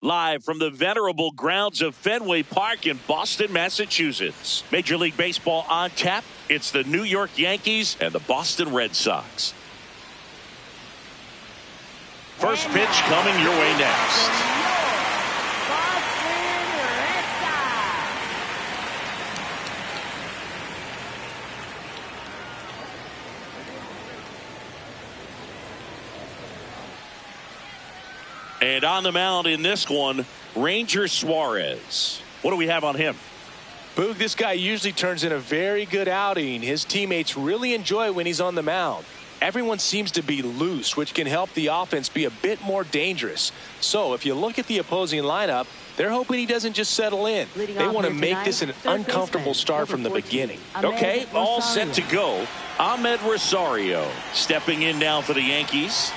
Live from the venerable grounds of Fenway Park in Boston, Massachusetts. Major League Baseball on tap. It's the New York Yankees and the Boston Red Sox. First pitch coming your way next. And on the mound in this one, Ranger Suarez. What do we have on him? Boog, this guy usually turns in a very good outing. His teammates really enjoy when he's on the mound. Everyone seems to be loose, which can help the offense be a bit more dangerous. So if you look at the opposing lineup, they're hoping he doesn't just settle in. They want to make this an uncomfortable start from the beginning. Okay, all set to go. Ahmed Rosario stepping in now for the Yankees.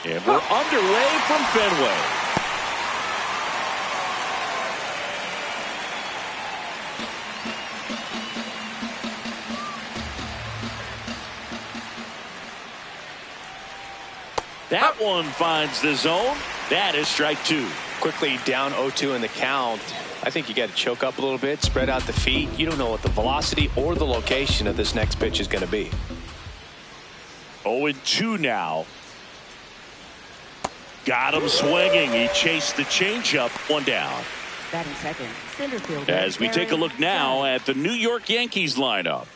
And we're underway from Fenway. That one finds the zone. That is strike two. Quickly down 0-2 in the count. I think you got to choke up a little bit, spread out the feet. You don't know what the velocity or the location of this next pitch is going to be. 0-2 now. Got him swinging. He chased the changeup. One down. Batting second, center fielder. As we take a look now at the New York Yankees lineup.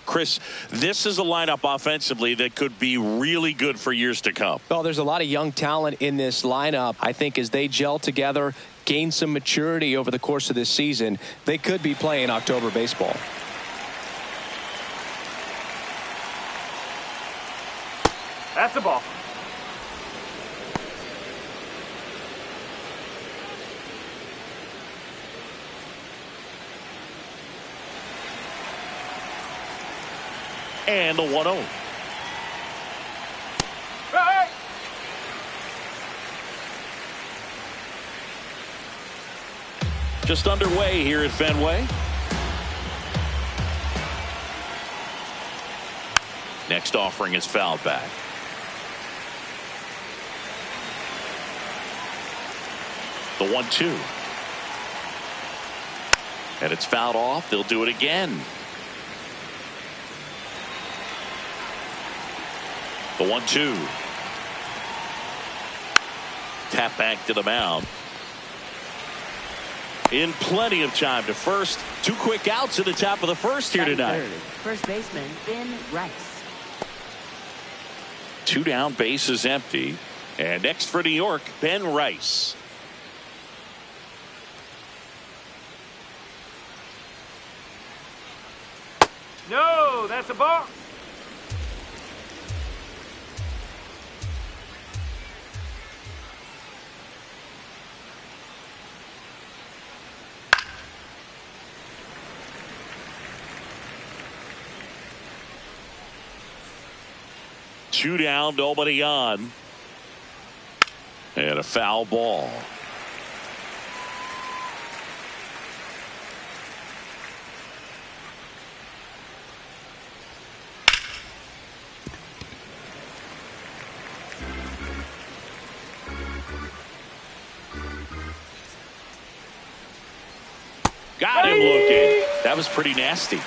Chris, this is a lineup offensively that could be really good for years to come. Well, there's a lot of young talent in this lineup. I think as they gel together, gain some maturity over the course of this season, they could be playing October baseball. That's the ball. And the 1-0. Hey! Just underway here at Fenway. Next offering is fouled back. The 1-2. And it's fouled off. They'll do it again. The 1-2. Tap back to the mound. In plenty of time to first. Two quick outs at the top of the first here tonight. First baseman, Ben Rice. Two down, bases empty. And next for New York, Ben Rice. No, that's a ball. Two down, nobody on. And a foul ball. Got him looking. That was pretty nasty.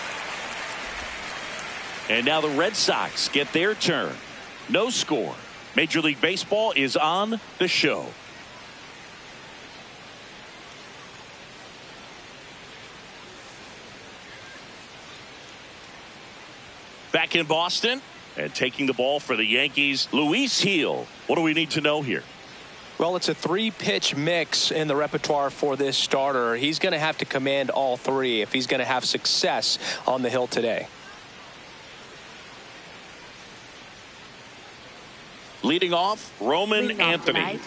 And now the Red Sox get their turn. No score. Major League Baseball is on the show. Back in Boston and taking the ball for the Yankees, Luis Gil. What do we need to know here? Well, it's a three-pitch mix in the repertoire for this starter. He's going to have to command all three if he's going to have success on the hill today. Leading off, Roman Anthony.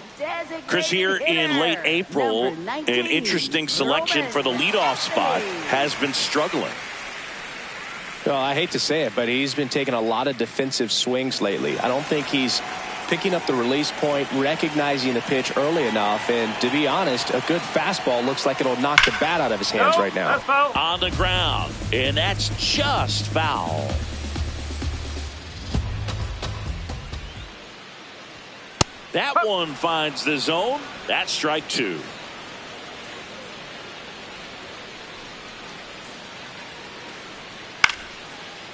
Chris, here in late April, an interesting selection for the leadoff spot has been struggling. Well, I hate to say it, but he's been taking a lot of defensive swings lately. I don't think he's picking up the release point, recognizing the pitch early enough, and to be honest, a good fastball looks like it'll knock the bat out of his hands right now. On the ground, and that's just foul. That one finds the zone. That's strike two.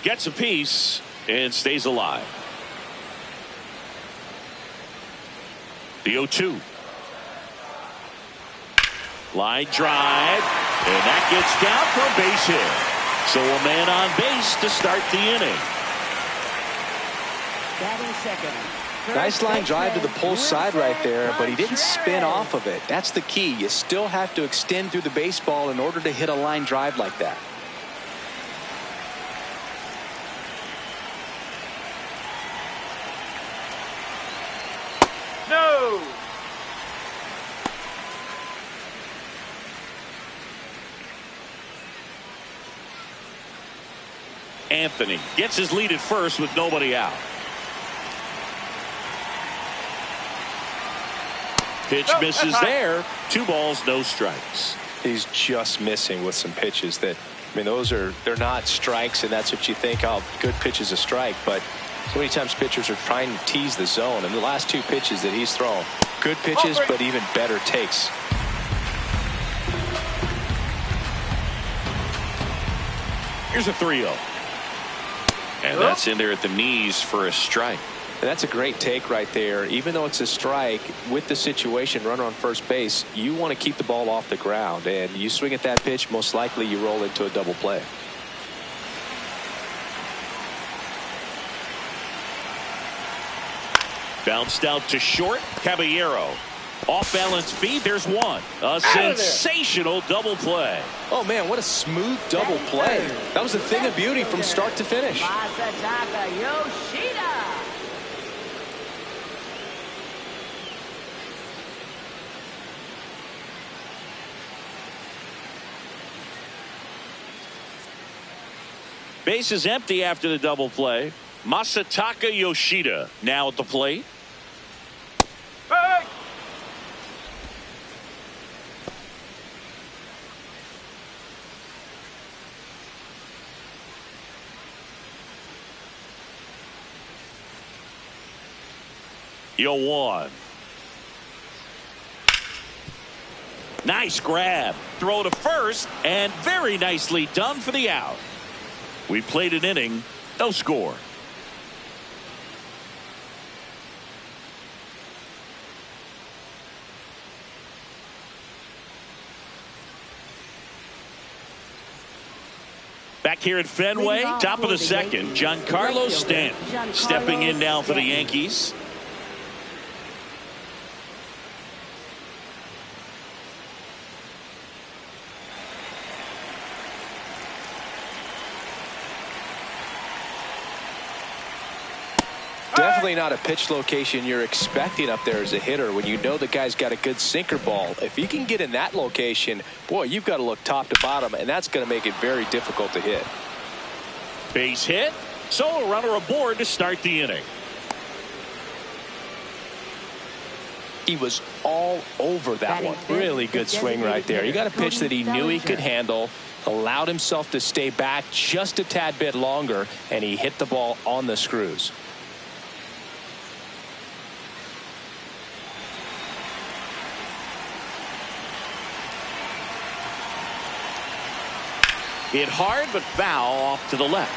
Gets a piece and stays alive. The 0-2. Line drive, and that gets down for a base hit. So a man on base to start the inning. Batting second. Nice line drive to the pull side right there, but he didn't spin off of it. That's the key. You still have to extend through the baseball in order to hit a line drive like that. No. Anthony gets his lead at first with nobody out. Pitch misses there. 2 balls, no strikes. He's just missing with some pitches that, I mean, they're not strikes, and that's what you think, oh, good pitch is a strike. But so many times pitchers are trying to tease the zone, and the last 2 pitches that he's thrown, good pitches, but even better takes. Here's a 3-0. And that's in there at the knees for a strike. And that's a great take right there. Even though it's a strike, with the situation, runner on first base, you want to keep the ball off the ground. And you swing at that pitch, most likely you roll into a double play. Bounced out to short. Caballero. Off balance feed. There's one. A sensational double play. Oh, man, what a smooth double play. That was a thing of beauty from start to finish. Masataka Yoshida. Base is empty after the double play. Masataka Yoshida now at the plate. Hey. 0-1. Nice grab. Throw to first, and very nicely done for the out. We played an inning, no score. Back here at Fenway, top of the second, Giancarlo Stanton stepping in now for the Yankees. Definitely not a pitch location you're expecting up there as a hitter when you know the guy's got a good sinker ball. If you can get in that location, boy, you've got to look top to bottom, and that's going to make it very difficult to hit. Base hit, so a runner aboard to start the inning. He was all over that one. Really good swing right there. He got a pitch that he knew he could handle, allowed himself to stay back just a tad bit longer, and he hit the ball on the screws. Hit hard, but foul off to the left.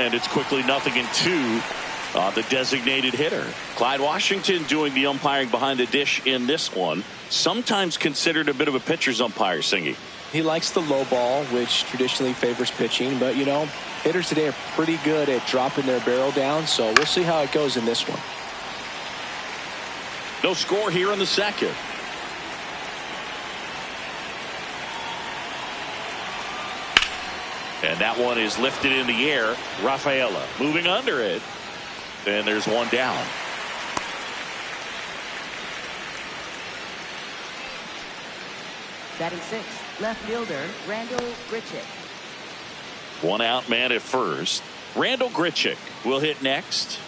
And it's quickly 0-2 on the designated hitter. Clyde Washington doing the umpiring behind the dish in this one. Sometimes considered a bit of a pitcher's umpire, Singy. He likes the low ball, which traditionally favors pitching. But, you know, hitters today are pretty good at dropping their barrel down. So we'll see how it goes in this one. No score here in the second. And that one is lifted in the air. Rafaela moving under it. And there's one down. Batting sixth, left fielder Randall Grichuk. One out man at first. Randall Grichuk will hit next.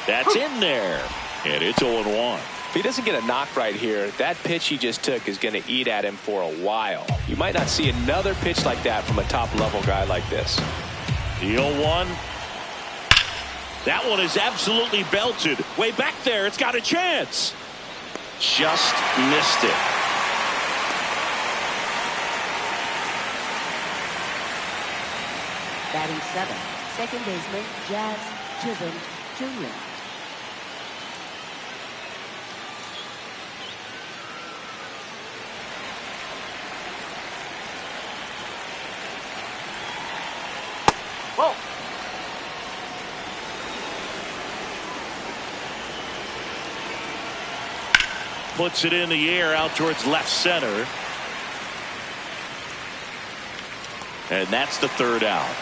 That's in there. And it's 0-1. If he doesn't get a knock right here, that pitch he just took is going to eat at him for a while. You might not see another pitch like that from a top-level guy like this. The 0-1. That one is absolutely belted. Way back there. It's got a chance. Just missed it. Batting 7th, second baseman Jazz Chisholm Jr. Whoa. Puts it in the air out towards left center. And that's the third out.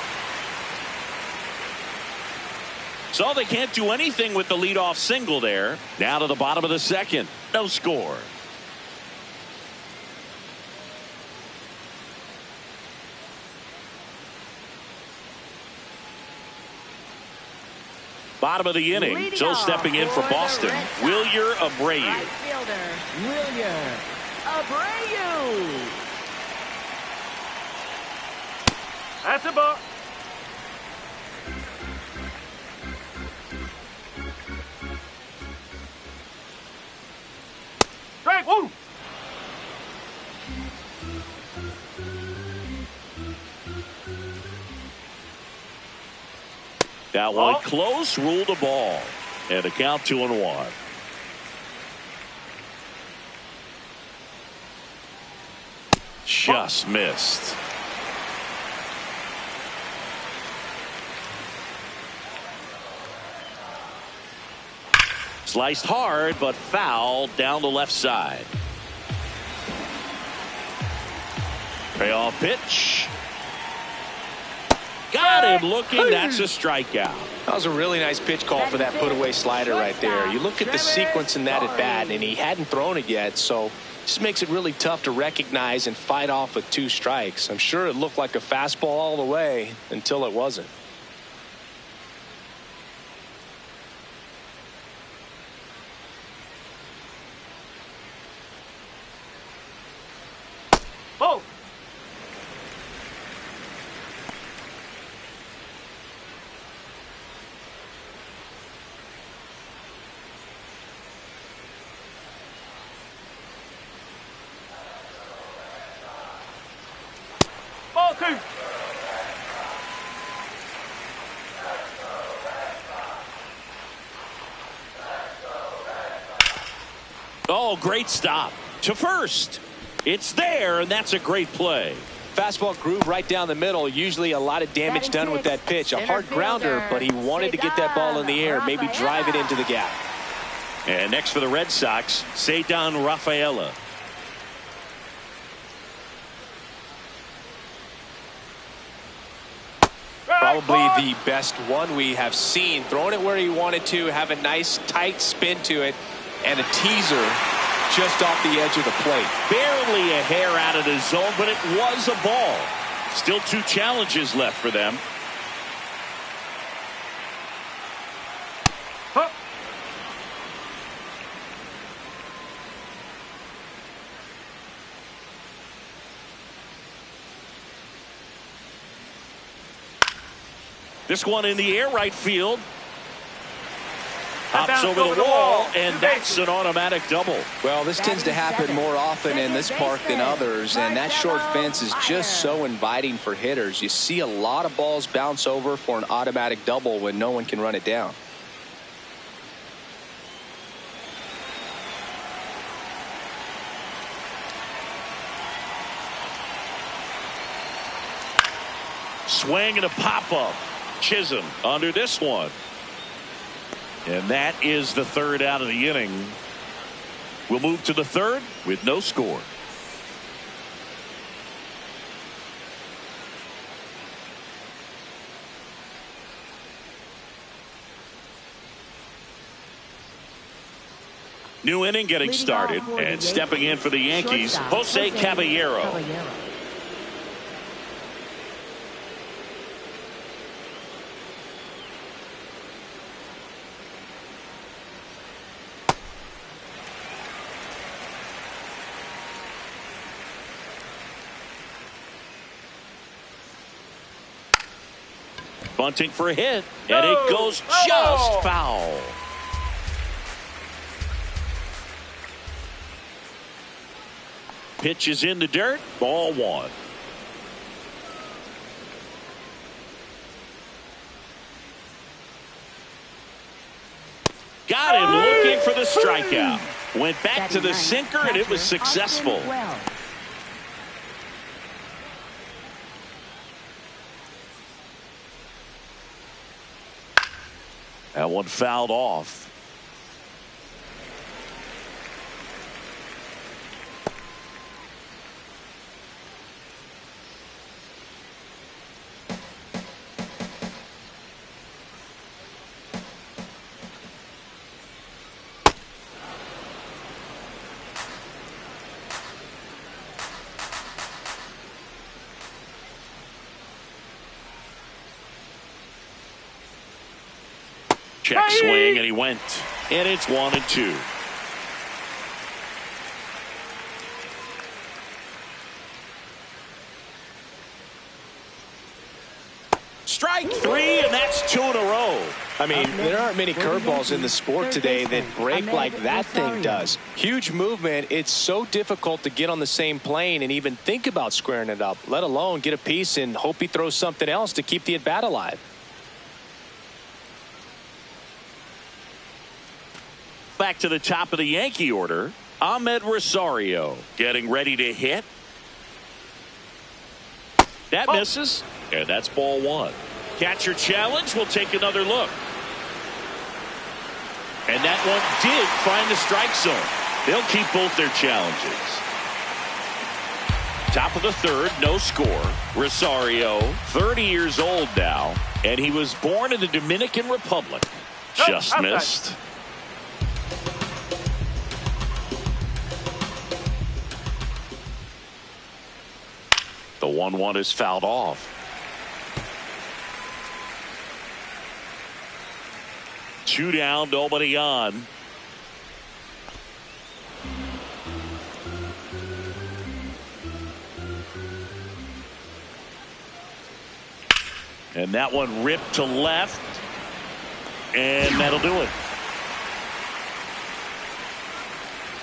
So they can't do anything with the leadoff single there. Now to the bottom of the second. No score. Bottom of the inning. So stepping in for Boston, Wilyer Abreu. Right fielder, Wilyer Abreu. That's a ball. Strike. Woo. That one close, ruled a ball. And a count 2-1. Just missed. Sliced hard, but foul down the left side. Payoff pitch. Got him looking. That's a strikeout. That was a really nice pitch call for that put-away slider right there. You look at the sequence in that at bat, and he hadn't thrown it yet, so it just makes it really tough to recognize and fight off with 2 strikes. I'm sure it looked like a fastball all the way until it wasn't. Oh. Ball 2. Oh, great stop to first. It's there, and that's a great play. Fastball groove right down the middle. Usually a lot of damage done with that pitch. A hard grounder, but he wanted to get that ball in the air, maybe drive it into the gap. And next for the Red Sox, Cedar Rafaela. Probably the best one we have seen. Throwing it where he wanted to, have a nice tight spin to it, and a teaser just off the edge of the plate. Barely a hair out of the zone, but it was a ball. Still 2 challenges left for them. Huh. This one in the air, right field. Hops That's over the wall, and that's an automatic double. Well, this tends to happen more often in this park than others, and that short fence is just so inviting for hitters. You see a lot of balls bounce over for an automatic double when no one can run it down. Swing and a pop-up. Chisholm under this one. And that is the third out of the inning. We'll move to the third with no score. New inning getting started, and stepping in for the Yankees, Jose Caballero. Bunting for a hit, and it goes just foul. Pitch is in the dirt, ball one. Got him looking for the strikeout. Went back to the sinker, and it was successful. That one fouled off. Check swing, and he went. And it's 1-2. Strike three, and that's 2 in a row. I mean, there aren't many curveballs in the sport today that break like that thing does. Huge movement. It's so difficult to get on the same plane and even think about squaring it up, let alone get a piece and hope he throws something else to keep the at-bat alive. Back to the top of the Yankee order, Ahmed Rosario getting ready to hit. That misses, and that's ball one. Catcher challenge. We'll take another look. And that one did find the strike zone. They'll keep both their challenges. Top of the third, no score. Rosario, 30 years old now, and he was born in the Dominican Republic. Just missed. The 1-1 is fouled off. Two down, nobody on. And that one ripped to left. And that'll do it.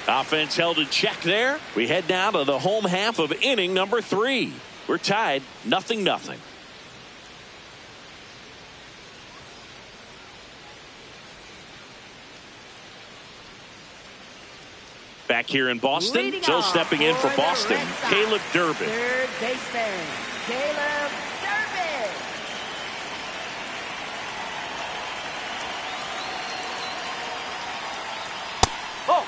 Offense held in check there. We head down to the home half of inning number 3. We're tied 0-0. Back here in Boston, so stepping in for Boston, Caleb Durbin. Third baseman, Caleb Durbin. Oh!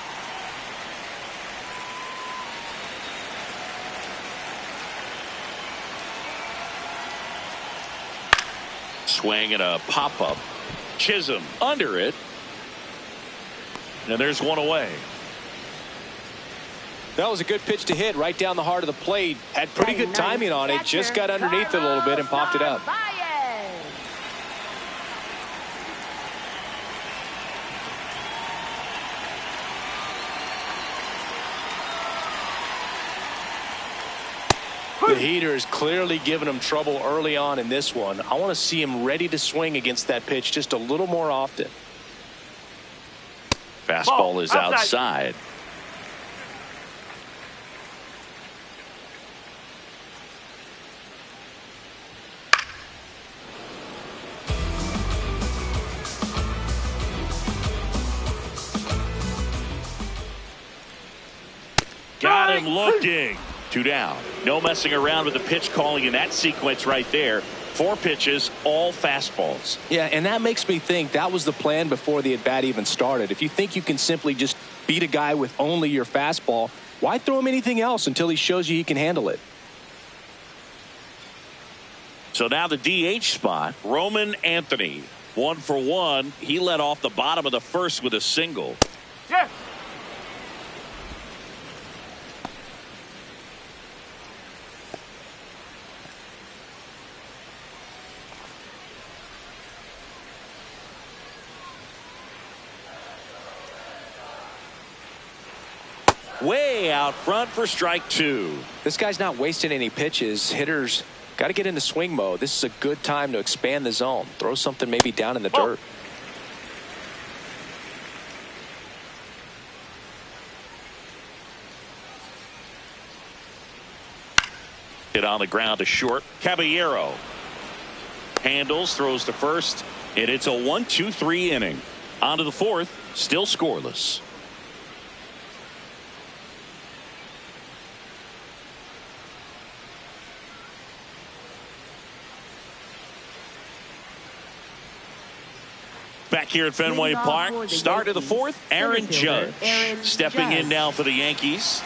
Swing and a pop-up. Chisholm under it. And there's one away. That was a good pitch to hit right down the heart of the plate. Had pretty good timing on it. Just got underneath it a little bit and popped it up. The heater is clearly giving him trouble early on in this one. I want to see him ready to swing against that pitch just a little more often. Fastball is outside. Got him looking. 2 down. No messing around with the pitch calling in that sequence right there. 4 pitches, all fastballs. Yeah, and that makes me think that was the plan before the at-bat even started. If you think you can simply just beat a guy with only your fastball, why throw him anything else until he shows you he can handle it? So now the DH spot, Roman Anthony. 1 for 1. He led off the bottom of the first with a single. Yes! Way out front for strike 2. This guy's not wasting any pitches. Hitters Got to get into swing mode. This is a good time to expand the zone. Throw something maybe down in the dirt. Hit on the ground to short. Caballero handles, throws to first, and it's a 1-2-3 inning. On to the fourth, still scoreless. Back here at Fenway Park, start of the fourth, Aaron Judge stepping in now for the Yankees.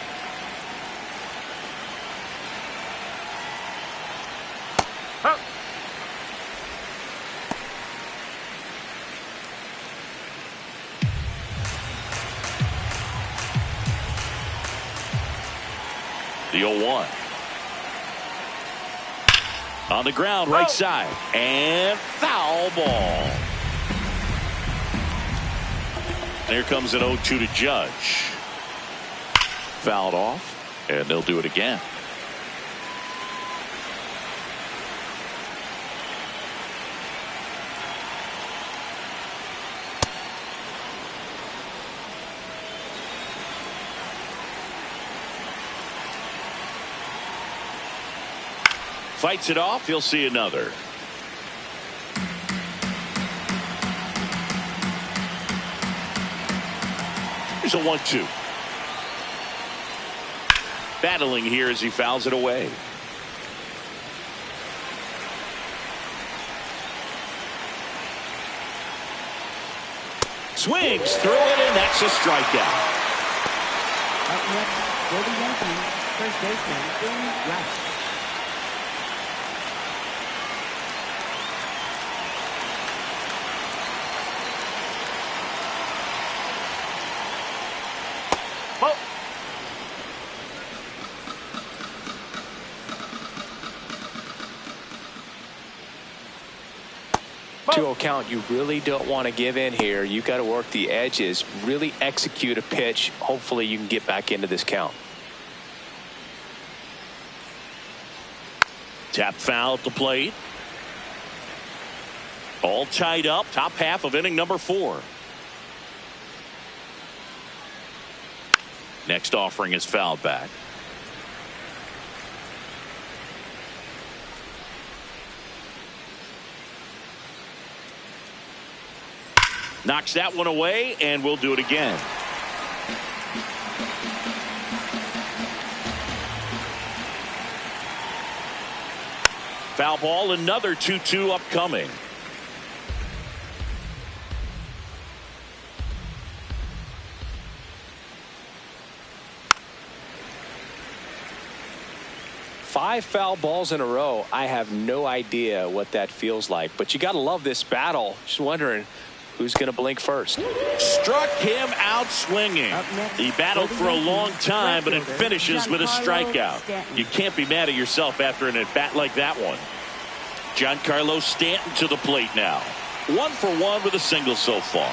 The 0-1. On the ground, right side, and foul ball. Here comes an 0-2 to Judge. Fouled off, and they'll do it again. Fights it off. He'll see another. Here's a 1-2. Battling here as he fouls it away. Swings through it, and that's a strikeout. Up next for the Yankees, first baseman Billy Rice. To count, you really don't want to give in here. You got to work the edges, really execute a pitch. Hopefully you can get back into this count. Tap foul at the plate. All tied up, top half of inning number 4. Next offering is fouled back. Knocks that one away, and we'll do it again. Foul ball, another 2-2 upcoming. Five foul balls in a row. I have no idea what that feels like, but you got to love this battle. Just wondering who's going to blink first. Struck him out swinging. He battled for a long time, but it finishes with a strikeout. You can't be mad at yourself after an at-bat like that one. Giancarlo Stanton to the plate now. 1 for 1 with a single so far.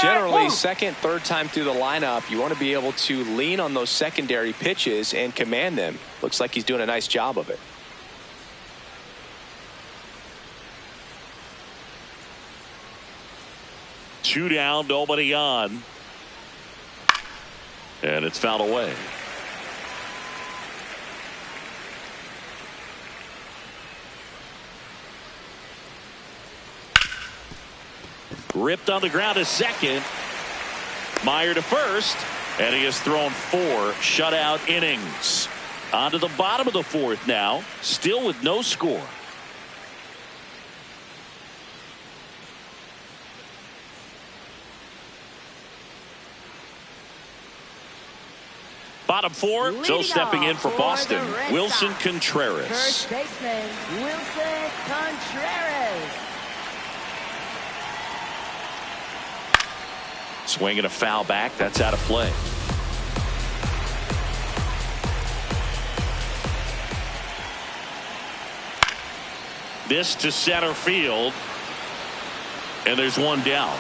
Generally, second, third time through the lineup, you want to be able to lean on those secondary pitches and command them. Looks like he's doing a nice job of it. Two down, nobody on. And it's fouled away. Ripped on the ground to second. Meyer to first. And he has thrown 4 shutout innings. On to the bottom of the fourth now. Still with no score. Bottom 4, so stepping in for Boston, Wilson Contreras. First baseman, Wilson Contreras. Swinging a foul back, that's out of play. This to center field, and there's one down.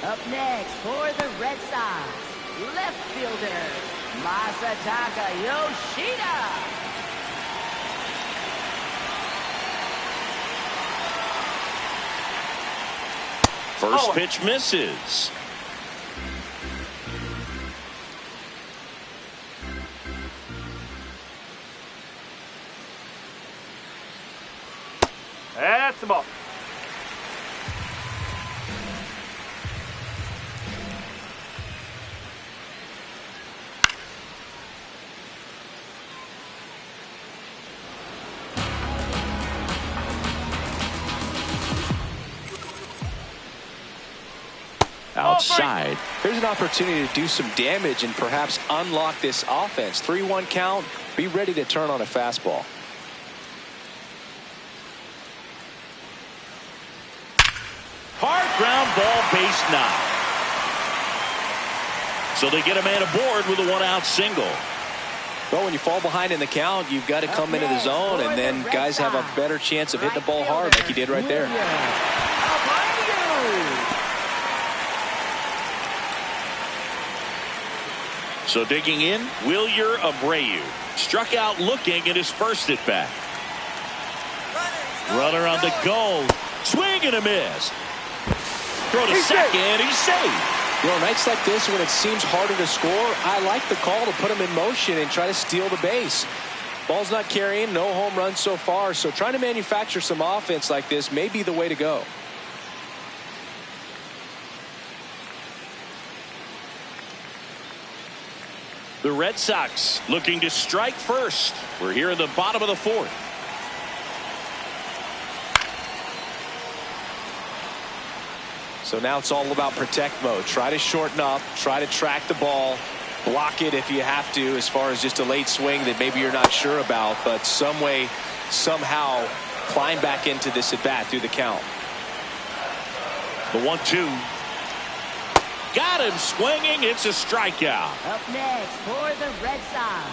Up next for the Red Sox, left fielder, Masataka Yoshida. First pitch misses. That's the ball. Outside. Here's an opportunity to do some damage and perhaps unlock this offense. 3-1 count. Be ready to turn on a fastball. Hard ground ball, base knock. So they get a man aboard with a one-out single. Well, when you fall behind in the count, you've got to come into the zone, and then guys have a better chance of hitting the ball hard like he did right there. So digging in, Wilyer Abreu. Struck out looking and dispersed it back. Runner on the go. Swing and a miss. Throw to second. He's safe. You know, nights like this when it seems harder to score, I like the call to put him in motion and try to steal the base. Ball's not carrying, no home runs so far, so trying to manufacture some offense like this may be the way to go. The Red Sox looking to strike first. We're here in the bottom of the fourth. So now it's all about protect mode. Try to shorten up, try to track the ball, block it if you have to, as far as just a late swing that maybe you're not sure about, but some way, somehow climb back into this at bat through the count. The 1-2. Got him swinging. It's a strikeout. Up next for the Red Sox,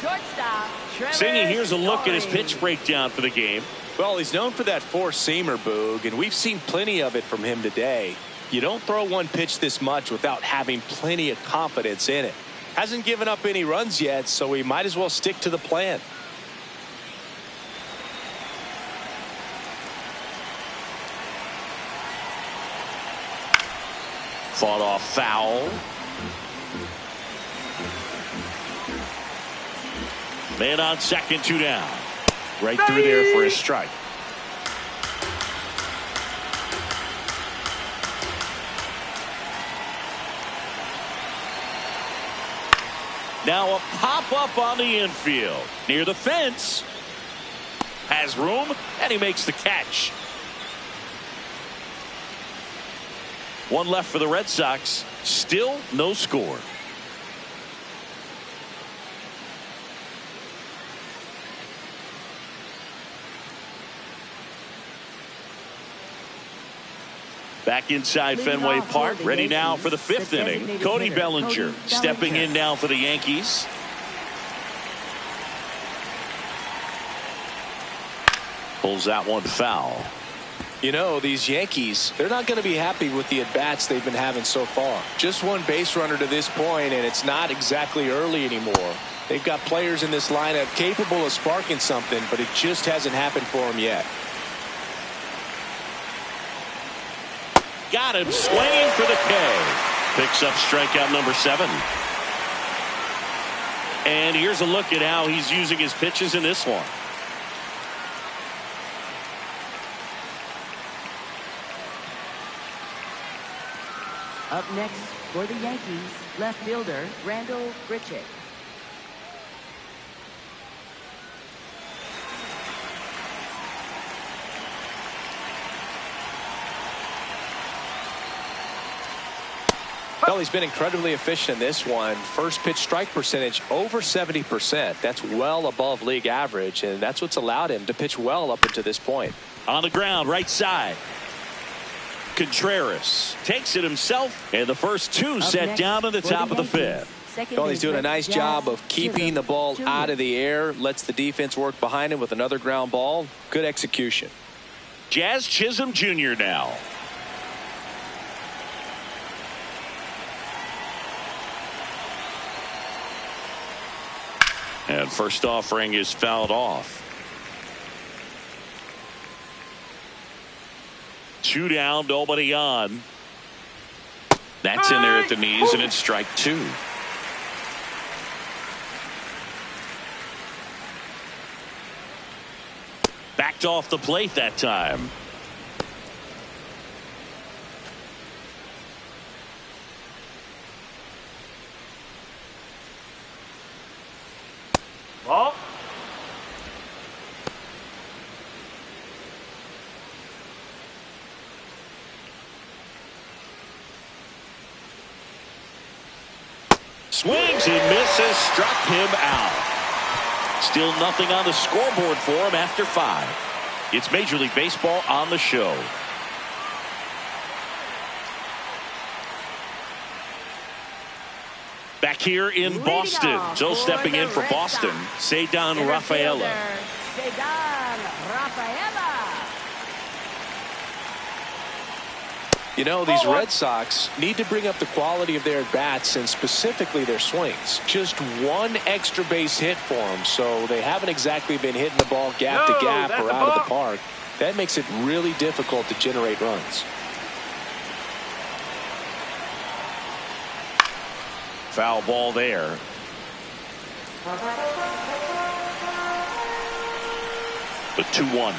shortstop Trevor Singy, here's a look at his Story. pitch breakdown for the game. Well, he's known for that four-seamer, Boog, and we've seen plenty of it from him today. You don't throw one pitch this much without having plenty of confidence in it. Hasn't given up any runs yet, so we might as well stick to the plan. Fought off foul. Man on second, 2 down. Right through there for a strike. Now a pop-up on the infield. Near the fence. Has room, and he makes the catch. One left for the Red Sox. Still no score. Back inside Fenway Park, ready now for the 5th inning. Cody Bellinger stepping in now for the Yankees. Pulls that one foul. You know, these Yankees, they're not going to be happy with the at-bats they've been having so far. Just one base runner to this point, and it's not exactly early anymore. They've got players in this lineup capable of sparking something, but it just hasn't happened for them yet. Got him swinging for the K. Picks up strikeout number 7. And here's a look at how he's using his pitches in this one. Up next for the Yankees, left fielder Randall Grichuk. Well, he's been incredibly efficient in this one. First pitch strike percentage over 70%. That's well above league average, and that's what's allowed him to pitch well up until this point. On the ground, right side. Contreras takes it himself, and the first 2 set down in the top of the 5th. Well, he's doing a nice job of keeping the ball out of the air, lets the defense work behind him with another ground ball. Good execution. Jazz Chisholm Jr. now. And first offering is fouled off. 2 down, nobody on. That's in there at the knees, and it's strike 2. Backed off the plate that time. Ball. Swings and misses, struck him out. Still nothing on the scoreboard for him after 5. It's Major League Baseball on the show. Back here in Boston. So stepping in for Boston, Ceddanne Rafaela. You know, these Red Sox need to bring up the quality of their at-bats and specifically their swings. Just one extra base hit for them, so they haven't exactly been hitting the ball gap to gap or out of the park. That makes it really difficult to generate runs. Foul ball there. The 2-1.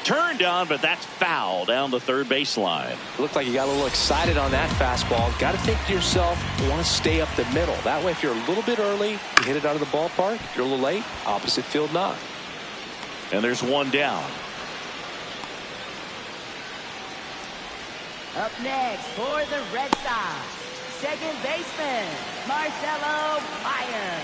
Turned on, but that's foul down the third baseline. Looked like you got a little excited on that fastball. Got to think to yourself, you want to stay up the middle. That way, if you're a little bit early, you hit it out of the ballpark. If you're a little late, opposite field knock. And there's 1 down. Up next for the Red Sox, second baseman, Marcelo Meyer.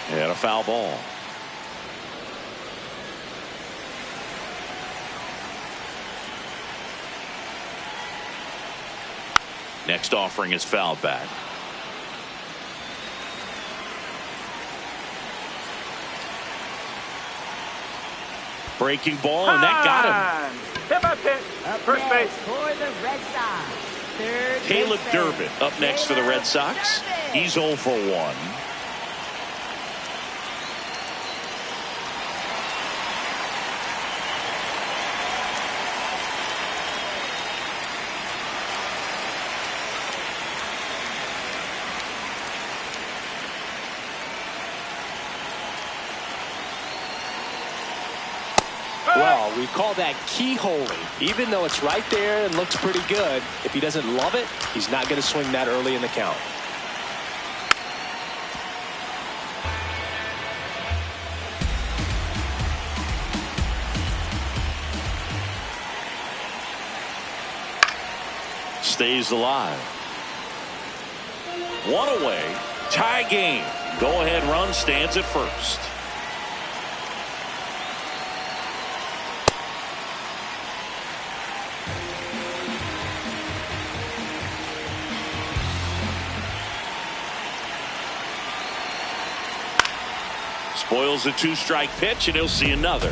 And a foul ball. Next offering is fouled back. Breaking ball, and that got him. Hit by pitch. First base. For the Red Sox, third Caleb baseman, Durbin up next for the Red Sox. Durbin. He's 0 for 1. Well, we call that keyholing. Even though it's right there and looks pretty good, if he doesn't love it, he's not going to swing that early in the count. Stays alive. 1 away. Tie game. Go ahead run stands at first. Spoils a 2-strike pitch, and he'll see another.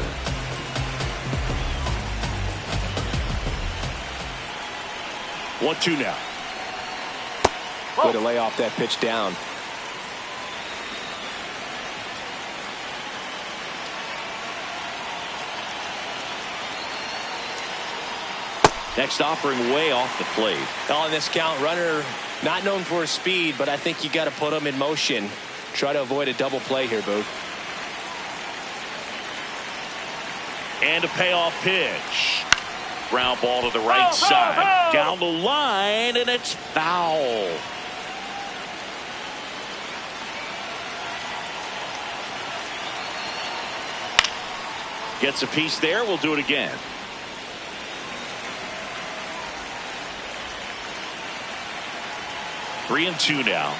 One, 2 now. Way to lay off that pitch down. Next offering way off the plate. On this count, runner not known for his speed, but I think you got to put him in motion. Try to avoid a double play here, Boo. And a payoff pitch. Ground ball to the right side. Down the line, and it's foul. Gets a piece there. We'll do it again. Three and 2 now.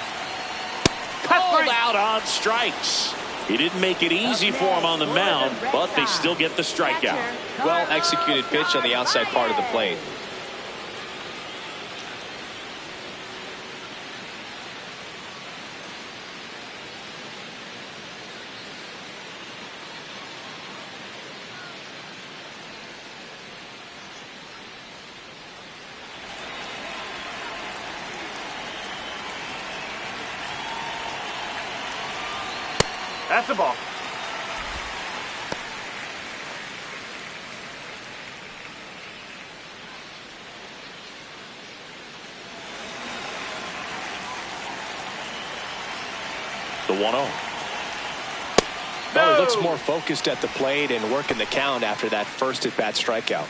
Called out on strikes. He didn't make it easy for him on the mound, but they still get the strikeout. Well executed pitch on the outside part of the plate. That's the ball. The 1-0. Well, he looks more focused at the plate and working the count after that first at-bat strikeout.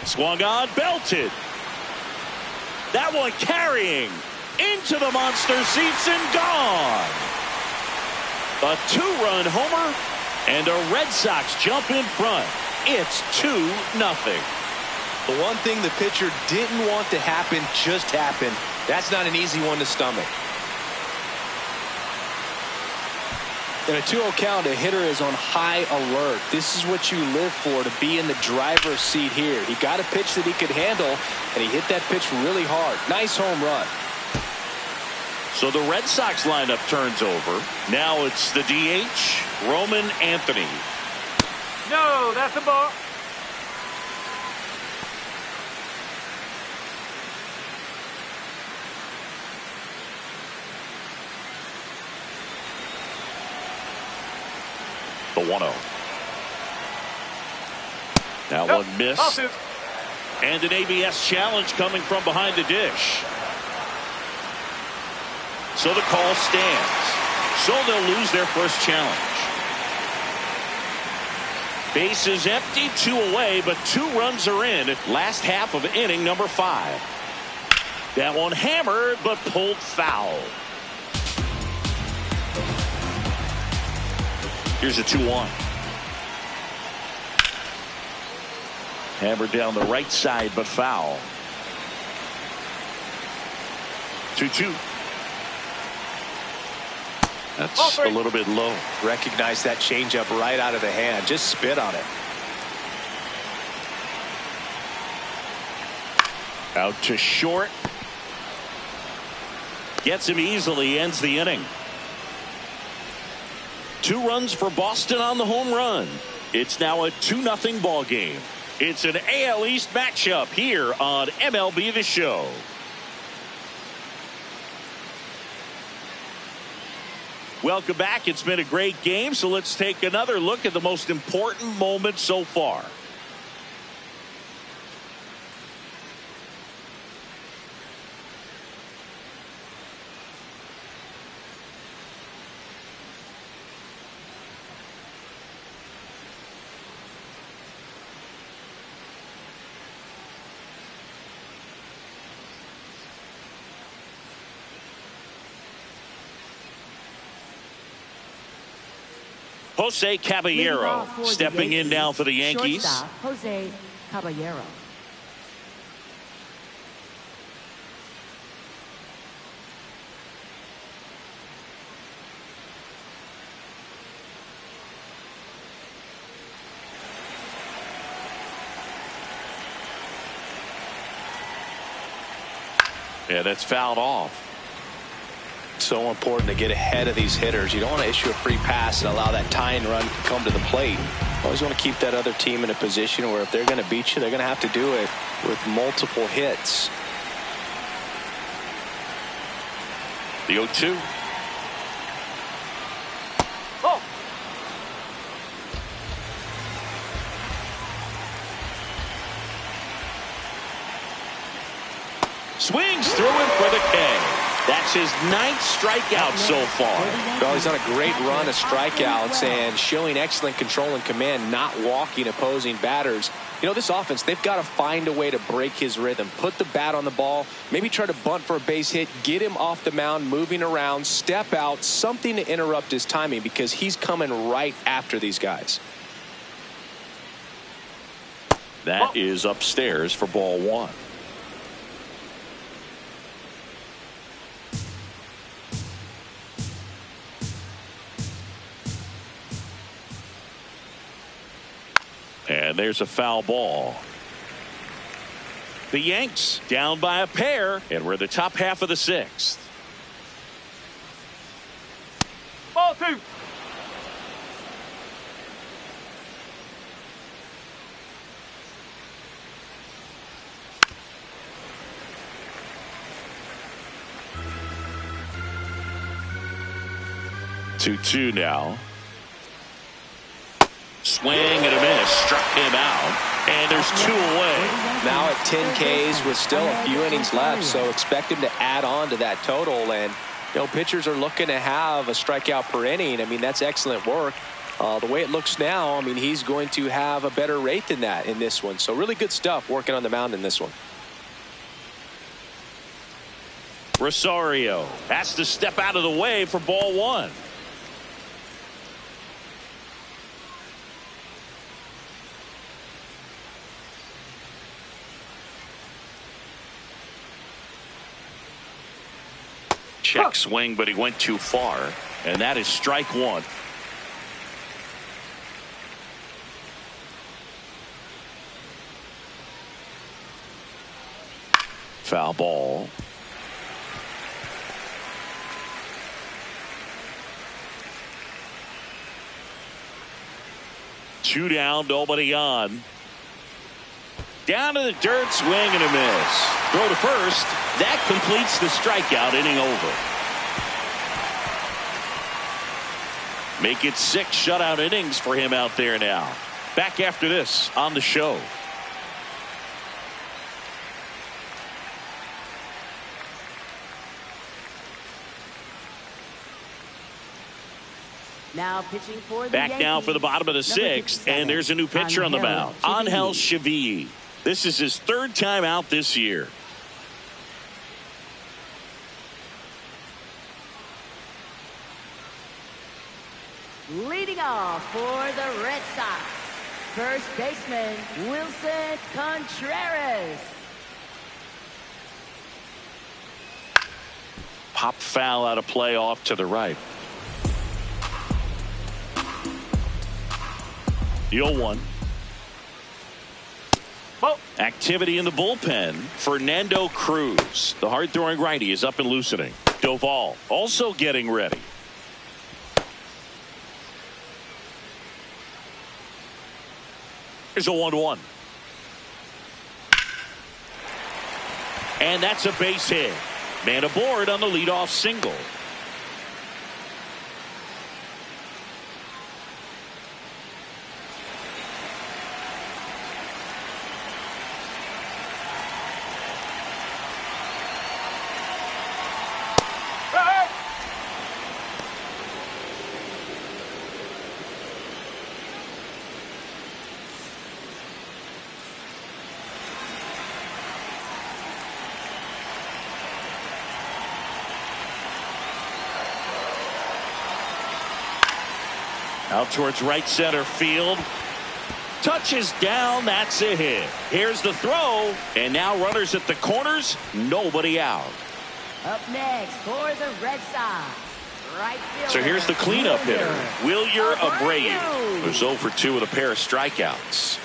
Swung on, belted. That one carrying into the monster seats and gone. A 2-run homer, and the Red Sox jump in front. It's 2-0. The one thing the pitcher didn't want to happen just happened. That's not an easy one to stomach. In a 2-0 count, a hitter is on high alert. This is what you live for, to be in the driver's seat here. He got a pitch that he could handle, and he hit that pitch really hard. Nice home run. So the Red Sox lineup turns over. Now it's the DH, Roman Anthony. No, that's the ball. The 1-0. That one missed. And an ABS challenge coming from behind the dish. So the call stands. So they'll lose their first challenge. Base is empty, 2 away, but 2 runs are in. Last half of inning number 5. That one hammered, but pulled foul. Here's a 2-1. Hammered down the right side, but foul. 2-2. That's a little bit low. Recognize that changeup right out of the hand. Just spit on it. Out to short. Gets him easily, ends the inning. 2 runs for Boston on the home run. It's now a 2-0 ball game. It's an AL East matchup here on MLB The Show. Welcome back. It's been a great game, so let's take another look at the most important moment so far. Jose Caballero stepping in now for the Yankees. Shortstop, Jose Caballero. Yeah, that's fouled off. So important to get ahead of these hitters. You don't want to issue a free pass and allow that tying run to come to the plate. Always want to keep that other team in a position where if they're going to beat you, they're going to have to do it with multiple hits. The 0-2. Oh. Swings through it for the K. That's his 9th strikeout so far. Well, he's on a great run of strikeouts and showing excellent control and command, not walking opposing batters. You know, this offense, they've got to find a way to break his rhythm. Put the bat on the ball, maybe try to bunt for a base hit, get him off the mound, moving around, step out, something to interrupt his timing because he's coming right after these guys. That is upstairs for ball 1. And there's a foul ball. The Yanks down by a pair, and we're the top half of the 6th. Ball 2. 2-2 now. Swing and a miss. Struck him out. And there's 2 away. Now at 10 Ks with still a few innings left, so expect him to add on to that total. And pitchers are looking to have a strikeout per inning. I mean, that's excellent work. The way it looks now, I mean, he's going to have a better rate than that in this one. So really good stuff working on the mound in this one. Rosario has to step out of the way for ball 1. Check swing, but he went too far, and that is strike 1. Foul ball. Two down, nobody on. Down to the dirt, swing and a miss. Throw to first. That completes the strikeout, inning over. Make it 6 shutout innings for him out there now. Back after this on the show. Now pitching for the Back Yankees. now for the bottom of the 6th, and there's a new pitcher on the mound. Angel Chevy. This is his 3rd time out this year. Leading off for the Red Sox, first baseman Wilson Contreras. Pop foul out of play off to the right. The 0-1. Activity in the bullpen. Fernando Cruz, the hard-throwing righty, is up and loosening. Doval also getting ready. Here's a 1-1. And that's a base hit. Man aboard on the leadoff single. Out towards right center field. Touches down. That's a hit. Here's the throw. And now runners at the corners. Nobody out. Up next for the Red Sox, right fielder. So here's the cleanup hitter, Wilyer Abreu, who's 0 for 2 with a pair of strikeouts.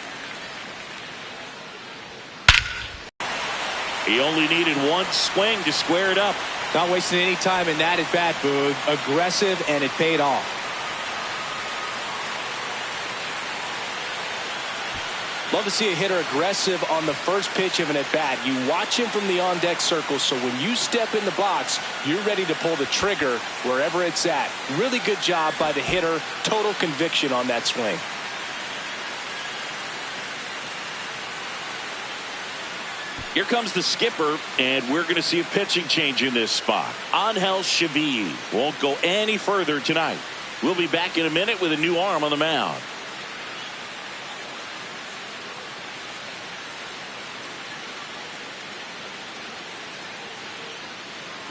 He only needed 1 swing to square it up. Not wasting any time in that at bat, Boog. Aggressive, and it paid off. Love to see a hitter aggressive on the first pitch of an at-bat. You watch him from the on-deck circle, so when you step in the box, you're ready to pull the trigger wherever it's at. Really good job by the hitter. Total conviction on that swing. Here comes the skipper, and we're going to see a pitching change in this spot. Angel Chevy won't go any further tonight. We'll be back in a minute with a new arm on the mound.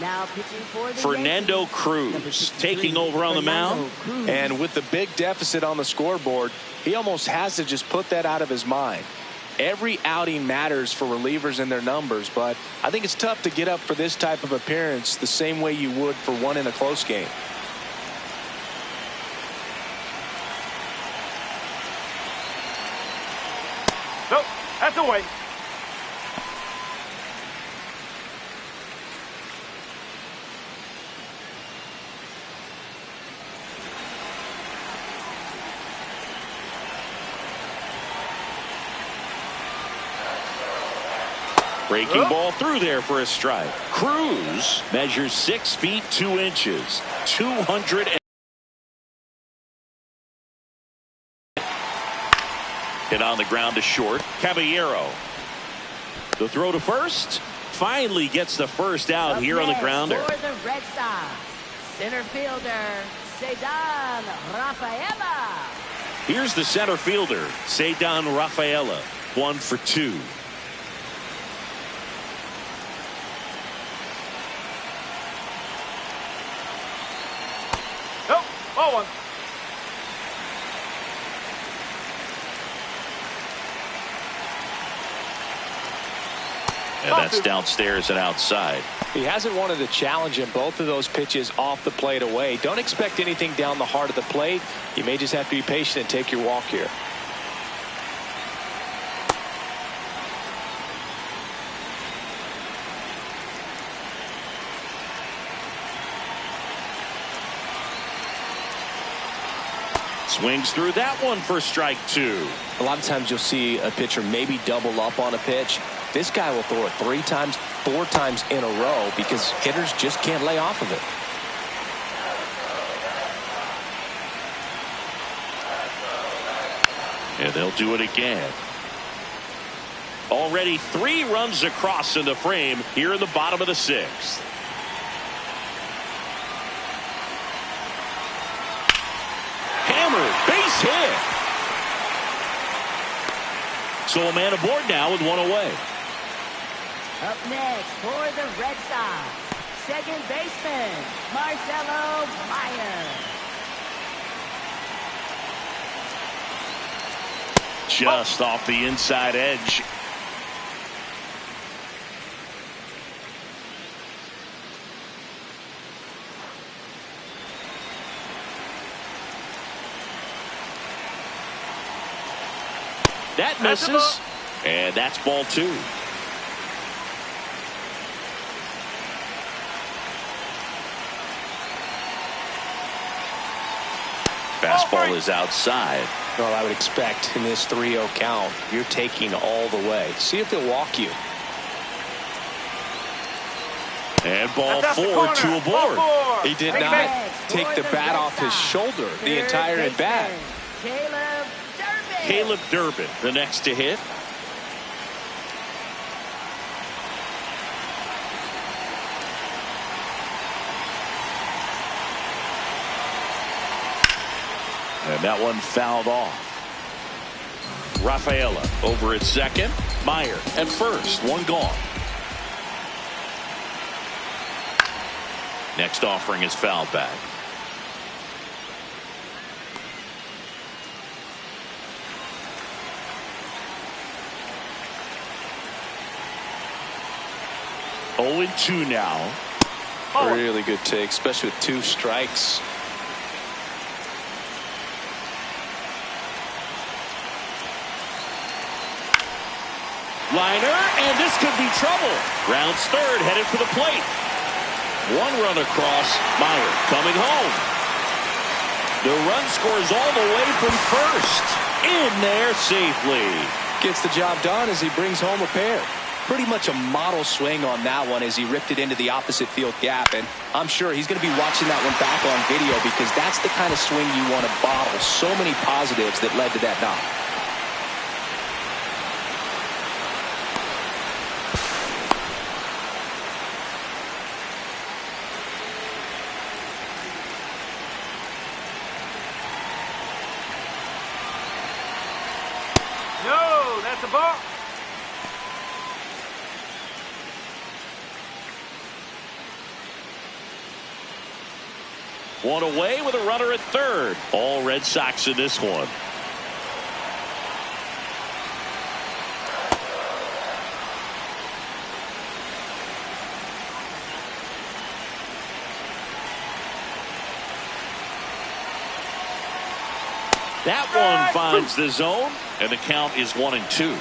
Now pitching for the Fernando Yankees, Cruz taking over on the mound. And with the big deficit on the scoreboard, he almost has to just put that out of his mind. Every outing matters for relievers and their numbers, but I think it's tough to get up for this type of appearance the same way you would for one in a close game. Nope, that's away. Breaking ball through there for a strike. Cruz measures 6 feet 2 inches, 200. Hit on the ground to short. Caballero. The throw to first. Finally gets the first out Up here on the next grounder. for the Red Sox, center fielder, Cedar Rafaela. Here's the center fielder, Cedar Rafaela. 1 for 2. Nope. Ball one. And that's downstairs and outside. He hasn't wanted to challenge him. Both of those pitches off the plate away. Don't expect anything down the heart of the plate. You may just have to be patient and take your walk here. Swings through that one for strike 2. A lot of times you'll see a pitcher maybe double up on a pitch. This guy will throw it 3 times, 4 times in a row because hitters just can't lay off of it. And they'll do it again. Already 3 runs across in the frame here in the bottom of the 6th. Hammered, base hit. So a man aboard now with 1 away. Up next for the Red Sox, second baseman, Marcelo Meyer. Just off the inside edge. That misses. And that's ball 2. Fastball is outside. Well, I would expect in this 3-0 count, you're taking all the way. See if they'll walk you. And ball That's 4, out the 2 corner. aboard. Ball 4. He did Right not back take for the the bat Red off his Sox. shoulder the Third entire at bat. baseman, Caleb Durbin. Caleb Durbin, the next to hit. And that one fouled off. Rafaela over at second. Meyer at first. 1 gone. Next offering is fouled back. Oh, and 2 now. Really good take, especially with 2 strikes. Liner, and this could be trouble. Rounds third, headed for the plate. 1 run across. Meyer coming home. The run scores all the way from first. In there safely. Gets the job done as he brings home a pair. Pretty much a model swing on that one as he ripped it into the opposite field gap. And I'm sure he's going to be watching that one back on video because that's the kind of swing you want to bottle. So many positives that led to that knock. No, that's a ball. One away with a runner at third. All Red Sox in this one. That one finds the zone, and the count is 1 and 2.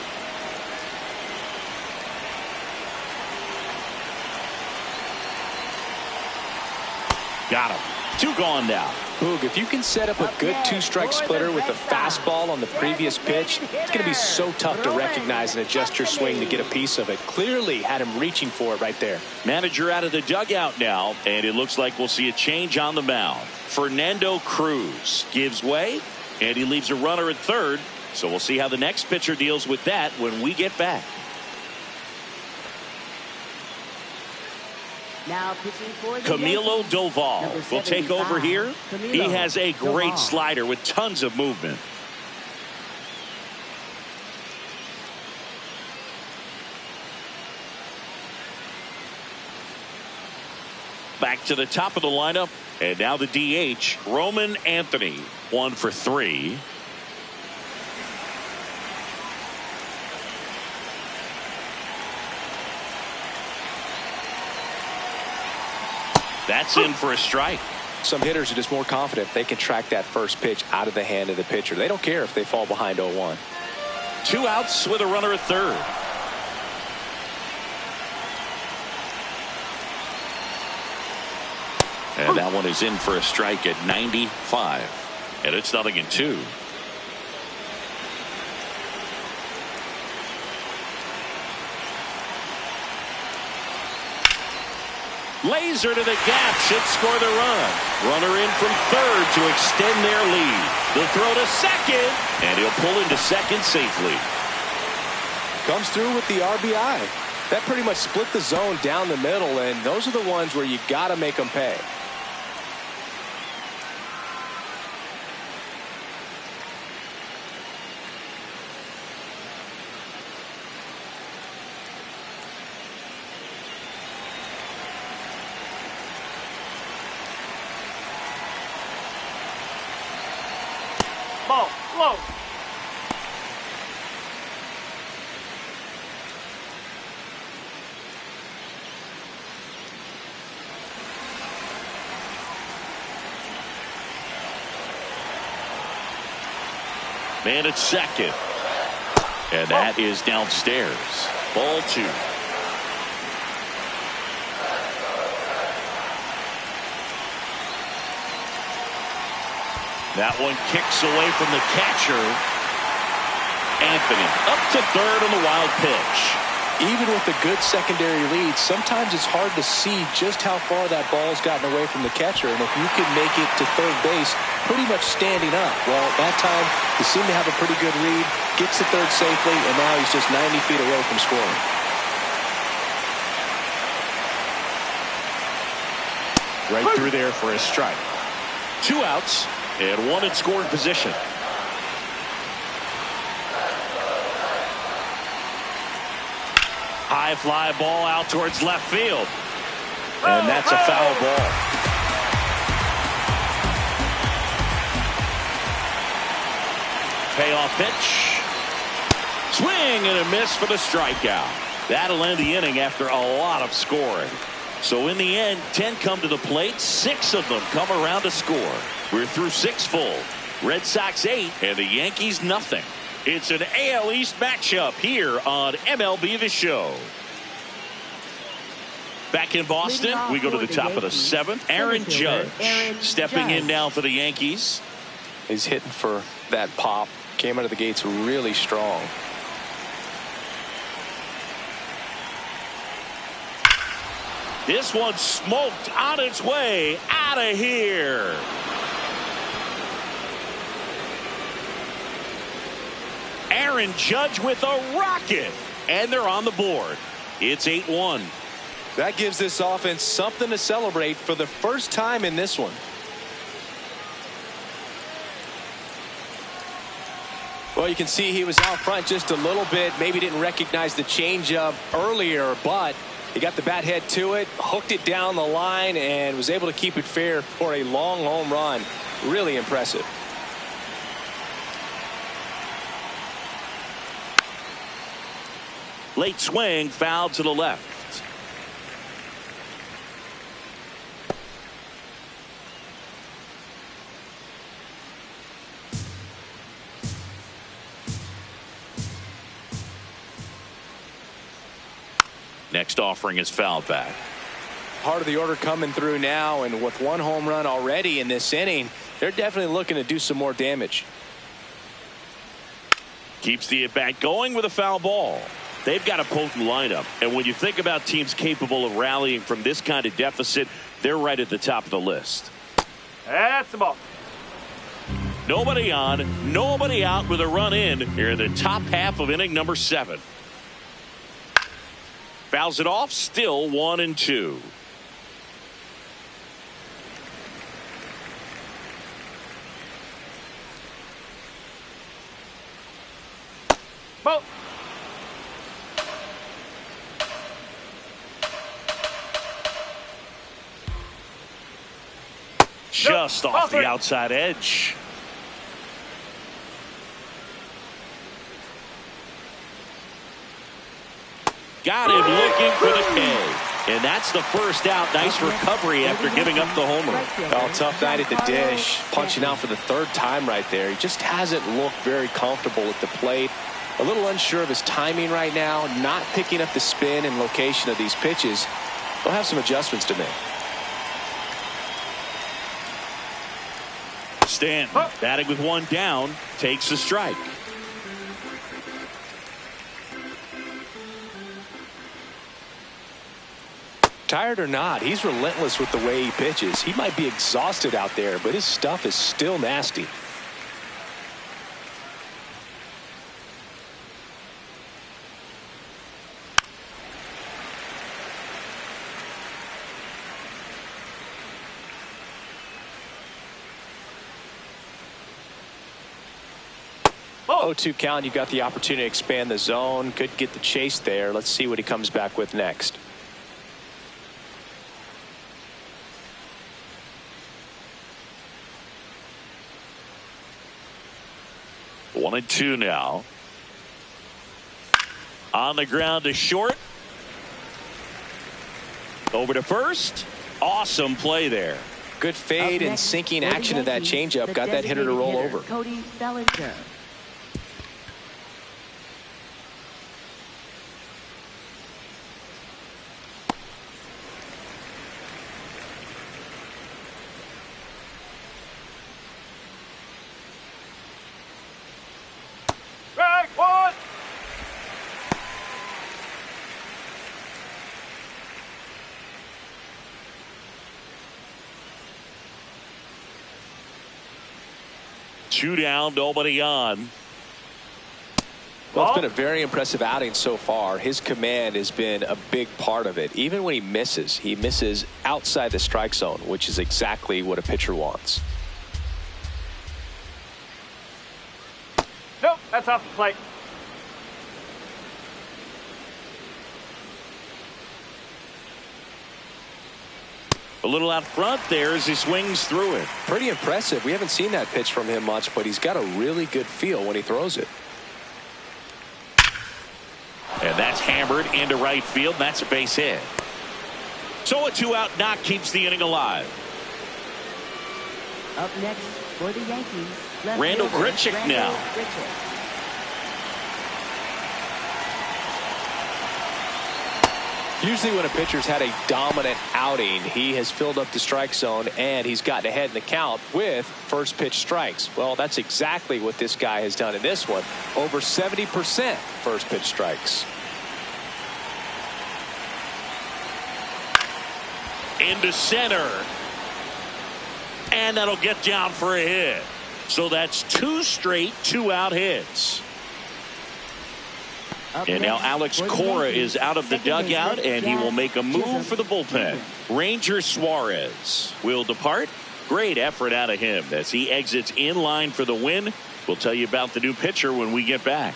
Got him. 2 gone now. Boog, if you can set up a good 2-strike splitter with the fastball on the previous pitch, it's going to be so tough to recognize and adjust your swing to get a piece of it. Clearly had him reaching for it right there. Manager out of the dugout now, and it looks like we'll see a change on the mound. Fernando Cruz gives way, and he leaves a runner at third So we'll see how the next pitcher deals with that when we get back. Now pitching for the Camilo Yankees, Doval number will take over 75, here. Camilo He has a great Doval. slider with tons of movement. Back to the top of the lineup. And now the DH, Roman Anthony, 1 for 3. That's in for a strike. Some hitters are just more confident they can track that first pitch out of the hand of the pitcher. They don't care if they fall behind 0-1. 2 outs with a runner at third. And that one is in for a strike at 95. And it's 0-2. Laser to the gap should score the run. Runner in from third to extend their lead. The throw to second, and he'll pull into second safely. Comes through with the RBI. That pretty much split the zone down the middle, and those are the ones where you got to make them pay. Ball, low. Man at second. And that is downstairs. Ball 2. That one kicks away from the catcher. Anthony up to third on the wild pitch. Even with a good secondary lead, sometimes it's hard to see just how far that ball's gotten away from the catcher. And if you can make it to third base pretty much standing up, well, that time he seemed to have a pretty good read, gets to third safely, and now he's just 90 feet away from scoring. Right through there for a strike. 2 outs and 1 in scoring position. High fly ball out towards left field. And that's a foul ball. Payoff pitch. Swing and a miss for the strikeout. That'll end the inning after a lot of scoring. So in the end, 10 come to the plate. 6 of them come around to score. We're through 6 full. Red Sox 8 and the Yankees nothing. It's an AL East matchup here on MLB The Show. Back in Boston, we go to the top of the 7th. Aaron Judge stepping in now for the Yankees. He's hitting for that pop. Came out of the gates really strong. This one smoked on its way out of here. Aaron Judge with a rocket, and they're on the board. It's 8-1. That gives this offense something to celebrate for the first time in this one. Well, you can see he was out front just a little bit. Maybe didn't recognize the changeup earlier, but he got the bat head to it, hooked it down the line, and was able to keep it fair for a long home run. Really impressive. Late swing, foul to the left. Next offering is fouled back. Part of the order coming through now, and with 1 home run already in this inning, they're definitely looking to do some more damage. Keeps the at-bat going with a foul ball. They've got a potent lineup, and when you think about teams capable of rallying from this kind of deficit, they're right at the top of the list. That's the ball. Nobody on, nobody out with a run in here in the top half of inning number 7. Fouls it off, still 1-2. Ball. Just No, off the Crawford. outside edge. Got him looking for the K. And that's the first out. Nice recovery after giving up the homer. Oh, tough night at the dish. Punching out for the 3rd time right there. He just hasn't looked very comfortable at the plate. A little unsure of his timing right now. Not picking up the spin and location of these pitches. They'll have some adjustments to make. Stanton batting with 1 down, takes a strike. Tired or not, he's relentless with the way he pitches. He might be exhausted out there, but his stuff is still nasty. Oh. 0-2 count. You got the opportunity to expand the zone. Could get the chase there. Let's see what he comes back with next. One and two now. On the ground to short. Over to first. Awesome play there. Good fade and sinking action of that changeup. Got that hitter to roll over. Cody Bellinger. Strike one. Two down, nobody on. Well, it's been a very impressive outing so far. His command has been a big part of it. Even when he misses outside the strike zone, which is exactly what a pitcher wants. Nope, that's off the plate. A little out front there as he swings through it. Pretty impressive. We haven't seen that pitch from him much, but he's got a really good feel when he throws it. And that's hammered into right field. And that's a base hit. So a 2-out knock keeps the inning alive. Up next for the Yankees, left Randall fielder, Grichuk Randall now. Grichuk. Usually when a pitcher's had a dominant outing, he has filled up the strike zone and he's gotten ahead in the count with first pitch strikes. Well, that's exactly what this guy has done in this one. Over 70% first pitch strikes. Into center. And that'll get down for a hit. So that's 2 straight 2-out hits. And now Alex Cora is out of the dugout, and he will make a move for the bullpen. Ranger Suarez will depart. Great effort out of him as he exits in line for the win. We'll tell you about the new pitcher when we get back.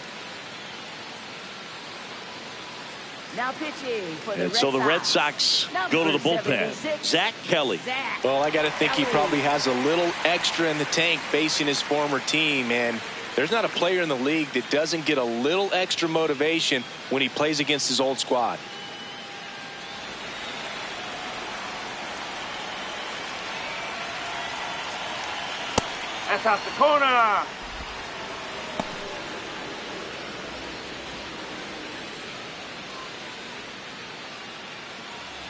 Now pitching for the And so the Red Sox go to the bullpen. Zach Kelly. Well, I got to think he probably has a little extra in the tank facing his former team, and there's not a player in the league that doesn't get a little extra motivation when he plays against his old squad. That's off the corner.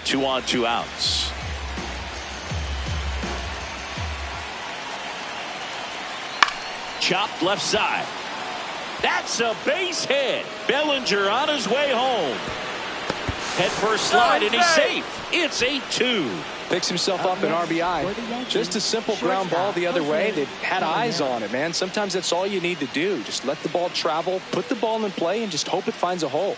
Two on, 2 outs. Chopped left side. That's a base hit. Bellinger on his way home. Head first slide, and he's safe. It's 8-2. Picks himself up an RBI. Just a simple ground ball the other way. They had eyes on it, man. Sometimes that's all you need to do. Just let the ball travel, put the ball in play, and just hope it finds a hole.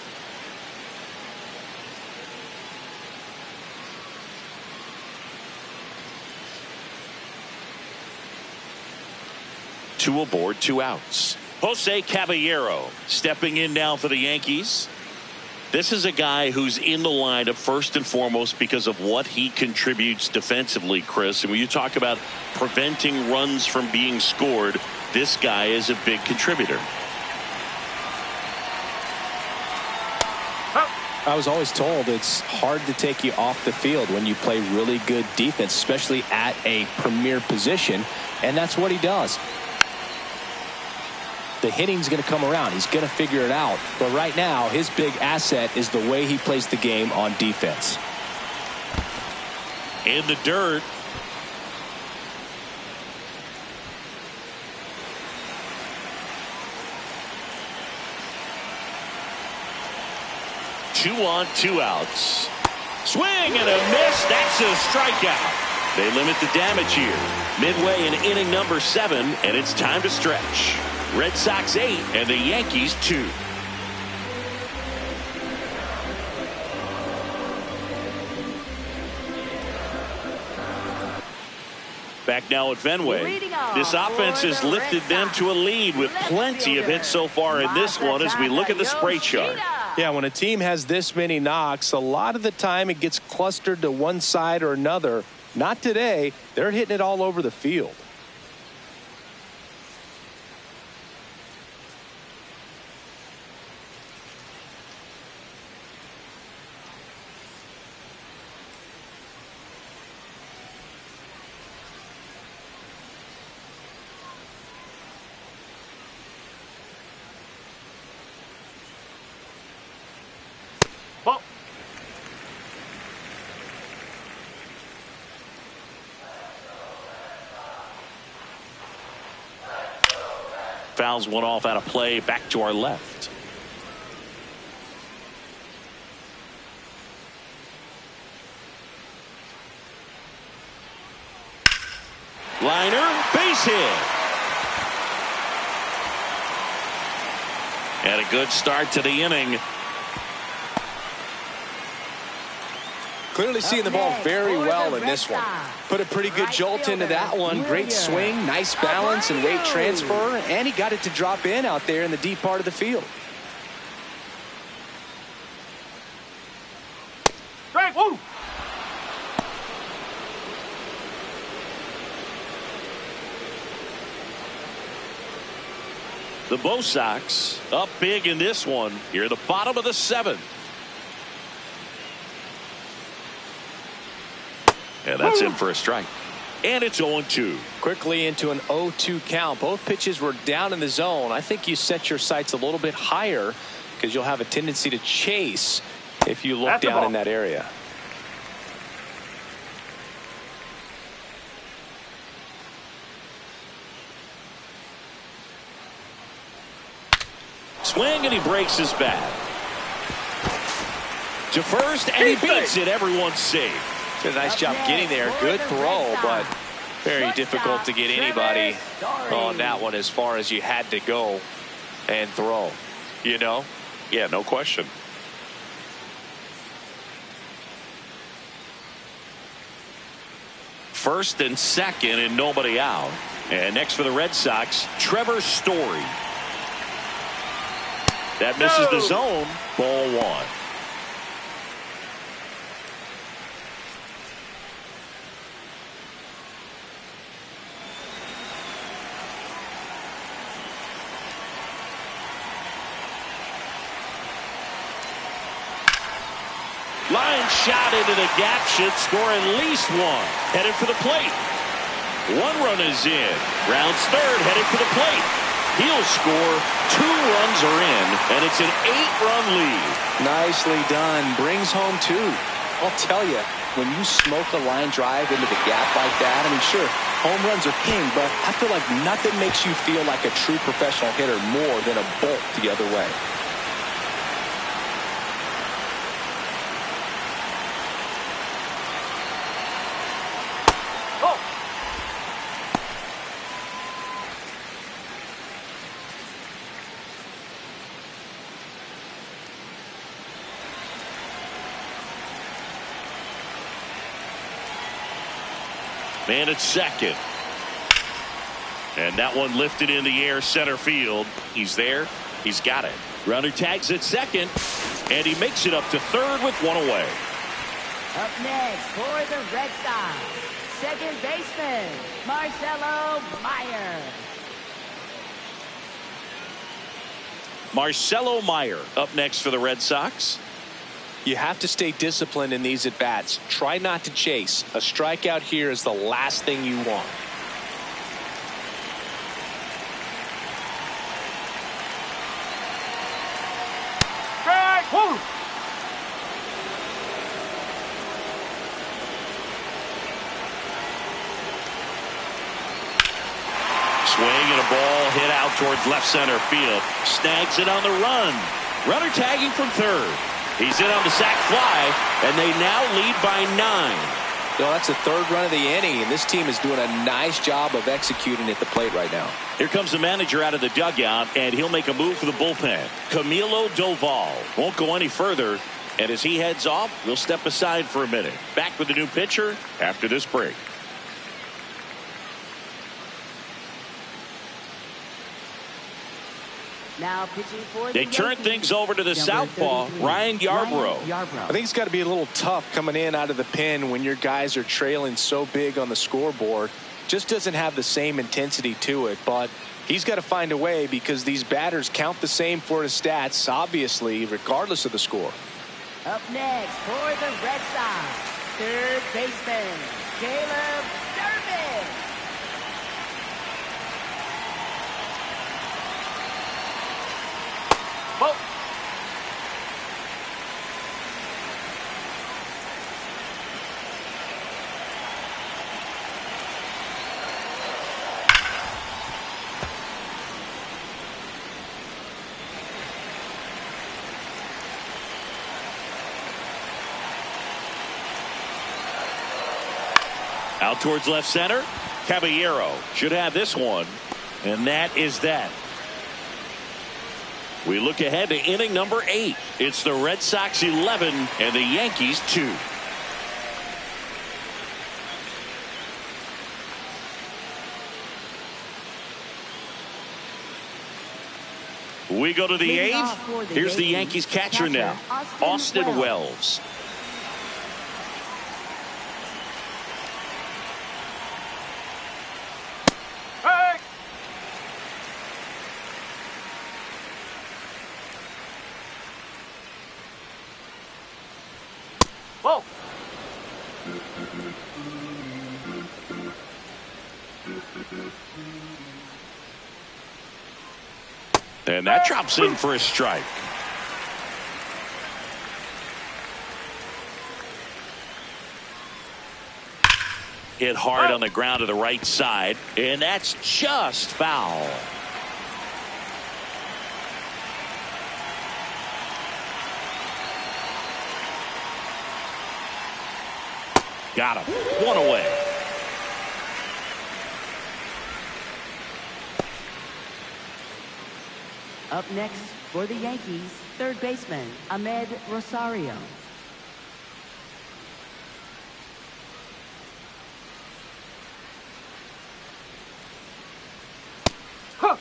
Two aboard, 2 outs. Jose Caballero stepping in now for the Yankees. This is a guy who's in the lineup first and foremost because of what he contributes defensively, Chris. And when you talk about preventing runs from being scored, this guy is a big contributor. I was always told it's hard to take you off the field when you play really good defense, especially at a premier position. And that's what he does. The hitting's going to come around. He's going to figure it out. But right now, his big asset is the way he plays the game on defense. In the dirt. Two on, 2 outs. Swing and a miss. That's a strikeout. They limit the damage here. Midway in inning number 7, and it's time to stretch. Red Sox 8 and the Yankees 2. Back now at Fenway. This offense has lifted them to a lead with plenty of hits so far in this one as we look at the spray chart. Yeah, when a team has this many knocks, a lot of the time it gets clustered to one side or another. Not today. They're hitting it all over the field. Fouls one off out of play, back to our left. Liner, base hit. And a good start to the inning. Clearly seeing the ball very well in this one. Put a pretty good jolt into that one. Great swing, nice balance and weight transfer. And he got it to drop in out there in the deep part of the field. Strike, woo! The Bo Sox up big in this one here at the bottom of the 7th. And that's in for a strike. And it's 0-2. Quickly into an 0-2 count. Both pitches were down in the zone. I think you set your sights a little bit higher because you'll have a tendency to chase if you look down in that area. Swing and he breaks his bat. To first and he beats it. Everyone's safe. Did a nice job getting there. Good throw, but very difficult to get anybody on that one as far as you had to go and throw. You know? Yeah, no question. First and second and nobody out. And next for the Red Sox, Trevor Story. That misses the zone. Ball 1. Line shot into the gap should score at least 1. Headed for the plate. 1 run is in. Rounds third, headed for the plate. He'll score. 2 runs are in, and it's an 8-run lead. Nicely done. Brings home 2. I'll tell you, when you smoke a line drive into the gap like that, I mean, sure, home runs are king, but I feel like nothing makes you feel like a true professional hitter more than a bolt the other way. Man at second. And that one lifted in the air center field. He's there. He's got it. Runner tags at second. And he makes it up to third with one away. Up next for the Red Sox, second baseman, Marcelo Meyer. Marcelo Meyer up next for the Red Sox. You have to stay disciplined in these at-bats. Try not to chase. A strikeout here is the last thing you want. Strike! Woo! Swing and a ball hit out towards left center field. Snags it on the run. Runner tagging from third. He's in on the sac fly, and they now lead by 9. That's the third run of the inning, and this team is doing a nice job of executing at the plate right now. Here comes the manager out of the dugout, and he'll make a move for the bullpen. Camilo Doval won't go any further, and as he heads off, we'll step aside for a minute. Back with the new pitcher after this break. Now pitching for the They turn Yankees, things over to the number southpaw, 33, Ryan Yarbrough. I think it's got to be a little tough coming in out of the pen when your guys are trailing so big on the scoreboard. Just doesn't have the same intensity to it, but he's got to find a way because these batters count the same for his stats, obviously, regardless of the score. Up next for the Red Sox, third baseman, Caleb Durbin. Whoa! Out towards left center. Caballero should have this one. And that is that. We look ahead to inning number 8. It's the Red Sox 11 and the Yankees 2. We go to the Leading 8th. off for the Here's the Yankees, Yankees catcher now, Austin Wells. Strike! Whoa! And that drops in for a strike. Hit hard on the ground to the right side, and that's just foul. Got him. One away. Up next for the Yankees, third baseman, Ahmed Rosario. Huh!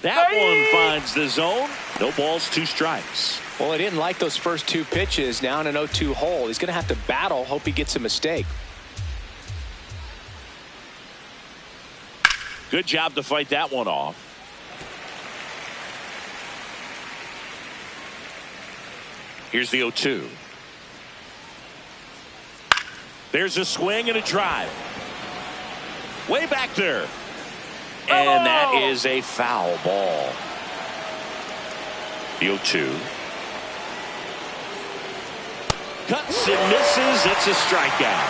That one finds the zone. No balls, 2 strikes. Well, I didn't like those first 2 pitches. Now in an 0-2 hole. He's going to have to battle. Hope he gets a mistake. Good job to fight that one off. Here's the 0-2. There's a swing and a drive. Way back there. And that is a foul ball. The 0-2. Cuts and misses. It's a strikeout.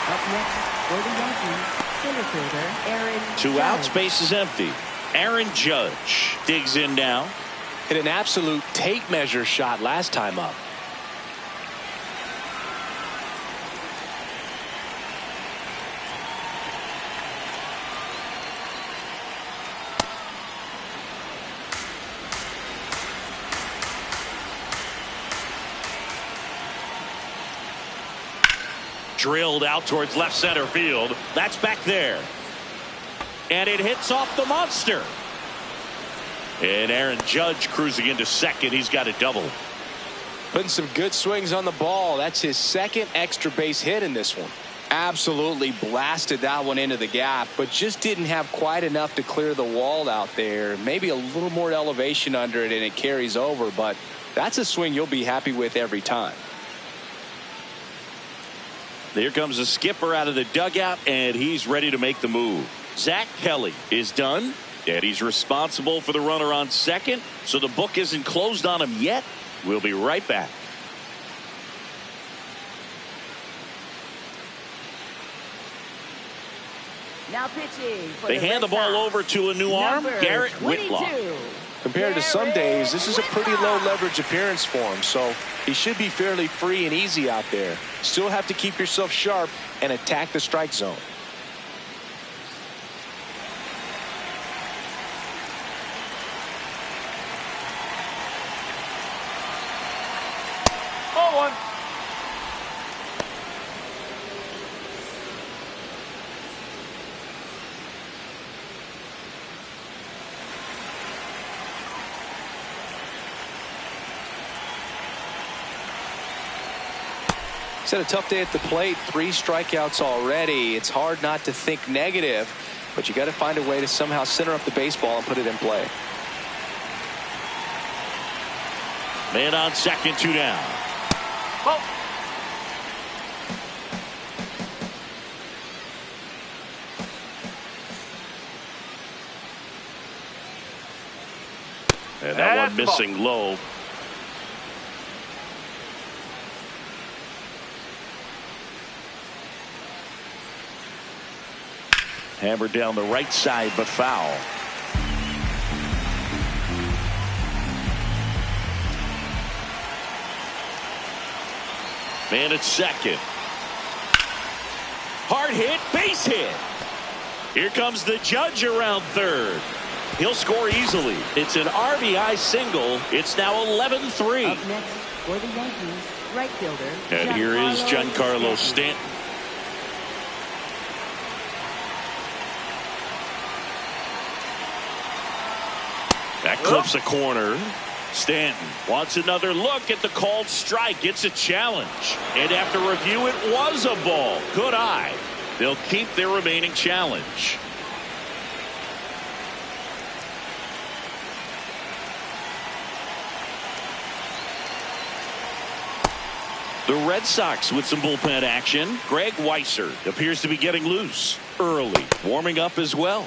Up next for the Yankees, center fielder, Aaron 2 Judge. outs, base is empty. Aaron Judge digs in now. Hit an absolute tape measure shot last time up. drilled out towards left center field. That's back there. And it hits off the monster. And Aaron Judge cruising into second. He's got a double. Putting some good swings on the ball. That's his second extra base hit in this one. Absolutely blasted that one into the gap, but just didn't have quite enough to clear the wall out there. Maybe a little more elevation under it and it carries over, but that's a swing you'll be happy with every time. Here comes the skipper out of the dugout, and he's ready to make the move. Zach Kelly is done, and he's responsible for the runner on second, so the book isn't closed on him yet. We'll be right back. Now pitching for They hand the ball over to a new arm, Garrett 22. Whitlock. Compared to some days, this is a pretty low leverage appearance for him, so he should be fairly free and easy out there. Still have to keep yourself sharp and attack the strike zone. Ball one. He's had a tough day at the plate. 3 strikeouts already. It's hard not to think negative, but you got to find a way to somehow center up the baseball and put it in play. Man on second, 2 down. Ball. And that one missing low. Hammered down the right side, but foul. Man at second. Hard hit, base hit. Here comes the Judge around third. He'll score easily. It's an RBI single. It's now 11-3. Up next for the Yankees, right fielder. And here is Giancarlo Stanton. That clips a corner. Stanton wants another look at the called strike. It's a challenge. And after review, it was a ball. Good eye. They'll keep their remaining challenge. The Red Sox with some bullpen action. Greg Weisser appears to be getting loose early, warming up as well.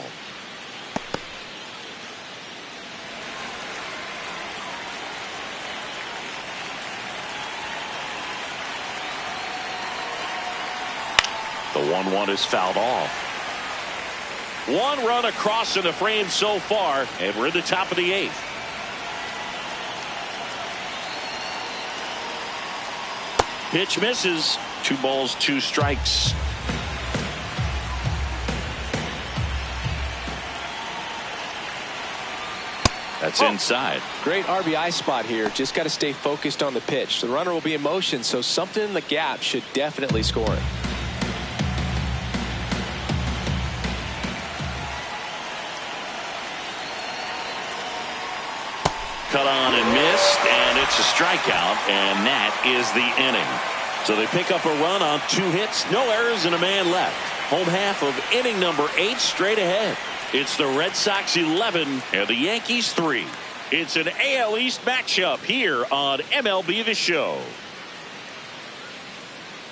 The 1-1 is fouled off. 1 run across in the frame so far, and we're in the top of the 8th. Pitch misses. 2 balls, 2 strikes. That's inside. Great RBI spot here. Just got to stay focused on the pitch. The runner will be in motion, so something in the gap should definitely score it. Cut on and missed, and it's a strikeout, and that is the inning. So they pick up a run on 2 hits, no errors, and a man left. Home half of inning number 8 straight ahead. It's the Red Sox 11 and the Yankees 3. It's an AL East matchup here on MLB The Show.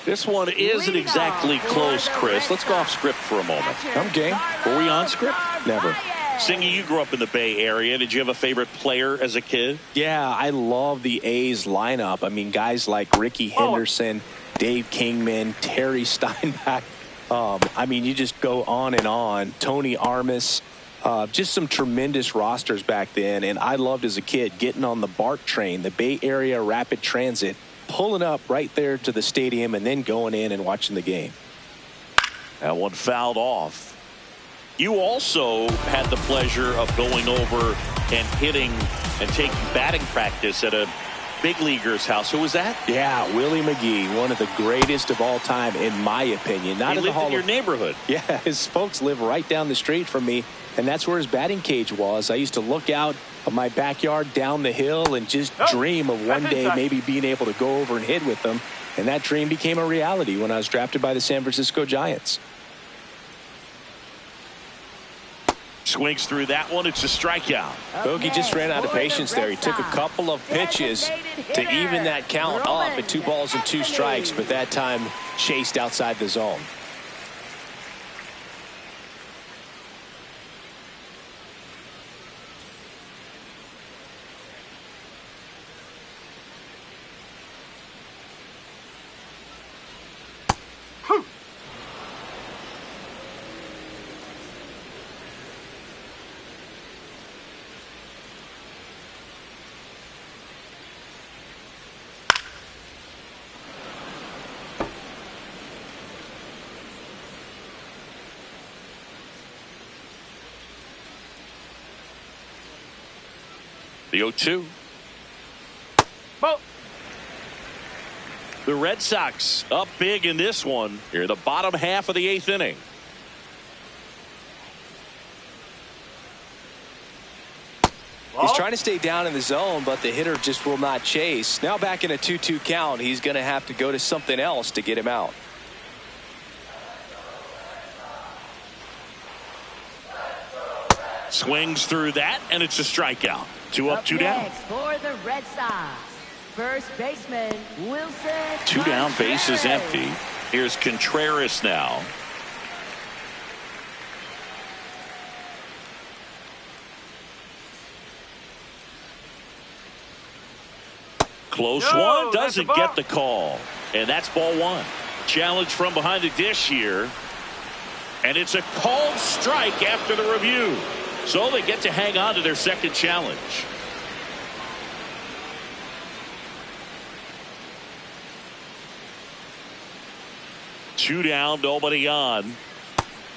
This one isn't exactly close, Chris. Let's go off script for a moment. I'm game. Were we on script? Never. Singy, you grew up in the Bay Area. Did you have a favorite player as a kid? Yeah, I love the A's lineup. I mean, guys like Ricky Henderson, Dave Kingman, Terry Steinbach. I mean, you just go on and on. Tony Armas. Just some tremendous rosters back then. And I loved as a kid getting on the BART train, the Bay Area Rapid Transit, pulling up right there to the stadium and then going in and watching the game. That one fouled off. You also had the pleasure of going over and hitting and taking batting practice at a big leaguer's house. Who was that? Yeah, Willie McGee, one of the greatest of all time, in my opinion. Not he in the lived Hall in your of... neighborhood. Yeah, his folks live right down the street from me, and that's where his batting cage was. I used to look out of my backyard down the hill and just dream of one day maybe being able to go over and hit with them. And that dream became a reality when I was drafted by the San Francisco Giants. Swings through that one. It's a strikeout. Bogey just ran out of patience there. He took a couple of pitches to even that count up at 2 balls and 2 strikes, but that time chased outside the zone. The 0-2. Ball. The Red Sox up big in this one here in the bottom half of the 8th inning. He's trying to stay down in the zone, but the hitter just will not chase. Now back in a 2-2 count, he's going to have to go to something else to get him out. Swings through that, and it's a strikeout. 2 up, 2 down. Next for the Red Sox, first baseman Wilson. 2 down, base is Contreras. empty. Here's Contreras now. Close one, doesn't get the call. And that's ball 1. Challenge from behind the dish here. And it's a called strike after the review. So they get to hang on to their second challenge. Two down, nobody on.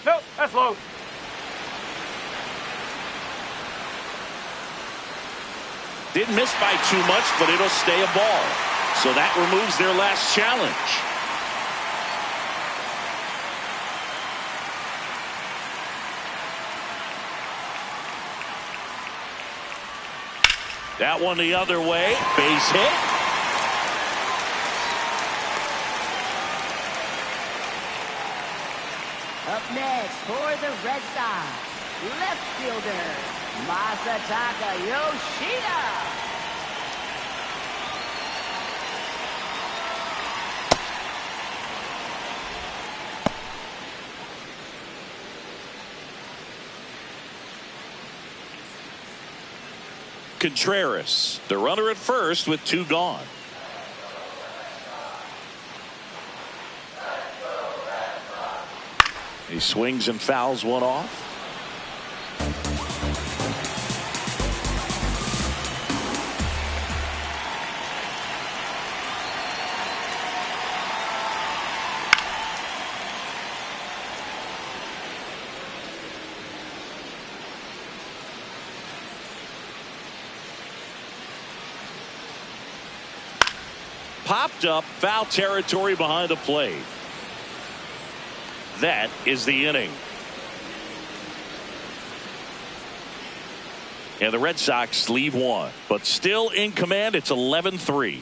Nope, that's low. Didn't miss by too much, but it'll stay a ball. So that removes their last challenge. That one the other way. Base hit. Up next for the Red Sox, left fielder Masataka Yoshida. Contreras, the runner at first with 2 gone. He swings and fouls one off. Popped up, foul territory behind the plate. That is the inning. And the Red Sox leave 1, but still in command. It's 11-3.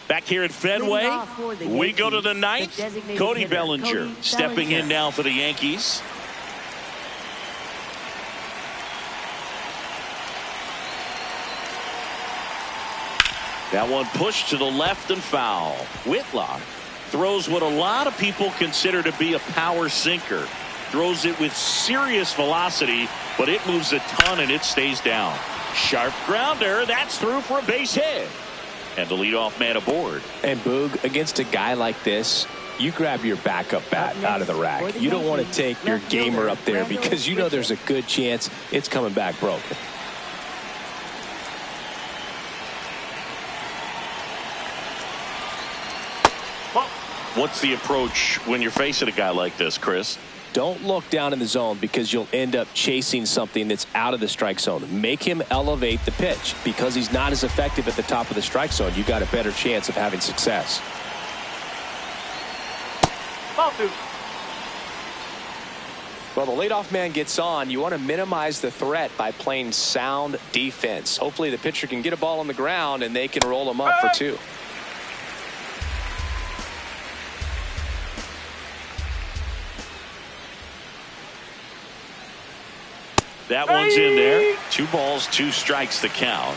Back here at Fenway, we go to the 9th. Cody Bellinger stepping in now for the Yankees. That one pushed to the left and foul. Whitlock throws what a lot of people consider to be a power sinker. Throws it with serious velocity, but it moves a ton and it stays down. Sharp grounder. That's through for a base hit. And the leadoff man aboard. And Boog, against a guy like this, you grab your backup bat out of the rack. You don't want to take your gamer up there because you know there's a good chance it's coming back broken. What's the approach when you're facing a guy like this, Chris? Don't look down in the zone because you'll end up chasing something that's out of the strike zone. Make him elevate the pitch. Because he's not as effective at the top of the strike zone, you got a better chance of having success. Ball 2. Well, the leadoff man gets on. You want to minimize the threat by playing sound defense. Hopefully the pitcher can get a ball on the ground and they can roll him up for 2. That one's in there. 2 balls, 2 strikes the count.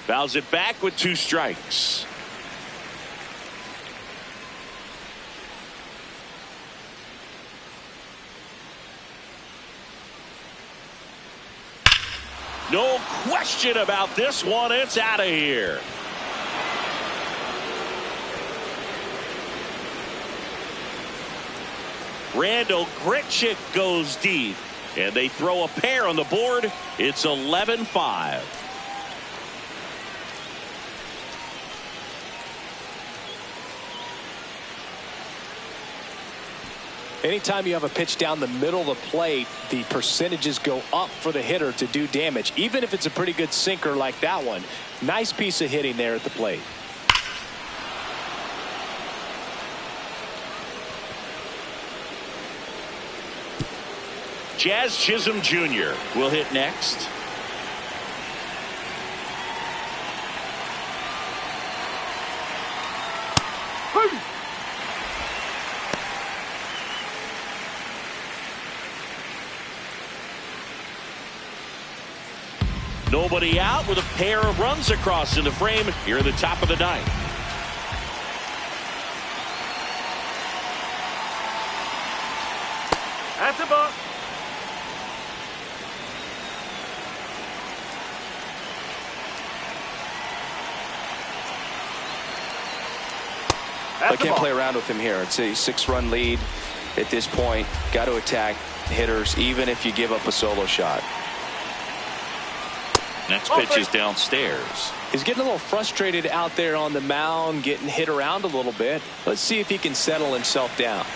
Fouls it back with 2 strikes. No question about this one. It's out of here. Randall Grichuk goes deep, and they throw a pair on the board. It's 11-5. Anytime you have a pitch down the middle of the plate, the percentages go up for the hitter to do damage, even if it's a pretty good sinker like that one. Nice piece of hitting there at the plate. Jazz Chisholm Jr. will hit next. Nobody out with a pair of runs across in the frame here at the top of the 9th. That's a ball. I can't play around with him here. It's a 6-run lead at this point. Got to attack hitters even if you give up a solo shot. Next pitch is downstairs. He's getting a little frustrated out there on the mound, getting hit around a little bit. Let's see if he can settle himself down.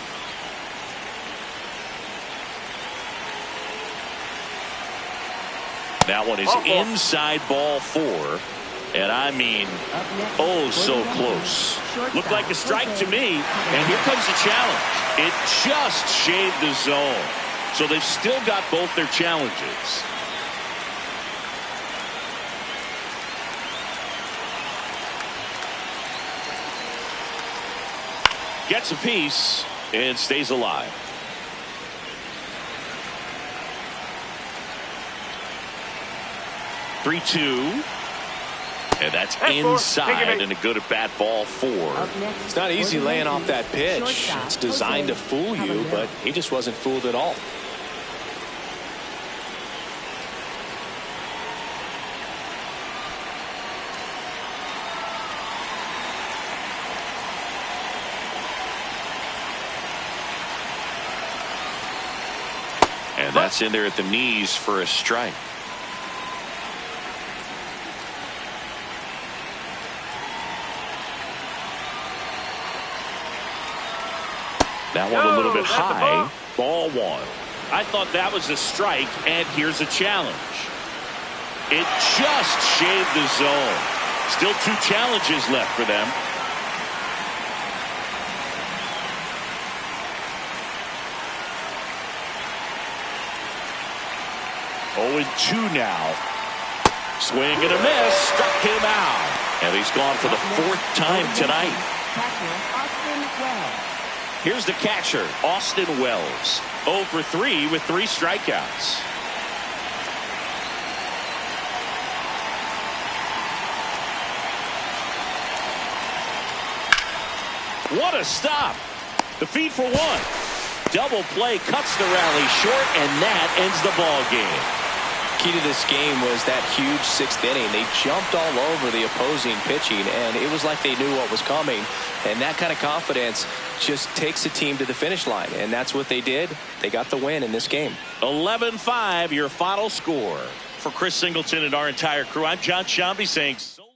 That one is inside ball 4. And I mean, oh, so close. Looked like a strike to me. And here comes the challenge. It just shaved the zone. So they've still got both their challenges. Gets a piece and stays alive. (3-2). And that's inside and a good at bat ball 4. It's not easy laying off that pitch. It's designed to fool you, but he just wasn't fooled at all. And that's in there at the knees for a strike. That one a little bit high. Ball 1. I thought that was a strike, and here's a challenge. It just shaved the zone. Still 2 challenges left for them. Oh, and 2 now. Swing and a miss. Struck him out. And he's gone for the 4th time tonight. Here's the catcher, Austin Wells. 0 for 3 with 3 strikeouts. What a stop. The feed for 1. Double play cuts the rally short, and that ends the ball game. Key to this game was that huge 6th inning. They jumped all over the opposing pitching, and it was like they knew what was coming. And that kind of confidence just takes a team to the finish line, and that's what they did. They got the win in this game. 11-5, your final score. For Chris Singleton and our entire crew, I'm John Shambi saying so long.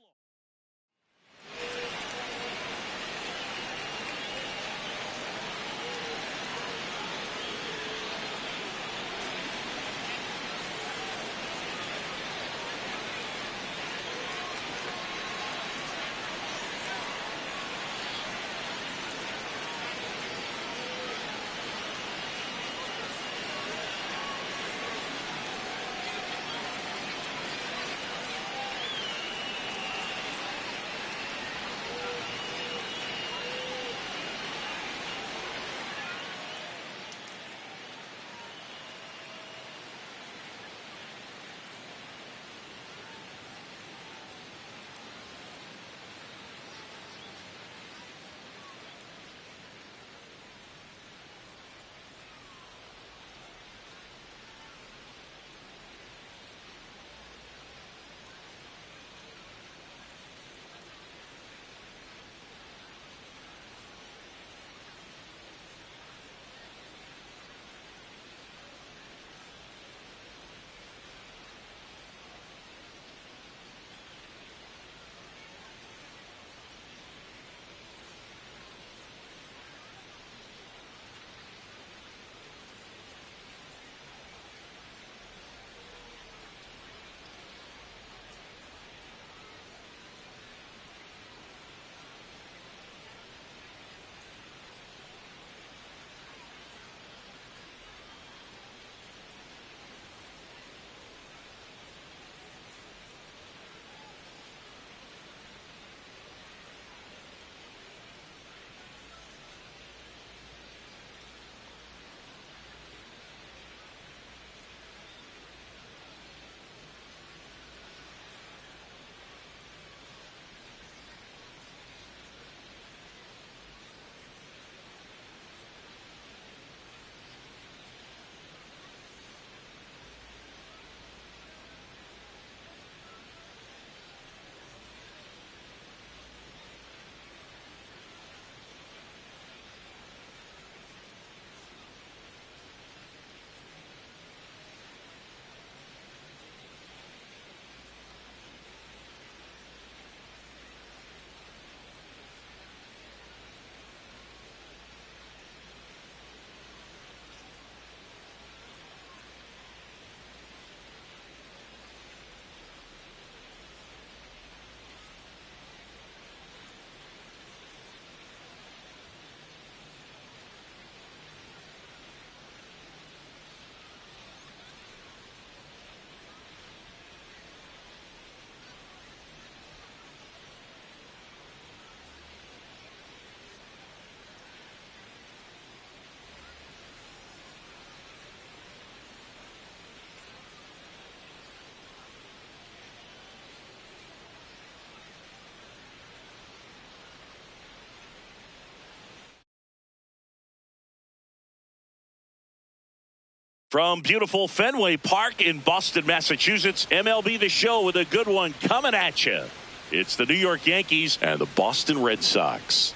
From beautiful Fenway Park in Boston, Massachusetts, MLB The Show with a good one coming at you. It's the New York Yankees and the Boston Red Sox.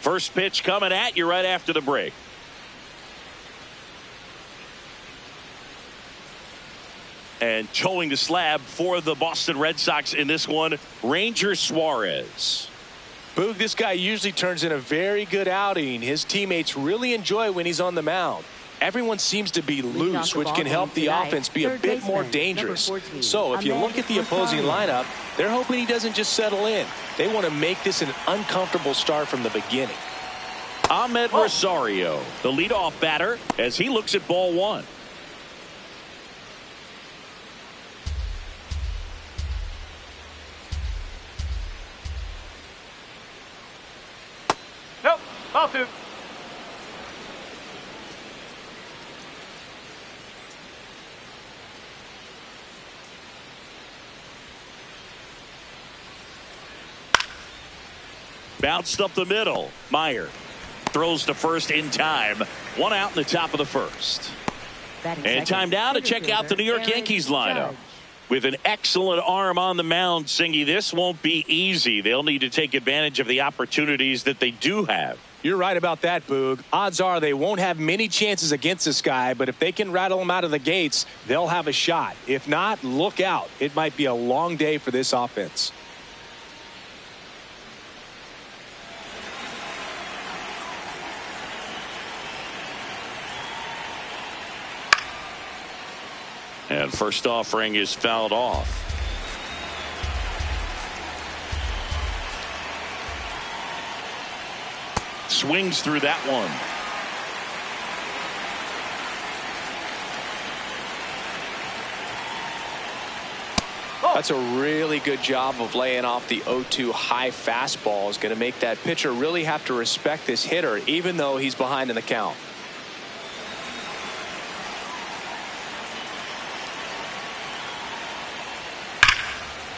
First pitch coming at you right after the break. And towing the slab for the Boston Red Sox in this one, Ranger Suarez. Boog, this guy usually turns in a very good outing. His teammates really enjoy when he's on the mound. Everyone seems to be loose, which can help the offense be a bit more dangerous. So if you look at the opposing lineup, they're hoping he doesn't just settle in. They want to make this an uncomfortable start from the beginning. Ahmed Rosario, the leadoff batter, as he looks at ball one. Nope, ball two. Bounced up the middle. Meyer throws to first in time. One out in the top of the first. And time now to check out the New York Yankees lineup. With an excellent arm on the mound, Singy, this won't be easy. They'll need to take advantage of the opportunities that they do have. You're right about that, Boog. Odds are they won't have many chances against this guy, but if they can rattle him out of the gates, they'll have a shot. If not, look out. It might be a long day for this offense. And first offering is fouled off. Swings through that one. That's a really good job of laying off the 0-2 high fastball. Is going to make that pitcher really have to respect this hitter, even though he's behind in the count.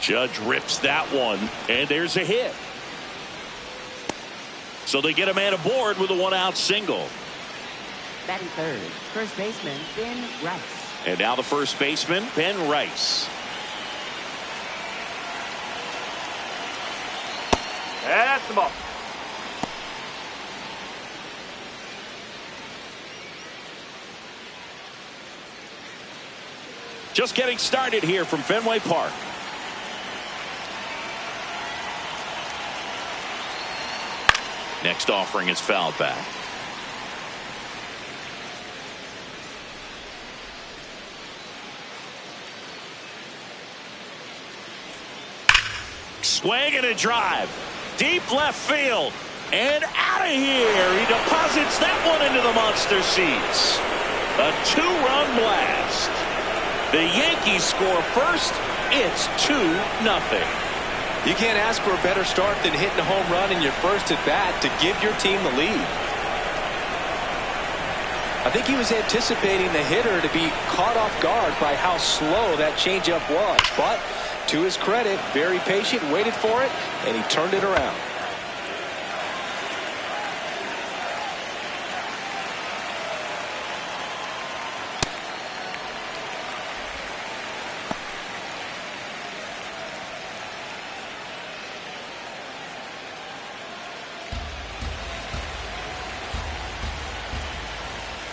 Judge rips that one, and there's a hit. So they get a man aboard with a one-out single. Batting third, first baseman Ben Rice. And now the first baseman, Ben Rice. That's the ball. Just getting started here from Fenway Park. Next offering is fouled back. Swing and a drive. Deep left field. And out of here. He deposits that one into the monster seats. A two-run blast. The Yankees score first. It's 2-0. You can't ask for a better start than hitting a home run in your first at bat to give your team the lead. I think he was anticipating the hitter to be caught off guard by how slow that changeup was. But to his credit, very patient, waited for it, and he turned it around.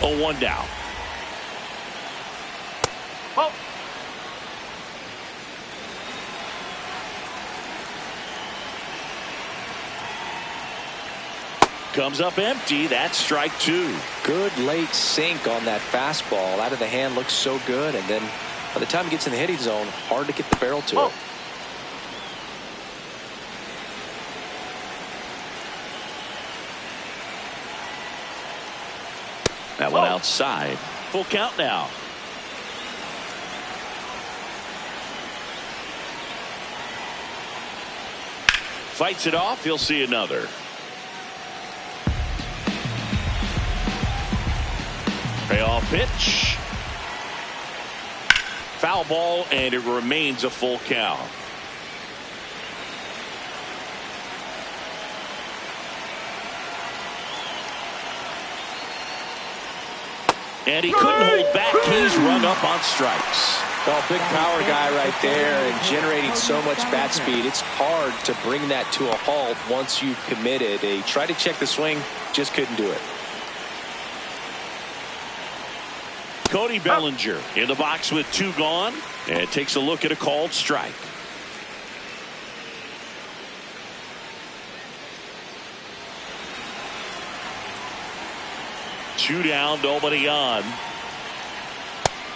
Oh, 1 down. Oh. Comes up empty. That's strike 2. Good late sink on that fastball. Out of the hand looks so good, and then by the time it gets in the hitting zone, hard to get the barrel to it. That one outside. Full count now. Fights it off. He'll see another. Payoff pitch. Foul ball, and it remains a full count. And he couldn't hold back. He's rung up on strikes. Well, big power guy right there and generating so much bat speed. It's hard to bring that to a halt once you've committed. He tried to check the swing, just couldn't do it. Cody Bellinger in the box with 2 gone and takes a look at a called strike. Two down, nobody on.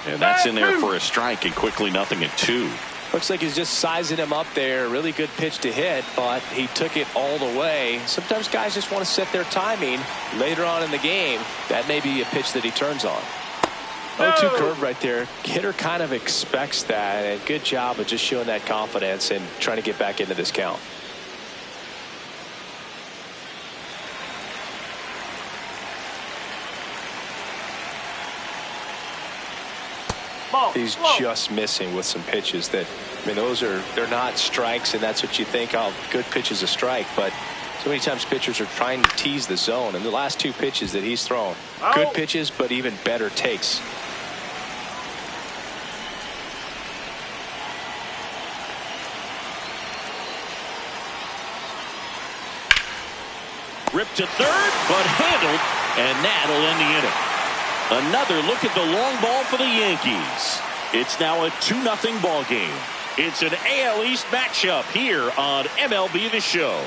And that's in there for a strike, and quickly 0-2. Looks like he's just sizing him up there. Really good pitch to hit, but he took it all the way. Sometimes guys just want to set their timing later on in the game. That may be a pitch that he turns on. 0-2 curve right there. Hitter kind of expects that, and good job of just showing that confidence and trying to get back into this count. He's just missing with some pitches that, I mean, they're not strikes, and that's what you think, oh, good pitch is a strike, but so many times pitchers are trying to tease the zone, and the last 2 pitches that he's thrown, good pitches, but even better takes. Ripped to third, but handled, and that'll end the inning. Another look at the long ball for the Yankees. It's now a 2-0 ball game. It's an AL East matchup here on MLB The Show.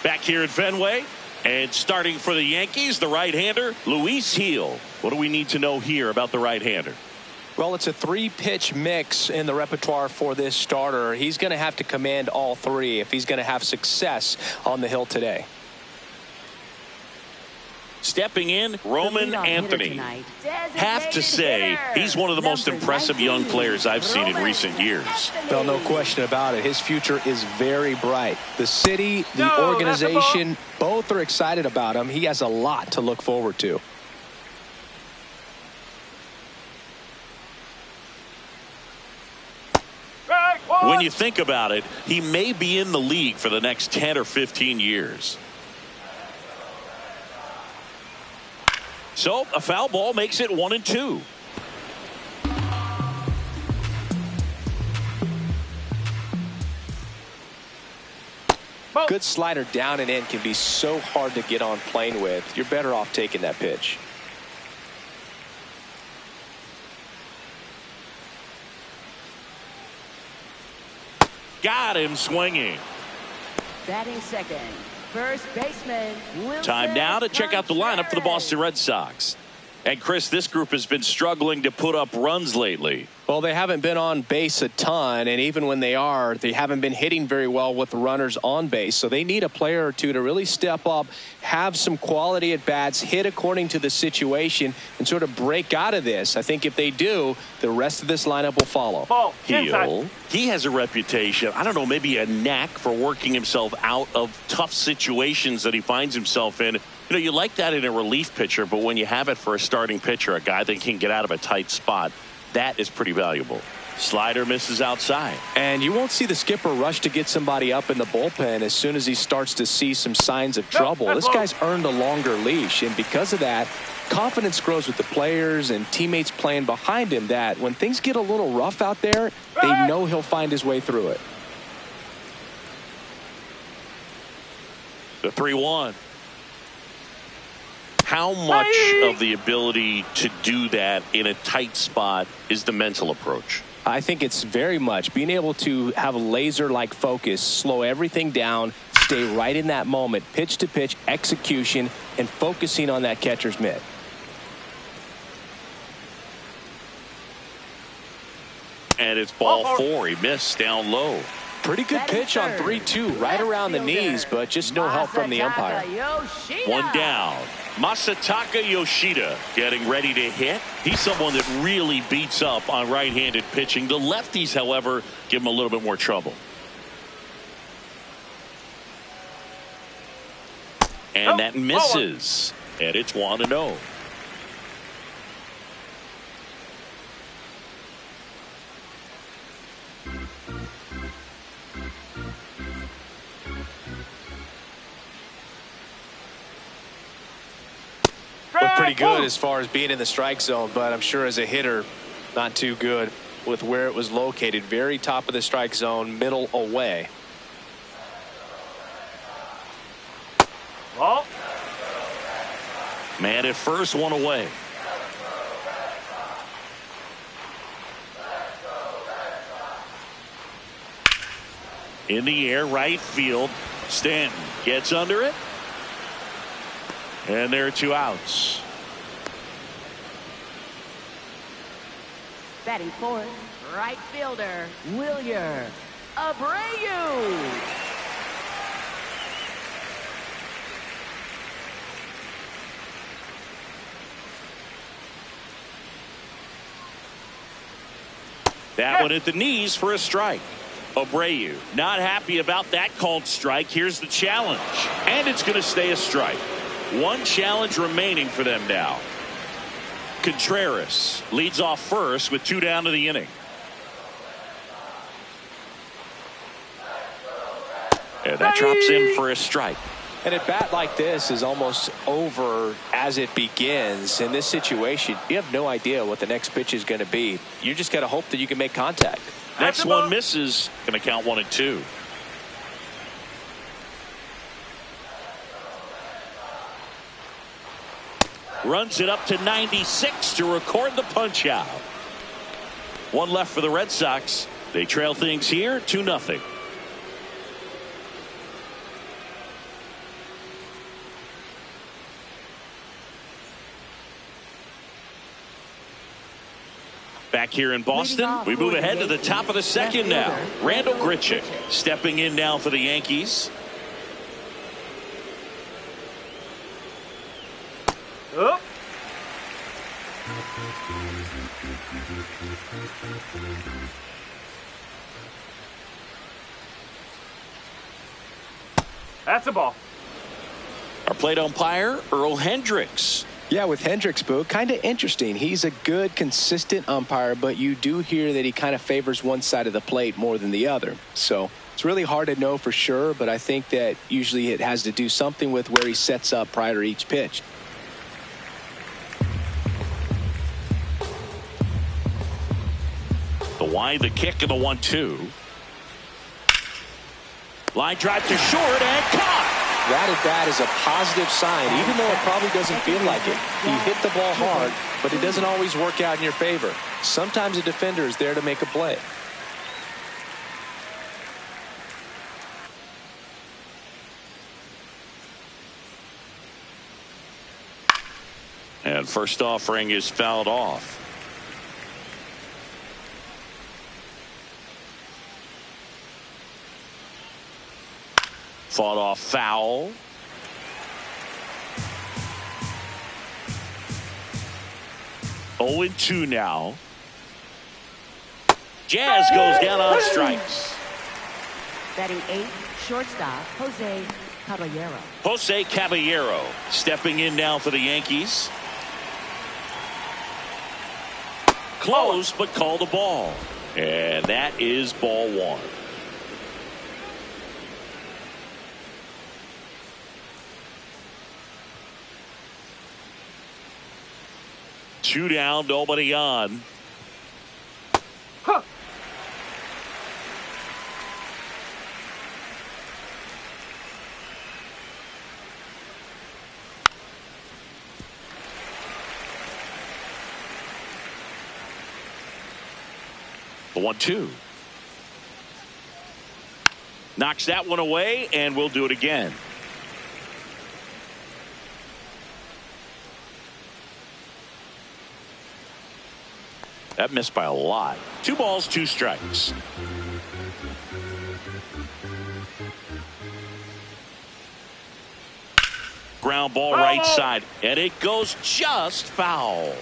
Back here at Fenway, and starting for the Yankees, the right-hander, Luis Gil. What do we need to know here about the right-hander? Well, it's a 3-pitch mix in the repertoire for this starter. He's going to have to command all 3 if he's going to have success on the hill today. Stepping in, Roman Anthony. Have to say, he's one of the most impressive young players I've seen in recent years. Well, no question about it. His future is very bright. The city, the organization, both are excited about him. He has a lot to look forward to. When you think about it, he may be in the league for the next 10 or 15 years. So a foul ball makes it 1-2. Good slider down and in can be so hard to get on plane with. You're better off taking that pitch. Got him swinging. Batting second, first baseman Wilson. Time now to check out the lineup for the Boston Red Sox. And Chris, this group has been struggling to put up runs lately. Well, they haven't been on base a ton, and even when they are, they haven't been hitting very well with runners on base. So they need a player or two to really step up, have some quality at bats, hit according to the situation, and sort of break out of this. I think if they do, the rest of this lineup will follow. He has a reputation, I don't know, maybe a knack for working himself out of tough situations that he finds himself in. You know, you like that in a relief pitcher, but when you have it for a starting pitcher, a guy that can get out of a tight spot, that is pretty valuable. Slider misses outside. And you won't see the skipper rush to get somebody up in the bullpen as soon as he starts to see some signs of trouble. This guy's earned a longer leash, and because of that, confidence grows with the players and teammates playing behind him, that when things get a little rough out there, they know he'll find his way through it. The 3-1. How much of the ability to do that in a tight spot is the mental approach? I think it's very much being able to have a laser-like focus, slow everything down, stay right in that moment, pitch to pitch, execution, and focusing on that catcher's mitt. And it's ball 4. He missed down low. Pretty good pitch on 3-2, right around the knees, but just no help from the umpire. One down. Masataka Yoshida getting ready to hit. He's someone that really beats up on right-handed pitching. The lefties, however, give him a little bit more trouble. And that misses. And it's 1-0. Looked pretty good as far as being in the strike zone, but I'm sure as a hitter, not too good with where it was located. Very top of the strike zone, middle away. Man at first, one away. In the air, right field. Stanton gets under it. And there are 2 outs. Batting fourth, right fielder, Wilyer Abreu. That one at the knees for a strike. Abreu not happy about that called strike. Here's the challenge. And it's going to stay a strike. One challenge remaining for them now. Contreras leads off first with 2 down to the inning. And that drops in for a strike. An at-bat like this is almost over as it begins. In this situation, you have no idea what the next pitch is going to be. You just got to hope that you can make contact. Next one misses. Going to count 1-2. Runs it up to 96 to record the punch out. One left for the Red Sox. They trail things here 2-0. Back here in Boston, we move ahead to the top of the second now. Randall Grichuk stepping in now for the Yankees. Up. That's a ball. Our plate umpire, Earl Hendricks. Yeah, with Hendricks, Boo, kind of interesting. He's a good, consistent umpire, but you do hear that he kind of favors one side of the plate more than the other. So it's really hard to know for sure, but I think that usually it has to do something with where he sets up prior to each pitch. The wide, the kick, and the 1-2. Line drive to short and caught. That at bat is a positive sign, even though it probably doesn't feel like it. He hit the ball hard, but it doesn't always work out in your favor. Sometimes a defender is there to make a play. And first offering is fouled off. Fought off foul. Oh, 2 now. Jazz goes down on strikes. Batting 8, shortstop, Jose Caballero. Jose Caballero stepping in now for the Yankees. Close, but called a ball. And that is ball 1. Two down, nobody on. Huh. The 1-2. Knocks that one away, and we'll do it again. That missed by a lot. 2 balls, 2 strikes. Ground ball right side, and it goes just foul.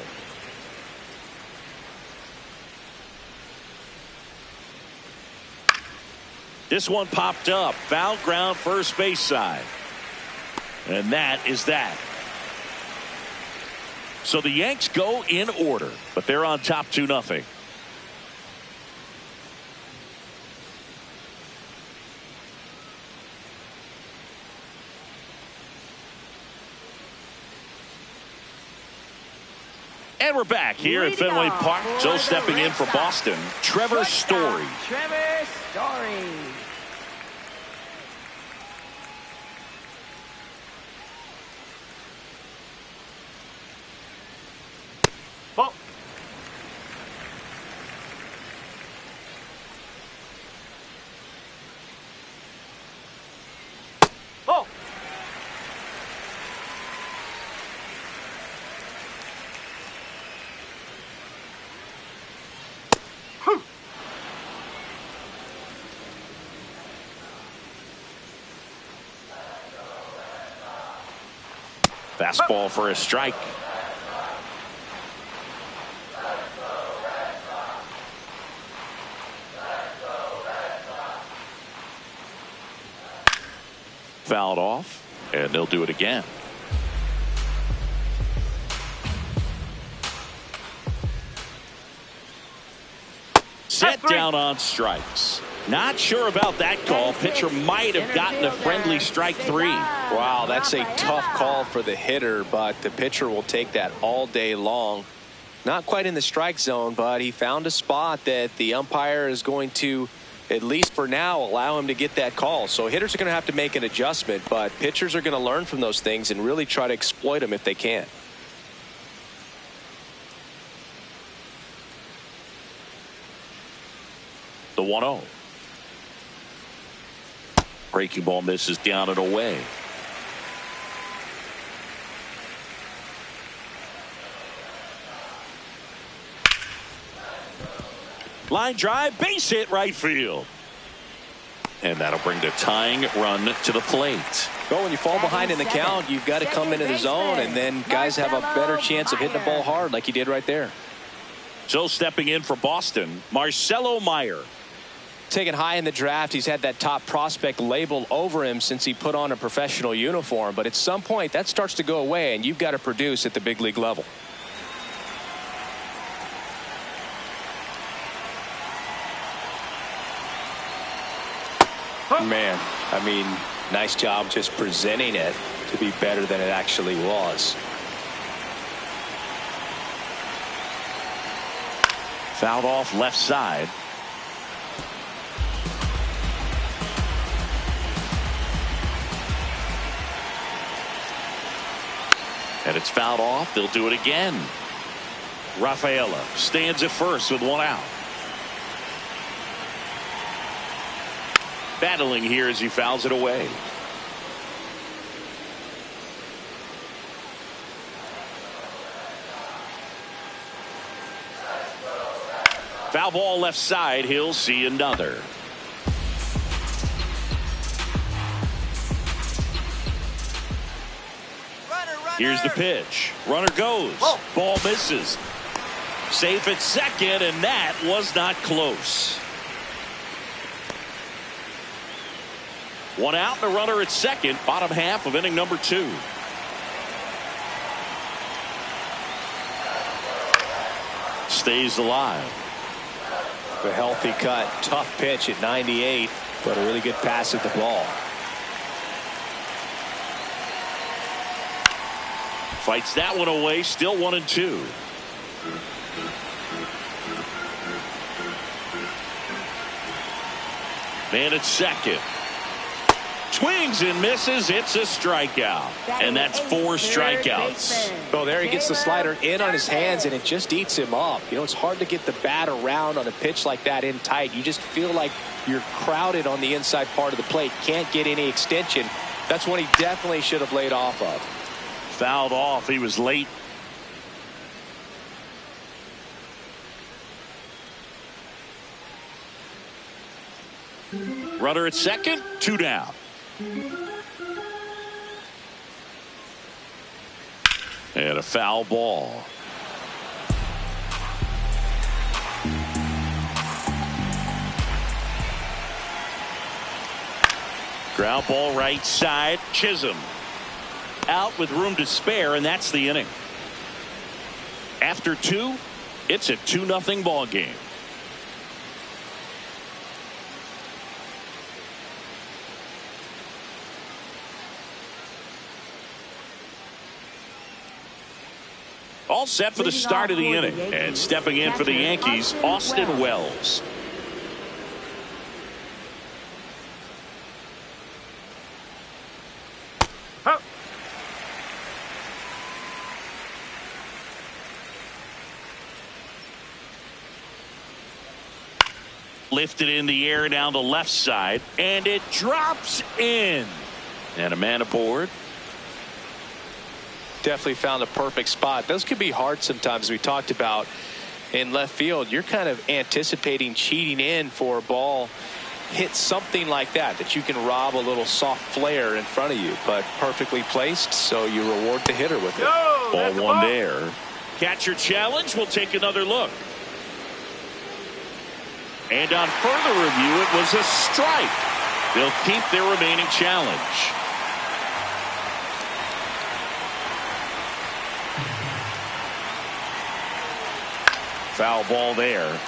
This one popped up. Foul ground first base side. And that is that. So the Yanks go in order, but they're on top 2-0. And we're back here at Fenway Park. So stepping in for Boston, Trevor Story. Trevor Story. Ball. Ball. Fastball for a strike. Fouled off, and they'll do it again. Set down on strikes. Not sure about that call. Pitcher might have gotten a friendly strike 3. Wow, that's a tough call for the hitter, but the pitcher will take that all day long. Not quite in the strike zone, but he found a spot that the umpire is going to, at least for now, allow him to get that call. So hitters are going to have to make an adjustment, but pitchers are going to learn from those things and really try to exploit them if they can. The 1-0. Breaking ball misses down and away. Line drive, base hit right field. And that'll bring the tying run to the plate. Well, when you fall behind in the count, you've got to come into the zone, and then guys have a better chance of hitting the ball hard like he did right there. So stepping in for Boston, Marcelo Meyer. Taken high in the draft, he's had that top prospect label over him since he put on a professional uniform. But at some point, that starts to go away, and you've got to produce at the big league level. Man, I mean, nice job just presenting it to be better than it actually was. Fouled off left side. And it's fouled off. They'll do it again. Rafaela stands at first with 1 out. Battling here as he fouls it away. Foul ball left side. He'll see another. Here's the pitch. Runner goes. Ball misses. Safe at second, and that was not close. 1 out, and a runner at second. Bottom half of inning number 2. Stays alive. A healthy cut. Tough pitch at 98, but a really good pass at the ball. Fights that one away. Still 1-2. Man at second. Swings and misses. It's a strikeout. And that's 4 strikeouts. Well, there he gets the slider in on his hands, and it just eats him up. You know, it's hard to get the bat around on a pitch like that in tight. You just feel like you're crowded on the inside part of the plate. Can't get any extension. That's one he definitely should have laid off of. Fouled off. He was late. Runner at second. 2 down. And a foul ball. Ground ball right side. Chisholm out with room to spare, and that's the inning. After 2, it's a 2-0 ball game. All set for the start of the inning, and stepping in for the Yankees, Austin Wells. Lifted in the air down the left side, and it drops in. And a man aboard. Definitely found a perfect spot. Those could be hard sometimes. We talked about in left field, you're kind of anticipating cheating in for a ball hit something like that you can rob a little soft flare in front of you, but perfectly placed, so you reward the hitter with it. Ball 1 there. Catcher challenge. We'll take another look. And on further review, it was a strike. They'll keep their remaining challenge. Foul ball there.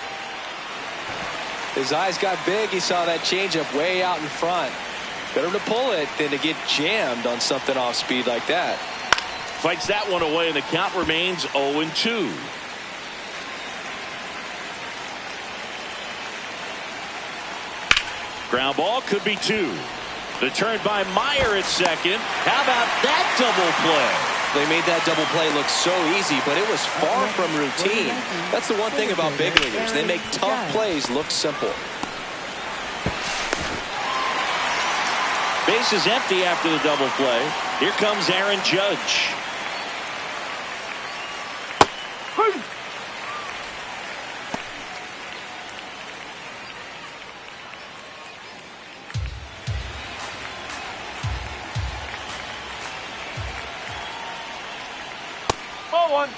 His eyes got big. He saw that changeup way out in front. Better to pull it than to get jammed on something off speed like that. Fights that one away, and the count remains 0-2. Ground ball could be 2. The turn by Meyer at second. How about that double play? They made that double play look so easy, but it was far from routine. That's the one thing about big leaguers. They make tough plays look simple. Base is empty after the double play. Here comes Aaron Judge. Ball 1.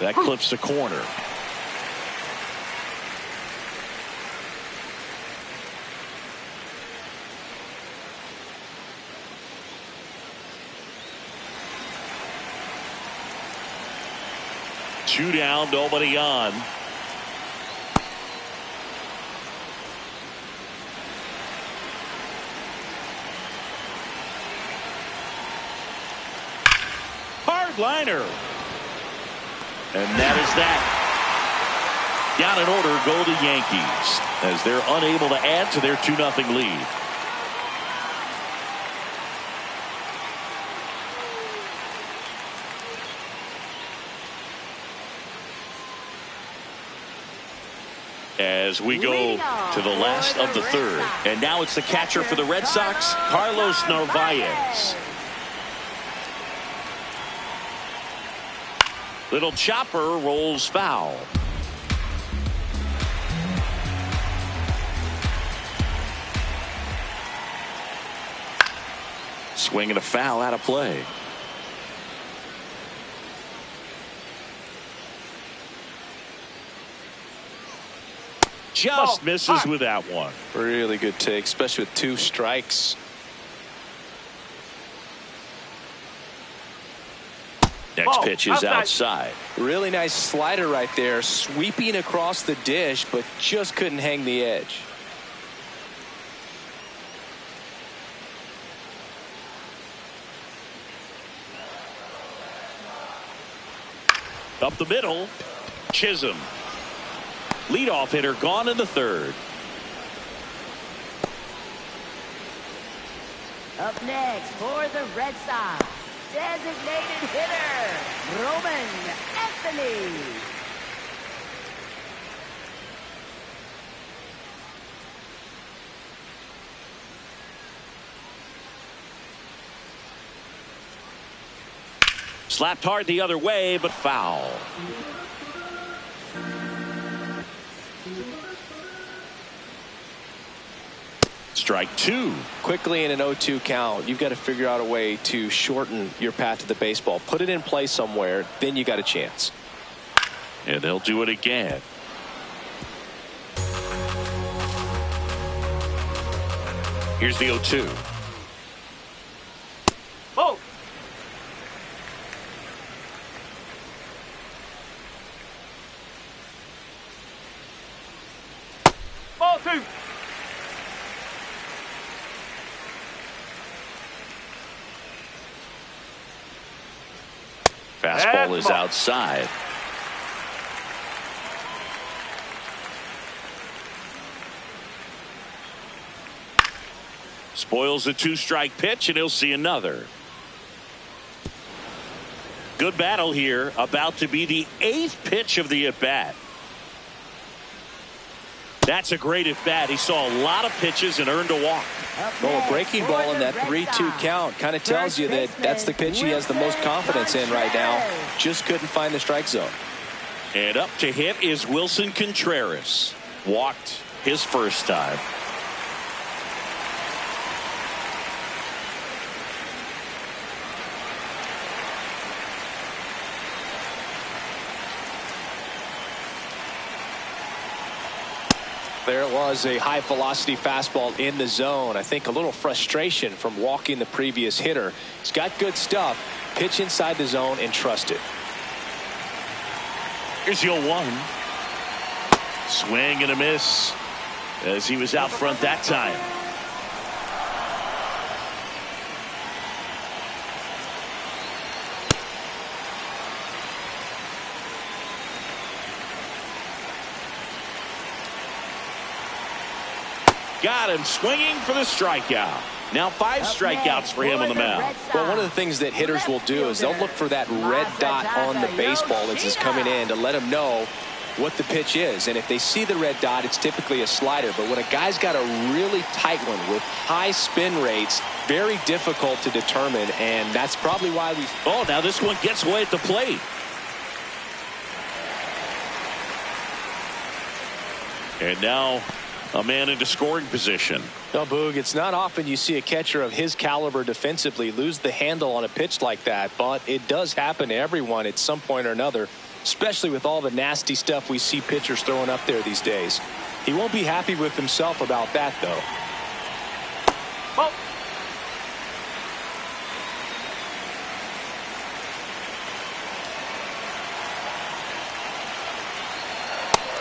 That clips the corner. Two down, nobody on. Hard liner. And that is that. Down in order go the Yankees as they're unable to add to their 2-0 lead. As we go to the last of the third. And now it's the catcher for the Red Sox, Carlos Narvaez. Little chopper rolls foul. Swing and a foul out of play. Just misses with that one. Really good take, especially with 2 strikes. Next pitch is outside. Really nice slider right there, sweeping across the dish, but just couldn't hang the edge. Up the middle, Chisholm. Leadoff hitter gone in the third. Up next for the Red Sox, designated hitter, Roman Anthony. Slapped hard the other way, but foul. Strike 2. Quickly in an 0-2 count, you've got to figure out a way to shorten your path to the baseball. Put it in play somewhere, then you got a chance. And they'll do it again. Here's the 0-2. Oh. Ball 2. Fastball is outside. Spoils a 2-strike pitch, and he'll see another. Good battle here. About to be the 8th pitch of the at-bat. That's a great at-bat. He saw a lot of pitches and earned a walk. Well, a breaking ball in that 3-2 count kind of tells you that that's the pitch he has the most confidence in right now. Just couldn't find the strike zone. And up to hit is Wilson Contreras. Walked his first time. There it was, a high velocity fastball in the zone. I think a little frustration from walking the previous hitter. He's got good stuff, pitch inside the zone and trust it. Here's the 0-1. Swing and a miss as he was out front that time. Got him swinging for the strikeout. Now 5 strikeouts for him on the mound. Well, one of the things that hitters will do is they'll look for that red dot on the baseball as it's coming in to let them know what the pitch is. And if they see the red dot, it's typically a slider. But when a guy's got a really tight one with high spin rates, very difficult to determine. And that's probably why we... Oh, now this one gets away at the plate. And now a man into scoring position. No, Boog, it's not often you see a catcher of his caliber defensively lose the handle on a pitch like that, but it does happen to everyone at some point or another, especially with all the nasty stuff we see pitchers throwing up there these days. He won't be happy with himself about that, though. Oh.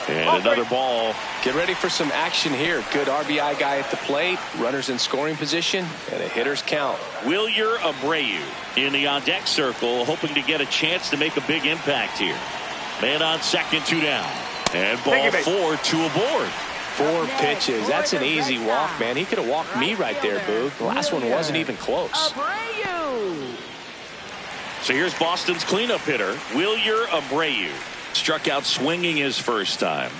And another ball. Get ready for some action here. Good RBI guy at the plate, runners in scoring position, and a hitter's count. Wilyer Abreu in the on-deck circle, hoping to get a chance to make a big impact here. Man on second, 2 down. And ball 4, 2 aboard. 4 pitches. That's an easy walk, man. He could have walked me right there, Boog. The last one wasn't even close. So here's Boston's cleanup hitter, Wilyer Abreu. Struck out swinging his first time.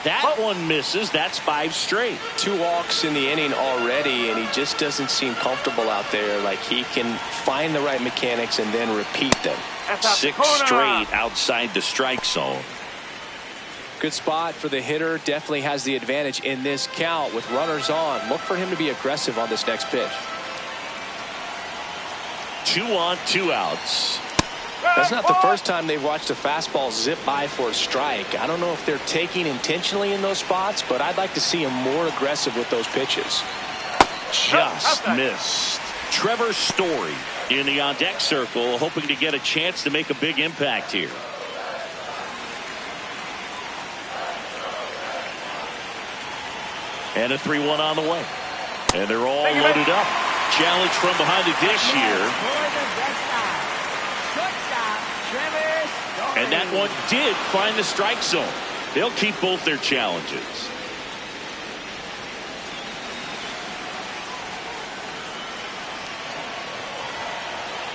That one misses. That's 5 straight. 2 walks in the inning already, and he just doesn't seem comfortable out there. Like he can find the right mechanics and then repeat them. 6 straight outside the strike zone. Good spot for the hitter. Definitely has the advantage in this count with runners on. Look for him to be aggressive on this next pitch. 2 on, 2 outs. That's not the first time they've watched a fastball zip by for a strike. I don't know if they're taking intentionally in those spots, but I'd like to see him more aggressive with those pitches. Just missed. Trevor Story in the on-deck circle, hoping to get a chance to make a big impact here. And a 3-1 on the way. And they're all loaded up. Challenge from behind the dish here. And that one did find the strike zone. They'll keep both their challenges.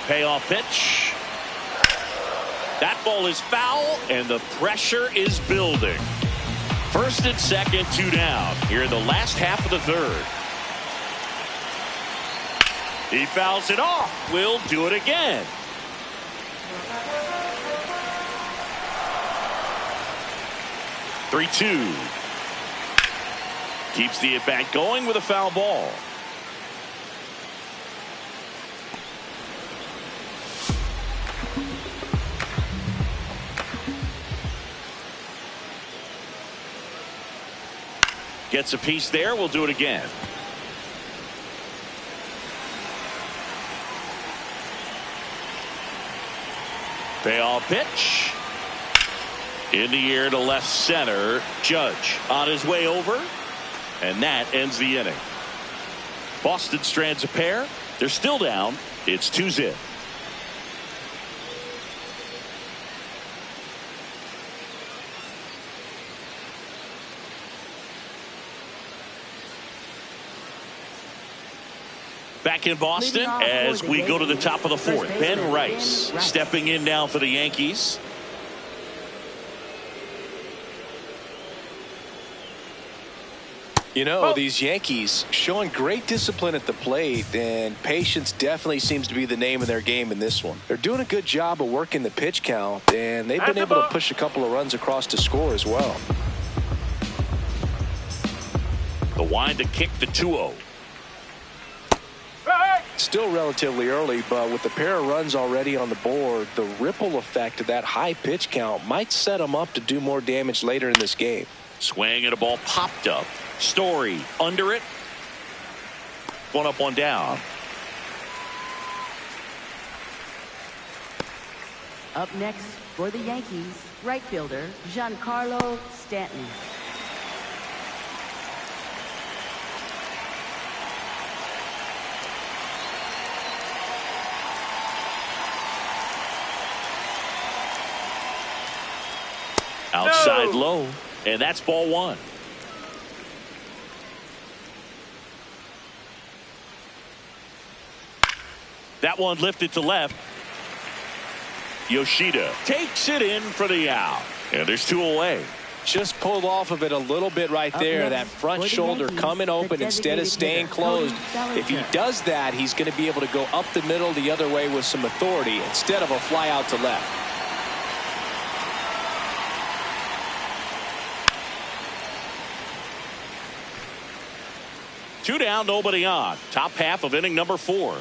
Payoff pitch. That ball is foul, and the pressure is building. First and second, 2 down here in the last half of the 3rd. He fouls it off. We'll do it again. (3-2). Keeps the at-bat going with a foul ball. Gets a piece there. We'll do it again. Payoff pitch. In the air to left center. Judge on his way over. And that ends the inning. Boston strands a pair. They're still down. It's 2-0. Back in Boston as we go to the top of the 4th. Ben Rice stepping in now for the Yankees. You know, these Yankees showing great discipline at the plate, and patience definitely seems to be the name of their game in this one. They're doing a good job of working the pitch count, and they've been able to push a couple of runs across to score as well. The wind to kick the 2-0. Still relatively early, but with the pair of runs already on the board, the ripple effect of that high pitch count might set them up to do more damage later in this game. Swing and a ball popped up. Story under it. One up, one down. Up next for the Yankees, right fielder Giancarlo Stanton. Outside low, and that's ball one. That one lifted to left. Yoshida takes it in for the out. And there's two away. Just pulled off of it a little bit right there. That front shoulder coming open instead of staying closed. If he does that, he's going to be able to go up the middle the other way with some authority instead of a fly out to left. Two down, nobody on. Top half of inning number 4.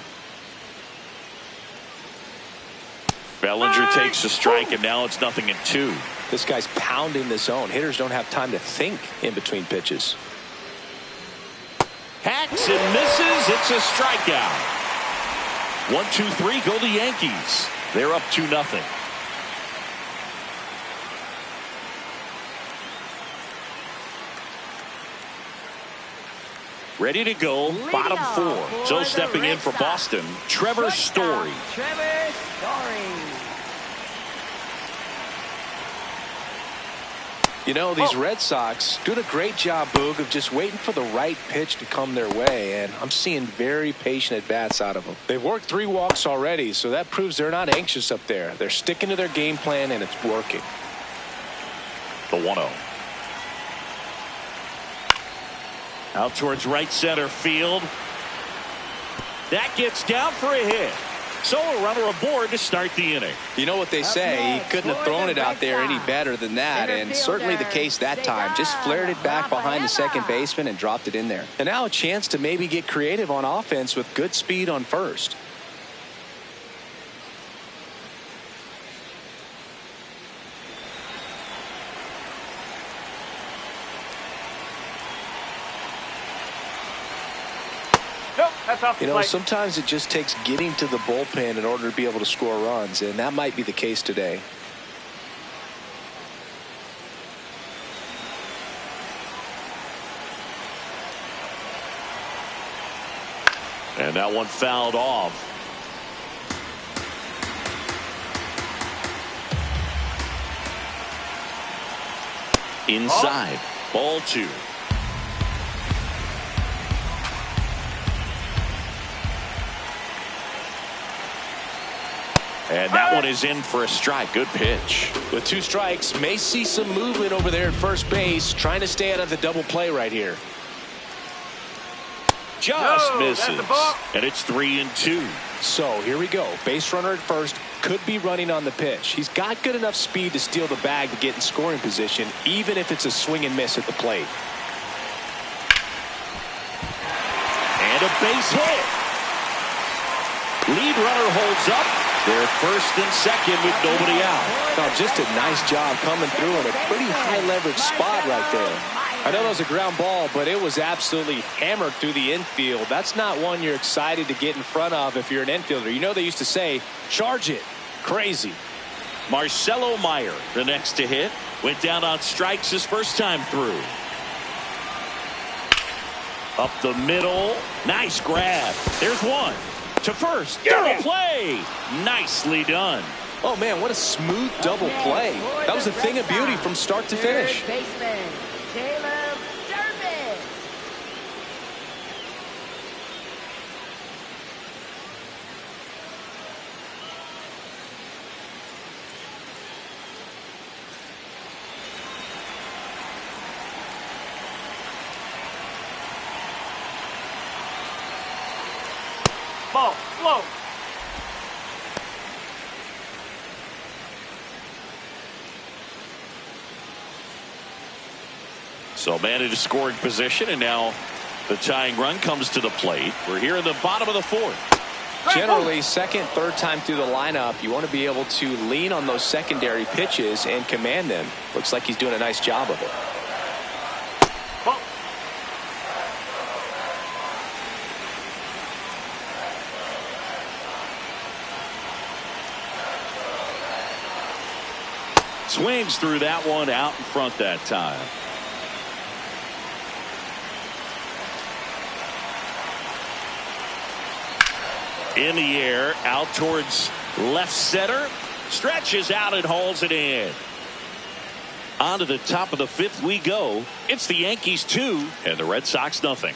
Bellinger takes a strike, and now it's 0-2. This guy's pounding the zone. Hitters don't have time to think in between pitches. Hacks and misses. It's a strikeout. 1-2-3 go the Yankees. They're up 2-0. Ready to go, bottom 4. So stepping in for Boston, Trevor Story. Trevor Story. You know, these Red Sox doing a great job, Boog, of just waiting for the right pitch to come their way, and I'm seeing very patient at-bats out of them. They've worked 3 walks already, so that proves they're not anxious up there. They're sticking to their game plan, and it's working. The 1-0. Out towards right center field. That gets down for a hit. So a runner aboard to start the inning. You know what they say, he couldn't have thrown it out there any better than that, and certainly the case that time. Just flared it back behind the second baseman and dropped it in there. And now a chance to maybe get creative on offense with good speed on first. You know, sometimes it just takes getting to the bullpen in order to be able to score runs, and that might be the case today. And that one fouled off. Inside, ball 2. And that one is in for a strike. Good pitch. With 2 strikes, may see some movement over there at first base, trying to stay out of the double play right here. Just misses. And it's 3-2. So here we go. Base runner at first, could be running on the pitch. He's got good enough speed to steal the bag to get in scoring position, even if it's a swing and miss at the plate. And a base hit. Lead runner holds up. They're first and second with nobody out. Oh, just a nice job coming through in a pretty high leverage spot right there. I know that was a ground ball, but it was absolutely hammered through the infield. That's not one you're excited to get in front of if you're an infielder. You know they used to say, charge it. Crazy. Marcelo Meyer, the next to hit, went down on strikes his first time through. Up the middle. Nice grab. There's one. To first, double play. Nicely done. Oh, man, what a smooth double play. That was a thing of beauty from start to finish. Third baseman, Caleb Durbin. Ball, slow. So man in a scoring position, and now the tying run comes to the plate. We're here in the bottom of the 4th. Generally, second, third time through the lineup, you want to be able to lean on those secondary pitches and command them. Looks like he's doing a nice job of it. Swings through that one out in front that time. In the air, out towards left center. Stretches out and hauls it in. On to the top of the fifth we go. It's the Yankees 2 and the Red Sox nothing.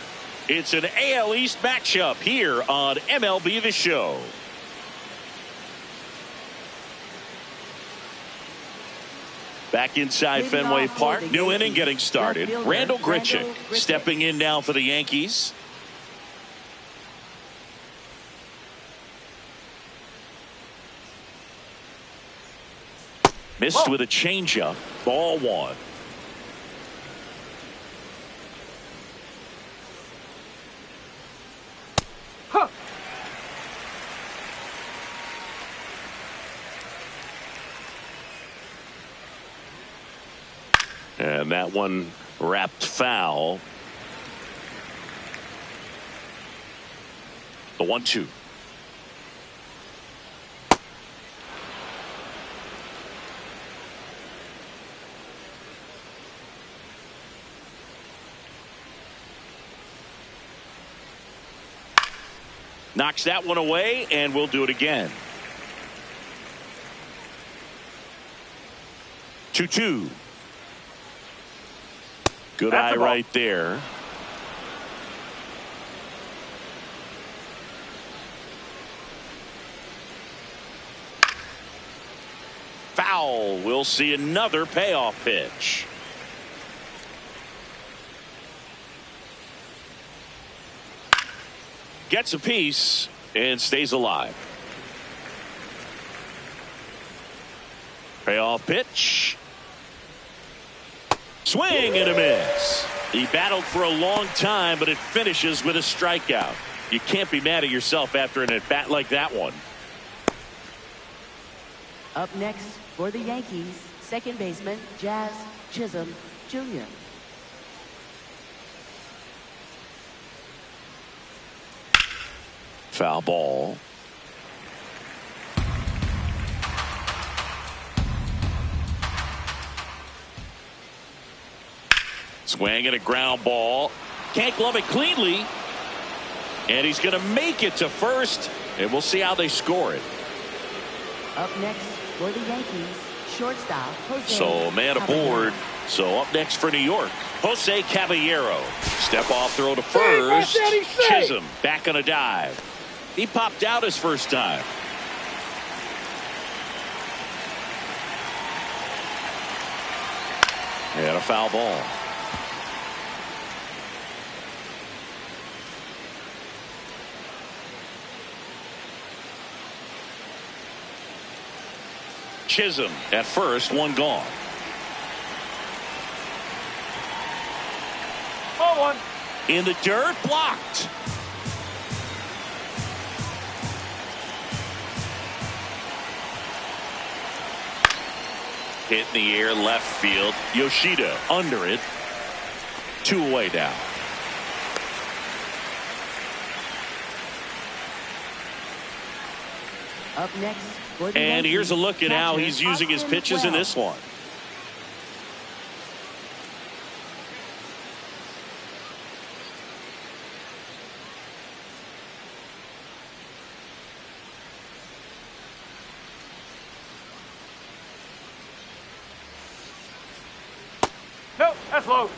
It's an AL East matchup here on MLB The Show. Back inside Fenway Park. New inning getting started. Randall Grichuk stepping in now for the Yankees. Missed with a changeup. Ball one. Huh. And that one wrapped foul. The 1-2. Knocks that one away, and we'll do it again. 2-2. Good eye right there. Foul. We'll see another payoff pitch. Gets a piece and stays alive. Payoff pitch. Swing and a miss. He battled for a long time, but it finishes with a strikeout. You can't be mad at yourself after an at-bat like that one. Up next for the Yankees, second baseman Jazz Chisholm Jr. Foul ball. Swing and a ground ball. Can't glove it cleanly. And he's going to make it to first. And we'll see how they score it. Up next for the Yankees, shortstop Jose. So man aboard. So up next for New York, Jose Caballero. Step off throw to first. Chisholm back on a dive. He popped out his first time. And a foul ball. Chisholm at first, one gone. Ball one. In the dirt, blocked. Hit in the air, left field. Yoshida under it. 2 away now. Up next for the And Yankees, here's a look at how catcher he's using his Austin pitches in Wells. this one. Nope, that's low.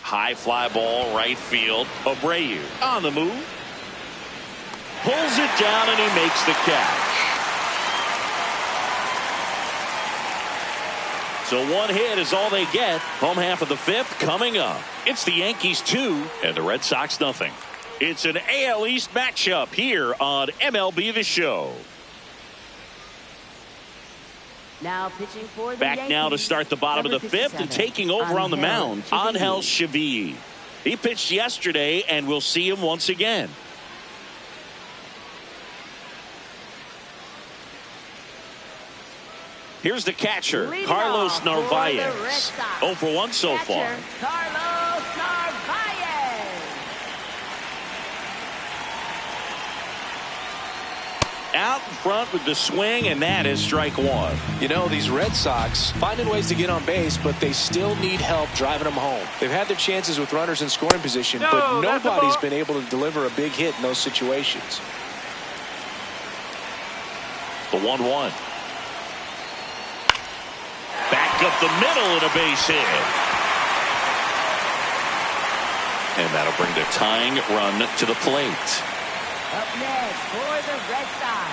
High fly ball, right field. Abreu on the move. Pulls it down and he makes the catch. So one hit is all they get. Home half of the fifth coming up. It's the Yankees 2 and the Red Sox nothing. It's an AL East matchup here on MLB The Show. Now pitching for the Back Yankees, now to start the bottom of the fifth and taking over on the mound, Angel Chivy. He pitched yesterday and we'll see him once again. Here's the catcher, Leading Carlos off for the Narvaez. Red Sox. 0 for 1 so Catcher, far. Carlos Narvaez. out in front with the swing, and that is strike one. You know, these Red Sox finding ways to get on base, but they still need help driving them home. They've had their chances with runners in scoring position, but nobody's been able to deliver a big hit in those situations. The 1-1. Back up the middle and a base hit. And that'll bring the tying run to the plate. Up next for the Red Sox,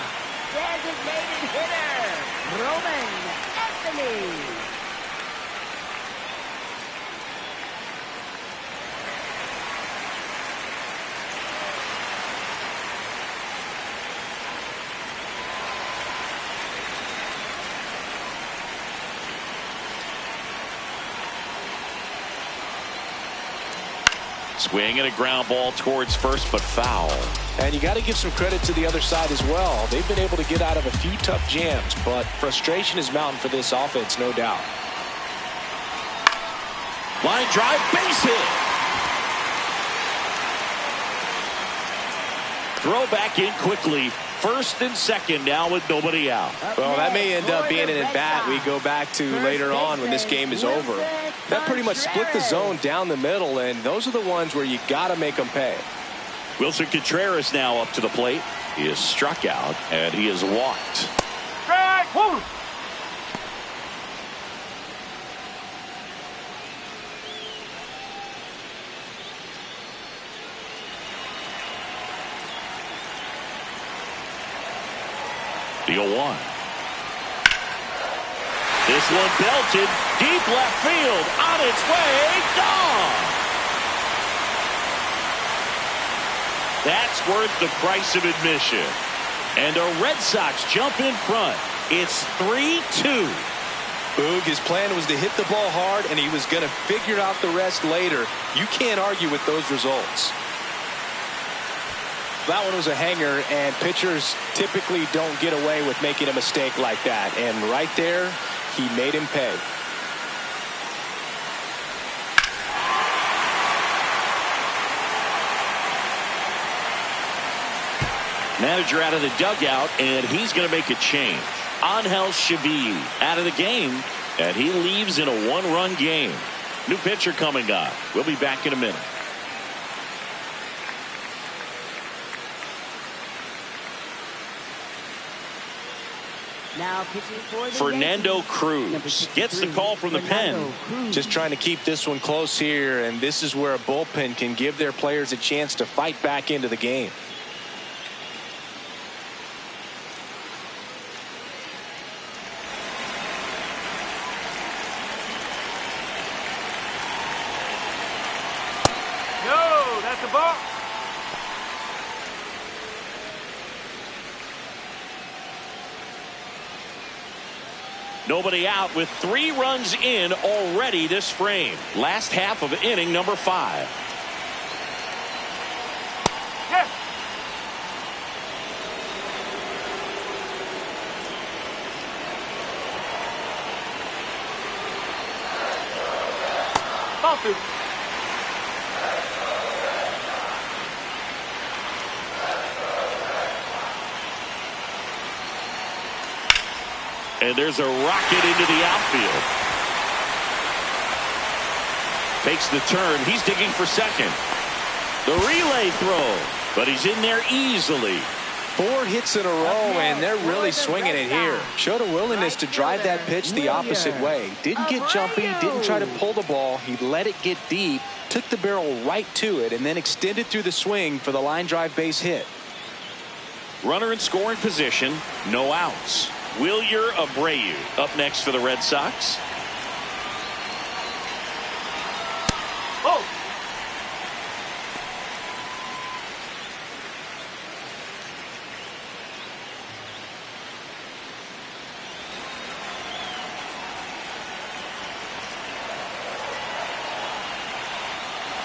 designated hitter, Roman Anthony. Swing and a ground ball towards first, but foul. And you got to give some credit to the other side as well. They've been able to get out of a few tough jams, but frustration is mounting for this offense, no doubt. Line drive, base hit. Throw back in quickly. First and second now with nobody out. Well, that may end up being an at-bat we go back to later on when this game is over. That pretty much split the zone down the middle, and those are the ones where you got to make them pay. Wilson Contreras now up to the plate. He is struck out, and he is walked. Strike one. The 0-1. This one belted deep left field, on its way, gone. That's worth the price of admission. And the Red Sox jump in front. It's 3-2. Boog, his plan was to hit the ball hard, and he was going to figure out the rest later. You can't argue with those results. That one was a hanger, and pitchers typically don't get away with making a mistake like that. And right there, he made him pay. Manager out of the dugout, and he's going to make a change. Angel Chevy out of the game, and he leaves in a one-run game. New pitcher coming up. We'll be back in a minute. Now pitching for the Fernando Yankees, Cruz gets the call from the pen. Just trying to keep this one close here, and this is where a bullpen can give their players a chance to fight back into the game. No, that's a ball. Nobody out with 3 runs in already this frame. Last half of inning number 5. Yes. Ball 2. And there's a rocket into the outfield. Takes the turn. He's digging for second. The relay throw, but he's in there easily. 4 hits in a row, and they're really swinging it here. Showed a willingness to drive that pitch the opposite way. Didn't get jumpy, didn't try to pull the ball. He let it get deep, took the barrel right to it, and then extended through the swing for the line drive base hit. Runner in scoring position, no outs. Wilyer Abreu up next for the Red Sox. Oh.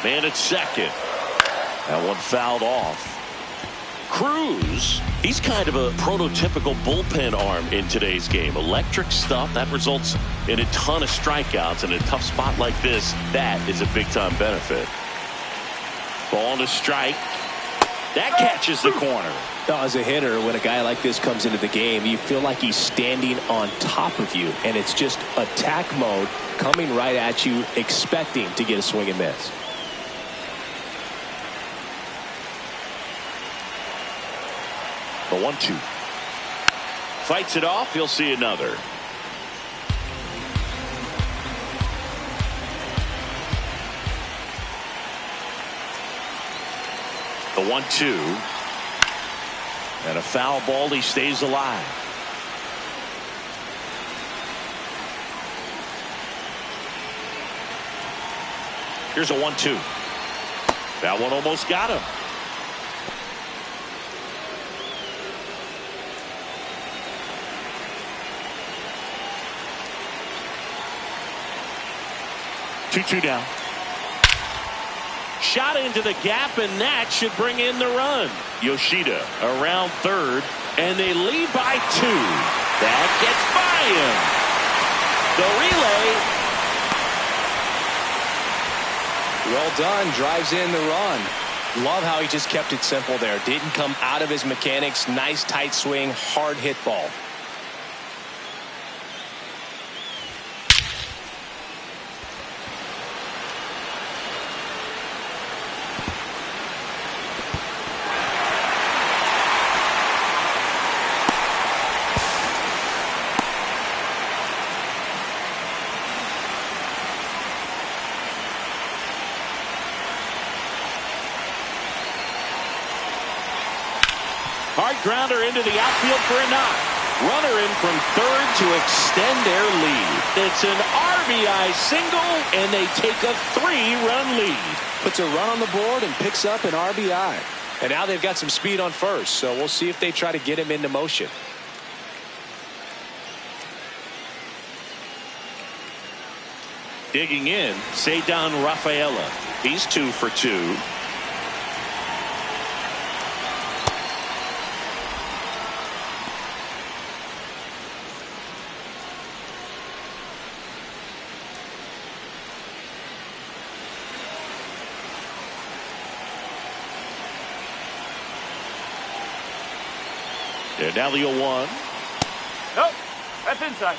Man at second. That one fouled off. Cruz, he's kind of a prototypical bullpen arm in today's game. Electric stuff that results in a ton of strikeouts. In a tough spot like this, that is a big time benefit. Ball to strike. That catches the corner. As a hitter, when a guy like this comes into the game, you feel like he's standing on top of you, and it's just attack mode coming right at you, expecting to get a swing and miss. The 1-2. Fights it off. He'll see another. The 1-2. And a foul ball. He stays alive. Here's a 1-2. That one almost got him. Two down. Shot into the gap, and that should bring in the run. Yoshida around third, and they lead by 2. That gets by him. The relay. Well done. Drives in the run. Love how he just kept it simple there. Didn't come out of his mechanics. Nice tight swing, hard hit ball. Hard grounder into the outfield for a knock. Runner in from third to extend their lead. It's an RBI single, and they take a 3-run lead. Puts a run on the board and picks up an RBI. And now they've got some speed on first, so we'll see if they try to get him into motion. Digging in, Ceddanne Rafaela. He's 2 for 2. And now the 0-1. Nope, that's inside.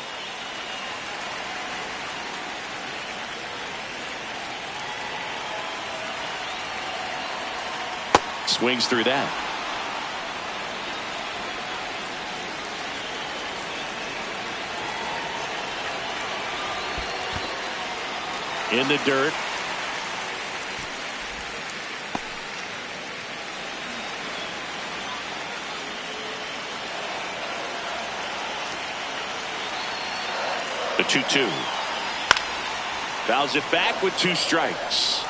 Swings through that. In the dirt. The 2-2. Fouls it back with 2 strikes.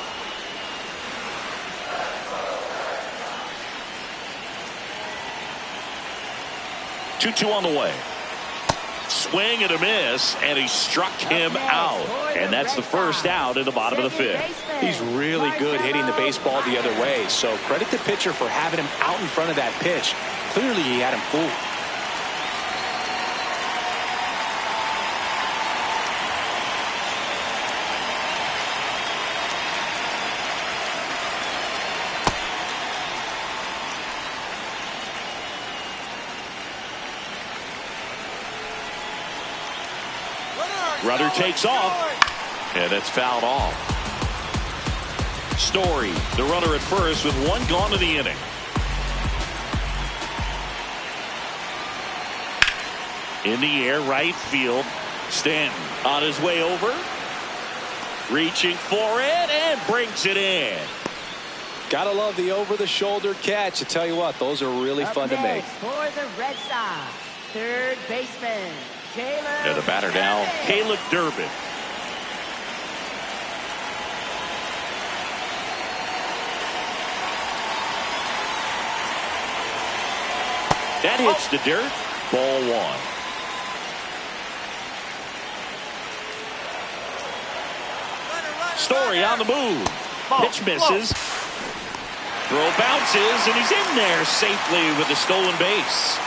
Two on the way. Swing and a miss, and he struck him out. And that's the first out in the bottom of the 5th. He's really good hitting the baseball the other way, so credit the pitcher for having him out in front of that pitch. Clearly he had him fooled. Runner takes off, and it's fouled off. Story, the runner at first, with 1 gone in the inning. In the air, right field. Stanton on his way over. Reaching for it, and brings it in. Gotta love the over-the-shoulder catch. I tell you what, those are really fun to make. For the Red Sox, third baseman, And the batter now, Caleb Durbin. That hits the dirt. Ball 1. Story on the move. Pitch misses. Throw bounces, and he's in there safely with the stolen base.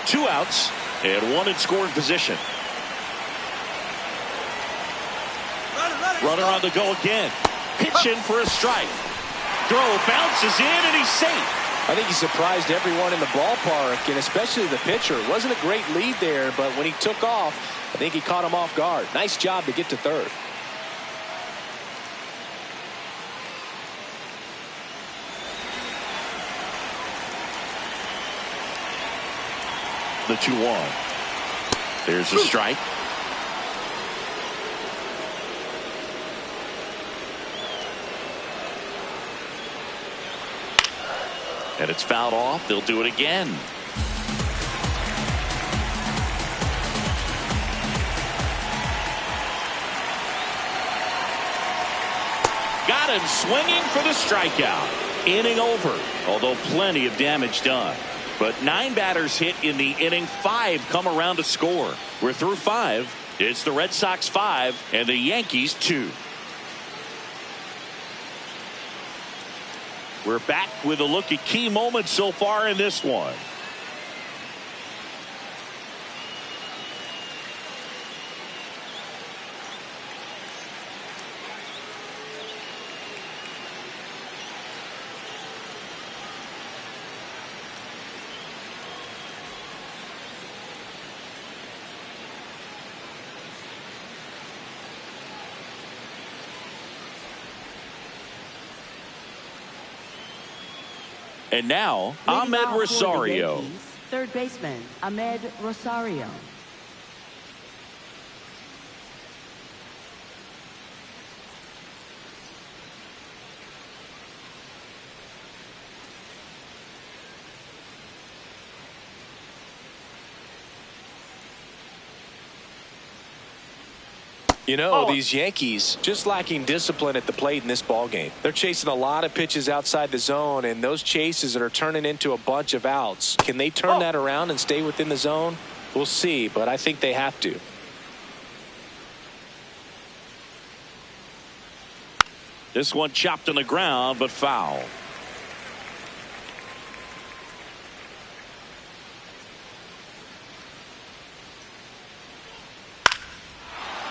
2 outs and 1 in scoring position. Runner on the go again. Pitch in for a strike. throw bounces in, and he's safe. I think he surprised everyone in the ballpark, and especially the pitcher. It wasn't a great lead there, but when he took off, I think he caught him off guard. Nice job to get to third. The 2-1. There's a strike. And it's fouled off. They'll do it again. Got him swinging for the strikeout. Inning over, although plenty of damage done. But 9 batters hit in the inning. 5 come around to score. We're through 5. It's the Red Sox 5 and the Yankees 2. We're back with a look at key moments so far in this one. And now, Ahmed Rosario. Yankees, third baseman, Ahmed Rosario. You know, these Yankees just lacking discipline at the plate in this ballgame. They're chasing a lot of pitches outside the zone, and those chases that are turning into a bunch of outs. Can they turn that around and stay within the zone? We'll see, but I think they have to. This one chopped on the ground, but foul.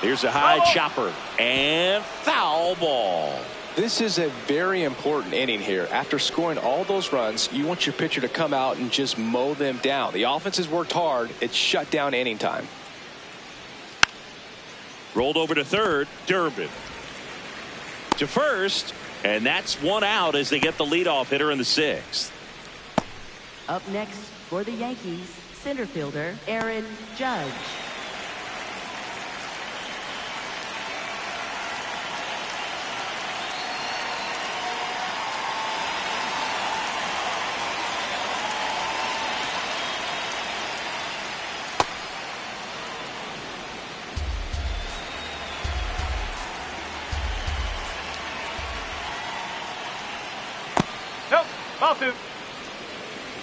Here's a high chopper and foul ball. This is a very important inning here. After scoring all those runs, you want your pitcher to come out and just mow them down. The offense has worked hard. It's shut down inning time. Rolled over to third. Durbin to first, and that's one out as they get the leadoff hitter in the 6th. Up next for the Yankees, center fielder Aaron Judge.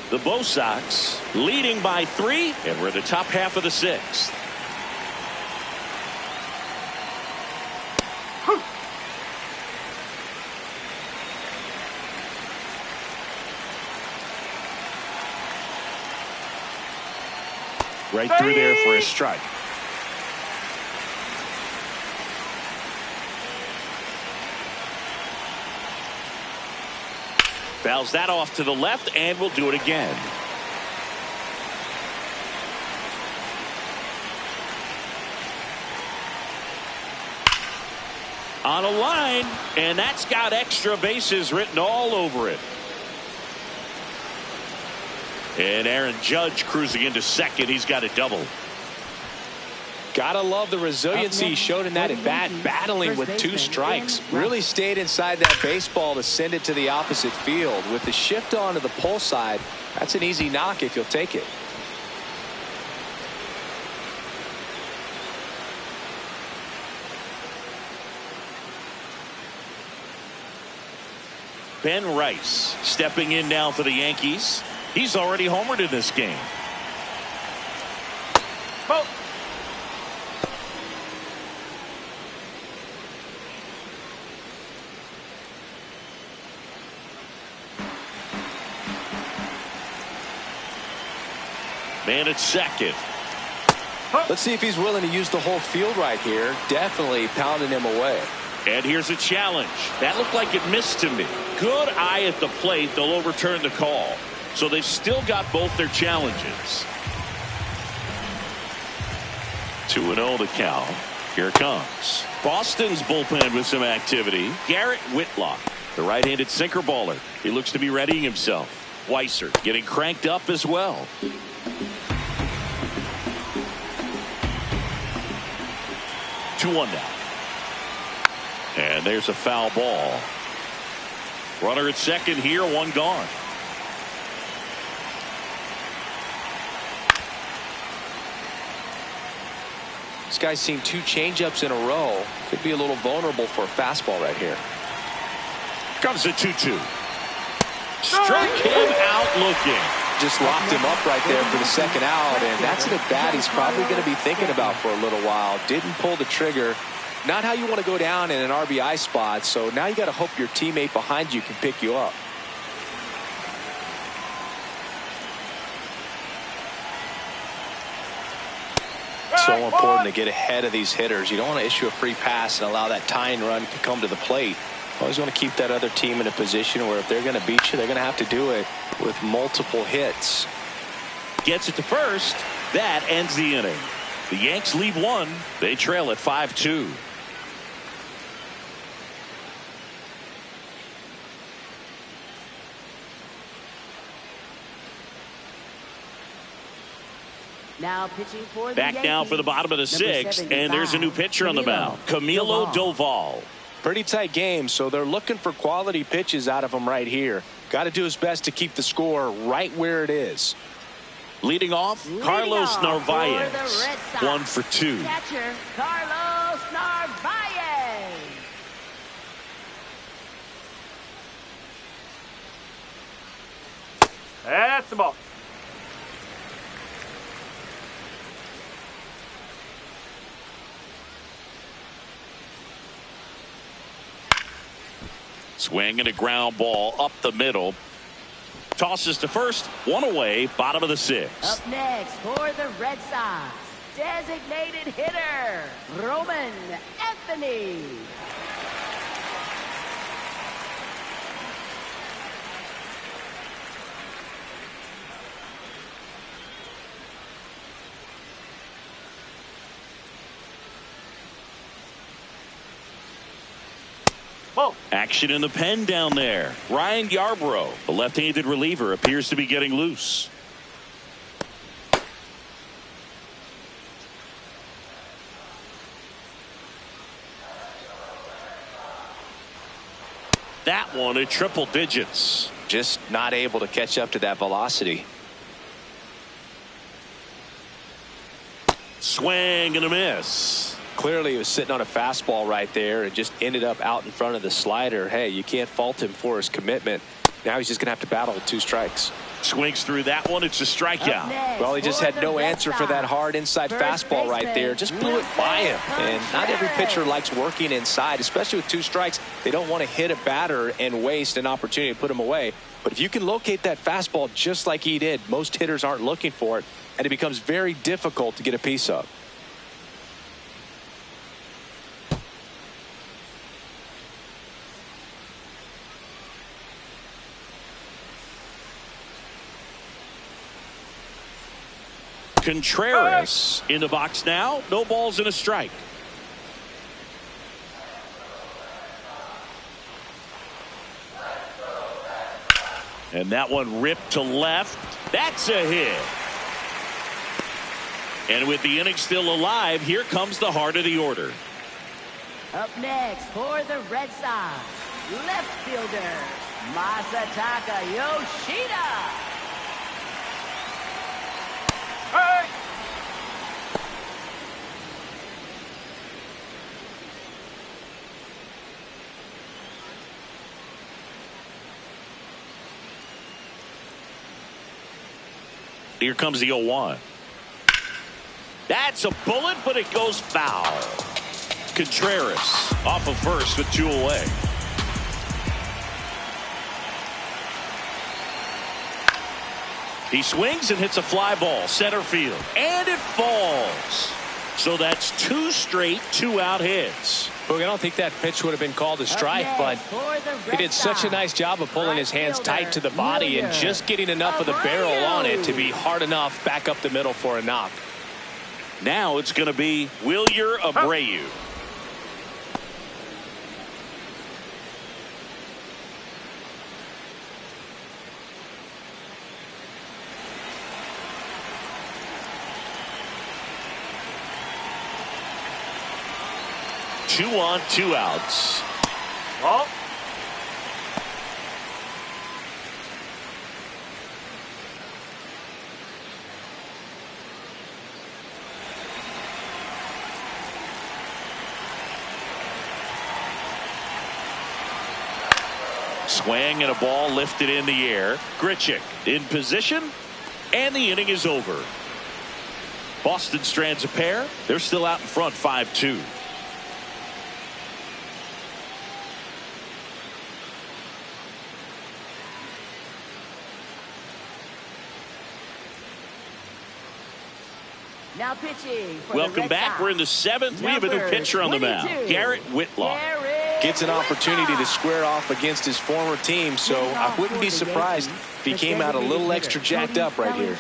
The Bo Sox leading by 3, and we're in the top half of the 6th. Right through there for a strike. Fouls that off to the left, and we'll do it again. On a line, and that's got extra bases written all over it. And Aaron Judge cruising into second. He's got a double. Gotta love the resiliency he showed in that at bat, battling with 2 strikes. Really stayed inside that baseball to send it to the opposite field. With the shift on to the pull side, that's an easy knock if you'll take it. Ben Rice stepping in now for the Yankees. He's already homered in this game. Ball. Man at second. Let's see if he's willing to use the whole field right here. Definitely pounding him away. And here's a challenge. That looked like it missed to me. Good eye at the plate. They'll overturn the call. So they've still got both their challenges. 2-0 the count. Here it comes. Boston's bullpen with some activity. Garrett Whitlock, the right-handed sinker baller. He looks to be readying himself. Weiser getting cranked up as well. 2-1 now. And there's a foul ball. Runner at second here, one gone. This guy's seen 2 changeups in a row. Could be a little vulnerable for a fastball right here. Comes a 2-2. Struck him out looking. Just locked him up right there for the second out, and that's an at-bat he's probably going to be thinking about for a little while. Didn't pull the trigger. Not how you want to go down in an RBI spot, so now you got to hope your teammate behind you can pick you up. So important to get ahead of these hitters. You don't want to issue a free pass and allow that tying run to come to the plate. Always want to keep that other team in a position where if they're going to beat you, they're going to have to do it with multiple hits. Gets it to first. That ends the inning. The Yanks lead 1. They trail at 5-2. Now pitching for the Back Yankees, now for the bottom of the 6th, and there's a new pitcher on the mound. Camilo Doval. Pretty tight game, so they're looking for quality pitches out of him right here. Got to do his best to keep the score right where it is. Leading off, Carlos Narvaez. 1 for 2. Catcher Carlos Narvaez. That's the ball. Swing and a ground ball up the middle. Tosses to first, 1 away, bottom of the 6th. Up next for the Red Sox, designated hitter, Roman Anthony. Whoa. Action in the pen down there. Ryan Yarbrough, the left-handed reliever, appears to be getting loose. That one at triple digits. Just not able to catch up to that velocity. Swing and a miss. Clearly he was sitting on a fastball right there and just ended up out in front of the slider. Hey, you can't fault him for his commitment. Now he's just going to have to battle with 2 strikes. Swings through that one. It's a strikeout. Well, he just had no answer for that hard inside fastball right there. Just blew it by him. And not every pitcher likes working inside, especially with 2 strikes. They don't want to hit a batter and waste an opportunity to put him away. But if you can locate that fastball just like he did, most hitters aren't looking for it, and it becomes very difficult to get a piece of. Contreras in the box now. No balls and a strike. And that one ripped to left. That's a hit. And with the inning still alive, here comes the heart of the order. Up next for the Red Sox, left fielder Masataka Yoshida. Hey! Here comes the 0-1. That's a bullet, but it goes foul. Contreras off of first with 2 away. He swings and hits a fly ball center field, and it falls. So that's 2 straight 2-out hits. Boog, I don't think that pitch would have been called a strike, but he did such a nice job of pulling his hands tight to the body and just getting enough of the barrel on it to be hard enough back up the middle for a knock. Now it's going to be Wilyer Abreu. Two on, 2 outs. Ball. Swing and a ball lifted in the air. Grichuk in position, and the inning is over. Boston strands a pair. They're still out in front 5-2. Now pitching for Welcome the Red back. Sox. We're in the 7th. We have a new Number pitcher on the mound. 22, Garrett Whitlock. Gets an opportunity to square off against his former team, so I wouldn't be surprised if he came out a little extra jacked up right here.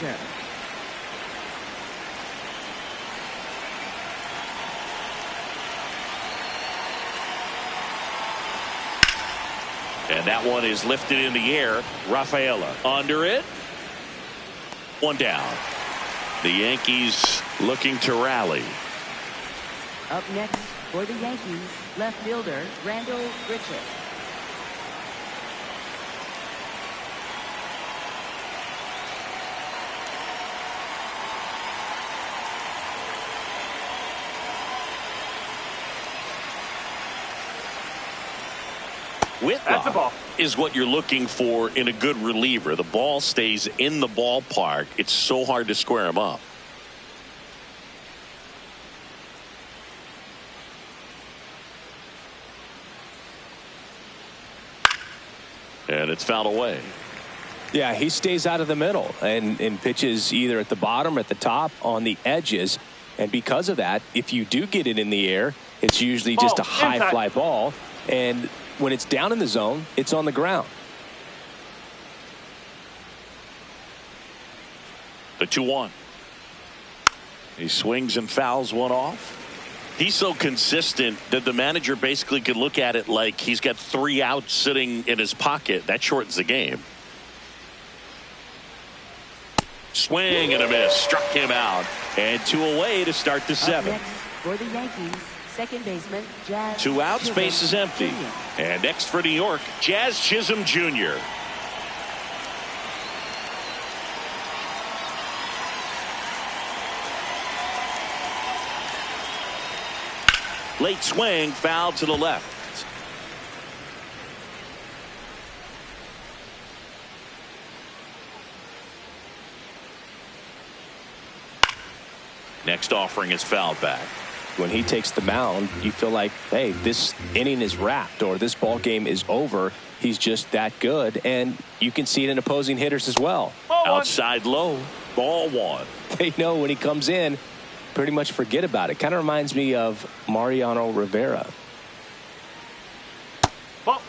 And that one is lifted in the air. Rafaela under it. One down. The Yankees looking to rally. Up next for the Yankees, left fielder Randall Grichuk. That's a ball. Whitlock is what you're looking for in a good reliever. The ball stays in the ballpark. It's so hard to square him up. And it's fouled away. Yeah, he stays out of the middle and pitches either at the bottom or at the top on the edges. And because of that, if you do get it in the air, it's usually just a high fly ball. And when it's down in the zone, it's on the ground. The 2-1. He swings and fouls one off. He's so consistent that the manager basically could look at it like he's got 3 outs sitting in his pocket. That shortens the game. Swing and a miss. Struck him out. And 2 away to start the 7th. Next for the Yankees, second baseman Jazz 2 out, Chisholm space is empty. Jr. And next for New York, Jazz Chisholm Jr. Late swing, foul to the left. Next offering is fouled back. When he takes the mound, you feel like, hey, this inning is wrapped or this ball game is over. He's just that good, and you can see it in opposing hitters as well. Outside low, ball 1. They know when he comes in, pretty much forget about it. Kind of reminds me of Mariano Rivera. Ball.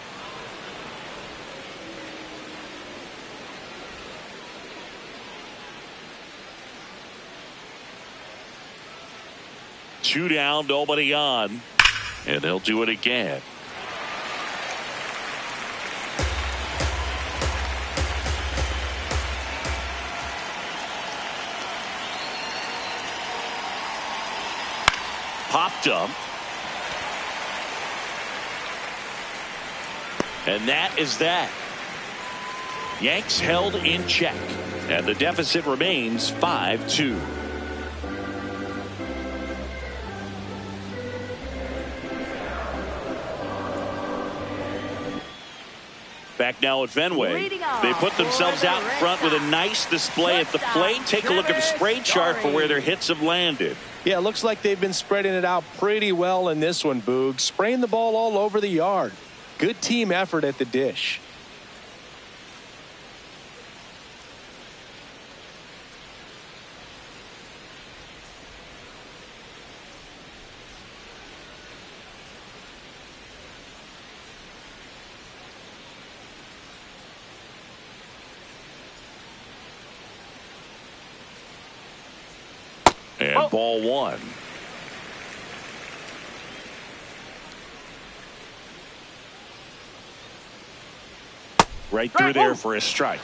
Two down, nobody on. And they'll do it again. Popped up. And that is that. Yanks held in check. And the deficit remains 5-2. Back now at Fenway. They put themselves out in front with a nice display at the plate. Take a look at the spray chart for where their hits have landed. Yeah, it looks like they've been spreading it out pretty well in this one, Boog. Spraying the ball all over the yard. Good team effort at the dish. And ball one. Right through there for a strike.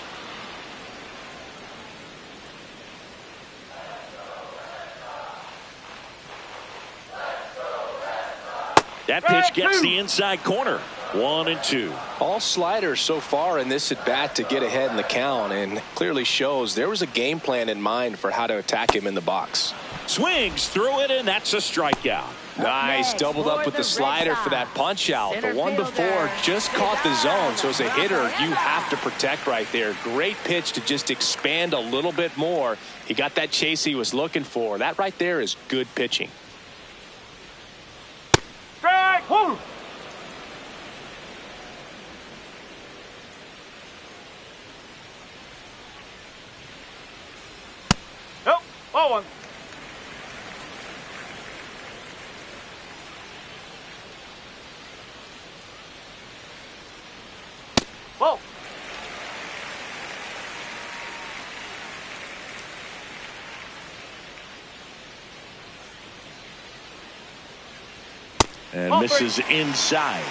That pitch gets the inside corner. 1-2. All sliders so far in this at bat to get ahead in the count, and clearly shows there was a game plan in mind for how to attack him in the box. Swings through it, and that's a strikeout. Nice, doubled up with the slider for that punch out. The one before just caught the zone, so as a hitter you have to protect right there. Great pitch to just expand a little bit more. He got that chase he was looking for. That right there is good pitching. Strike. Woo. Nope. Ball one. Ball. And misses inside.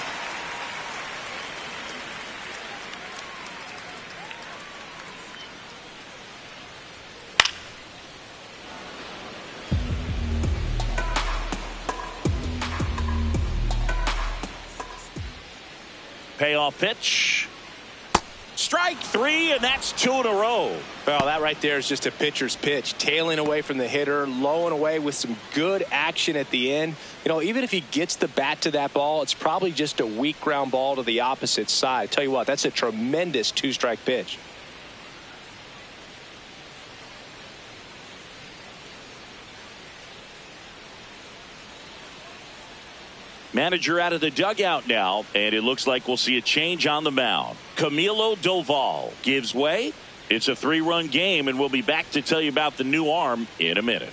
Payoff pitch. Strike three, and that's 2 in a row. Well, that right there is just a pitcher's pitch. Tailing away from the hitter, low and away with some good action at the end. You know, even if he gets the bat to that ball, it's probably just a weak ground ball to the opposite side. Tell you what, that's a tremendous 2-strike pitch. Manager out of the dugout now, and it looks like we'll see a change on the mound. Camilo Doval gives way. It's a 3-run game, and we'll be back to tell you about the new arm in a minute.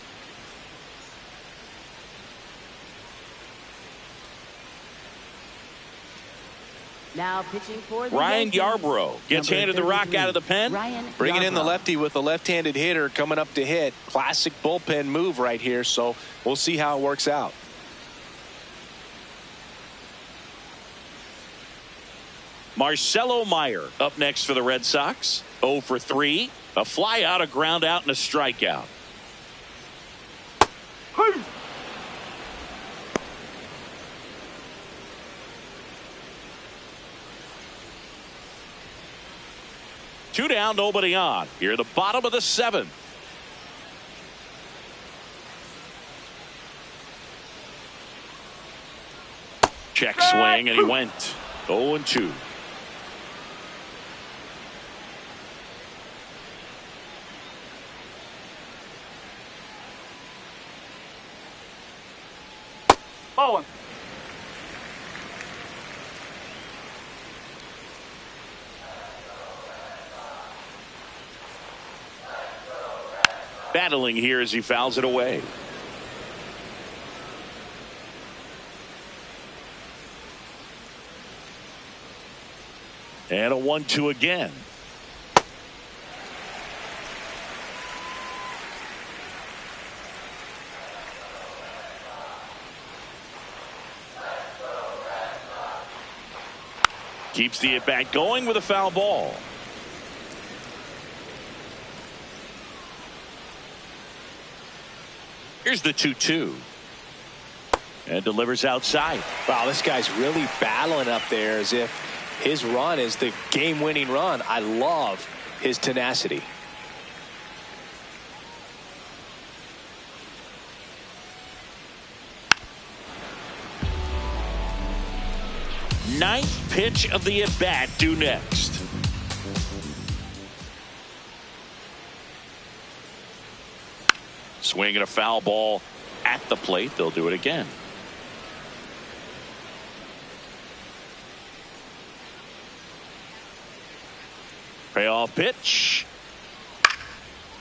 Now pitching for the Ryan Yankees. Yarbrough gets Number handed the rock 33, out of the pen. Ryan Bringing in the Yarbrough. lefty with a left-handed hitter coming up to hit. Classic bullpen move right here, so we'll see how it works out. Marcelo Meyer up next for the Red Sox. 0 for 3. A fly out, a ground out, and a strikeout. Hey. Two down, nobody on. Here at the bottom of the 7th. Check swing, and he went 0-2. Ball one. Battling here as he fouls it away. And a 1-2 again. Keeps the at-bat going with a foul ball. Here's the 2-2. And delivers outside. Wow, this guy's really battling up there as if his run is the game-winning run. I love his tenacity. Ninth pitch of the at-bat due next. Swing and a foul ball at the plate. They'll do it again. Payoff pitch.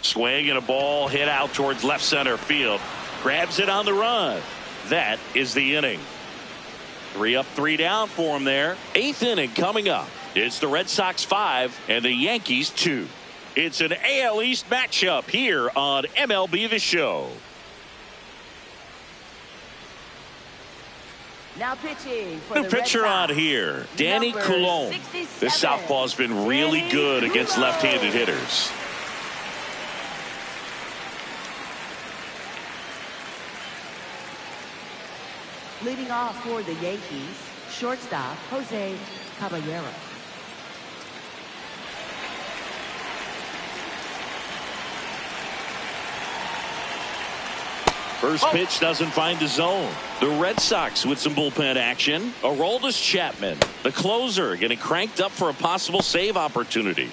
Swing and a ball hit out towards left center field. Grabs it on the run. That is the inning. 3 up, 3 down for him there. 8th inning coming up. It's the Red Sox 5 and the Yankees 2. It's an AL East matchup here on MLB The Show. Now pitching for New the Red pitcher on Sox, here, Danny number Coulombe. 67, This southpaw's been really Danny good against Coulombe. left-handed hitters. Leading off for the Yankees, shortstop Jose Caballero. First pitch doesn't find the zone. The Red Sox with some bullpen action. Aroldis Chapman, the closer, getting cranked up for a possible save opportunity.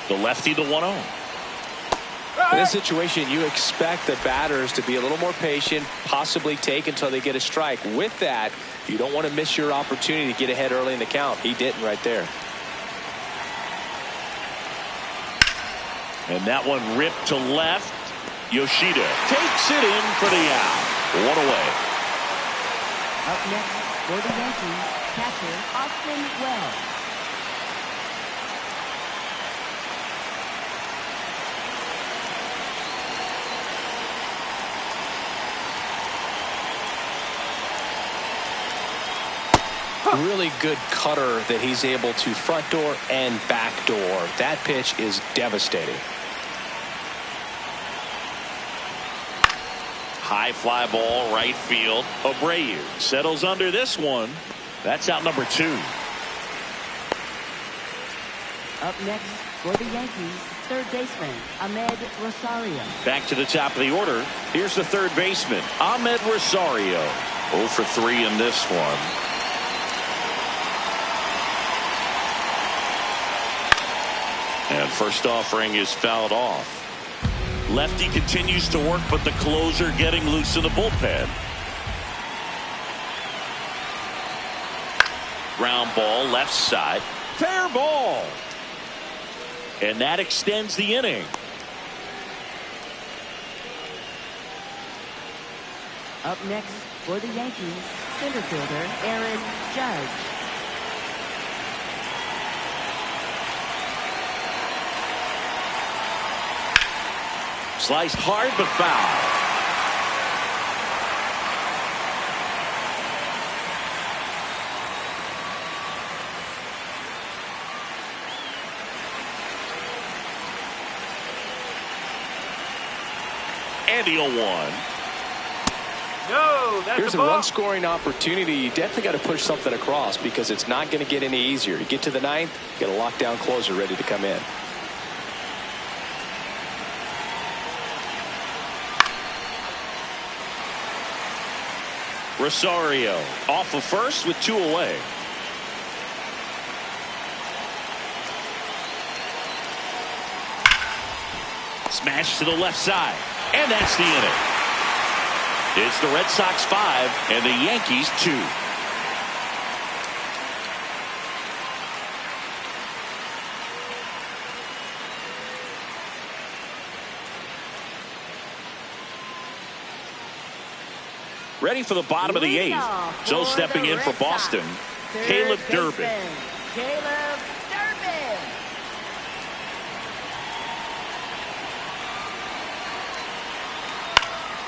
The lefty, the 1-0. In this situation, you expect the batters to be a little more patient, possibly take until they get a strike. With that, you don't want to miss your opportunity to get ahead early in the count. He didn't right there. And that one ripped to left. Yoshida takes it in for the out. One away. Up next for the Yankees, catcher Austin Wells. Really good cutter that he's able to front door and back door. That pitch is devastating. High fly ball, right field. Abreu settles under this one. That's out number 2. Up next for the Yankees, third baseman Ahmed Rosario. Back to the top of the order. Here's the third baseman, Ahmed Rosario. 0 for 3 in this one. And first offering is fouled off. Lefty continues to work, but the closer getting loose in the bullpen. Ground ball, left side. Fair ball. And that extends the inning. Up next for the Yankees, center fielder Aaron Judge. Sliced hard but foul. And the 0-1. No, that's Here's a ball. run-scoring opportunity. You definitely got to push something across because it's not going to get any easier. You get to the 9th, you got a lockdown closer ready to come in. Rosario off of first with 2 away. Smash to the left side. And that's the inning. It's the Red Sox 5 and the Yankees 2. Ready for the bottom of the 8th. So stepping in for Boston, Caleb Durbin. Caleb Durbin.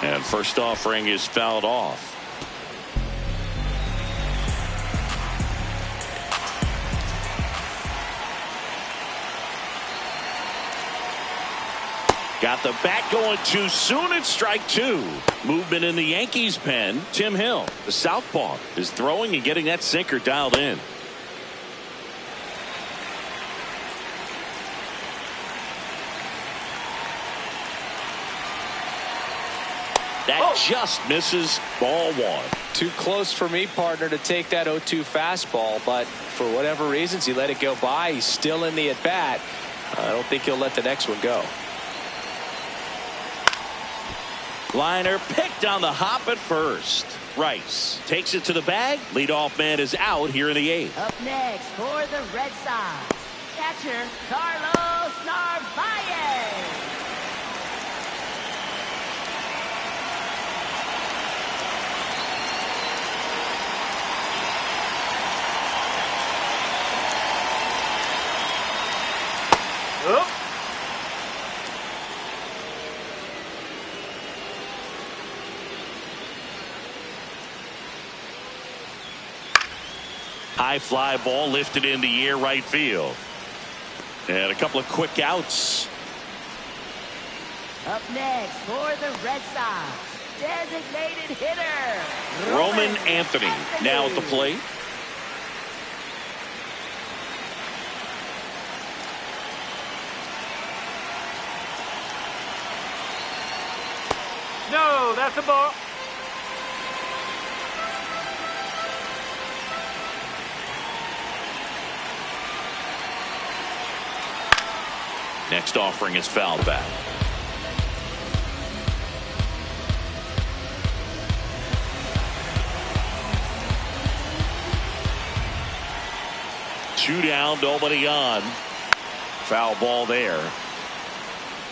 And first offering is fouled off. Got the bat going too soon. It's strike 2. Movement in the Yankees pen. Tim Hill, the southpaw, is throwing and getting that sinker dialed in. That just misses. Ball 1. Too close for me, partner, to take that 0-2 fastball, but for whatever reasons he let it go by. He's still in the at-bat. I don't think he'll let the next one go. Liner picked on the hop at first. Rice takes it to the bag. Leadoff man is out here in the 8th. Up next for the Red Sox, catcher Carlos Narvaez. High fly ball lifted in the air right field. And a couple of quick outs. Up next for the Red Sox, designated hitter, Roman Anthony now at the plate. No, that's a ball. Next offering is fouled back. Two down, nobody on. Foul ball there.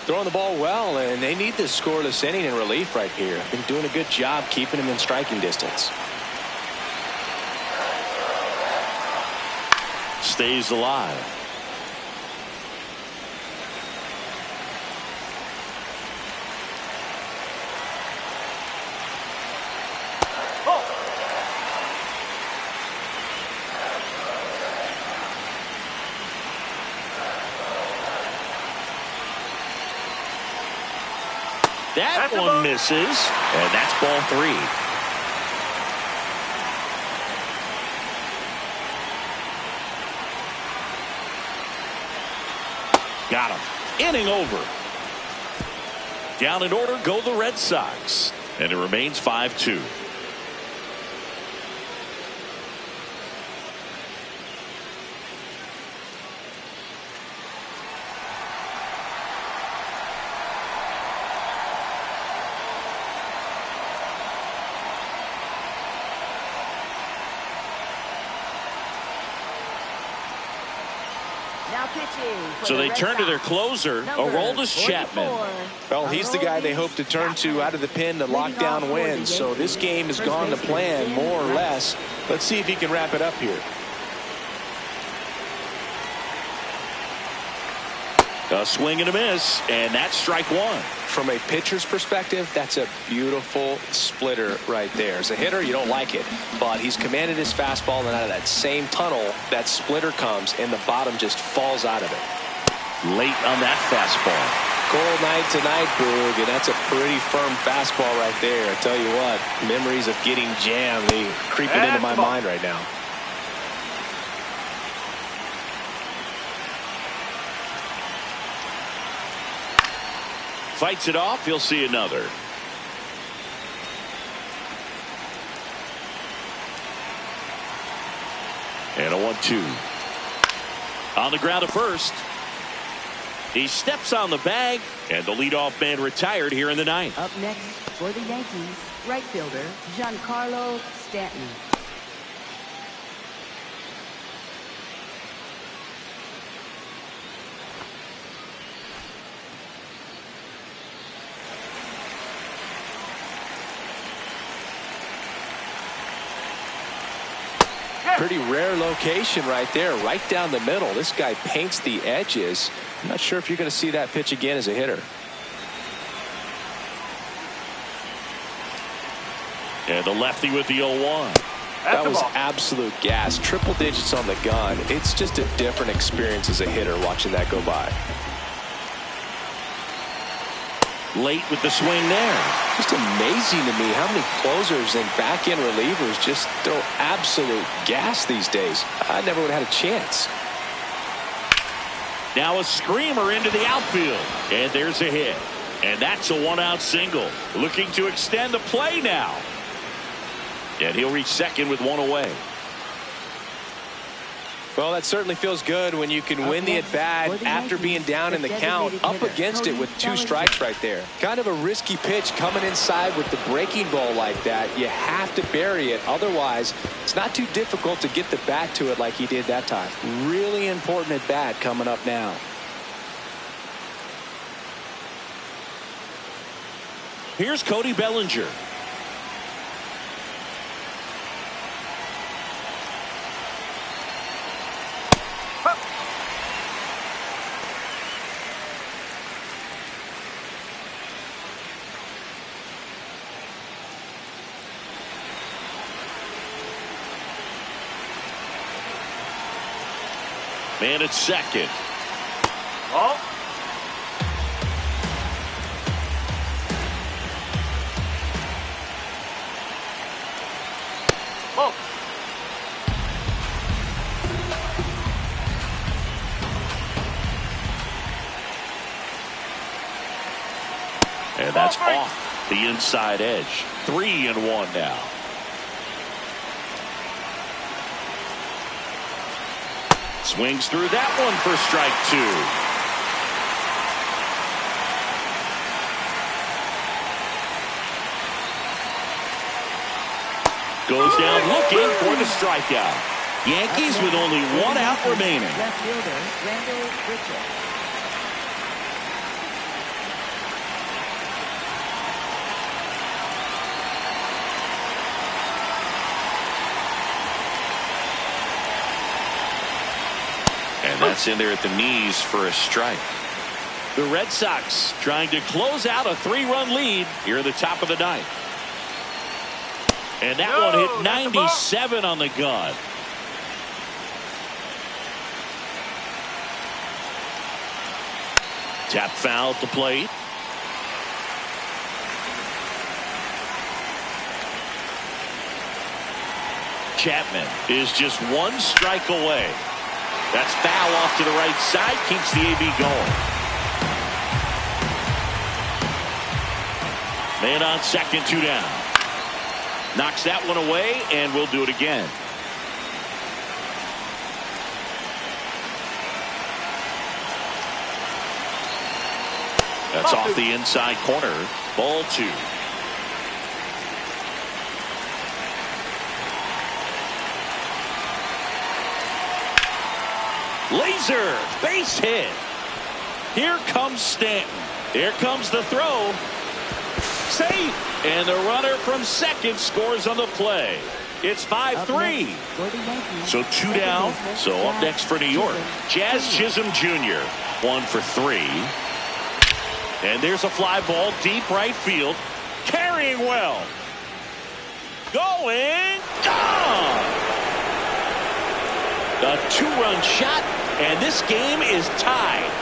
Throwing the ball well, and they need this scoreless inning in relief right here. Been doing a good job keeping him in striking distance. Stays alive. That one misses, and that's ball 3. Got him. Inning over. Down in order go the Red Sox, and it remains 5-2. So they turn to their closer, Aroldis Chapman. Well, he's the guy they hope to turn to out of the pen to lock down wins. So this game has gone to plan, more or less. Let's see if he can wrap it up here. A swing and a miss, and that's strike 1. From a pitcher's perspective, that's a beautiful splitter right there. As a hitter, you don't like it, but he's commanded his fastball, and out of that same tunnel, that splitter comes, and the bottom just falls out of it. Late on that fastball. Cold night tonight, Boog, and that's a pretty firm fastball right there. I tell you what, memories of getting jammed, they creeping into my mind right now. Fights it off. He'll see another. And a 1-2. On the ground at first. He steps on the bag, and the leadoff man retired here in the 9th. Up next for the Yankees, right fielder Giancarlo Stanton. Pretty rare location right there, right down the middle. This guy paints the edges. I'm not sure if you're going to see that pitch again as a hitter. And the lefty with the 0-1. That was absolute gas. Triple digits on the gun. It's just a different experience as a hitter watching that go by. Late with the swing there. Just amazing to me how many closers and back-end relievers just throw absolute gas these days. I never would have had a chance. Now a screamer into the outfield. And there's a hit. And that's a 1-out single. Looking to extend the play now. And he'll reach second with 1 away. Well, that certainly feels good when you can win the at-bat after being down in the count, up against it with 2 strikes right there. Kind of a risky pitch coming inside with the breaking ball like that. You have to bury it. Otherwise, it's not too difficult to get the bat to it like he did that time. Really important at-bat coming up now. Here's Cody Bellinger. Man at second. Ball. Ball. And that's off the inside edge. 3-1 now. Swings through that one for strike 2. Goes down looking for the strikeout. Yankees with only 1 out remaining. Left fielder, Randall Richards. And that's in there at the knees for a strike. The Red Sox trying to close out a 3-run lead here at the top of the ninth. And that one hit 97 on the gun. Tap foul at the plate. Chapman is just 1 strike away. That's foul off to the right side. Keeps the AB going. Man on second, 2 down. Knocks that one away, and we'll do it again. That's off the inside corner. Ball 2. Laser base hit. Here comes Stanton. Here comes the throw. Safe. And the runner from second scores on the play. It's 5-3. So 2 down. So up next for New York, Jazz Chisholm Jr. 1 for 3. And there's a fly ball deep right field. Carrying well. Going. Gone. A 2-run shot. And this game is tied.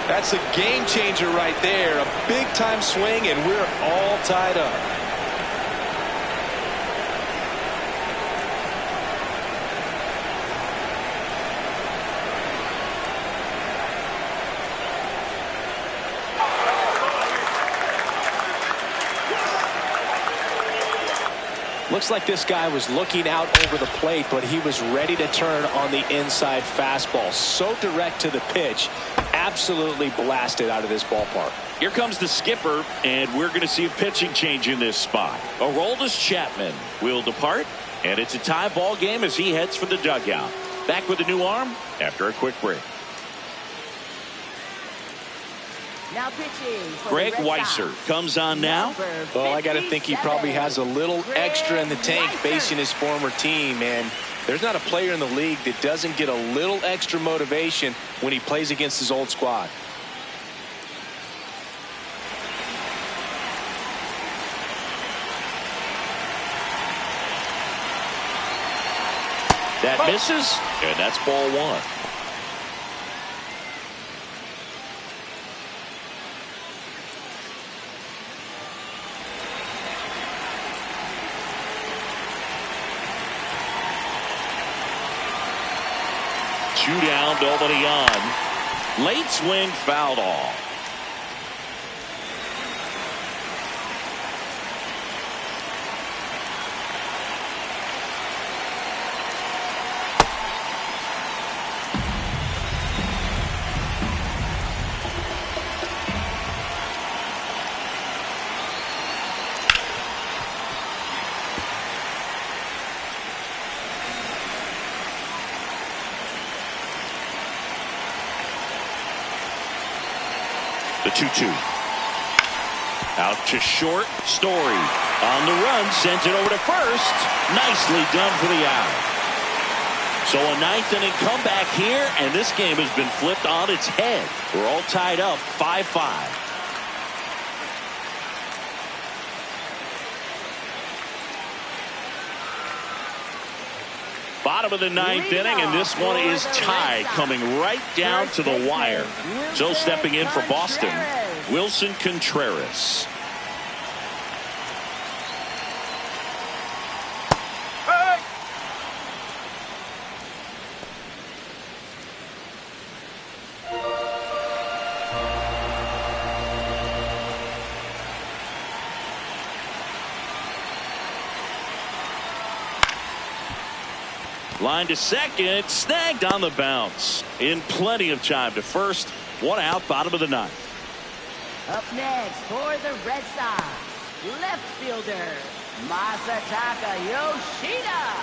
That's a game changer right there. A big time swing, and we're all tied up. Looks like this guy was looking out over the plate, but he was ready to turn on the inside fastball. So direct to the pitch. Absolutely blasted out of this ballpark. Here comes the skipper, and we're going to see a pitching change in this spot. Aroldis Chapman will depart, and it's a tie ball game as he heads for the dugout. Back with a new arm after a quick break. Now pitching for Greg the Red Weiser Sox. comes on now. Well, I got to think he probably has a little extra in the tank Weiser. facing his former team, and there's not a player in the league that doesn't get a little extra motivation when he plays against his old squad. That misses, and that's ball 1. Two down, nobody on. Late swing, fouled off. The 2-2. Out to short. Story on the run, sends it over to first. Nicely done for the out. So a 9th inning comeback here, and this game has been flipped on its head. We're all tied up 5-5. Bottom of the ninth inning, and this one is tied, coming right down to the wire. So stepping in for Boston, Wilson Contreras. Line to second, snagged on the bounce. In plenty of time to first. One out, bottom of the ninth. Up next for the Red Sox, left fielder, Masataka Yoshida.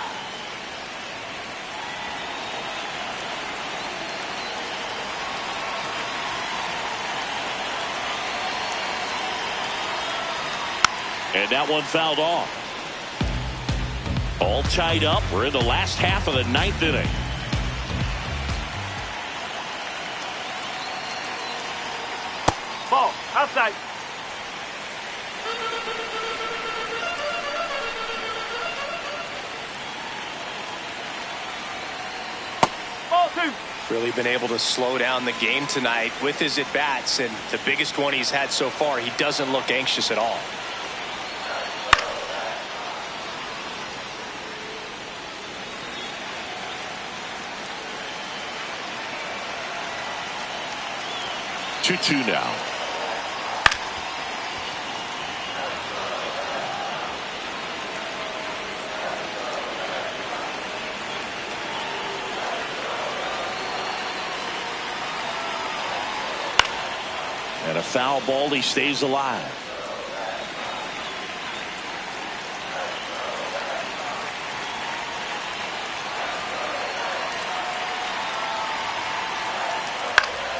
And that one fouled off. All tied up. We're in the last half of the ninth inning. Ball, outside. Ball two. Really been able to slow down the game tonight with his at-bats, and the biggest one he's had so far, he doesn't look anxious at all. Two now. And a foul ball, he stays alive.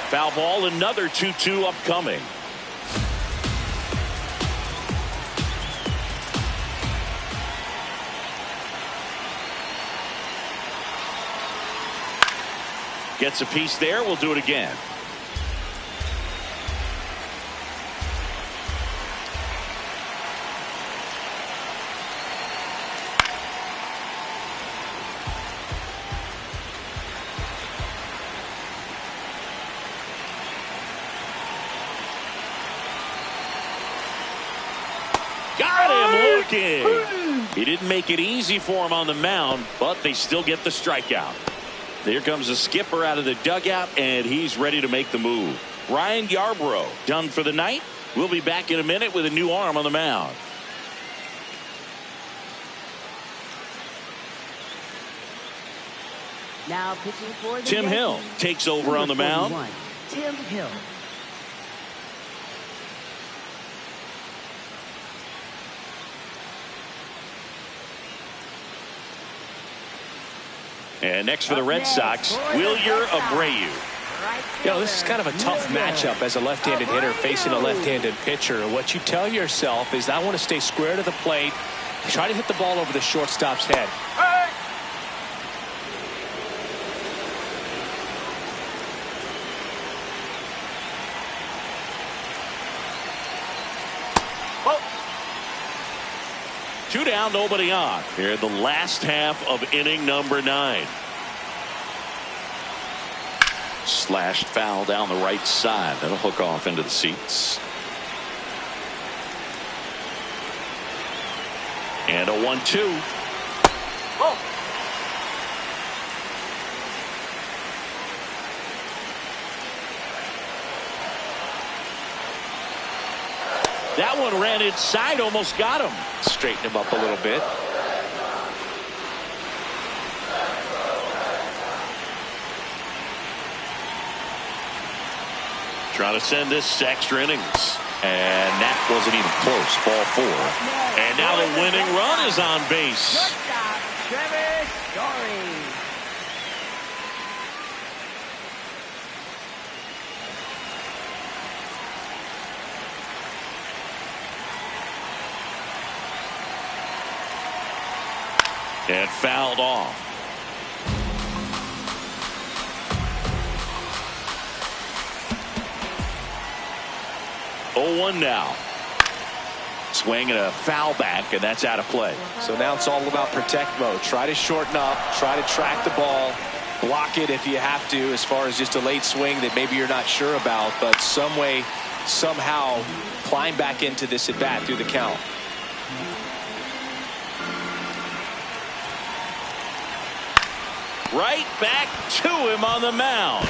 Foul ball, another 2-2 upcoming. Gets a piece there. We'll do it again. He didn't make it easy for him on the mound, but they still get the strikeout. There comes the skipper out of the dugout, and he's ready to make the move. Ryan Yarbrough done for the night. We'll be back in a minute with a new arm on the mound. Now pitching for the Tim Hill Yankees, takes over on the mound. 41, Tim Hill. And next for the Red Sox, Wilyer Abreu. You know, this is kind of a tough matchup as a left-handed hitter facing a left-handed pitcher. And what you tell yourself is, I want to stay square to the plate, try to hit the ball over the shortstop's head. Two down, nobody on. Here in the last half of inning number 9. Slashed foul down the right side. That'll hook off into the seats. And a 1-2. Oh. That one ran inside, almost got him. Straighten him up a little bit. Trying to send this to extra innings. And that wasn't even close. Ball 4. And now the winning run is on base. Shortstop, Trevor Story. And fouled off. Oh, 1 now. Swing and a foul back, and that's out of play. So now it's all about protect mode. Try to shorten up, try to track the ball, block it if you have to, as far as just a late swing that maybe you're not sure about, but some way, somehow climb back into this at bat through the count. Right back to him on the mound.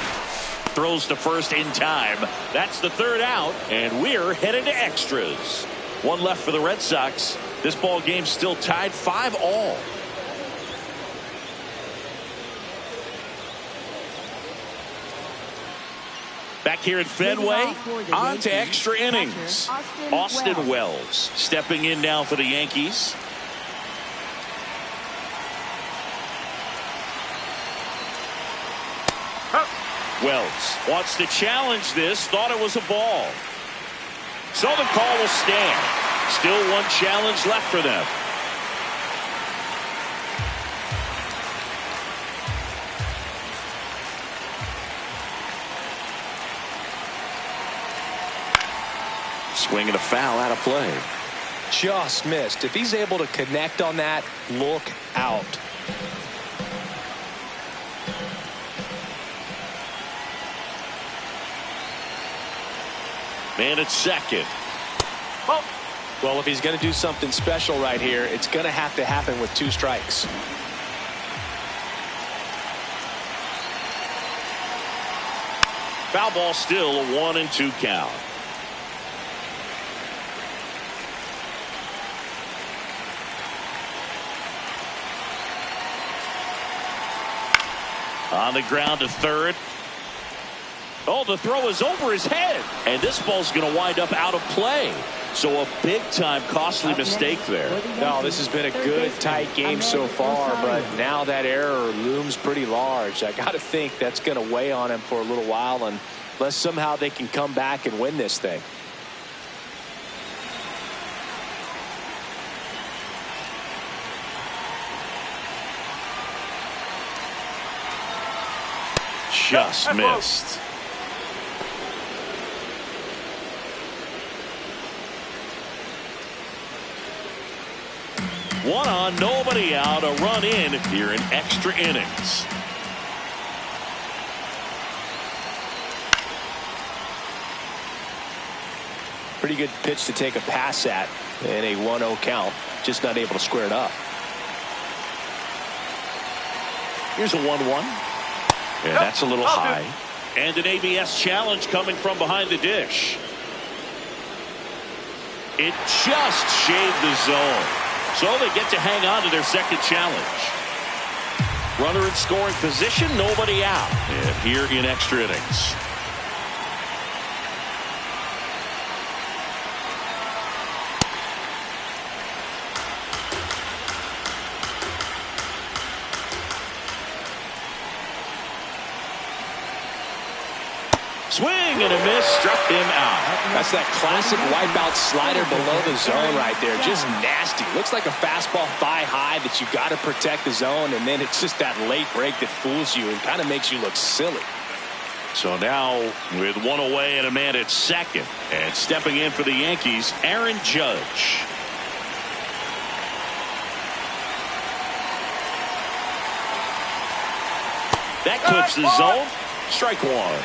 Throws to first in time. That's the third out, and we're headed to extras. One left for the Red Sox. This ball game's still tied 5-all. Back here at Fenway, on to extra innings. Austin Wells stepping in now for the Yankees. Wells wants to challenge this, thought it was a ball. So the call will stand. Still one challenge left for them. Swing and a foul out of play. Just missed. If he's able to connect on that, look out. Man at second. Oh. Well, if he's going to do something special right here, it's going to have to happen with 2 strikes. Foul ball, still a 1-2 count. On the ground to third. Oh, the throw is over his head, and this ball's going to wind up out of play. So a big-time costly mistake there. No, this has been a good, tight game so far, but now that error looms pretty large. I got to think that's going to weigh on him for a little while, unless somehow they can come back and win this thing. Just missed. One on, nobody out, a run in here in extra innings. Pretty good pitch to take a pass at in a 1-0 count. Just not able to square it up. Here's a 1-1. And that's a little high. And an ABS challenge coming from behind the dish. It just shaved the zone. So they get to hang on to their second challenge. Runner in scoring position, nobody out. And here in extra innings. Swing and a miss, struck him out. That's that classic wipeout slider below the zone right there. Just nasty. Looks like a fastball thigh high that you got to protect the zone, and then it's just that late break that fools you and kind of makes you look silly. So now with one away and a man at second, and stepping in for the Yankees, Aaron Judge. That clips the zone. Strike one.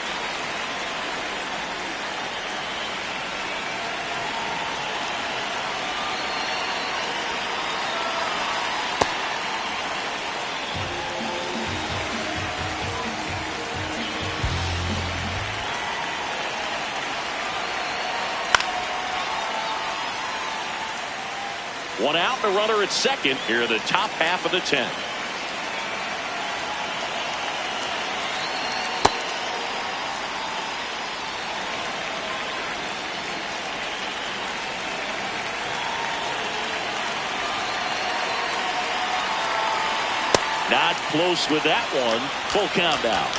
One out, and a runner at second here in the top half of the 10th. Not close with that one. Full count now.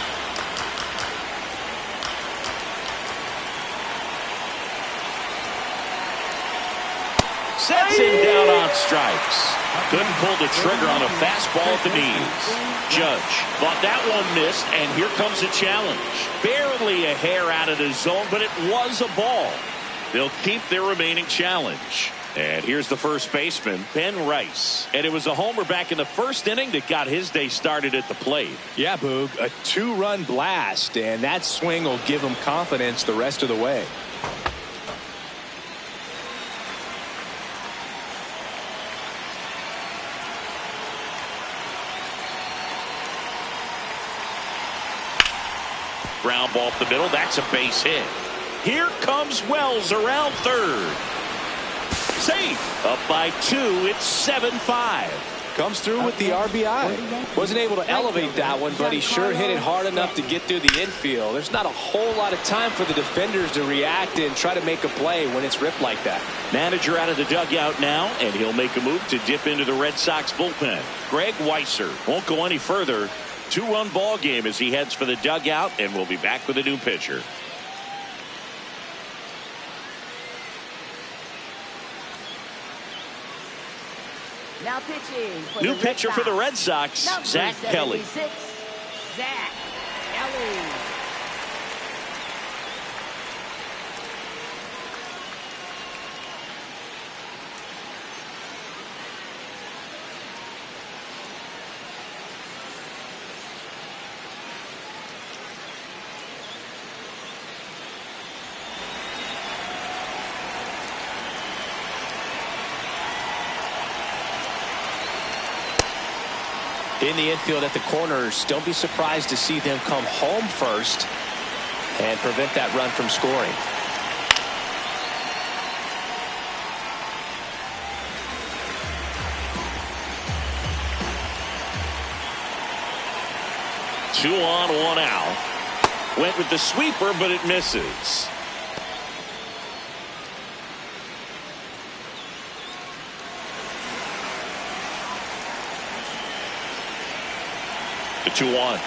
Sets him down on strikes. Couldn't pull the trigger on a fastball at the knees. Judge thought that one missed, and here comes a challenge. Barely a hair out of the zone, but it was a ball. They'll keep their remaining challenge. And here's the first baseman, Ben Rice. And it was a homer back in the first inning that got his day started at the plate. Yeah, Boog, a 2-run blast, and that swing will give him confidence the rest of the way. Ground ball up the middle. That's a base hit. Here comes Wells around third. Safe. Up by 2. It's 7-5. Comes through with the RBI. Wasn't able to elevate that one, but he sure hit it hard enough to get through the infield. There's not a whole lot of time for the defenders to react and try to make a play when it's ripped like that. Manager out of the dugout now, and he'll make a move to dip into the Red Sox bullpen. Greg Weisser won't go any further. 2-run ball game as he heads for the dugout, and we'll be back with a new pitcher. Now pitching for New the pitcher Red for the Sox. Red Sox, Number Zach Kelly. 76, Zach Kelly. In the infield at the corners, don't be surprised to see them come home first and prevent that run from scoring. Two on, 1 out. Went with the sweeper, but it misses. The 2-1.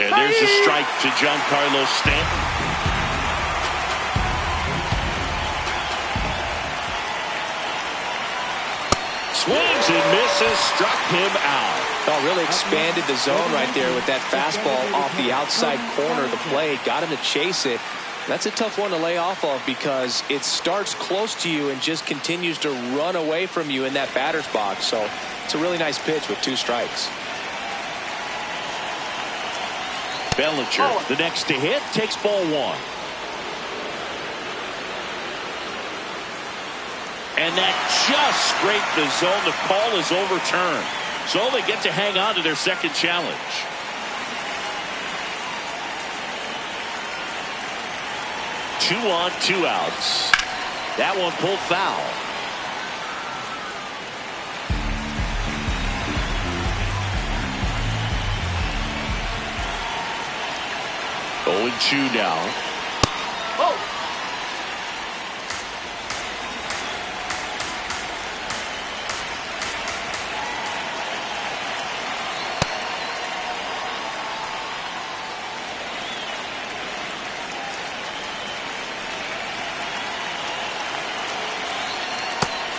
And there's a strike to Giancarlo Stanton. Swings and misses, struck him out. Oh, really expanded the zone right there with that fastball off the outside corner of the plate. Got him to chase it. That's a tough one to lay off of because it starts close to you and just continues to run away from you in that batter's box. So it's a really nice pitch with 2 strikes. Bellinger, the next to hit, takes ball 1. And that just scraped the zone. The call is overturned. So they get to hang on to their second challenge. Two on, 2 outs. That one pulled foul. Oh, 2 now. Oh.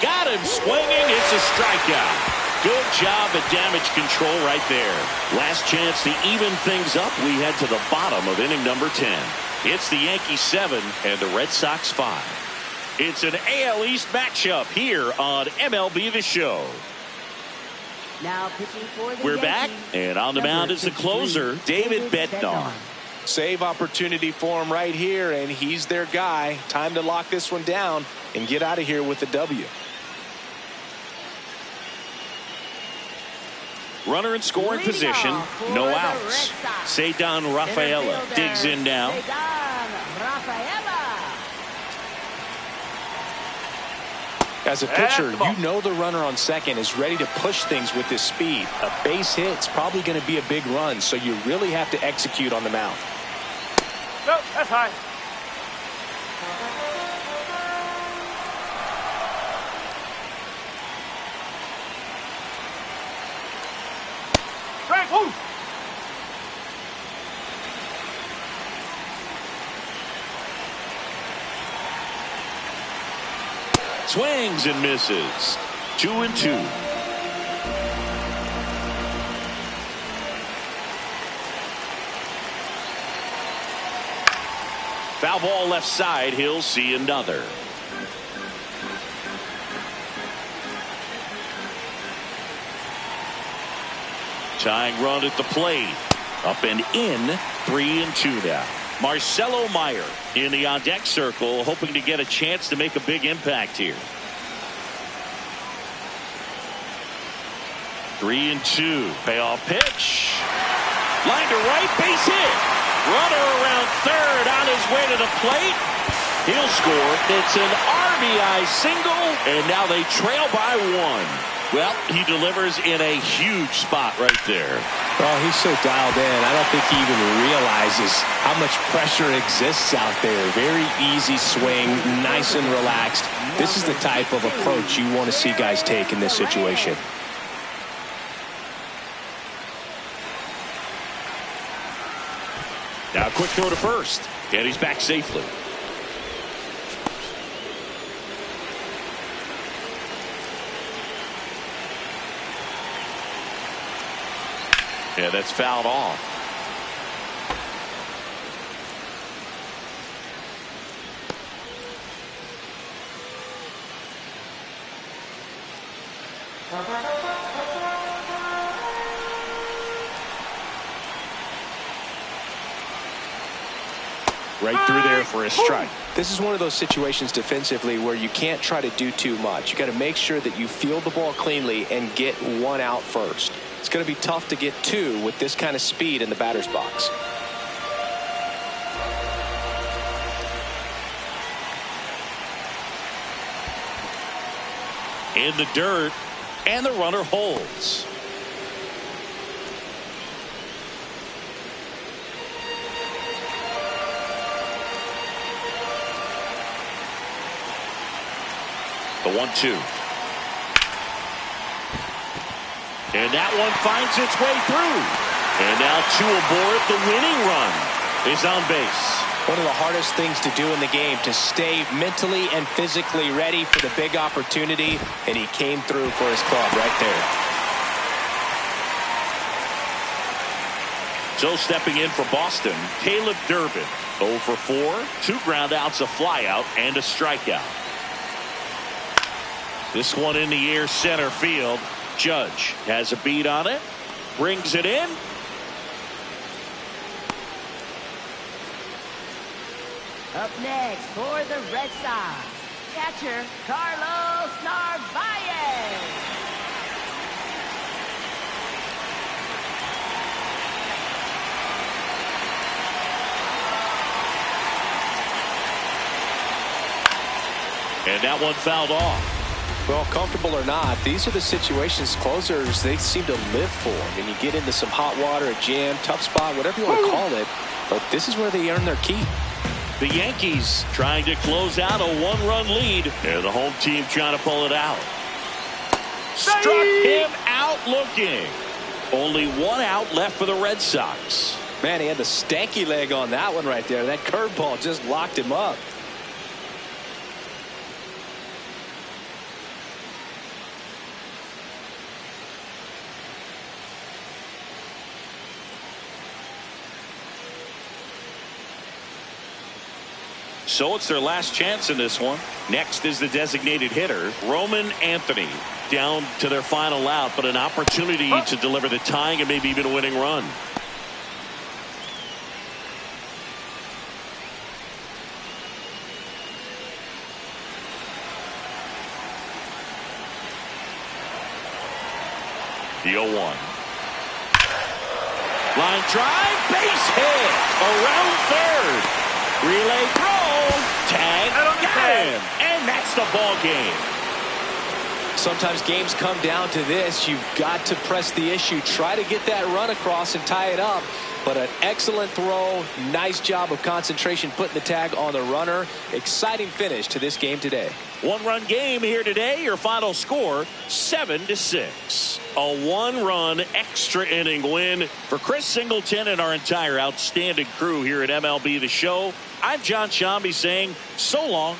Got him swinging. It's a strikeout. Good job at damage control right there. Last chance to even things up. We head to the bottom of inning number 10. It's the Yankees 7 and the Red Sox 5. It's an AL East matchup here on MLB The Show. Now pitching for the We're Yankees, back, and on the mound is the closer, David Bednar. Save opportunity for him right here, and he's their guy. Time to lock this one down and get out of here with a W. Runner in scoring position, no outs. Cedar Rafaela digs in now. As a pitcher, you know the runner on second is ready to push things with his speed. A base hit's probably going to be a big run, so you really have to execute on the mound. Nope, that's high. Strike, woo! Swings and misses. 2-2. Foul ball left side. He'll see another. Tying run at the plate. Up and in, 3-2 now. Marcelo Meyer in the on-deck circle, hoping to get a chance to make a big impact here. 3-2. Payoff pitch. Line to right, base hit. Runner around third on his way to the plate. He'll score. It's an RBI single, and now they trail by 1. Well, he delivers in a huge spot right there. Oh, he's so dialed in. I don't think he even realizes how much pressure exists out there. Very easy swing, nice and relaxed. This is the type of approach you want to see guys take in this situation. Now a quick throw to first, and he's back safely. Yeah, that's fouled off. Right through there for a strike. This is one of those situations defensively where you can't try to do too much. You got to make sure that you field the ball cleanly and get one out first. It's going to be tough to get two with this kind of speed in the batter's box. In the dirt, and the runner holds. The 1-2. And that one finds its way through. And now 2 aboard. The winning run is on base. One of the hardest things to do in the game, to stay mentally and physically ready for the big opportunity, and he came through for his club right there. So stepping in for Boston, Caleb Durbin. 0 for 4, 2 groundouts, a flyout, and a strikeout. This one in the air center field. Judge has a beat on it, brings it in. Up next for the Red Sox, catcher Carlos Narvaez. And that one fouled off. Well, comfortable or not, these are the situations closers they seem to live for. And you get into some hot water, a jam, tough spot, whatever you want to call it. But this is where they earn their keep. The Yankees trying to close out a 1-run lead. And the home team trying to pull it out. Struck him out looking. Only 1 out left for the Red Sox. Man, he had the stanky leg on that one right there. That curveball just locked him up. So it's their last chance in this one. Next is the designated hitter, Roman Anthony. Down to their final out, but an opportunity to deliver the tying and maybe even a winning run. The 0-1. Line drive, base hit, around third. Relay throw, tag, got him, and that's the ball game. Sometimes games come down to this. You've got to press the issue, try to get that run across and tie it up. But an excellent throw, nice job of concentration, putting the tag on the runner. Exciting finish to this game today. 1-run game here today. Your final score, 7-6. A 1-run extra inning win for Chris Singleton and our entire outstanding crew here at MLB The Show. I'm John Shambi saying so long.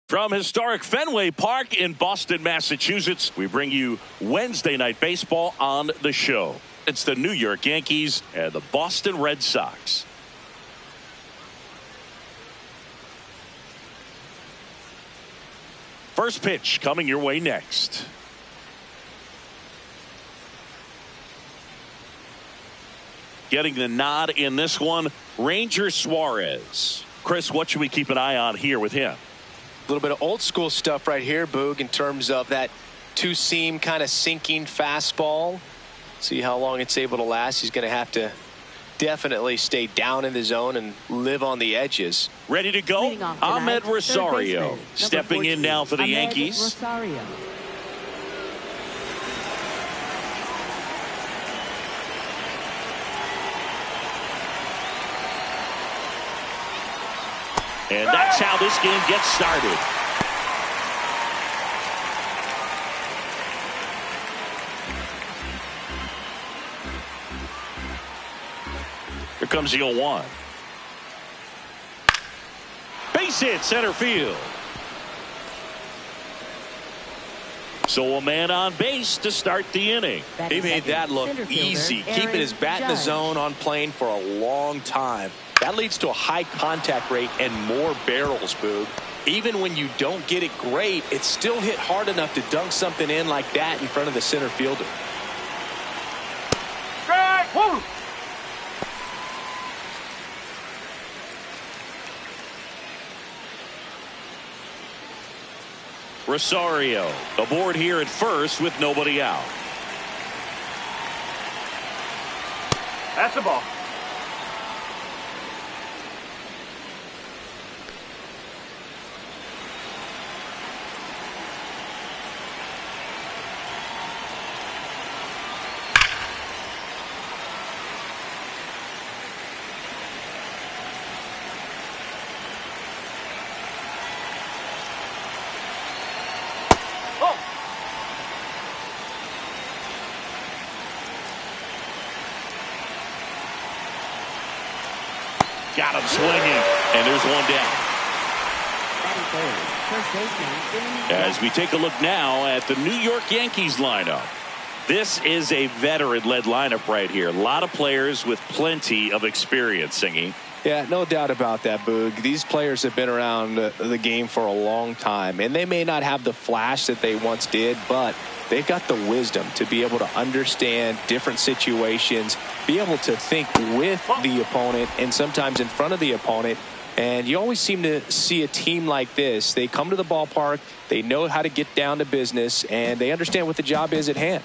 From historic Fenway Park in Boston, Massachusetts, we bring you Wednesday Night Baseball on the show. It's the New York Yankees and the Boston Red Sox. First pitch coming your way next. Getting the nod in this one, Ranger Suarez. Chris, what should we keep an eye on here with him? A little bit of old school stuff right here, Boog, in terms of that two-seam kind of sinking fastball. See how long it's able to last. He's going to have to definitely stay down in the zone and live on the edges. Ready to go? Ahmed Rosario stepping in now for the Yankees. Rosario. And that's how this game gets started. Here comes the 0-1. Base hit center field. So a man on base to start the inning. He made that look easy, keeping his bat in the zone on plane for a long time. That leads to a high contact rate and more barrels, Boog. Even when you don't get it great, it's still hit hard enough to dunk something in like that in front of the center fielder. Strike! Woo! Rosario aboard here at first with nobody out. That's the ball. Got him swinging, and there's one down. As we take a look now at the New York Yankees lineup. This is a veteran-led lineup right here. A lot of players with plenty of experience, Singy. Yeah, no doubt about that, Boog. These players have been around the game for a long time, and they may not have the flash that they once did, but they've got the wisdom to be able to understand different situations, be able to think with the opponent and sometimes in front of the opponent. And you always seem to see a team like this. They come to the ballpark, they know how to get down to business, and they understand what the job is at hand.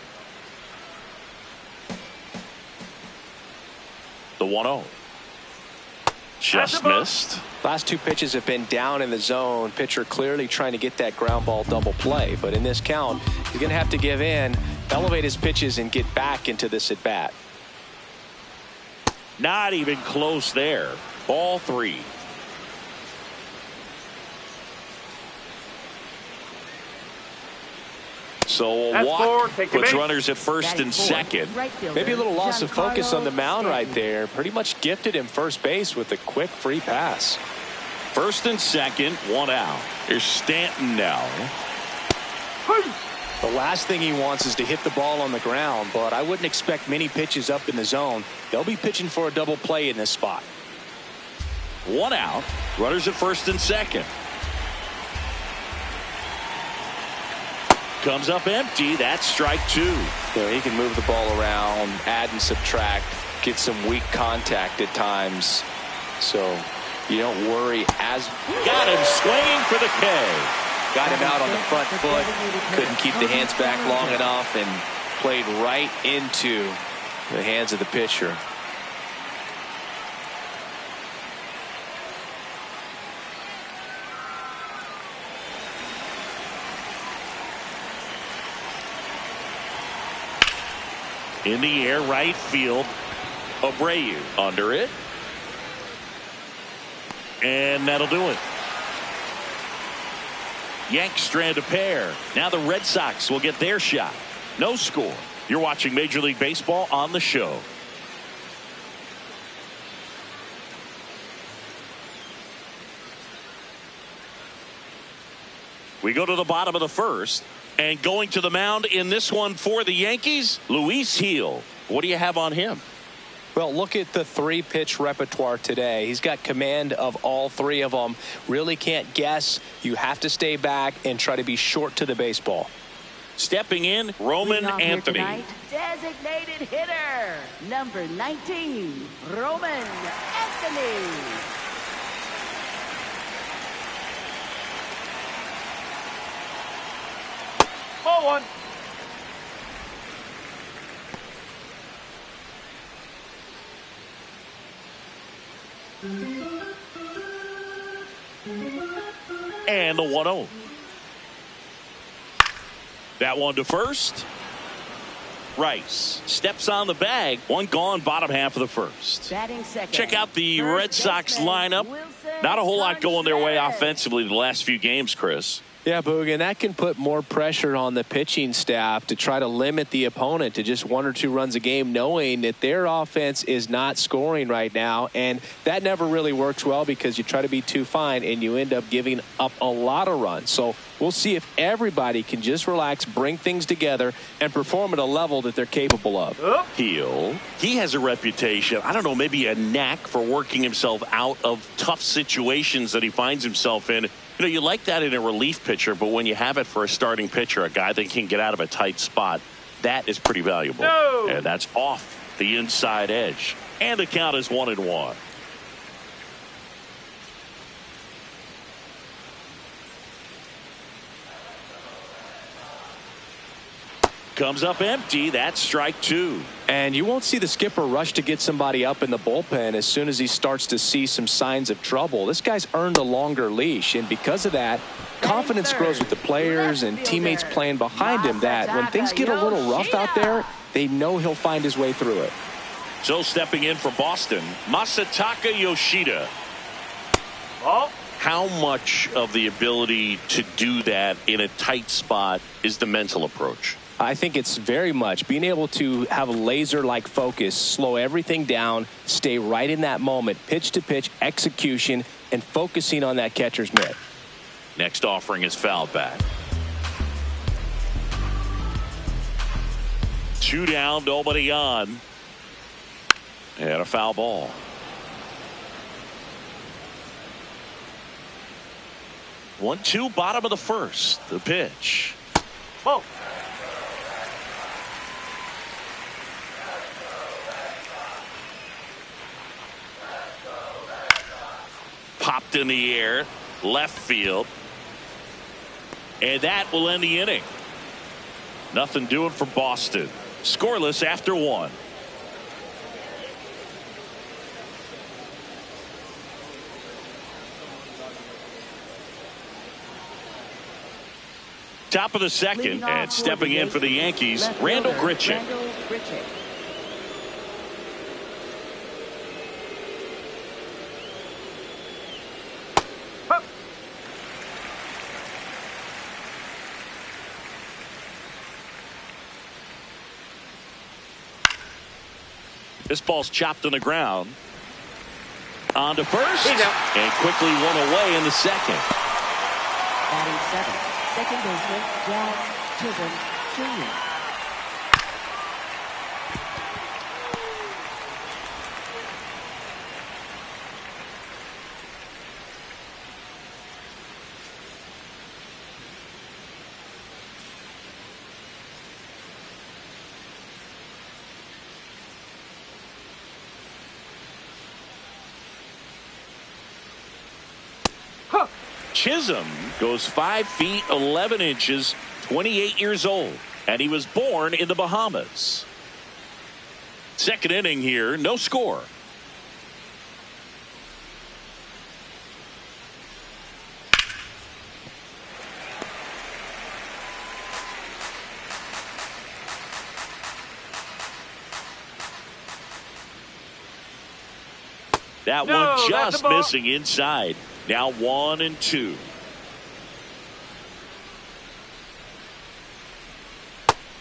The 1-0. Just missed. Last two pitches have been down in the zone. Pitcher clearly trying to get that ground ball double play. But in this count, he's going to have to give in, elevate his pitches, and get back into this at bat. Not even close there. Ball 3. So a walk puts runners at first and second. Maybe a little loss of focus on the mound right there. Pretty much gifted him first base with a quick free pass. First and second, one out. Here's Stanton now. The last thing he wants is to hit the ball on the ground, but I wouldn't expect many pitches up in the zone. They'll be pitching for a double play in this spot. One out. Runners at first and second. Comes up empty. That's strike 2. So he can move the ball around, add and subtract, get some weak contact at times. So you don't worry as. Got him swinging for the K. Got him out on the front foot. Couldn't keep the hands back long enough and played right into the hands of the pitcher. In the air, right field. Abreu under it. And that'll do it. Yanks strand a pair. Now the Red Sox will get their shot. No score. You're watching Major League Baseball on the show. We go to the bottom of the first. And going to the mound in this one for the Yankees, Luis Gil. What do you have on him? Well, look at the 3-pitch repertoire today. He's got command of all 3 of them. Really can't guess. You have to stay back and try to be short to the baseball. Stepping in, Roman Anthony. Tonight, designated hitter, number 19, Roman Anthony. Ball 1. And the 1-0. That one to first. Rice steps on the bag. One gone, bottom half of the first. Batting second. Check out the Third Red Sox baseman, lineup. Wilson Not a whole lot going their way Contreras. offensively the last few games, Chris. Yeah, Boog, and that can put more pressure on the pitching staff to try to limit the opponent to just 1 or 2 runs a game, knowing that their offense is not scoring right now. And that never really works well because you try to be too fine and you end up giving up a lot of runs. So we'll see if everybody can just relax, bring things together, and perform at a level that they're capable of. Gil, he has a reputation, I don't know, maybe a knack for working himself out of tough situations that he finds himself in. You know, you like that in a relief pitcher, but when you have it for a starting pitcher, a guy that can get out of a tight spot, that is pretty valuable. No. And that's off the inside edge. And the count is 1-1. Comes up empty. That's strike 2. And you won't see the skipper rush to get somebody up in the bullpen as soon as he starts to see some signs of trouble. This guy's earned a longer leash, and because of that, confidence grows with the players and teammates playing behind him that when things get a little rough out there, they know he'll find his way through it. So stepping in for Boston, Masataka Yoshida. Ball. How much of the ability to do that in a tight spot is the mental approach? I think it's very much being able to have a laser-like focus, slow everything down, stay right in that moment, pitch to pitch execution, and focusing on that catcher's mitt. Next offering is fouled back. 2 down, nobody on. And a foul ball. One, two, bottom of the first. The pitch. Ball. Popped in the air, left field. And that will end the inning. Nothing doing for Boston. Scoreless after 1. Top of the second, and stepping in for the Yankees, Randall Grichuk. This ball's chopped on the ground. On to first. And quickly one away in the second. Batting 7, second baseman, Jack Chisholm Jr. Chisholm goes 5 feet 11 inches, 28 years old, and he was born in the Bahamas. Second inning here, no score. That one just missing inside. Now 1-2.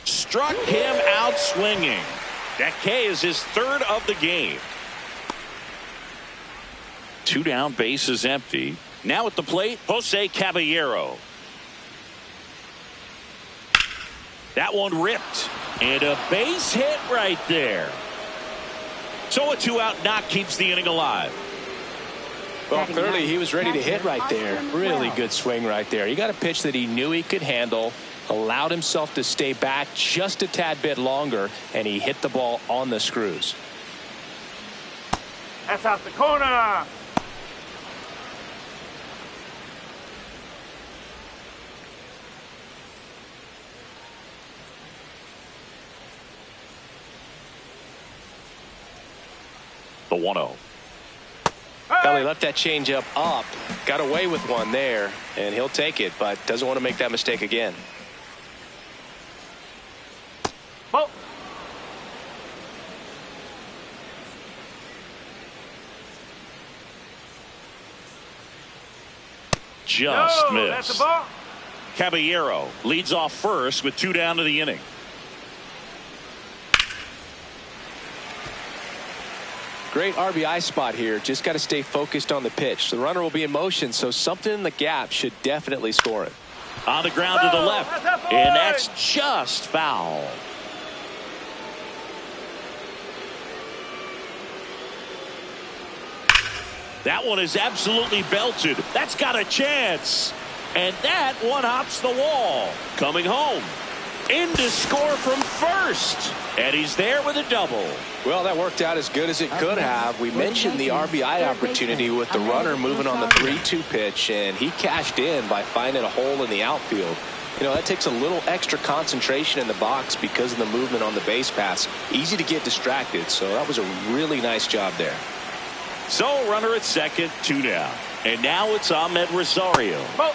Struck him out swinging. That K is his third of the game. 2 down, bases empty. Now at the plate, Jose Caballero. That one ripped. And a base hit right there. So a 2-out knock keeps the inning alive. Well, clearly he was ready to hit right there. Really good swing right there. He got a pitch that he knew he could handle, allowed himself to stay back just a tad bit longer, and he hit the ball on the screws. That's out the corner. The 1-0. Well, he left that changeup up, got away with one there, and he'll take it, but doesn't want to make that mistake again. Ball. Just No, missed. that's a ball. Caballero leads off first with 2 down to the inning. Great RBI spot here. Just got to stay focused on the pitch. The runner will be in motion, so something in the gap should definitely score it. On the ground to the left, and that's just foul. That one is absolutely belted. That's got a chance. And that one hops the wall. Coming home. In to score from first. And he's there with a double. Well, that worked out as good as it could have. We mentioned the RBI opportunity with the runner moving on the 3-2 pitch, and he cashed in by finding a hole in the outfield. You know, that takes a little extra concentration in the box because of the movement on the base pass. Easy to get distracted, so that was a really nice job there. So runner at second, 2 down. And now it's Ahmed Rosario. Ball.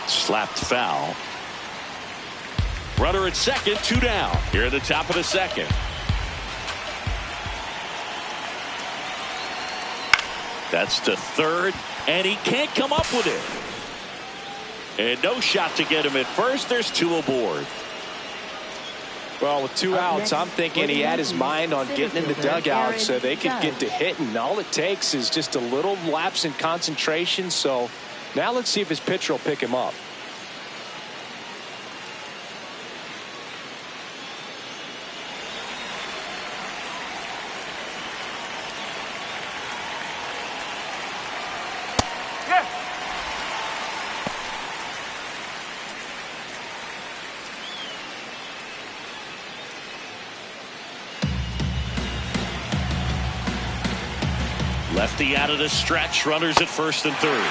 Slapped foul. Runner at second, 2 down. Here at the top of the second. That's to third, and he can't come up with it. And no shot to get him at first. There's 2 aboard. Well, with 2 outs, I'm thinking he had his mind on getting in the dugout so they could get to hitting. All it takes is just a little lapse in concentration. So now let's see if his pitcher will pick him up. Lefty out of the stretch. Runners at first and third.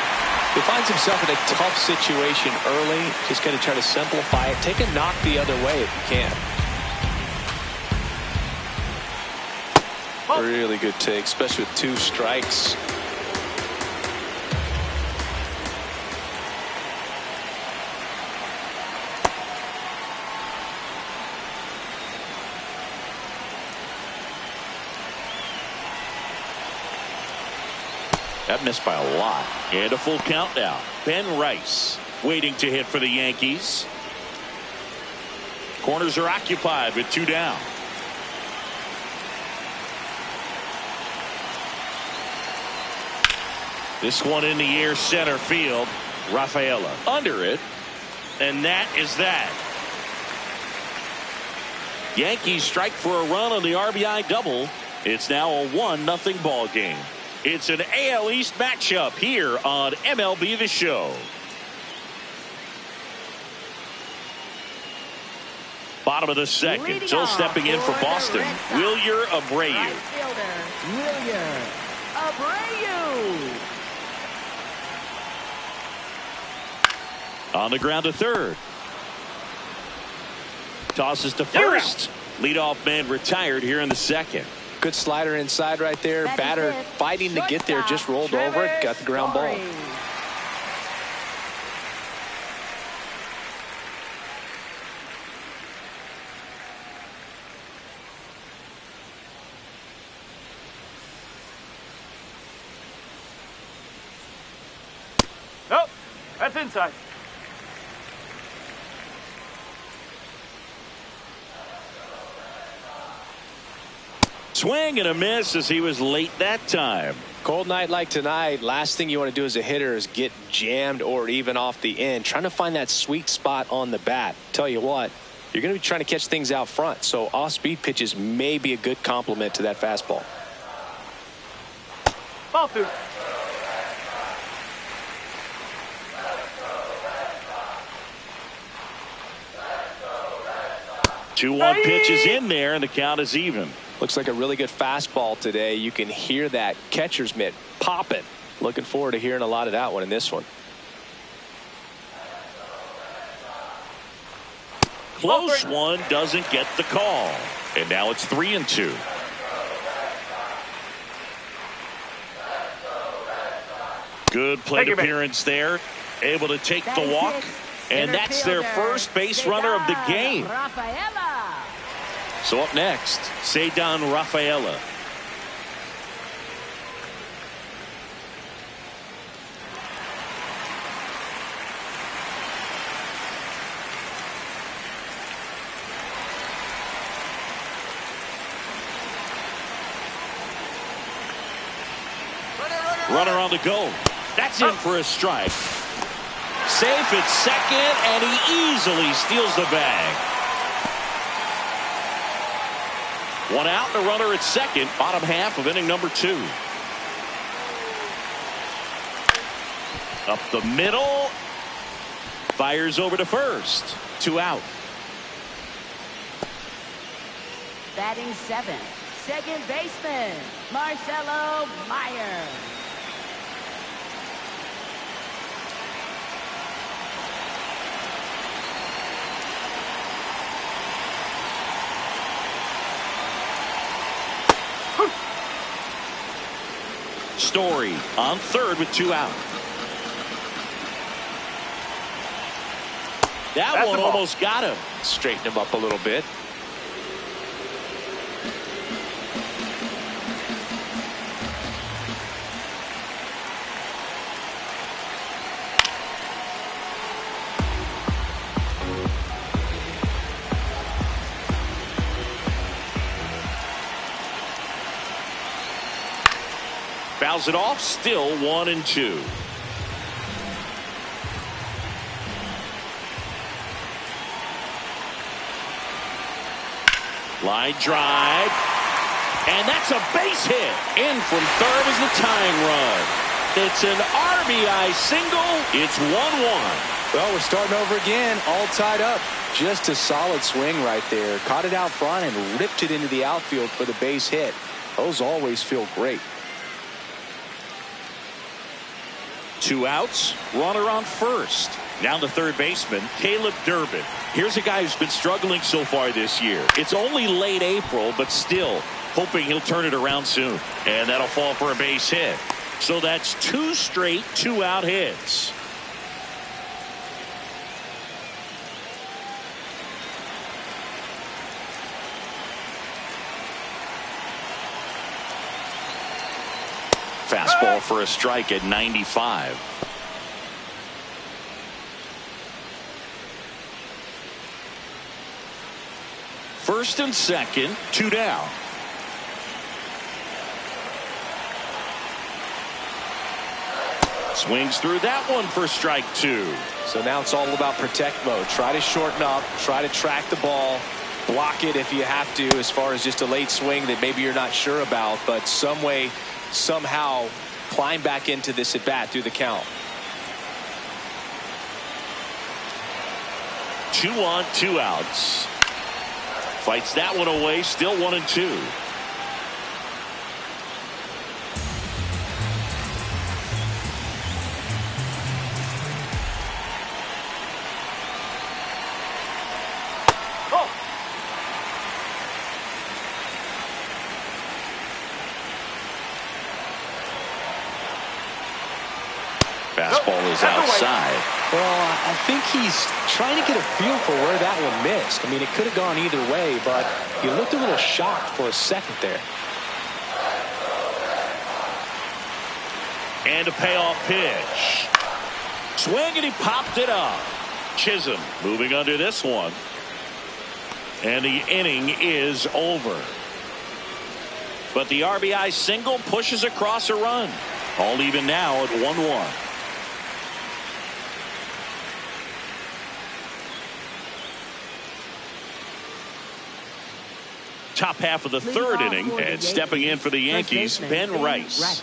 He finds himself in a tough situation early. Just got to try to simplify it. Take a knock the other way if you can. Really good take, especially with 2 strikes. That missed by a lot. And a full count now. Ben Rice waiting to hit for the Yankees. Corners are occupied with 2 down. This one in the air, center field. Rafaela under it. And that is that. Yankees strike for a run on the RBI double. It's now a 1-0 ball game. It's an AL East matchup here on MLB The Show. Bottom of the second. Still stepping in for Boston. Wilyer Abreu. Wilyer Abreu. On the ground to third. Tosses to first. Leadoff man retired here in the second. Good slider inside right there. Batter fighting to get there, just rolled over it, got the ground ball. Nope, that's inside. Swing and a miss as he was late that time. Cold night like tonight, last thing you want to do as a hitter is get jammed or even off the end. Trying to find that sweet spot on the bat. Tell you what, you're going to be trying to catch things out front, so off-speed pitches may be a good complement to that fastball. Ball 2. 2-1 pitch is in there, and the count is even. Looks like a really good fastball today. You can hear that catcher's mitt popping. Looking forward to hearing a lot of that one in this one. Close one, doesn't get the call. And now it's 3-2. Good plate appearance there. Able to take the walk. And that's their first base runner of the game. So up next, Cedar Rafaela. Runner on the go. That's in for a strike. Safe at second, and he easily steals the bag. One out, the runner at second, bottom half of inning number 2. Up the middle. Fires over to first. 2 out. Batting 7th, second baseman, Marcelo Meyer. Story on third with 2 out. That one almost got him. Straighten him up a little bit. Fouls it off, still 1-2. Line drive. And that's a base hit. In from third is the tying run. It's an RBI single. It's 1-1. Well, we're starting over again, all tied up. Just a solid swing right there. Caught it out front and ripped it into the outfield for the base hit. Those always feel great. 2 outs, runner on first. Now the third baseman, Caleb Durbin. Here's a guy who's been struggling so far this year. It's only late April, but still hoping he'll turn it around soon. And that'll fall for a base hit. So that's 2 straight 2-out hits. Fastball for a strike at 95. First and second, 2 down. Swings through that one for strike 2. So now it's all about protect mode. Try to shorten up, try to track the ball, block it if you have to, as far as just a late swing that maybe you're not sure about, but some way, somehow climb back into this at bat through the count. 2 on, 2 outs. Fights that one away, still 1-2. Fastball is outside. Well, I think he's trying to get a feel for where that one missed. I mean, it could have gone either way, but he looked a little shocked for a second there. And a payoff pitch. Swing, and he popped it up. Chisholm moving under this one. And the inning is over. But the RBI single pushes across a run. All even now at 1-1. Top half of the third inning, and stepping in for the Yankees, Ben Rice.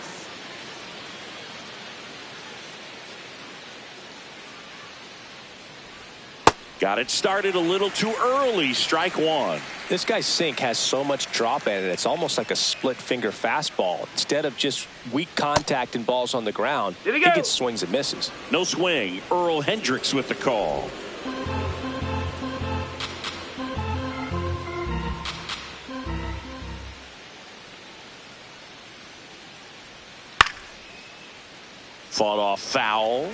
Got it started a little too early. Strike one. This guy's sink has so much drop in it. It's almost like a split finger fastball. Instead of just weak contact and balls on the ground, he gets swings and misses. No swing. Earl Hendricks with the call. Fought off foul.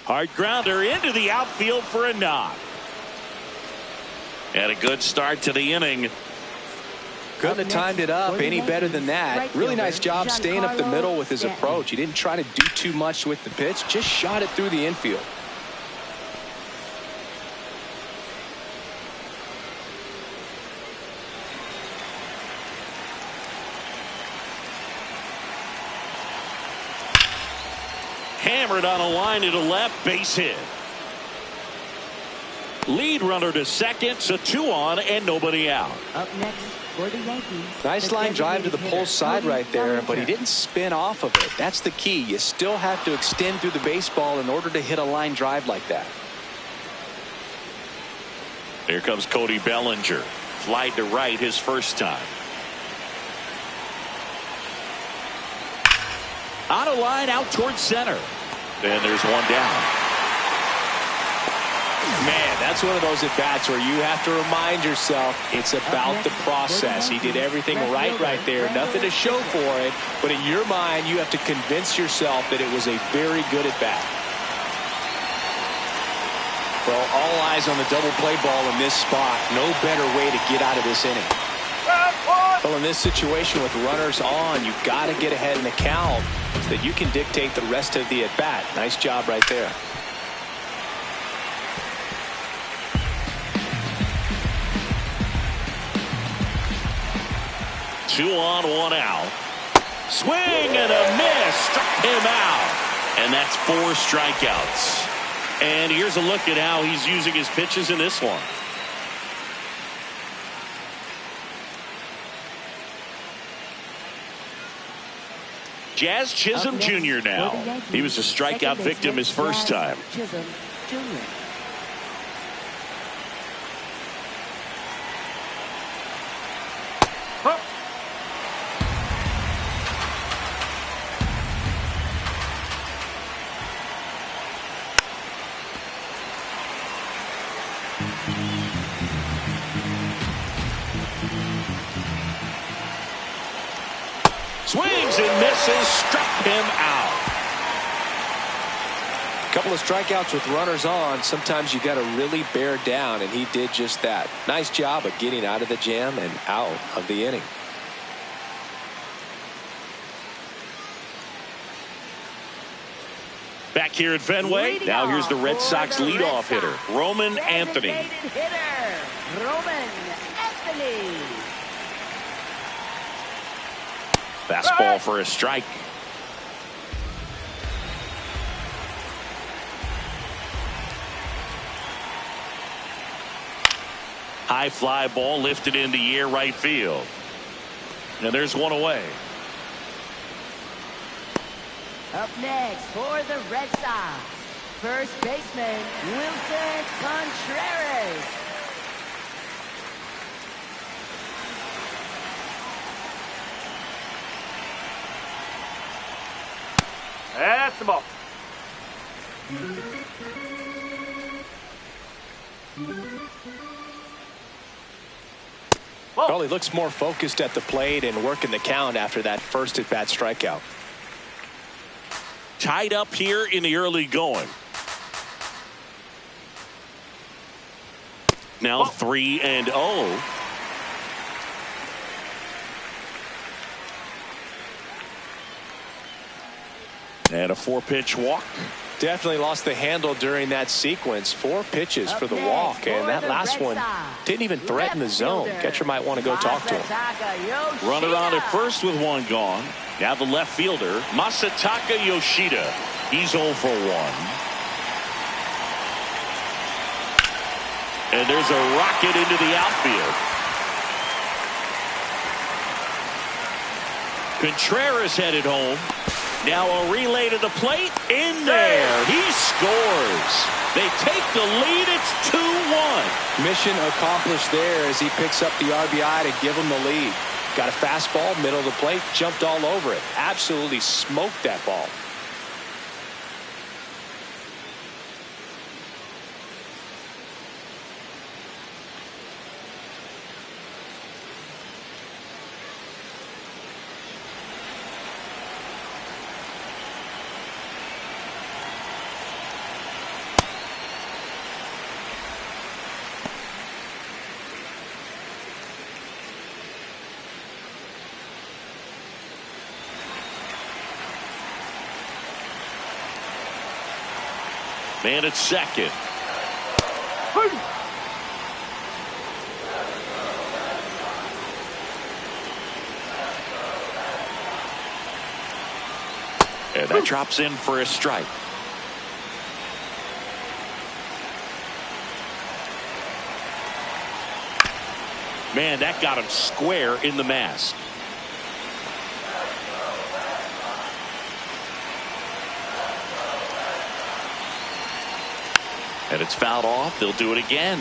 Hard grounder into the outfield for a knock. And a good start to the inning. Couldn't have timed it up any better than that. Really nice job staying up the middle with his approach. He didn't try to do too much with the pitch, just shot it through the infield. Hammered on a line to the left, base hit. Lead runner to second, so 2 on and nobody out. Up next for the Yankees. Nice line drive to the pull side right there, but he didn't spin off of it. That's the key. You still have to extend through the baseball in order to hit a line drive like that. Here comes Cody Bellinger. Fly to right his first time. On a line out towards center. And there's one down. Man, that's one of those at-bats where you have to remind yourself it's about the process. He did everything right there. Nothing to show for it. But in your mind, you have to convince yourself that it was a very good at-bat. Well, all eyes on the double play ball in this spot. No better way to get out of this inning. Well, in this situation with runners on, you've got to get ahead in the count so that you can dictate the rest of the at-bat. Nice job right there. Two on, one out. Swing and a miss. Struck him out. And that's 4 strikeouts. And here's a look at how he's using his pitches in this one. Jazz Chisholm Jr. now. He was a strikeout victim his first time. Chisholm Jr. Swings and misses, struck him out. A couple of strikeouts with runners on. Sometimes you got to really bear down, and he did just that. Nice job of getting out of the jam and out of the inning. Back here at Fenway, now here's the Red Sox leadoff hitter, Roman Anthony. Roman Anthony. Fastball for a strike. High fly ball lifted in the air right field. And there's one away. Up next for the Red Sox, first baseman Wilson Contreras. That's the ball. Well, he looks more focused at the plate and working the count after that first at-bat strikeout. Tied up here in the early going. Now 3-0. And a 4-pitch walk. Definitely lost the handle during that sequence. 4 pitches for the walk, and that last one didn't even threaten the zone. Catcher might want to go talk to him. Runner on at first with 1 gone. Now the left fielder, Masataka Yoshida. He's 0 for 1. And there's a rocket into the outfield. Contreras headed home. Now a relay to the plate. In there. He scores. They take the lead. It's 2-1. Mission accomplished there as he picks up the RBI to give him the lead. Got a fastball, middle of the plate, jumped all over it. Absolutely smoked that ball. Man at second. And that drops in for a strike. Man, that got him square in the mask. And it's fouled off. They'll do it again.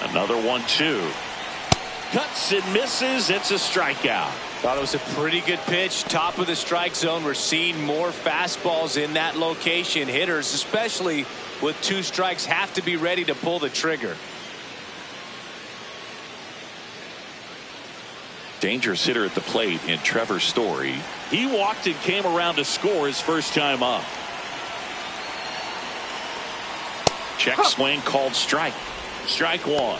Another 1-2. Cuts and misses. It's a strikeout. Thought it was a pretty good pitch. Top of the strike zone. We're seeing more fastballs in that location. Hitters, especially with 2 strikes, have to be ready to pull the trigger. Dangerous hitter at the plate in Trevor Story. He walked and came around to score his first time up. Check swing called strike. Strike 1.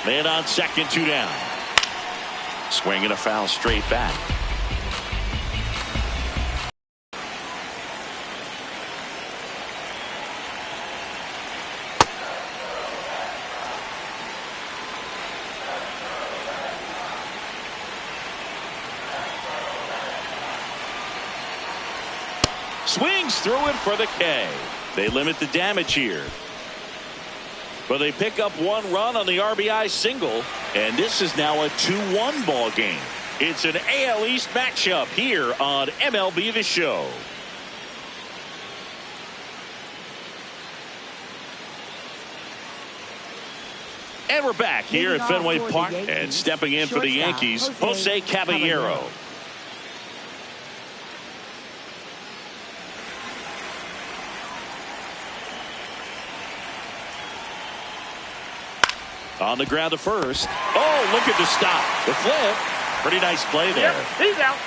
Man on second, 2 down. Swing and a foul straight back. Swings through it for the K. They limit the damage here. But they pick up 1 run on the RBI single. And this is now a 2-1 ball game. It's an AL East matchup here on MLB The Show. And we're back here at Fenway Park. And stepping in for the Yankees, Jose Caballero. On the ground to first. Oh, look at the stop. The flip. Pretty nice play there. Yep, he's out.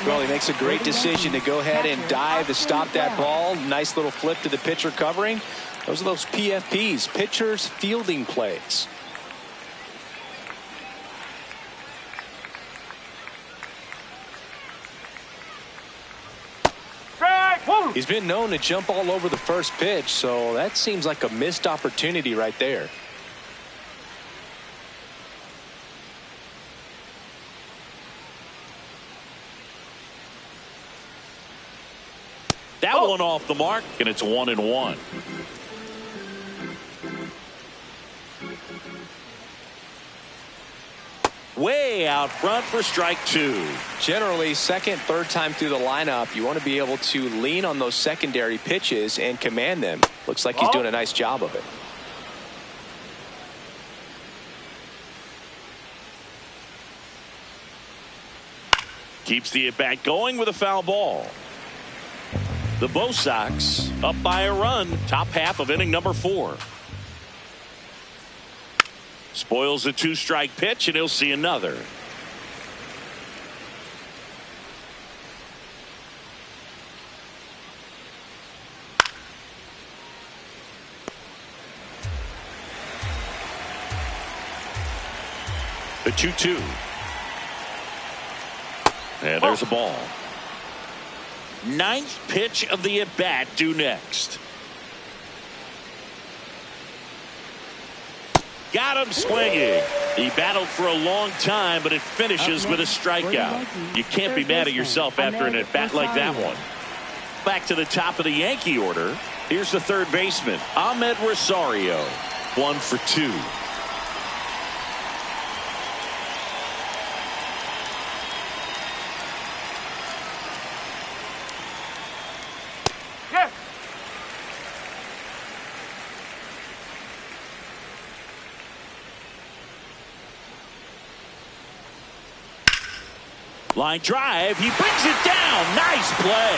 Well, he makes a great decision to go ahead and dive to stop that ball. Nice little flip to the pitcher covering. Those are those PFPs, pitchers fielding plays. He's been known to jump all over the first pitch, so that seems like a missed opportunity right there. That one off the mark, and it's 1-1. Way out front for strike 2. Generally, second, third time through the lineup, you want to be able to lean on those secondary pitches and command them. Looks like he's doing a nice job of it. Keeps the at-bat going with a foul ball. The Bo Sox up by a run, top half of inning number 4. Spoils a 2-strike pitch, and he'll see another. The 2-2. And there's a ball. Ninth pitch of the at-bat due next. Got him swinging. He battled for a long time, but it finishes with a strikeout. You can't be mad at yourself after an at-bat like that one. Back to the top of the Yankee order. Here's the third baseman, Ahmed Rosario. 1 for 2. Yes. Line drive. He brings it down. Nice play.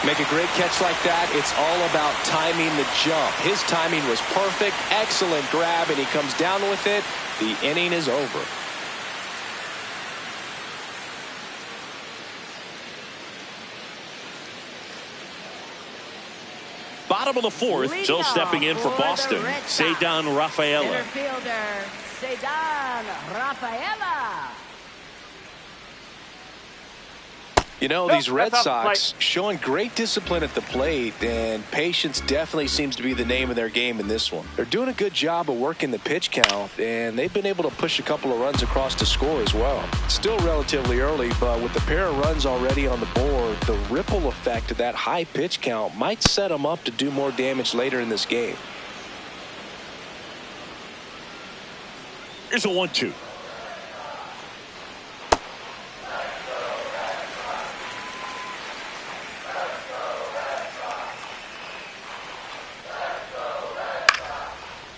Make a great catch like that. It's all about timing the jump. His timing was perfect. Excellent grab, and he comes down with it. The inning is over. Bottom of the fourth. Still stepping in for Boston. Cedar Rafaela. Center fielder, Cedar Rafaela. You know, Nope, these Red that's off the Sox showing great discipline at the plate, and patience definitely seems to be the name of their game in this one. They're doing a good job of working the pitch count, and they've been able to push a couple of runs across to score as well. Still relatively early, but with the pair of runs already on the board, the ripple effect of that high pitch count might set them up to do more damage later in this game. Here's a 1-2.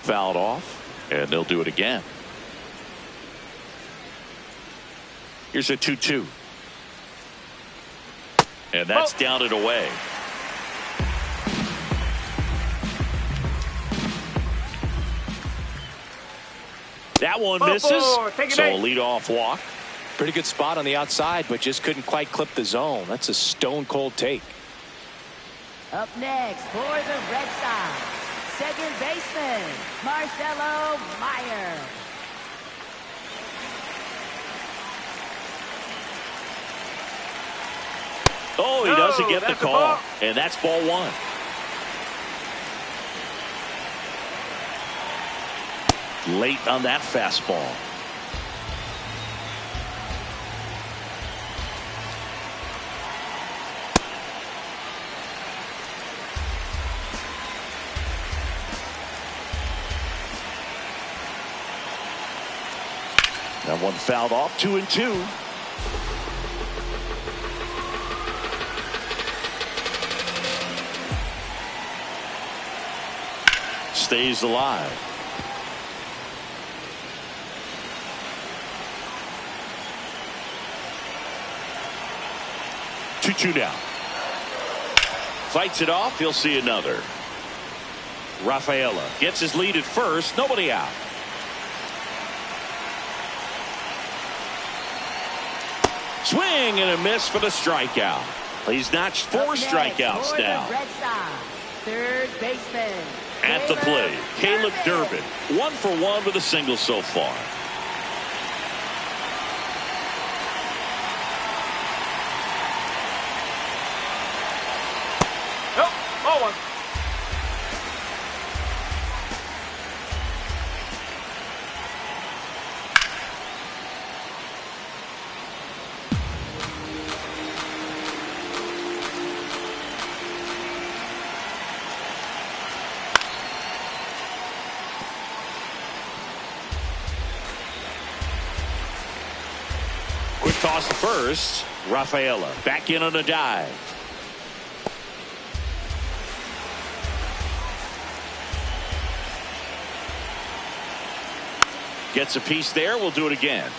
Fouled off, and they'll do it again. Here's a 2-2. And that's down and away. That one misses, so a leadoff walk. Pretty good spot on the outside, but just couldn't quite clip the zone. That's a stone-cold take. Up next for the Red Sox, second baseman, Marcelo Meyer. Oh, he doesn't get the that's a call. ball. And that's ball one. Late on that fastball. That one fouled off. 2-2. Stays alive. Two down. Fights it off. He'll see another. Rafaela gets his lead at first. Nobody out. Swing and a miss for the strikeout. He's notched 4 strikeouts now. Red Sox, third baseman. At the plate, Caleb Durbin. 1 for 1 with a single so far. Nope, ball one. Quick toss to first. Rafaela back in on a dive. Gets a piece there. We'll do it again.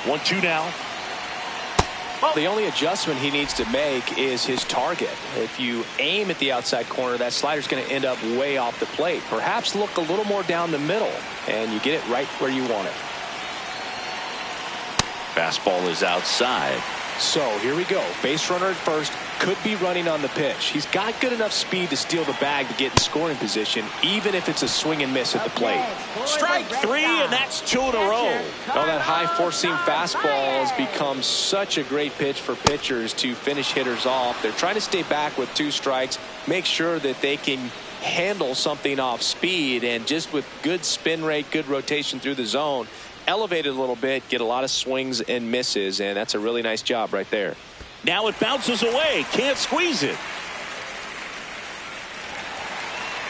One, two now. The only adjustment he needs to make is his target. If you aim at the outside corner, that slider's going to end up way off the plate. Perhaps look a little more down the middle, and you get it right where you want it. Fastball is outside. So here we go. Base runner at first. Could be running on the pitch. He's got good enough speed to steal the bag to get in scoring position, even if it's a swing and miss at the plate. Strike three, and that's 2 in a row. Oh, that high four-seam fastball has become such a great pitch for pitchers to finish hitters off. They're trying to stay back with 2 strikes, make sure that they can handle something off speed, and just with good spin rate, good rotation through the zone, elevate it a little bit, get a lot of swings and misses, and that's a really nice job right there. Now it bounces away. Can't squeeze it.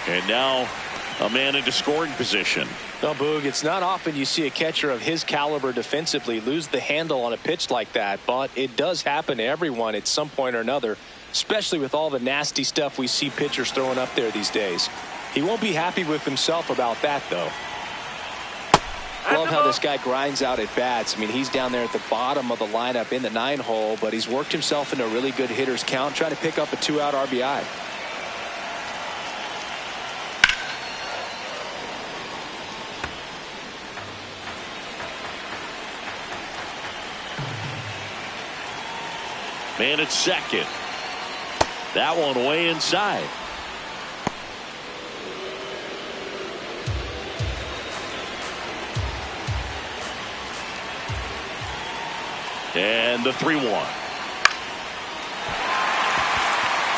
And now a man into scoring position. No, Boog, it's not often you see a catcher of his caliber defensively lose the handle on a pitch like that, but it does happen to everyone at some point or another, especially with all the nasty stuff we see pitchers throwing up there these days. He won't be happy with himself about that, though. I love how this guy grinds out at bats. I mean, he's down there at the bottom of the lineup in the 9-hole, but he's worked himself into a really good hitter's count, trying to pick up a 2-out RBI. Man at second. That one way inside. And the 3-1.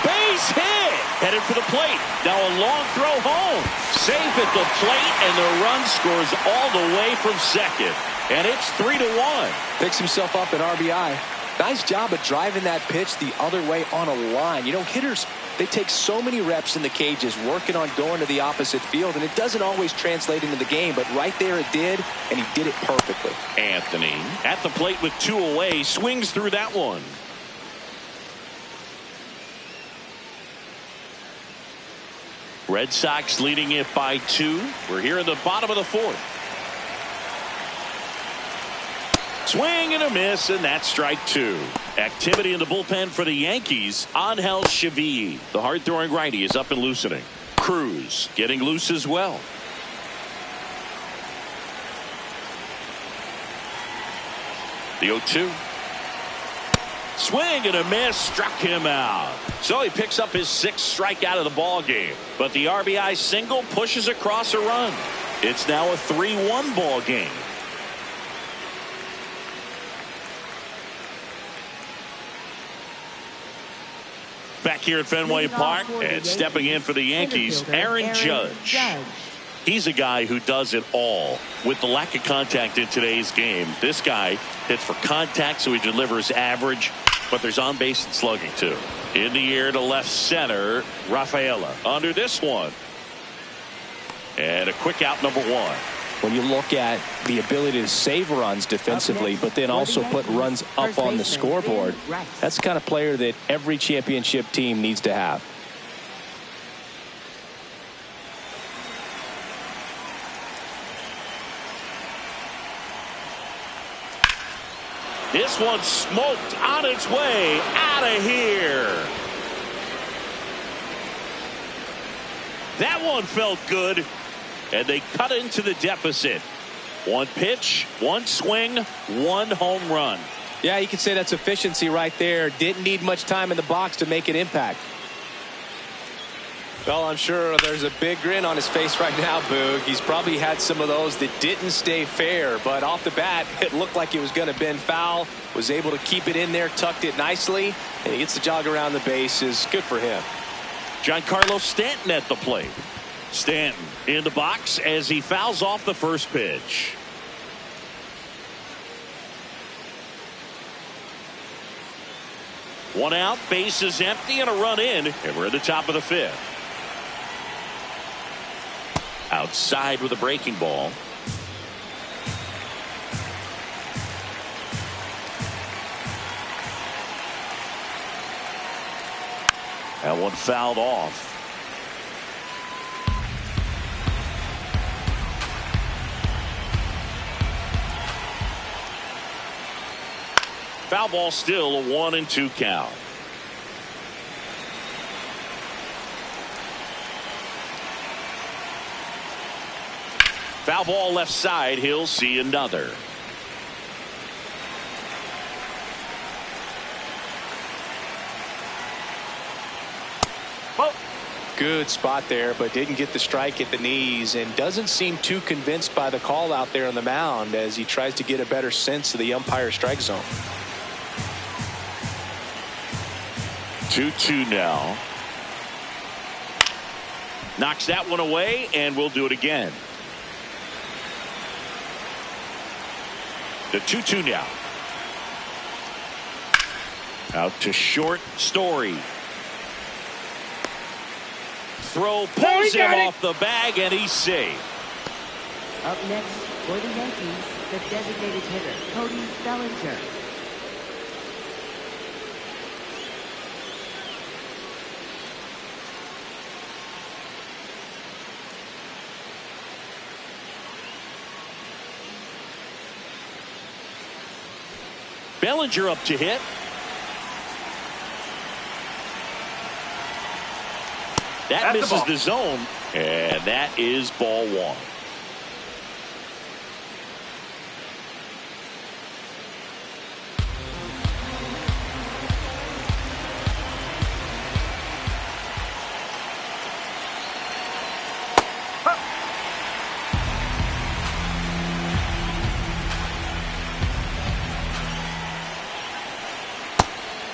Base hit. Headed for the plate. Now a long throw home. Safe at the plate, and the run scores all the way from second. And it's 3-1. Picks himself up an RBI. Nice job of driving that pitch the other way on a line. You know, hitters, they take so many reps in the cages working on going to the opposite field, and it doesn't always translate into the game, but right there it did, and he did it perfectly. Anthony at the plate with 2 away, swings through that one. Red Sox leading it by 2. We're here in the bottom of the 4th. Swing and a miss, and that's strike 2. Activity in the bullpen for the Yankees. Angel Chevy, the hard-throwing righty, is up and loosening. Cruz getting loose as well. The 0-2. Swing and a miss, struck him out. So he picks up his 6th strikeout of the ball game. But the RBI single pushes across a run. It's now a 3-1 ball game. Back here at Fenway Park, and stepping in for the Yankees, Aaron Judge. He's a guy who does it all. With the lack of contact in today's game, this guy hits for contact, so he delivers average, but there's on base and slugging too. In the air to left center, Rafaela under this one. And a quick out, number 1. When you look at the ability to save runs defensively, but then also put runs up on the scoreboard, that's the kind of player that every championship team needs to have. This one smoked on its way out of here. That one felt good. And they cut into the deficit. 1 pitch, 1 swing, 1 home run. Yeah, you could say that's efficiency right there. Didn't need much time in the box to make an impact. Well, I'm sure there's a big grin on his face right now, Boog. He's probably had some of those that didn't stay fair, but off the bat, it looked like it was going to bend foul. Was able to keep it in there, tucked it nicely, and he gets the jog around the bases. Good for him. Giancarlo Stanton at the plate. Stanton in the box as he fouls off the first pitch. One out, base is empty, and a run in, and we're at the top of the 5th. Outside with a breaking ball. That one fouled off. Foul ball, still a 1-2 count. Foul ball left side. He'll see another. Good spot there, but didn't get the strike at the knees and doesn't seem too convinced by the call out there on the mound as he tries to get a better sense of the umpire's strike zone. 2-2 now. Knocks that one away, and we'll do it again. The 2-2 now. Out to short, Story. Throw pulls him off the bag, and he's safe. Up next for the Yankees, the designated hitter, Cody Bellinger. Bellinger up to hit. That misses the zone, and that is ball one.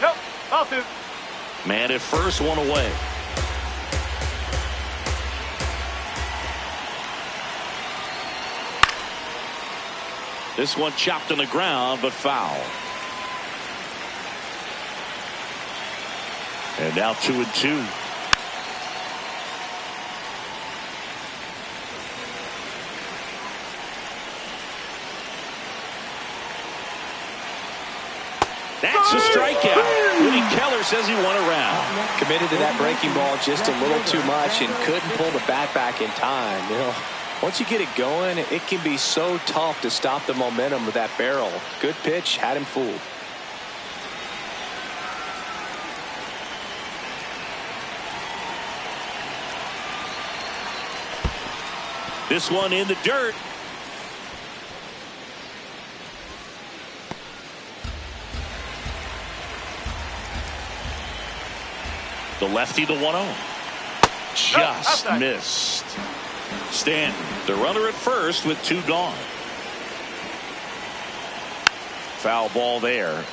Nope, I'll do. Man at first, one away. This one chopped on the ground, but foul. And now 2-2. That's a strikeout. Woody Keller says he won a round. Committed to that breaking ball just a little too much and couldn't pull the bat back in time. You know, once you get it going, it can be so tough to stop the momentum with that barrel. Good pitch, had him fooled. This one in the dirt. The lefty, the 1-0. Just missed. Stanton, the runner at first with two gone. Foul ball there.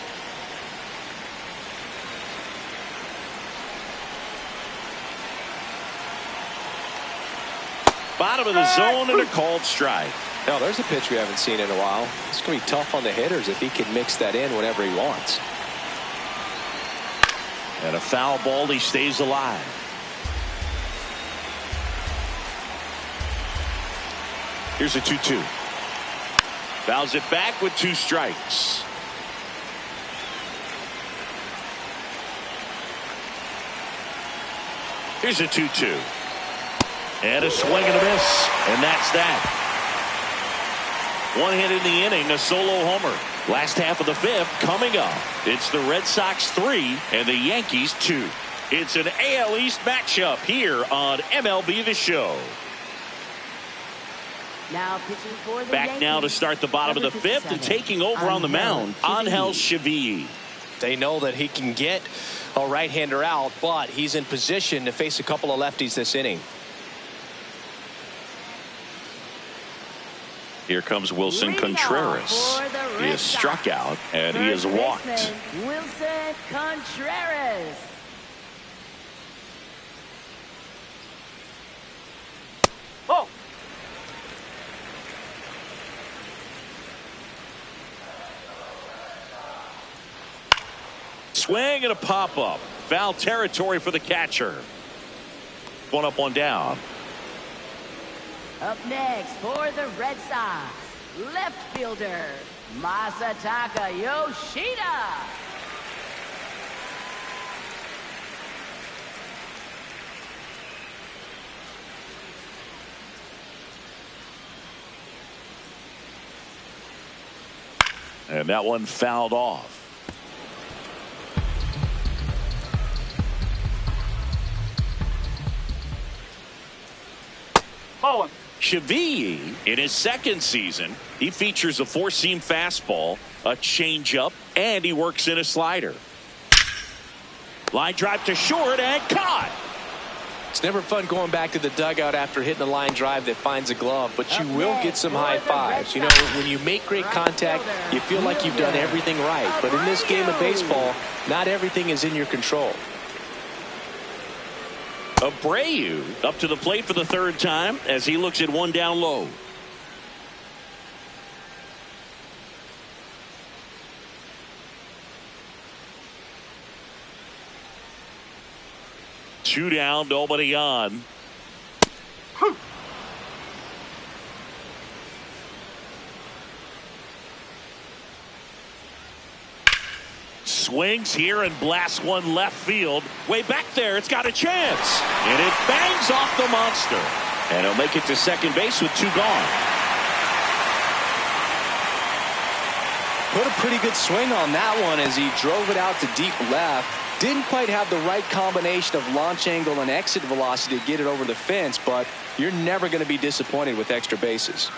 Bottom of the zone and a called strike. Now there's a pitch we haven't seen in a while. It's going to be tough on the hitters if he can mix that in whenever he wants. And a foul ball, he stays alive. Here's a 2-2. Fouls it back with two strikes. Here's a 2-2. And a swing and a miss. And that's that. One hit in the inning, a solo homer. Last half of the fifth coming up. It's the Red Sox 3 and the Yankees 2. It's an AL East matchup here on MLB The Show. Now pitching for the Back Yankees, now to start the bottom of the fifth and taking over on the mound, Angel Chivy. They know that he can get a right-hander out, but he's in position to face a couple of lefties this inning. Here comes Wilson Contreras. He is struck out and he is walked. Wilson Contreras. Oh. Swing and a pop-up. Foul territory for the catcher. One up, one down. Up next for the Red Sox, left fielder, Masataka Yoshida. And that one fouled off. Bowling. Chivy, in his second season, he features a four-seam fastball, a changeup, and he works in a slider. Line drive to short and caught. It's never fun going back to the dugout after hitting a line drive that finds a glove, but you will get some high fives. You know, when you make great contact, you feel like you've done everything right. But in this game of baseball, not everything is in your control. Abreu up to the plate for the third time as he looks at one down low. Two down, nobody on. Swings here and blasts one left field. Way back there, it's got a chance. And it bangs off the monster. And he'll make it to second base with two gone. Put a pretty good swing on that one as he drove it out to deep left. Didn't quite have the right combination of launch angle and exit velocity to get it over the fence, but you're never going to be disappointed with extra bases.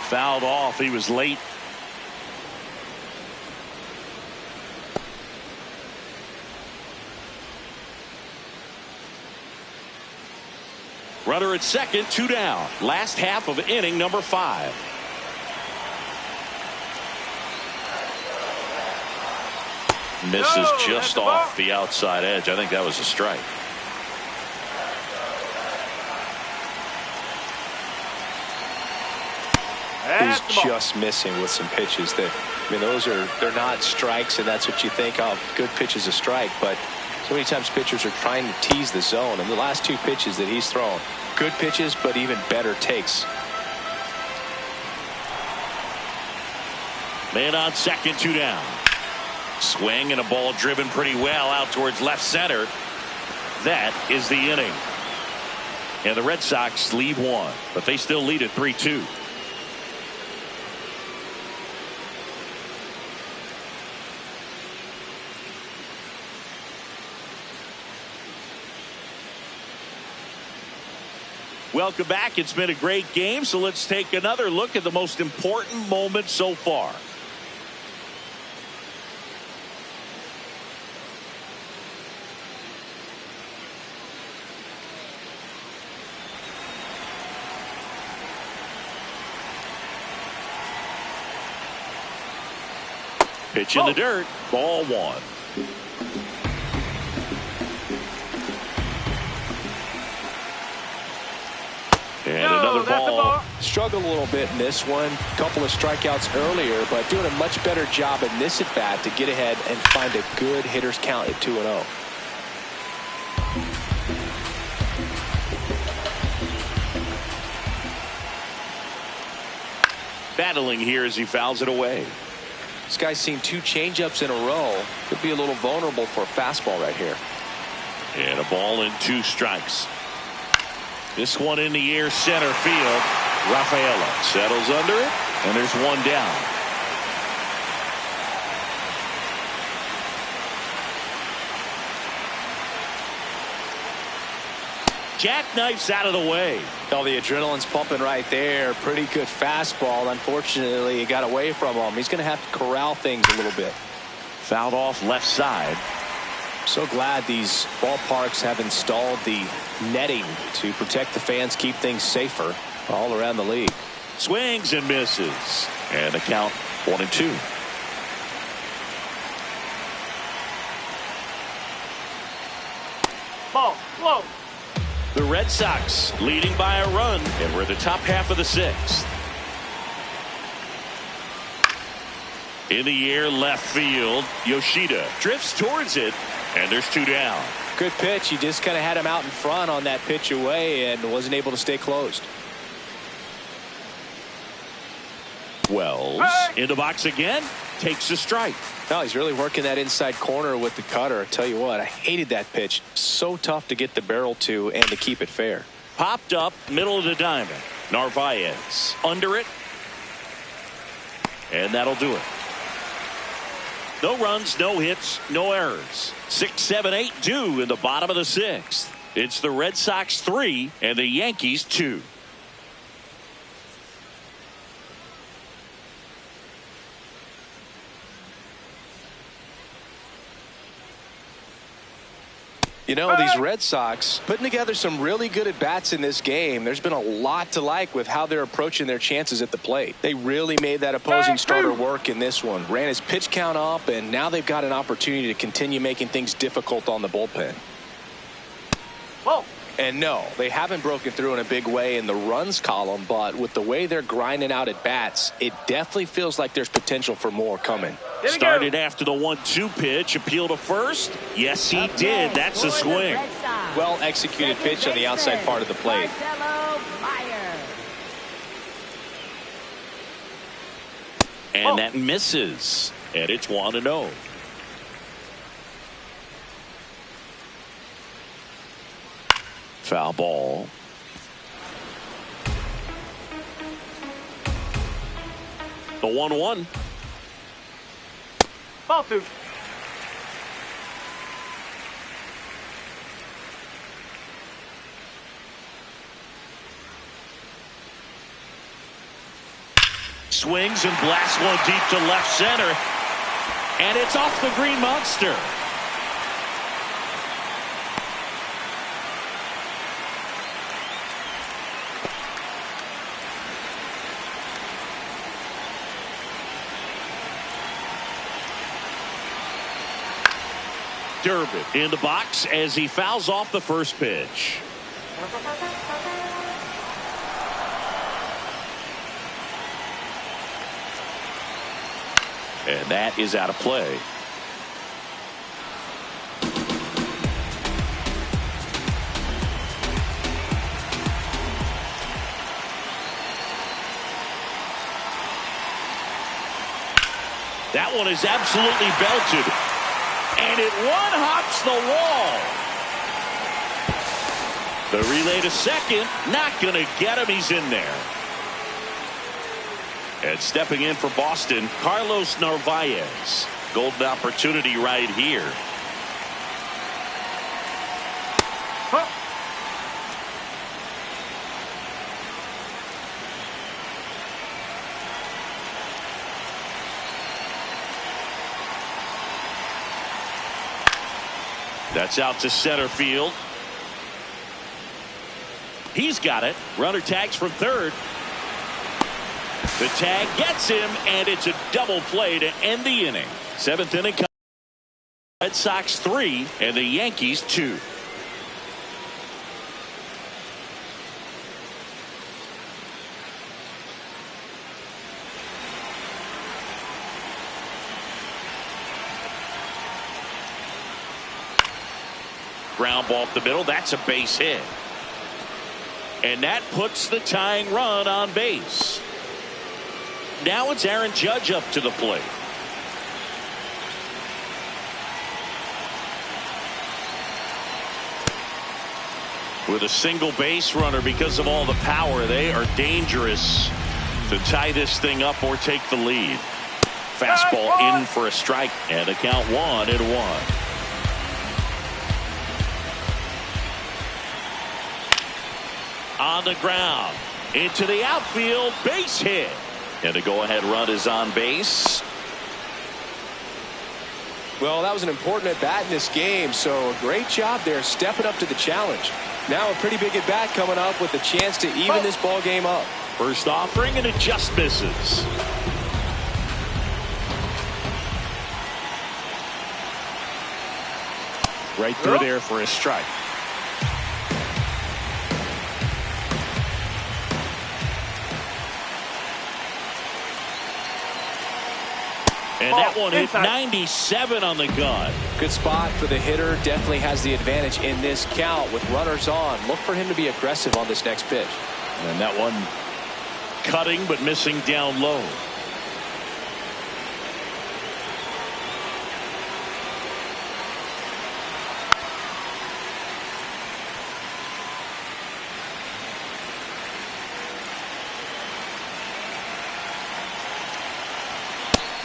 Fouled off. He was late. Runner at second, two down. Last half of inning number 5. Misses just off the outside edge. I think that was a strike. He's just missing with some pitches that, I mean, they're not strikes, and that's what you think of. Good pitch is a strike, but so many times pitchers are trying to tease the zone, and the last two pitches that he's thrown, good pitches, but even better takes. Man on second, two down. Swing and a ball driven pretty well out towards left center. That is the inning. And the Red Sox leave one, but they still lead at 3-2. Welcome back. It's been a great game, so let's take another look at the most important moment so far. Pitch in the dirt. Ball one. And another ball. Struggled a little bit in this one. Couple of strikeouts earlier, but doing a much better job in this at bat to get ahead and find a good hitter's count at 2-0. Battling here as he fouls it away. This guy's seen two changeups in a row. Could be a little vulnerable for a fastball right here. And a ball and 2 strikes. This one in the air, center field. Rafaela settles under it, and there's one down. Jackknifes out of the way. Oh, the adrenaline's pumping right there. Pretty good fastball. Unfortunately, it got away from him. He's going to have to corral things a little bit. Fouled off left side. So glad these ballparks have installed the netting to protect the fans, keep things safer all around the league. Swings and misses. And the count 1-2. Ball, slow. The Red Sox leading by a run, and we're at the top half of the 6th. In the air, left field. Yoshida drifts towards it, and there's 2 down. Good pitch. He just kind of had him out in front on that pitch away and wasn't able to stay closed. Wells in the box again, takes a strike. No, he's really working that inside corner with the cutter. I tell you what, I hated that pitch. So tough to get the barrel to and to keep it fair. Popped up, middle of the diamond. Narvaez under it. And that'll do it. No runs, no hits, no errors. 6, 7, 8 due in the bottom of the 6th. It's the Red Sox 3 and the Yankees 2. You know, these Red Sox putting together some really good at-bats in this game. There's been a lot to like with how they're approaching their chances at the plate. They really made that opposing starter work in this one. Ran his pitch count up, and now they've got an opportunity to continue making things difficult on the bullpen. Whoa. And no, they haven't broken through in a big way in the runs column, but with the way they're grinding out at bats, it definitely feels like there's potential for more coming. Started after the 1-2 pitch. Appeal to first. Yes, he did. That's a swing. Well executed pitch on the outside part of the plate. And that misses. And it's 1-0. Foul ball. The 1-1. Ball 2. Swings and blasts one deep to left center. And it's off the Green Monster. Durbin in the box as he fouls off the first pitch. And that is out of play. That one is absolutely belted. And it one-hops the wall. The relay to second, not going to get him. He's in there. And stepping in for Boston, Carlos Narvaez. Golden opportunity right here. That's out to center field. He's got it. Runner tags from third. The tag gets him, and it's a double play to end the inning. Seventh inning. Red Sox 3 and the Yankees 2. Ground ball up the middle. That's a base hit. And that puts the tying run on base. Now it's Aaron Judge up to the plate. With a single base runner, because of all the power, they are dangerous to tie this thing up or take the lead. Fastball in for a strike, and a count 1-1. On the ground, into the outfield, base hit. And a go-ahead run is on base. Well, that was an important at-bat in this game, so great job there stepping up to the challenge. Now a pretty big at-bat coming up with a chance to even this ball game up. First offering, and it just misses. Right through there for a strike. And that one hit 97 on the gun. Good spot for the hitter. Definitely has the advantage in this count with runners on. Look for him to be aggressive on this next pitch. And that one cutting but missing down low.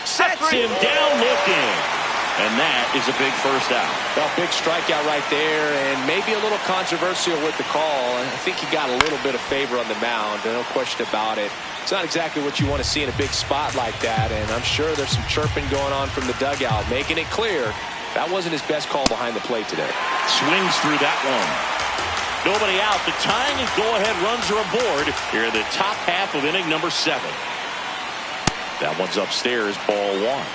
Sets him down looking. And that is a big first out. Well, big strikeout right there, and maybe a little controversial with the call. I think he got a little bit of favor on the mound, no question about it. It's not exactly what you want to see in a big spot like that, and I'm sure there's some chirping going on from the dugout, making it clear that wasn't his best call behind the plate today. Swings through that one. Nobody out. The tying and go-ahead runs are aboard here in the top half of inning number 7. That one's upstairs, ball 1.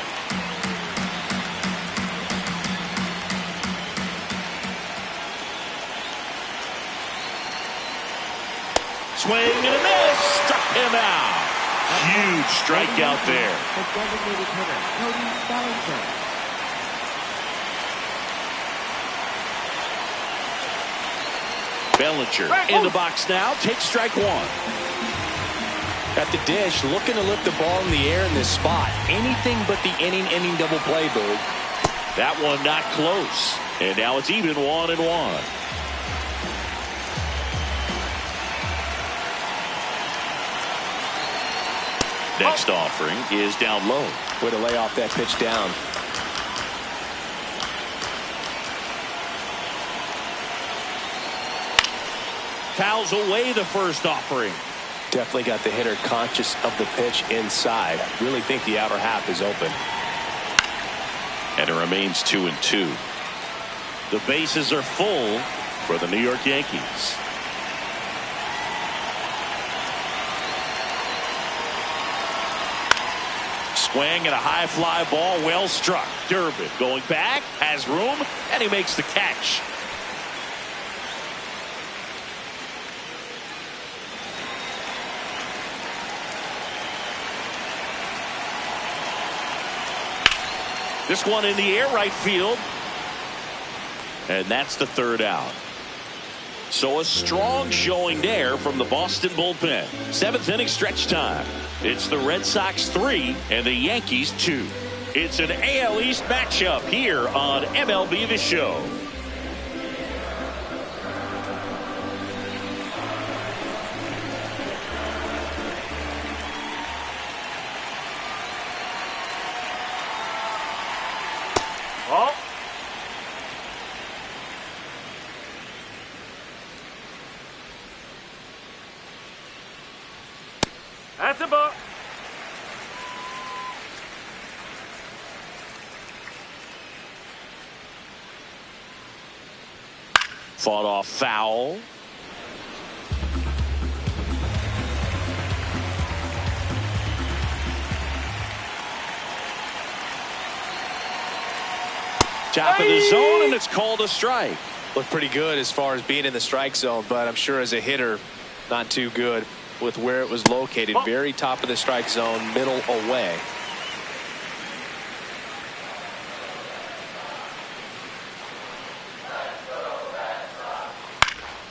Swing and a miss. Struck him out. Huge strikeout there. The designated hitter, Cody Bellinger. Bellinger in the box now. Takes strike 1. At the dish, looking to lift the ball in the air in this spot. Anything but the inning double play, Boog. That one not close. And now it's even 1-1. Next offering is down low. Way to lay off that pitch down. Fouls away the first offering. Definitely got the hitter conscious of the pitch inside. Really think the outer half is open. And it remains 2-2. The bases are full for the New York Yankees. Swing and a high fly ball, well struck. Durbin going back, has room, and he makes the catch. This one in the air, right field. And that's the third out. So a strong showing there from the Boston bullpen. 7th inning stretch time. It's the Red Sox 3 and the Yankees 2. It's an AL East matchup here on MLB The Show. Oh. That's a ball. Fought off foul. Top of the zone, and it's called a strike. Looked pretty good as far as being in the strike zone, but I'm sure as a hitter, not too good with where it was located. Very top of the strike zone, middle away.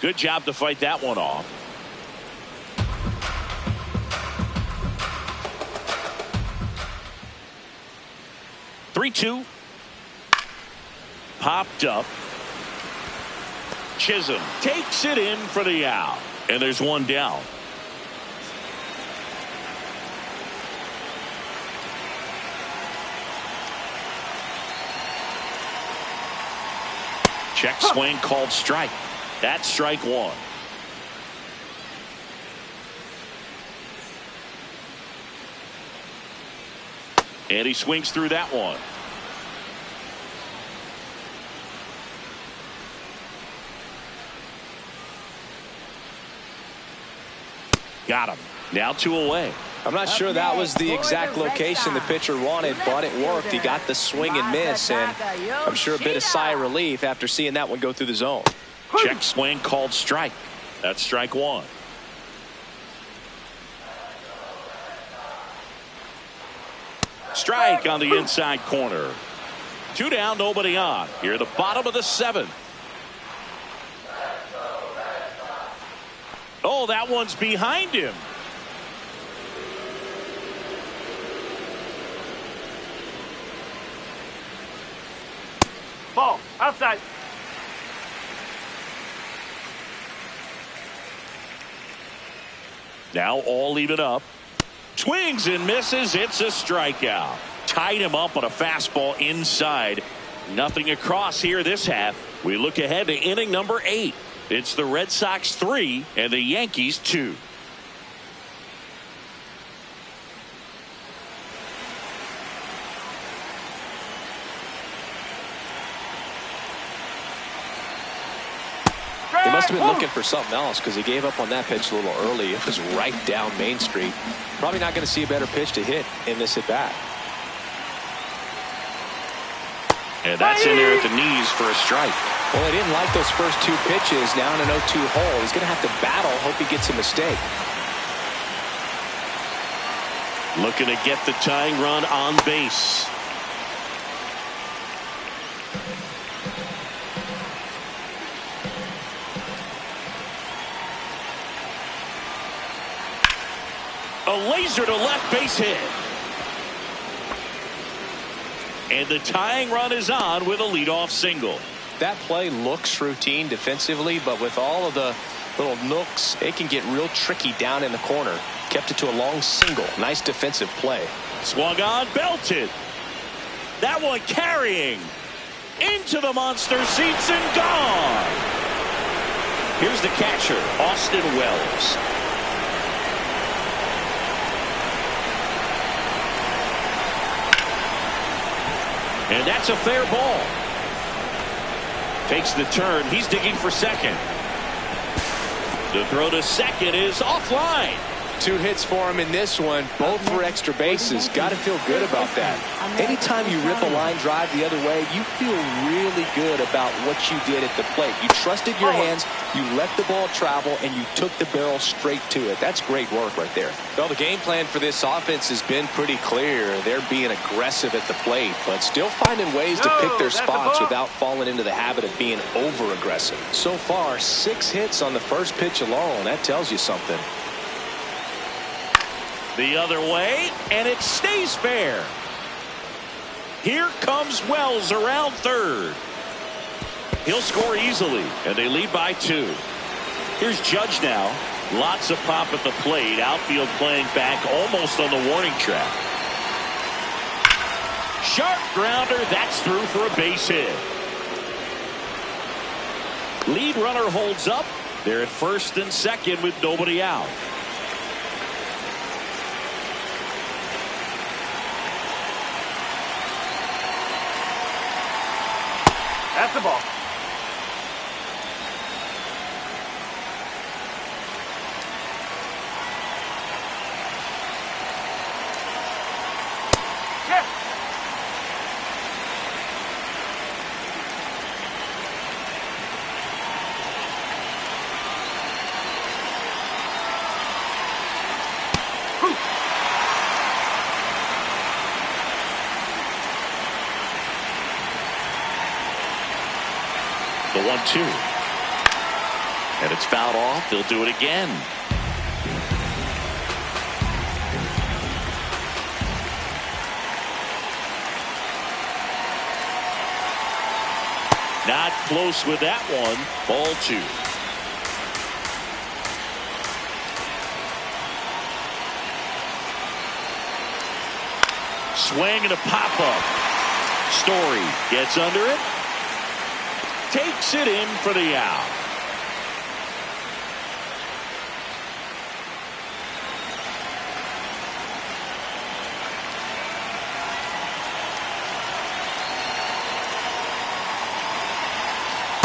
Good job to fight that one off. Three-two. Popped up. Chisholm takes it in for the out. And there's one down. Check swing called strike. That's strike 1. And he swings through that one. Got him. Now 2 away. I'm not sure that was the exact location the pitcher wanted, but it worked. He got the swing and miss, and I'm sure a bit of sigh of relief after seeing that one go through the zone. Check swing called strike. That's strike 1. Strike on the inside corner. 2 down, nobody on. Here at the bottom of the 7th. Oh, that one's behind him. Ball. Outside. Now all even up. Swings and misses. It's a strikeout. tied him up on a fastball inside. Nothing across here this half. We look ahead to inning number 8. It's the Red Sox 3 and the Yankees 2. They must have been looking for something else because he gave up on that pitch a little early. It was right down Main Street. Probably not going to see a better pitch to hit in this at bat. And that's in there at the knees for a strike. Well, he didn't like those first 2 pitches down an 0-2 hole. He's going to have to battle. Hope he gets a mistake. Looking to get the tying run on base. A laser to left base hit. And the tying run is on with a leadoff single. That play looks routine defensively, but with all of the little nooks, it can get real tricky down in the corner. Kept it to a long single. Nice defensive play. Swung on, belted. That one carrying into the monster seats and gone. Here's the catcher, Austin Wells. And that's a fair ball. Takes the turn. He's digging for second. The throw to second is offline. 2 hits for him in this one, both for extra bases. Got to feel good about that. Anytime you rip a line drive the other way, you feel really good about what you did at the plate. You trusted your hands, you let the ball travel, and you took the barrel straight to it. That's great work right there. Well, the game plan for this offense has been pretty clear. They're being aggressive at the plate, but still finding ways to pick their spots without falling into the habit of being over-aggressive. So far, 6 hits on the first pitch alone. That tells you something. The other way, and it stays fair. Here comes Wells around third. He'll score easily, and they lead by 2. Here's Judge now. Lots of pop at the plate. Outfield playing back almost on the warning track. Sharp grounder. That's through for a base hit. Lead runner holds up. They're at first and second with nobody out. That's the ball. Yeah. The 1-2. And it's fouled off. They'll do it again. Not close with that one. Ball 2. Swing and a pop-up. Story gets under it. Takes it in for the out.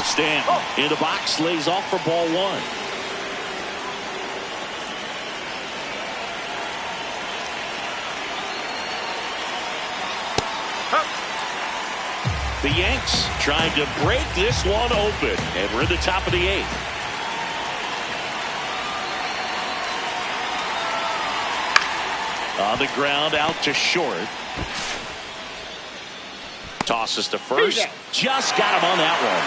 Stanton in the box, lays off for ball 1. The Yanks trying to break this one open, and we're at the top of the 8th. On the ground, out to short. Tosses to first. Just got him on that one.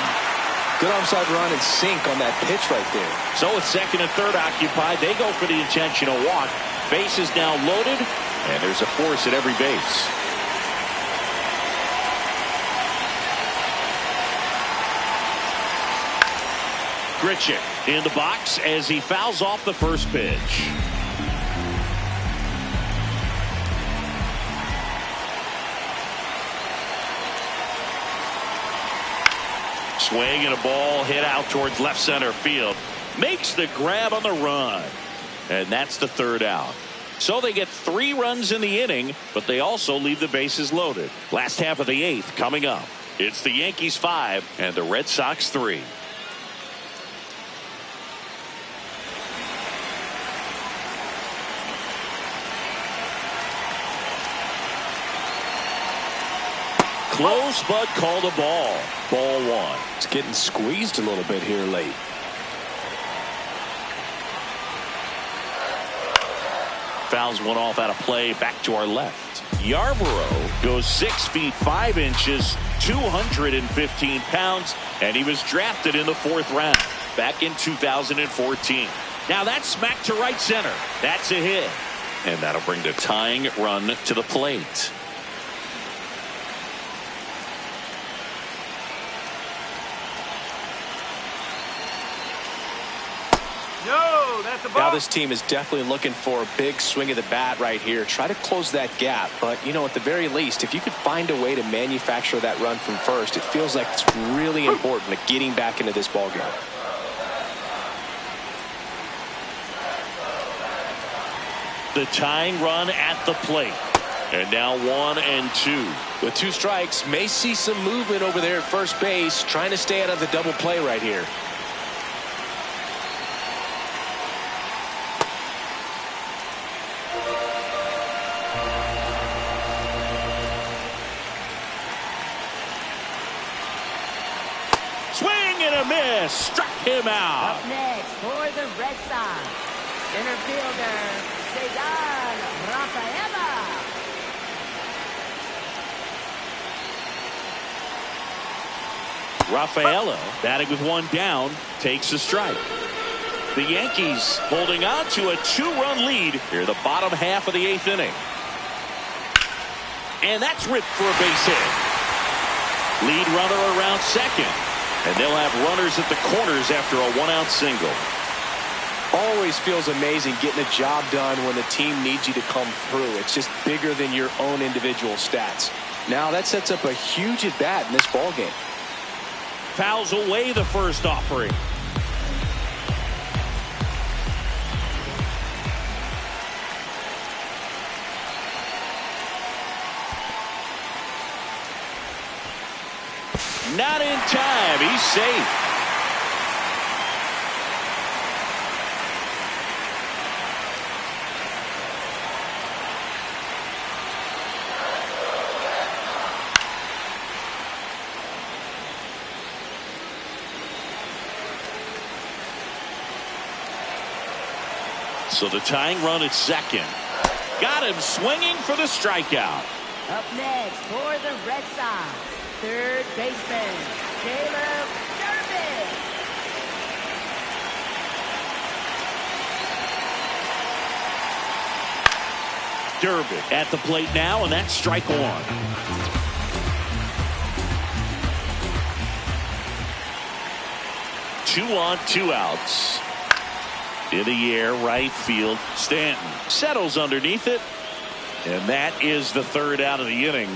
Good onside run and sink on that pitch right there. So with second and third occupied, they go for the intentional walk. Base is now loaded, and there's a force at every base. Grichuk in the box as he fouls off the first pitch. Swing and a ball hit out towards left center field. Makes the grab on the run. And that's the third out. So they get 3 runs in the inning, but they also leave the bases loaded. Last half of the 8th coming up. It's the Yankees 5 and the Red Sox 3. Close, but called a ball. Ball 1. It's getting squeezed a little bit here late. Fouls one off out of play. Back to our left. Yarborough goes 6 feet 5 inches, 215 pounds, and he was drafted in the 4th round back in 2014. Now that's smacked to right center. That's a hit. And that'll bring the tying run to the plate. No, that's a ball. Now this team is definitely looking for a big swing of the bat right here. Try to close that gap. But, you know, at the very least, if you could find a way to manufacture that run from first, it feels like it's really important to getting back into this ballgame. The tying run at the plate. And now 1 and 2. With 2 strikes, may see some movement over there at first base, trying to stay out of the double play right here. Swing and a miss. Struck him out. Up next for the Red Sox, center fielder, Cesar Rafaela. Rafaela, batting with 1 down, takes a strike. The Yankees holding on to a 2-run lead here, the bottom half of the 8th inning. And that's ripped for a base hit. Lead runner around second. And they'll have runners at the corners after a 1-out single. Always feels amazing getting a job done when the team needs you to come through. It's just bigger than your own individual stats. Now that sets up a huge at bat in this ballgame. Fouls away the first offering. Not in time. He's safe. So the tying run at second. Got him swinging for the strikeout. Up next for the Red Sox, third baseman, Caleb Durbin. Durbin at the plate now, and that's strike 1. Two on, 2 outs. In the air, right field. Stanton settles underneath it. And that is the 3rd out of the inning.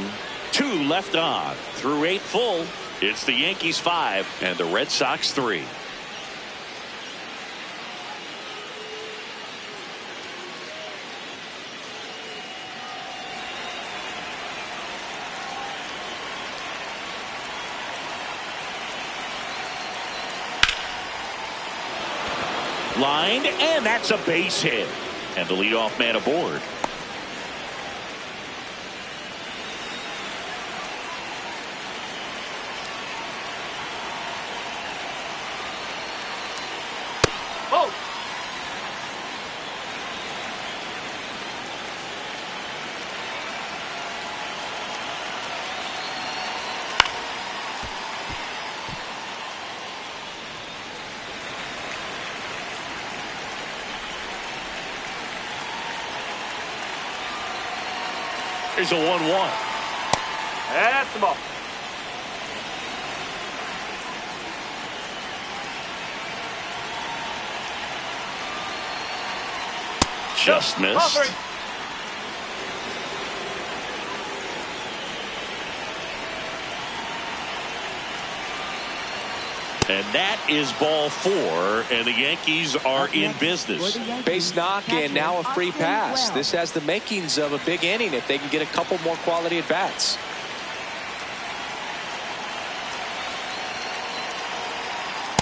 2 left on. Through 8 full, it's the Yankees 5 and the Red Sox 3. Lined, and that's a base hit. And the leadoff man aboard. Oh! Here's a 1-1. That's the ball. Just Ball missed. 3. And that is ball 4, and the Yankees are in business. Base knock and now a free pass. This has the makings of a big inning if they can get a couple more quality at bats.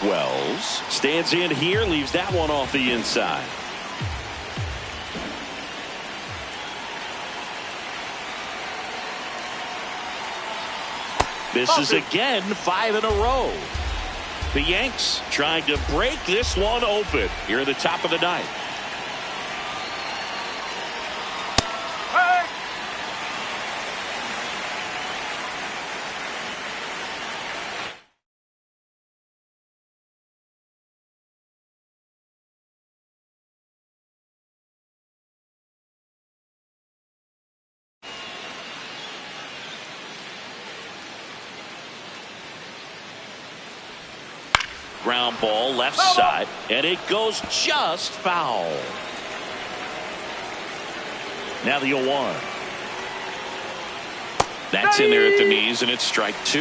Wells stands in here, leaves that one off the inside. Misses again, 5 in a row. The Yanks trying to break this one open here at the top of the ninth. Hey! Ground ball left side, and it goes just foul. Now the 0-1. That's in there at the knees, and it's strike 2.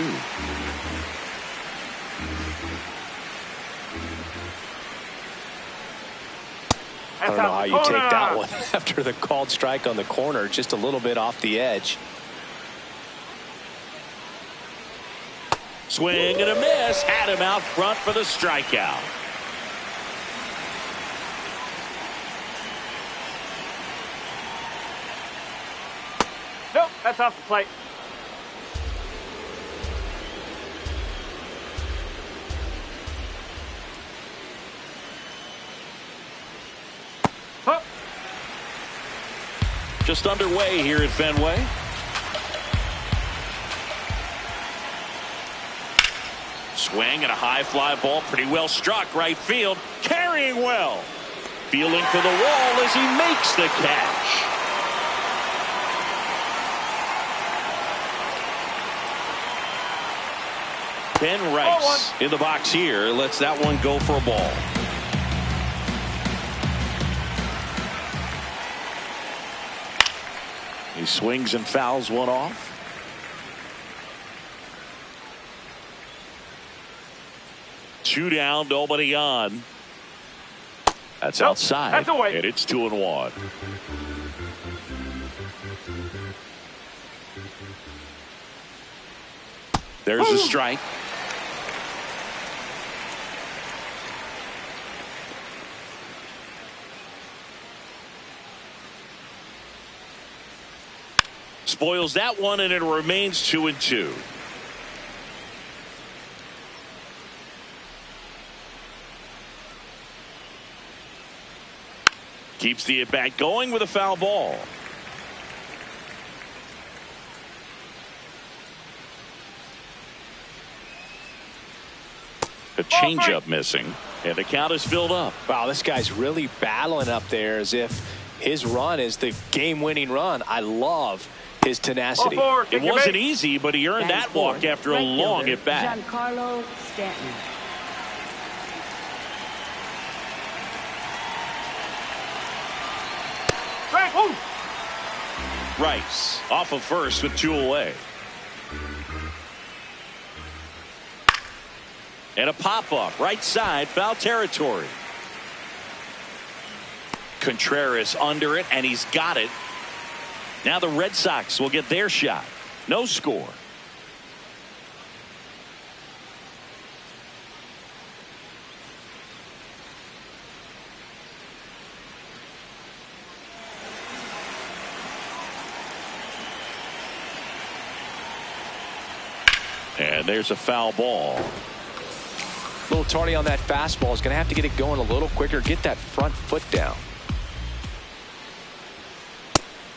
I don't know how you take that one after the called strike on the corner, just a little bit off the edge. Swing and a miss. Had him out front for the strikeout. Nope, that's off the plate. Huh. Just underway here at Fenway. Swing and a high fly ball, pretty well struck right field, carrying well. Feeling for the wall as he makes the catch. Ben Rice in the box here lets that one go for a ball. He swings and fouls one off. Two down, nobody on. That's outside. That's away. And it's 2-1. There's a strike. Spoils that one, and it remains 2-2. Keeps the at-bat going with a foul ball. A changeup missing, and the count is filled up. Wow, this guy's really battling up there as if his run is the game-winning run. I love his tenacity. It wasn't easy, but he earned that walk after a long at-bat. Giancarlo Stanton. Rice off of first with 2 away. And a pop-up right side, foul territory. Contreras under it, and he's got it. Now the Red Sox will get their shot. No score. And there's a foul ball. A little tardy on that fastball. Is going to have to get it going a little quicker. Get that front foot down.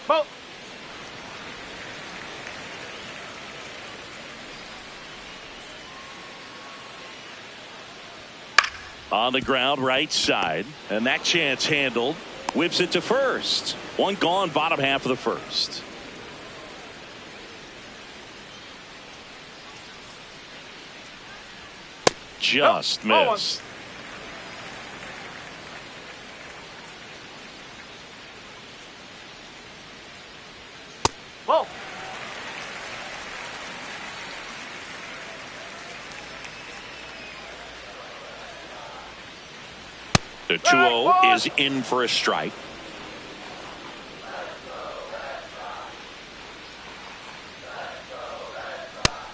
Ball. On the ground, right side. And that chance handled. Whips it to first. One gone, bottom half of the first. Just missed. Whoa. The 2-0 is in for a strike.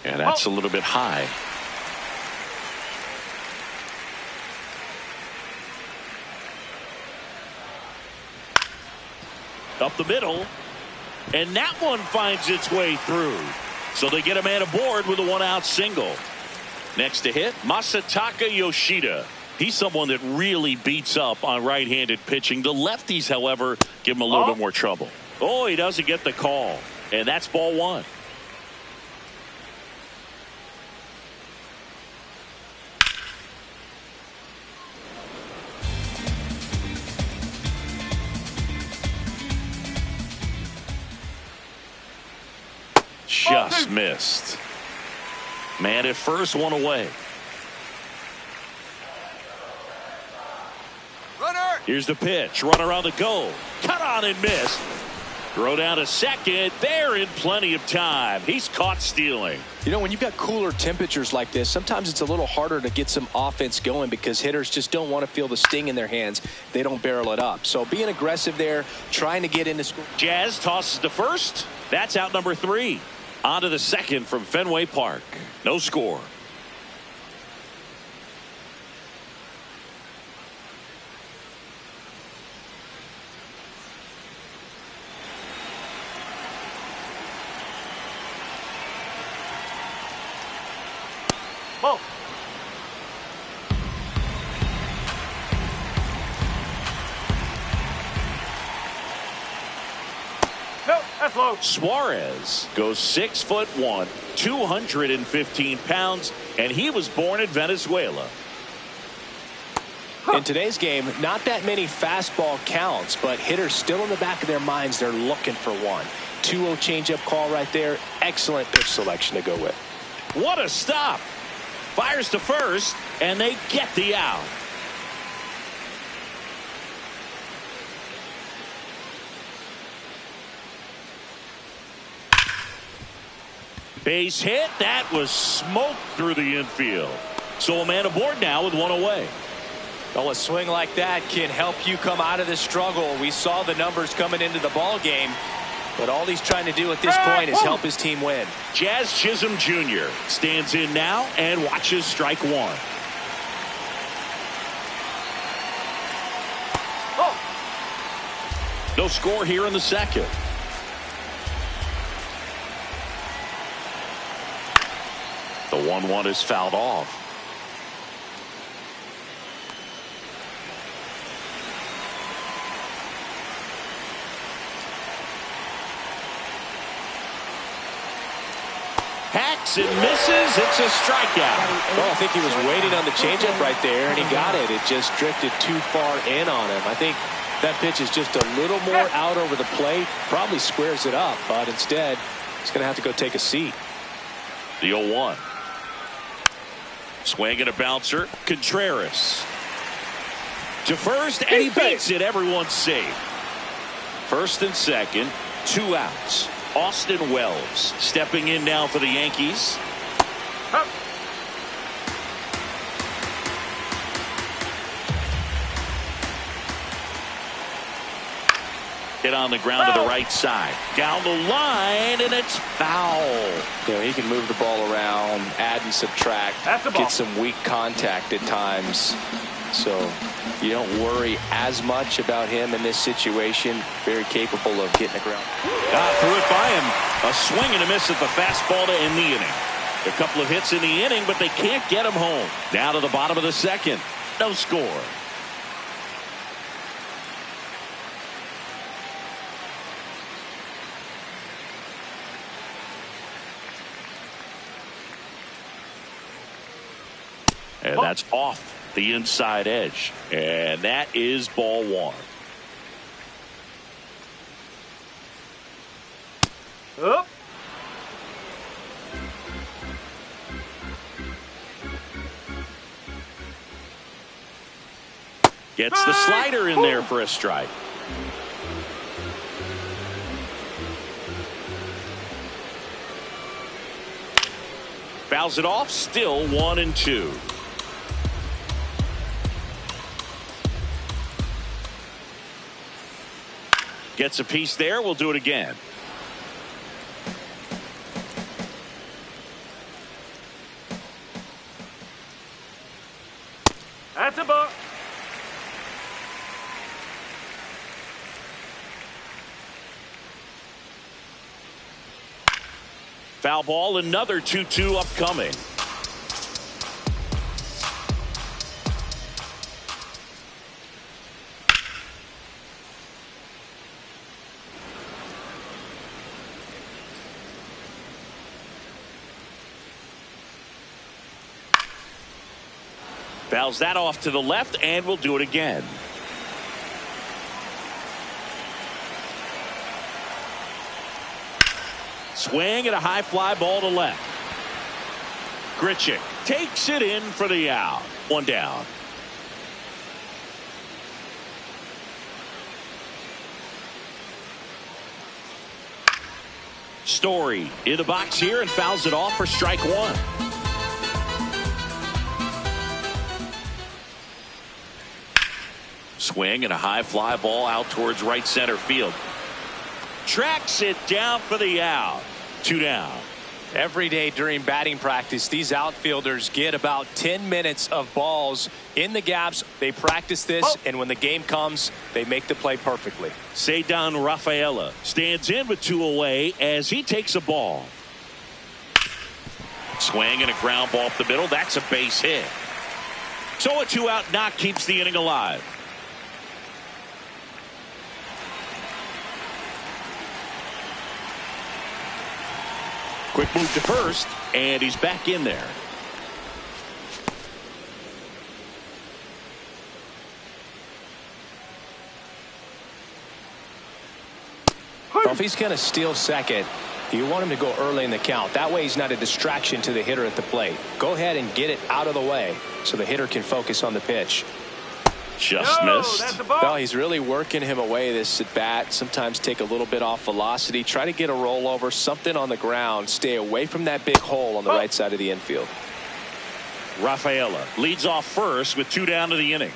And that's a little bit high. Up the middle. And that one finds its way through. So they get a man aboard with a 1-out single. Next to hit, Masataka Yoshida. He's someone that really beats up on right-handed pitching. The lefties, however, give him a little bit more trouble. Oh, he doesn't get the call. And that's ball one. Just missed. Man at first, one away. Runner. Here's the pitch. Runner on the go. Cut on and missed. Throw down to second. They're in plenty of time. He's caught stealing. You know, when you've got cooler temperatures like this, sometimes it's a little harder to get some offense going because hitters just don't want to feel the sting in their hands. They don't barrel it up. So being aggressive there, trying to get into score. Jazz tosses to first. That's out number 3. On to the second from Fenway Park. No score. Ball. Nope, that's low. Suarez goes 6'1", 215 pounds, and he was born in Venezuela. In today's game, not that many fastball counts, but hitters still in the back of their minds, they're looking for one. 2-0 changeup call right there. Excellent pitch selection to go with. What a stop. Fires to first, and they get the out. Base hit. That was smoked through the infield. So a man aboard now with one away. Well, a swing like that can help you come out of this struggle. We saw the numbers coming into the ball game, but all he's trying to do at this point is help his team win. Jazz Chisholm Jr. stands in now and watches strike one. No score here in the second. The 1-1 is fouled off. Hacks and misses. It's a strikeout. Well, I think he was waiting on the changeup right there, and he got it. It just drifted too far in on him. I think that pitch is just a little more out over the plate. Probably squares it up, but instead, he's going to have to go take a seat. The 0-1. Swing and a bouncer. Contreras to first, and he beats it. Everyone's safe. First and second, 2 outs. Austin Wells stepping in now for the Yankees. Hit on the ground to the right side. Down the line, and it's foul. You know, he can move the ball around, add and subtract, get some weak contact at times. So you don't worry as much about him in this situation. Very capable of getting the ground. Threw it by him. A swing and a miss at the fastball to end the inning. A couple of hits in the inning, but they can't get him home. Down to the bottom of the second. No score. And that's off the inside edge. And that is ball one. Up. Gets the slider in there for a strike. Fouls it off. Still 1-2. Gets a piece there. We'll do it again. That's a ball. Foul ball, another 2-2 upcoming. Fouls that off to the left, and we'll do it again. Swing and a high fly ball to left. Grichuk takes it in for the out. One down. Story in the box here and fouls it off for strike one. Swing and a high fly ball out towards right center field. Tracks it down for the out. 2 down. Every day during batting practice, these outfielders get about 10 minutes of balls in the gaps. They practice this, and when the game comes, they make the play perfectly. Cedar Rafaela stands in with 2 away as he takes a ball. Swing and a ground ball up the middle. That's a base hit. So a 2-out knock keeps the inning alive. Quick move to first, and he's back in there. Well, if he's going to steal second, you want him to go early in the count. That way he's not a distraction to the hitter at the plate. Go ahead and get it out of the way so the hitter can focus on the pitch. Just missed. That's a ball. Well, he's really working him away this at bat. Sometimes take a little bit off velocity. Try to get a rollover, something on the ground. Stay away from that big hole on the right side of the infield. Rafaela leads off first with 2 down to the inning.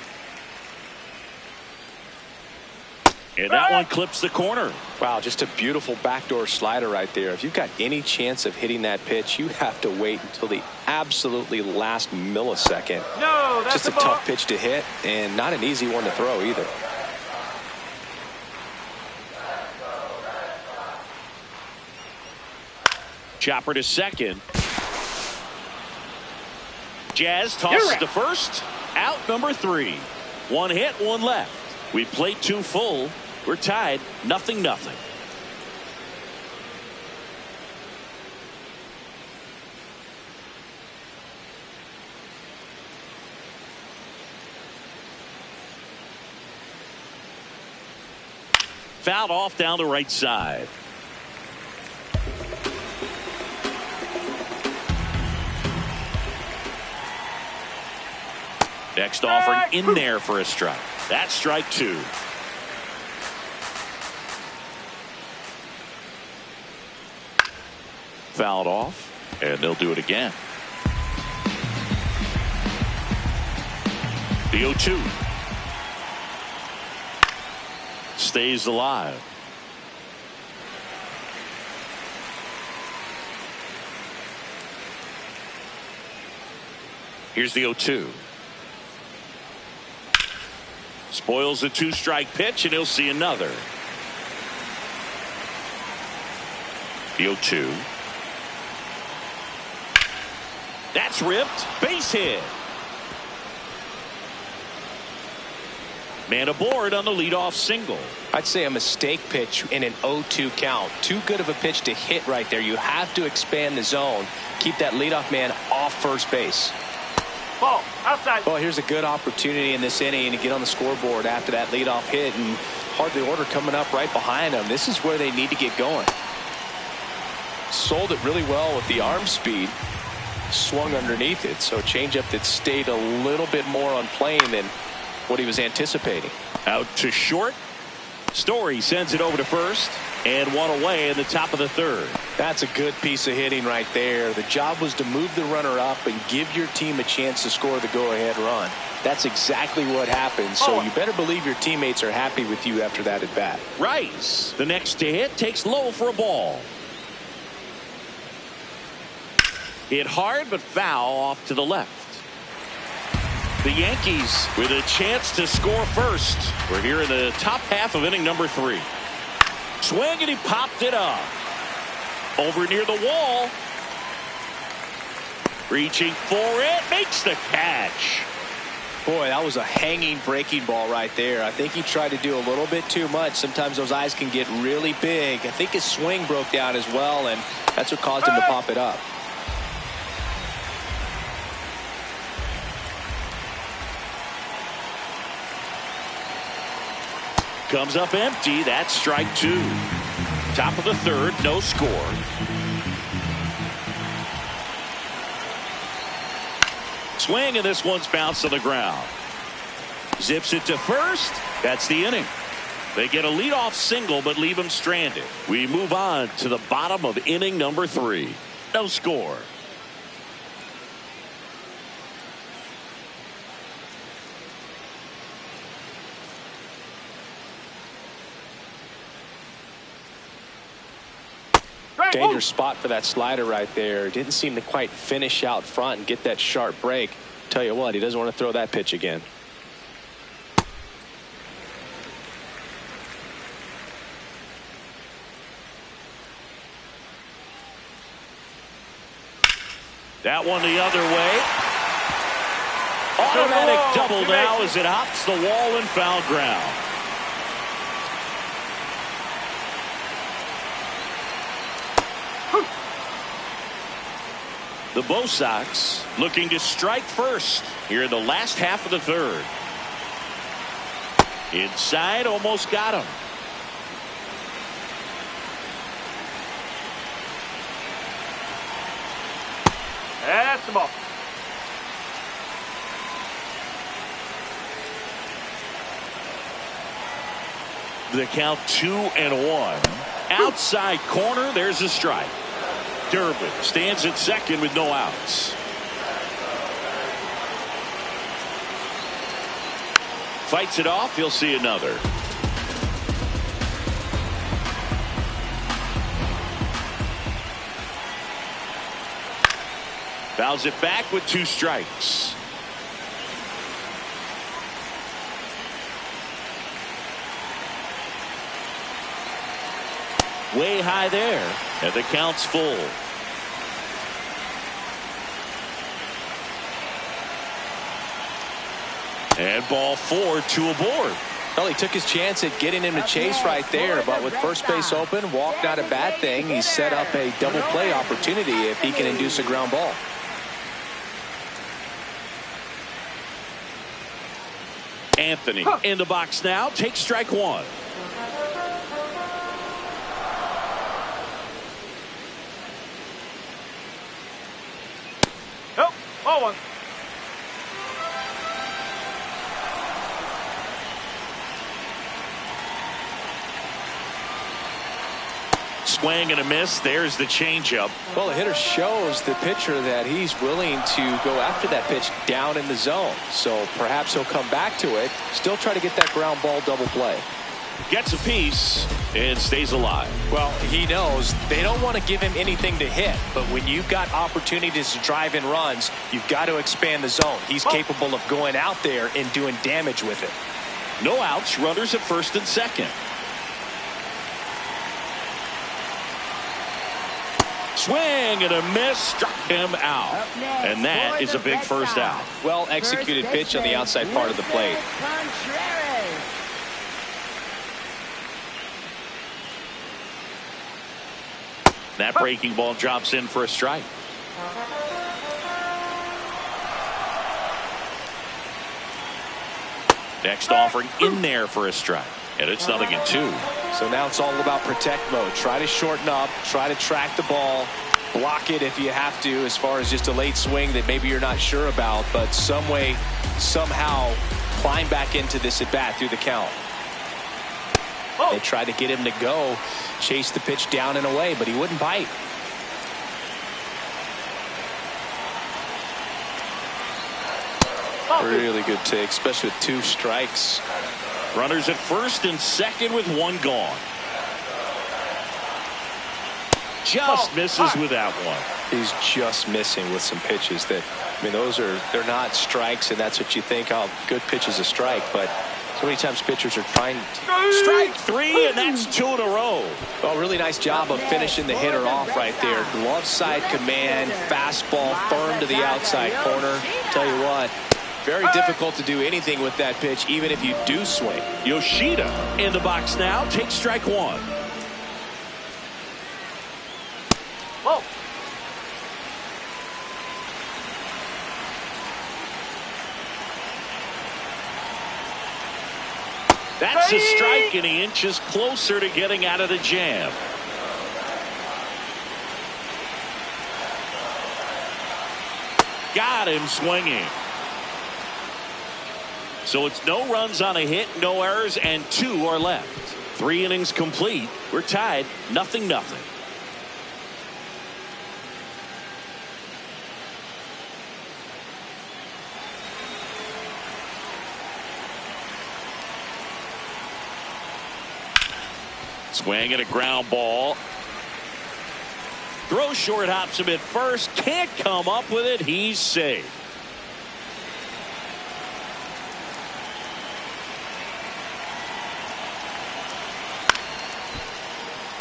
And that one clips the corner. Wow, just a beautiful backdoor slider right there. If you've got any chance of hitting that pitch, you have to wait until the absolutely last millisecond. No, that's just a tough pitch to hit and not an easy one to throw either. Chopper to second. Jazz tosses to first. Out number 3. 1 hit, 1 left. We played 2 full. We're tied 0-0. Fouled off down the right side. Next offering in there for a strike. That's strike 2. Fouled off, and they'll do it again. The 0-2 stays alive. Here's the 0-2. Spoils the 2-strike pitch, and he'll see another. The 0-2. That's ripped. Base hit. Man aboard on the leadoff single. I'd say a mistake pitch in an 0-2 count. Too good of a pitch to hit right there. You have to expand the zone. Keep that leadoff man off first base. Ball outside. Well, here's a good opportunity in this inning to get on the scoreboard after that leadoff hit, and hardly order coming up right behind them. This is where they need to get going. Sold it really well with the arm speed. Swung underneath it, so changeup that stayed a little bit more on plane than what he was anticipating. Out to short. Story sends it over to first, and 1 away in the top of the 3rd. That's a good piece of hitting right there. The job was to move the runner up and give your team a chance to score the go-ahead run. That's exactly what happened, so you better believe your teammates are happy with you after that at bat. Rice, the next to hit, takes low for a ball. Hit hard but foul off to the left. The Yankees with a chance to score first. We're here in the top half of inning number 3. Swing, and he popped it up. Over near the wall. Reaching for it. Makes the catch. Boy, that was a hanging breaking ball right there. I think he tried to do a little bit too much. Sometimes those eyes can get really big. I think his swing broke down as well, and that's what caused him to pop it up. Comes up empty. That's strike 2. Top of the 3rd, no score. Swing, and this one's bounced to the ground. Zips it to first. That's the inning. They get a leadoff single but leave him stranded. We move on to the bottom of inning number 3. No score. Dangerous spot for that slider right there. Didn't seem to quite finish out front and get that sharp break. Tell you what, he doesn't want to throw that pitch again. That one the other way. Automatic double now as it hops the wall and foul ground. The Bo Sox looking to strike first here in the last half of the 3rd. Inside, almost got him. That's the ball. The count 2-1. Outside corner, there's a strike. Durbin stands at second with no outs. Fights it off. He'll see another. Fouls it back with 2 strikes. Way high there, and the count's full. And ball 4, 2 aboard. Well, he took his chance at getting him to chase right there, but with first base open, walk not a bad thing. He set up a double play opportunity if he can induce a ground ball. Anthony in the box now, takes strike 1. Oh, ball 1. Swing and a miss. There's the changeup. Well, the hitter shows the pitcher that he's willing to go after that pitch down in the zone. So perhaps he'll come back to it. Still try to get that ground ball double play. Gets a piece and stays alive. Well, he knows they don't want to give him anything to hit. But when you've got opportunities to drive in runs, you've got to expand the zone. He's capable of going out there and doing damage with it. No outs. Runners at first and second. Swing and a miss, struck him out. And that is a big first out. Well executed pitch on the outside part of the plate. That breaking ball drops in for a strike. Next offering in there for a strike. And it's 0-2. So now it's all about protect mode. Try to shorten up, try to track the ball, block it if you have to, as far as just a late swing that maybe you're not sure about, but some way, somehow climb back into this at bat through the count. They tried to get him to go, chase the pitch down and away, but he wouldn't bite. Really good take, especially with 2 strikes. Runners at first and second with 1 gone. Just misses with that one. He's just missing with some pitches that, I mean, they're not strikes, and that's what you think, oh, good pitch is a strike, but so many times pitchers are trying to. Strike 3, and that's 2 in a row. Well, really nice job of finishing the hitter off right there. Glove side command, fastball firm to the outside corner. Tell you what, very difficult to do anything with that pitch, even if you do swing. Yoshida in the box now, takes strike 1. Whoa. That's a strike, and he inches closer to getting out of the jam. Got him swinging. So it's no runs on a hit, no errors, and 2 are left. 3 innings complete. We're tied 0-0. Swing and a ground ball. Throw short, hops him at first. Can't come up with it. He's safe.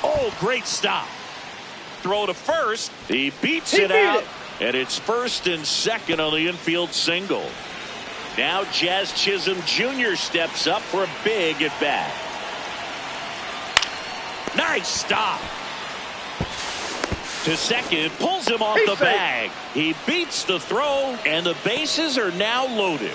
Oh, great stop. Throw to first. He beats it out. And it's first and second on the infield single. Now Jazz Chisholm Jr. steps up for a big at bat. Nice stop. To second, pulls him off the bag. He beats the throw, and the bases are now loaded.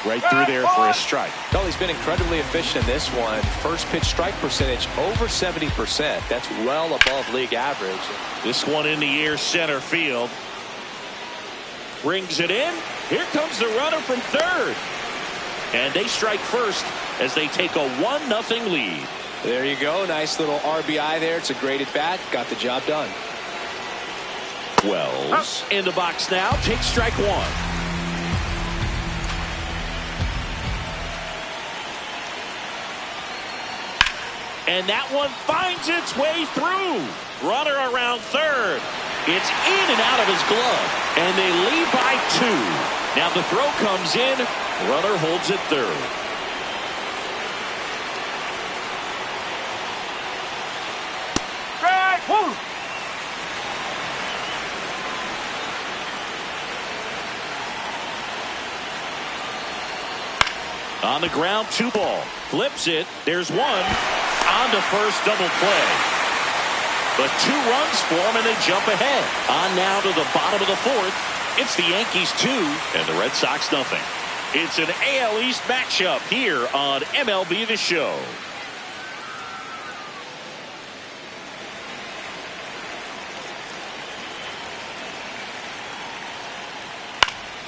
Right through there for a strike. Well, he's been incredibly efficient in this one. First pitch strike percentage over 70%. That's well above league average. This one in the air, center field. Brings it in. Here comes the runner from third. And they strike first as they take a 1-0 lead. There you go. Nice little RBI there. It's a great at bat. Got the job done. Wells in the box now. Takes strike 1. And that one finds its way through. Runner around third. It's in and out of his glove. And they lead by 2. Now the throw comes in. Runner holds it third. Strike. Woo. On the ground, 2 ball. Flips it. There's 1. On to first, double play. But 2 runs for him, and they jump ahead. On now to the bottom of the 4th. It's the Yankees 2 and the Red Sox 0. It's an AL East matchup here on MLB The Show.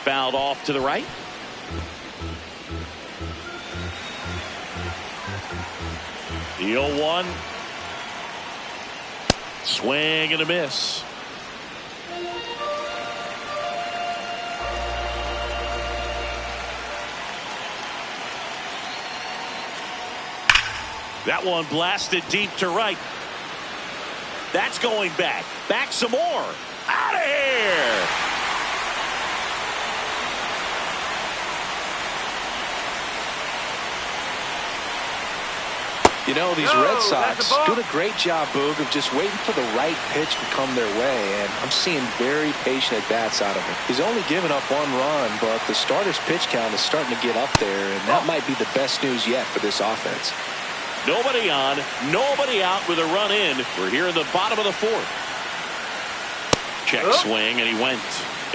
Fouled off to the right. The 0-1. Swing and a miss. That one blasted deep to right. That's going back. Back some more. Out of here. You know, these Red Sox doing a great job, Boog, of just waiting for the right pitch to come their way, and I'm seeing very patient at-bats out of him. He's only given up 1 run, but the starter's pitch count is starting to get up there, and that might be the best news yet for this offense. Nobody on, nobody out with a run in. We're here in the bottom of the 4th. Check swing, and he went.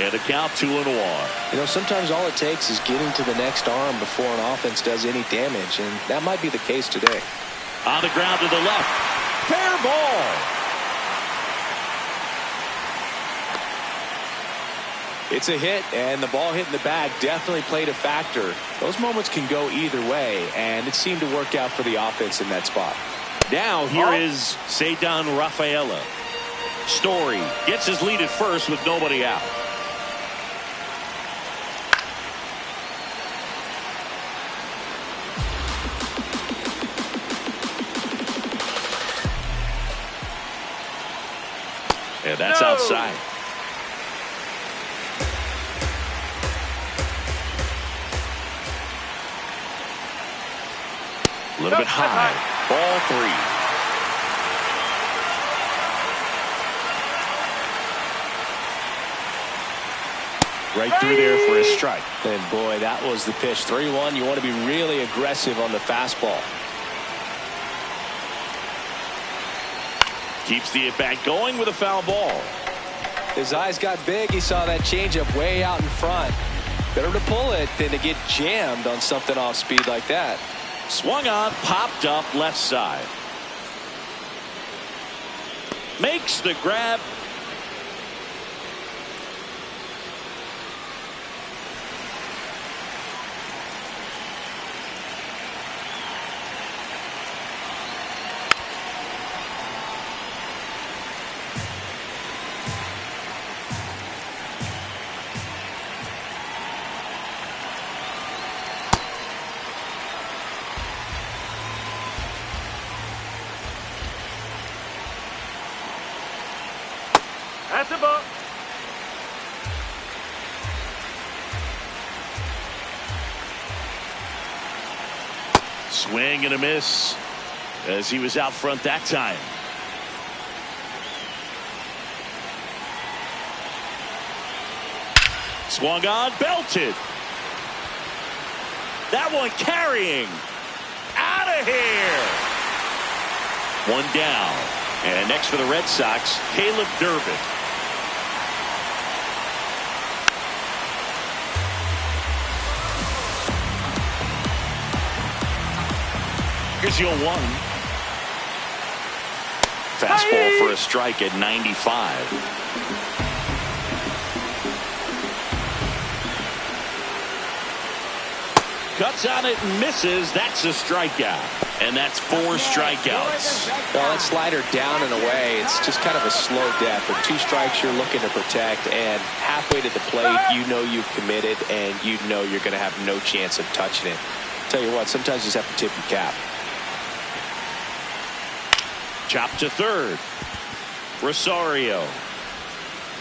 And the count 2-1. You know, sometimes all it takes is getting to the next arm before an offense does any damage, and that might be the case today. On the ground to the left. Fair ball. It's a hit, and the ball hitting the bag definitely played a factor. Those moments can go either way, and it seemed to work out for the offense in that spot. Now here is Ceddanne Rafaela. Story gets his lead at first with nobody out. And that's outside. A little bit high. Ball 3. Right through there for a strike. And boy, that was the pitch. 3-1. You want to be really aggressive on the fastball. Keeps the at-bat going with a foul ball. His eyes got big. He saw that changeup way out in front. Better to pull it than to get jammed on something off speed like that. Swung on, popped up left side. Makes the grab. That's a ball. Swing and a miss as he was out front that time. Swung on, belted. That one carrying. Out of here. One down. And next for the Red Sox, Caleb Durbin. Here's 0-1. Fastball for a strike at 95. Cuts on it and misses. That's a strikeout. And that's 4 strikeouts. Well, that slider down and away. It's just kind of a slow death. With 2 strikes you're looking to protect, and halfway to the plate you know you've committed and you know you're going to have no chance of touching it. Tell you what, sometimes you just have to tip your cap. Chop to third. Rosario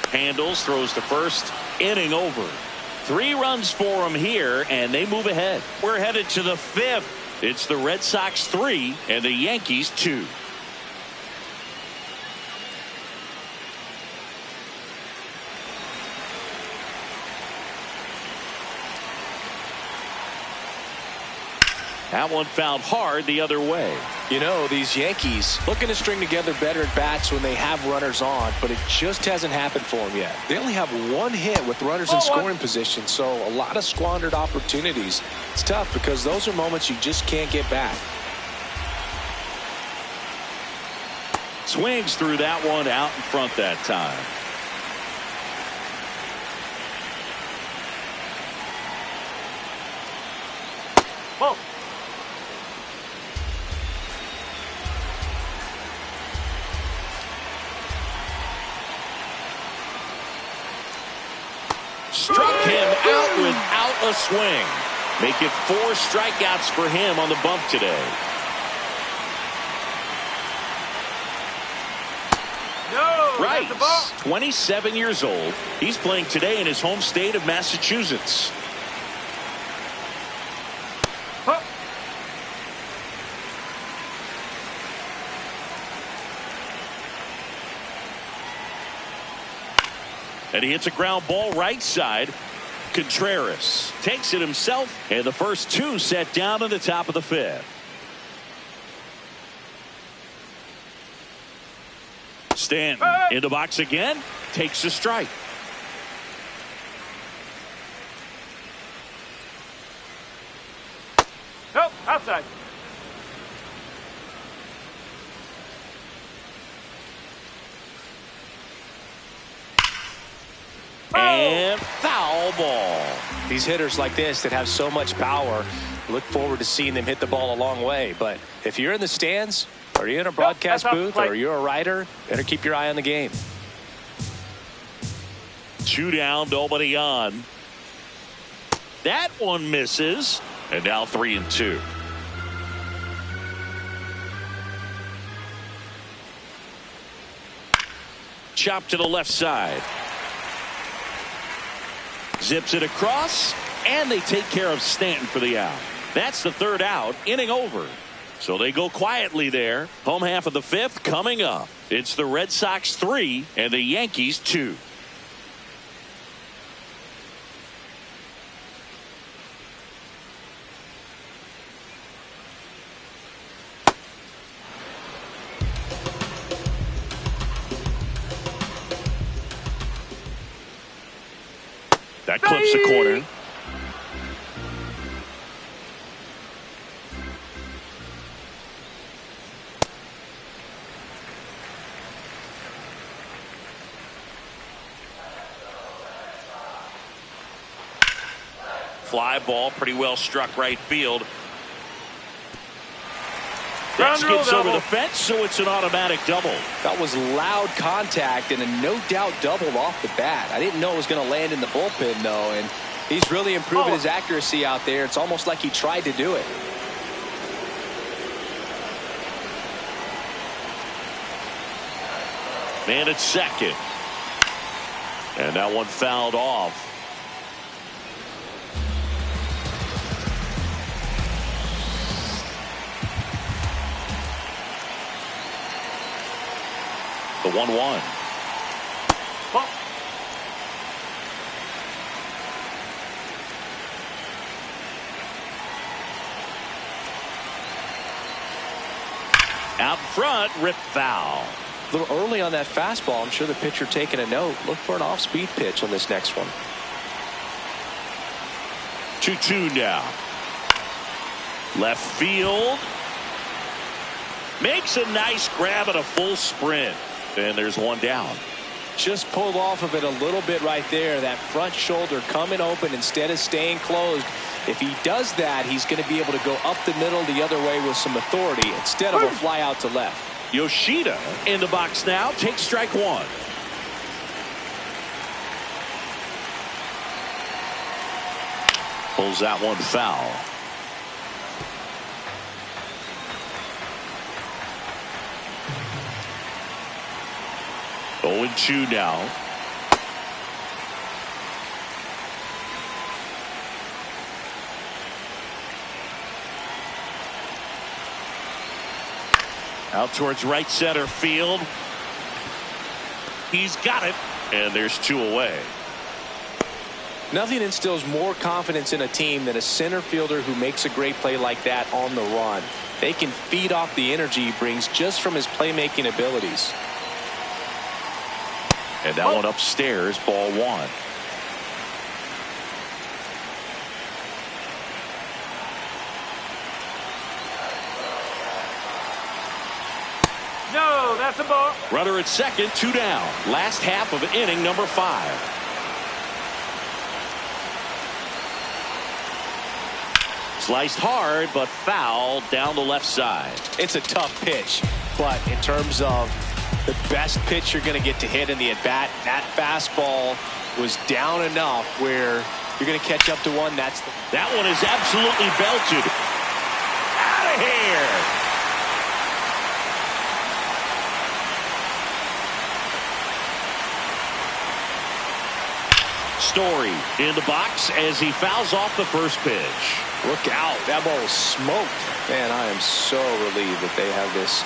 handles, throws to first. Inning over. 3 runs for him here, and they move ahead. We're headed to the 5th. It's the Red Sox 3 and the Yankees 2. That one fouled hard the other way. You know, these Yankees looking to string together better at bats when they have runners on, but it just hasn't happened for them yet. They only have 1 hit with runners in scoring position, so a lot of squandered opportunities. It's tough because those are moments you just can't get back. Swings through that one out in front that time. Whoa. Struck him out without a swing. Make it 4 strikeouts for him on the bump today. No, Rice, that's the ball. 27 years old. He's playing today in his home state of Massachusetts. Huh. And he hits a ground ball right side. Contreras takes it himself, and the first 2 set down in the top of the 5th. Stanton in the box again, takes a strike. Nope, outside. And These hitters like this that have so much power, look forward to seeing them hit the ball a long way. But if you're in the stands, or you're in a broadcast booth, or you're a writer, better keep your eye on the game. 2 down, nobody on. That one misses. And now 3-2. Chop to the left side. Zips it across, and they take care of Stanton for the out. That's the 3rd out, inning over. So they go quietly there. Home half of the 5th coming up. It's the Red Sox 3 and the Yankees 2. That clips the corner. Fly ball, pretty well struck right field. That skids over the fence, so it's an automatic double. That was loud contact and a no-doubt double off the bat. I didn't know it was going to land in the bullpen, though, and he's really improving his accuracy out there. It's almost like he tried to do it. Man at second. And that one fouled off. The 1-1. Out front, rip foul. A little early on that fastball. I'm sure the pitcher taking a note. Look for an off-speed pitch on this next one. 2-2 now. Left field. Makes a nice grab at a full sprint. And there's one down. Just pulled off of it a little bit right there. That front shoulder coming open instead of staying closed. If he does that, he's going to be able to go up the middle the other way with some authority instead of a fly out to left. Yoshida in the box now. Takes strike 1. Pulls that one foul. Oh, 0-2 now. Out towards right center field. He's got it. And there's 2 away. Nothing instills more confidence in a team than a center fielder who makes a great play like that on the run. They can feed off the energy he brings just from his playmaking abilities. And that one upstairs, ball 1. No, that's a ball. Runner at second, 2 down. Last half of inning number 5. Sliced hard, but foul down the left side. It's a tough pitch, but in terms of the best pitch you're going to get to hit in the at-bat, that fastball was down enough where you're going to catch up to one. That one is absolutely belted. Out of here. Story in the box as he fouls off the first pitch. Look out. That ball was smoked. Man, I am so relieved that they have this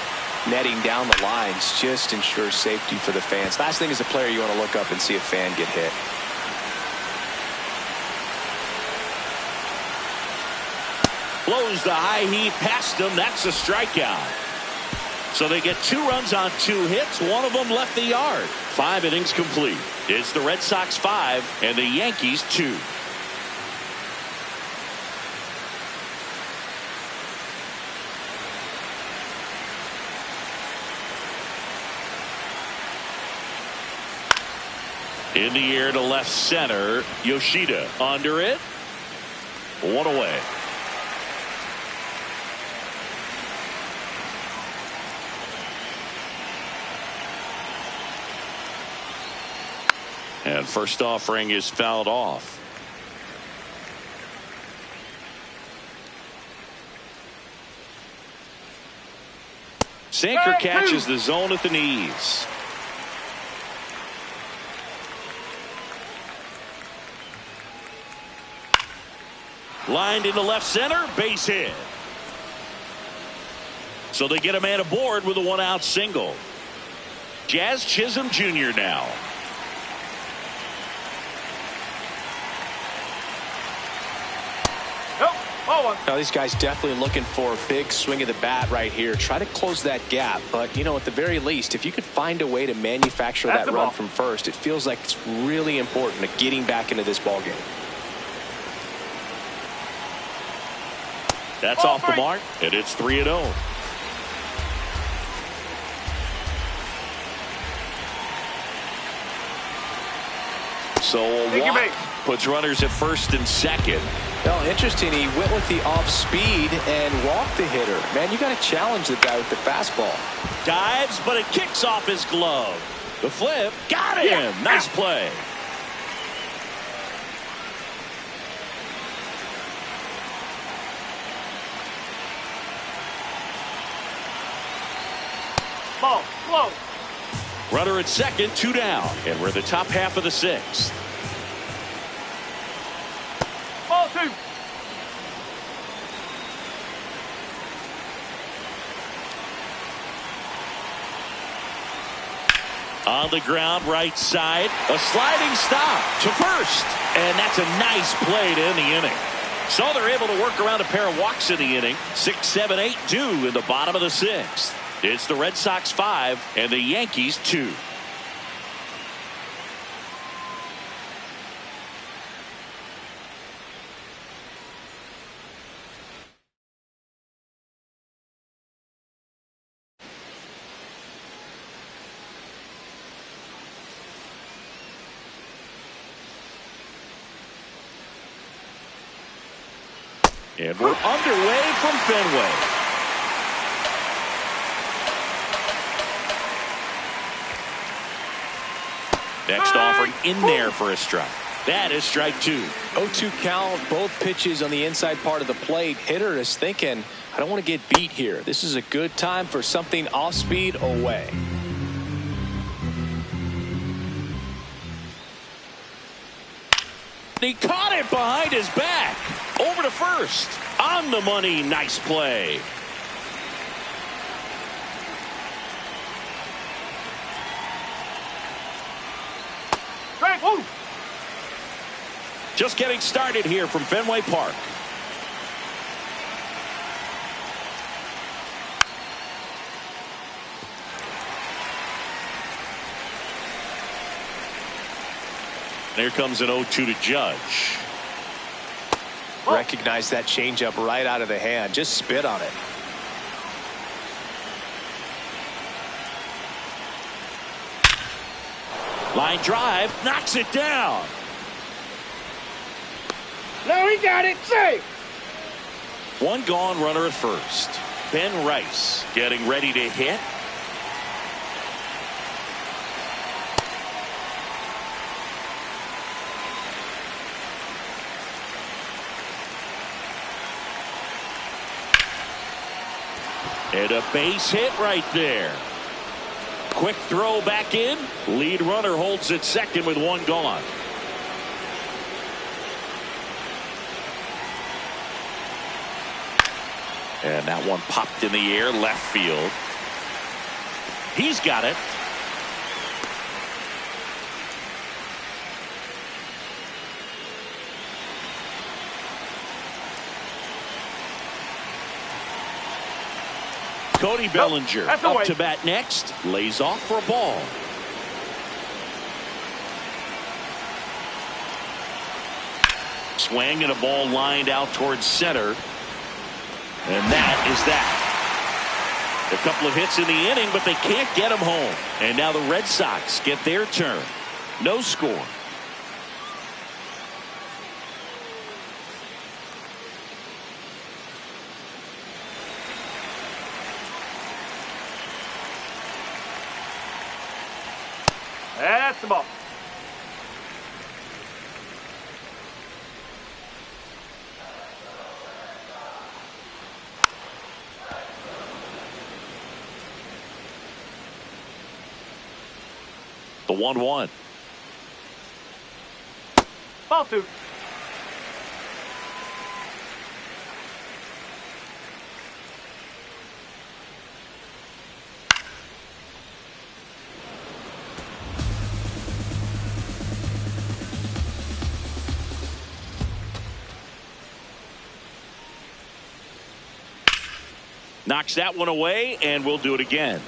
netting down the lines. Just ensures safety for the fans. Last thing as a player, you want to look up and see a fan get hit. Blows the high heat past him. That's a strikeout. So they get 2 runs on 2 hits. One of them left the yard. 5 innings complete. It's the Red Sox 5 and the Yankees 2. In the air to left center. Yoshida under it. One away. And first offering is fouled off. Sinker catches the zone at the knees. Lined into left center, base hit. So they get a man aboard with a one-out single. Jazz Chisholm Jr. now. Now these guys definitely looking for a big swing of the bat right here. Try to close that gap. But, you know, at the very least, if you could find a way to manufacture that run from first, it feels like it's really important to getting back into this ball game. That's off the mark, and it's 3-0. So a walk puts runners at first and second. Well, interesting. He went with the off speed and walked the hitter. Man, you got to challenge the guy with the fastball. Dives, but it kicks off his glove. The flip got him. Yeah. Nice play. Ball, slow. Runner at second, 2 down, and we're in the top half of the 6th. Ball 2. On the ground, right side, a sliding stop to first, and that's a nice play to end the inning. So they're able to work around a pair of walks in the inning. 6, 7, 8, 2 in the bottom of the 6th. It's the Red Sox 5 and the Yankees 2. And we're underway from Fenway. Next offering in there for a strike. That is strike 2. 0-2 count, both pitches on the inside part of the plate. Hitter is thinking, I don't want to get beat here. This is a good time for something off speed away. He caught it behind his back. Over to first. On the money. Nice play. Just getting started here from Fenway Park. Here comes an 0-2 to Judge. Recognize that changeup right out of the hand. Just spit on it. Line drive, knocks it down. No, he got it. Safe. One gone, runner at first. Ben Rice getting ready to hit. And a base hit right there. Quick throw back in. Lead runner holds at second with one gone. And that one popped in the air left field. He's got it. Cody Bellinger up to bat next. Lays off for a ball. Swing and a ball lined out towards center. And that is that. A couple of hits in the inning, but they can't get them home. And now the Red Sox get their turn. No score. That's the ball. The 1-1. Ball 2. Knocks that one away, and we'll do it again.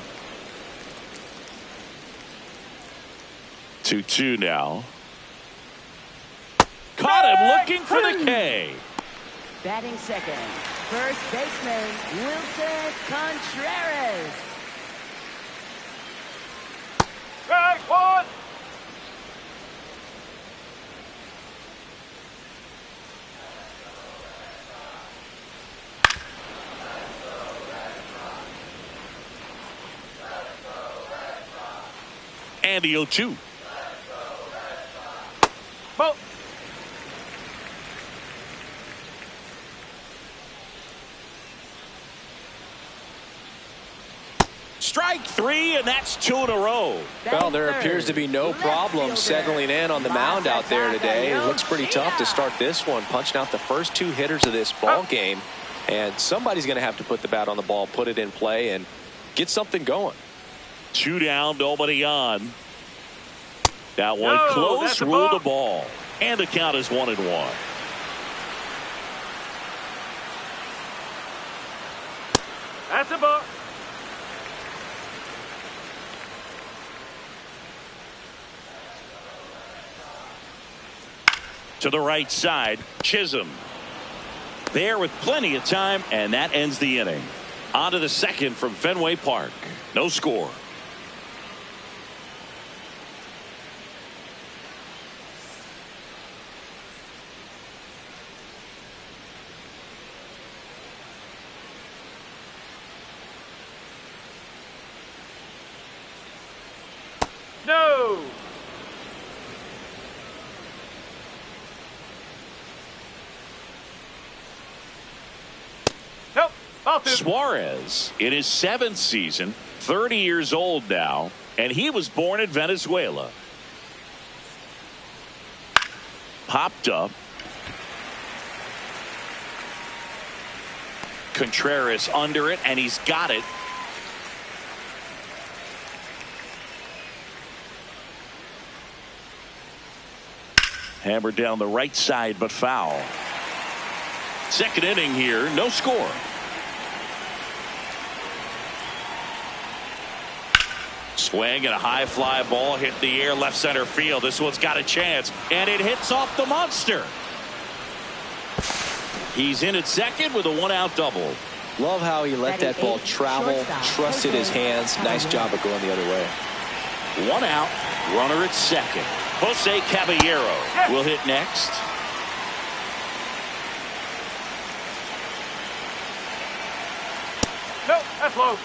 2-2 now. Caught him looking for the K. Batting second, first baseman Wilson Contreras. Strike 1. And the 0-2. Ball. Strike 3, and that's 2 in a row. Well, there appears to be no problem settling in on the mound out there today. It looks pretty tough to start this one, punching out the first 2 hitters of this ball game. And somebody's going to have to put the bat on the ball, put it in play, and get something going. 2 down, nobody on. That one No, close, that's a ruled ball. the ball. And the count is 1-1. That's a ball. To the right side, Chisholm. There with plenty of time, and that ends the inning. On to the second from Fenway Park. No score. No. Nope. Ball 2. Suarez in his 7th season, 30 years old now, and he was born in Venezuela. Popped up. Contreras under it, and he's got it. Hammered down the right side, but foul. Second inning here, no score. Swing and a high fly ball hit the air left center field. This one's got a chance, and it hits off the monster. He's in at second with a 1-out double. Love how he let that ball travel, trusted his hands. Nice job of going the other way. 1 out, runner at second. Jose Caballero will hit next. Nope. That's low.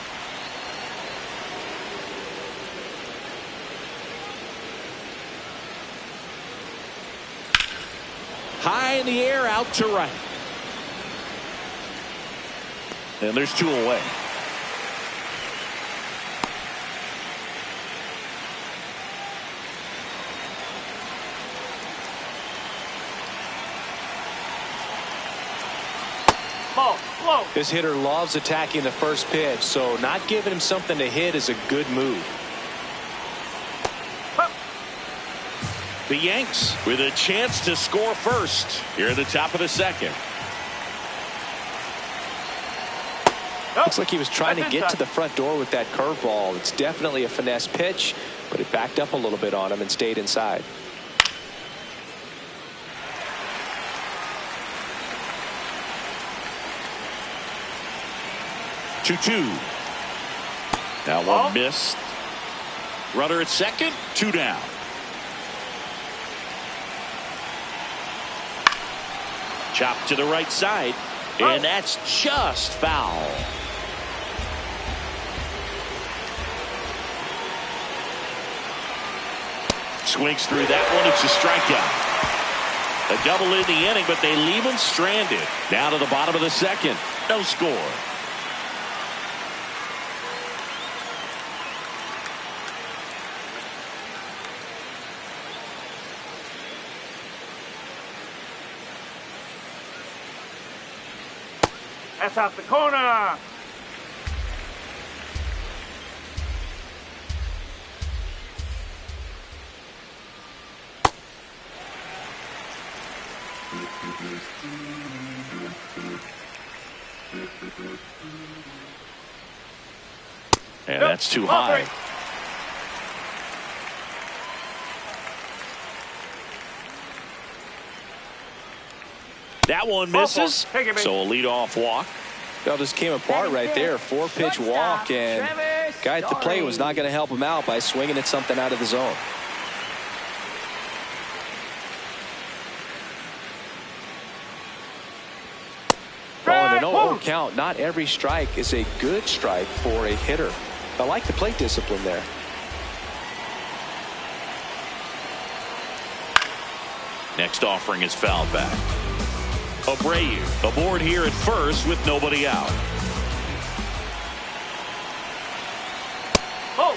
High in the air, out to right. And there's 2 away. Ball. Low. This hitter loves attacking the first pitch, so not giving him something to hit is a good move. The Yanks with a chance to score first here at the top of the second. Nope. Looks like he was trying to That's get to inside. the front door with that curveball. It's definitely a finesse pitch, but it backed up a little bit on him and stayed inside. Two. That Ball. one missed. Runner at second, 2 down. Chopped to the right side, and that's just foul. Swings through that one. It's a strikeout. A double in the inning, but they leave him stranded. Down to the bottom of the second. No score. That's out the corner. And that's too high. That one misses. So a leadoff walk. Well, just came apart right there. 4-pitch walk, and guy at the plate was not going to help him out by swinging at something out of the zone. Oh, and an 0-0 count. Not every strike is a good strike for a hitter. I like the plate discipline there. Next offering is fouled back. Abreu aboard here at first with nobody out. Oh.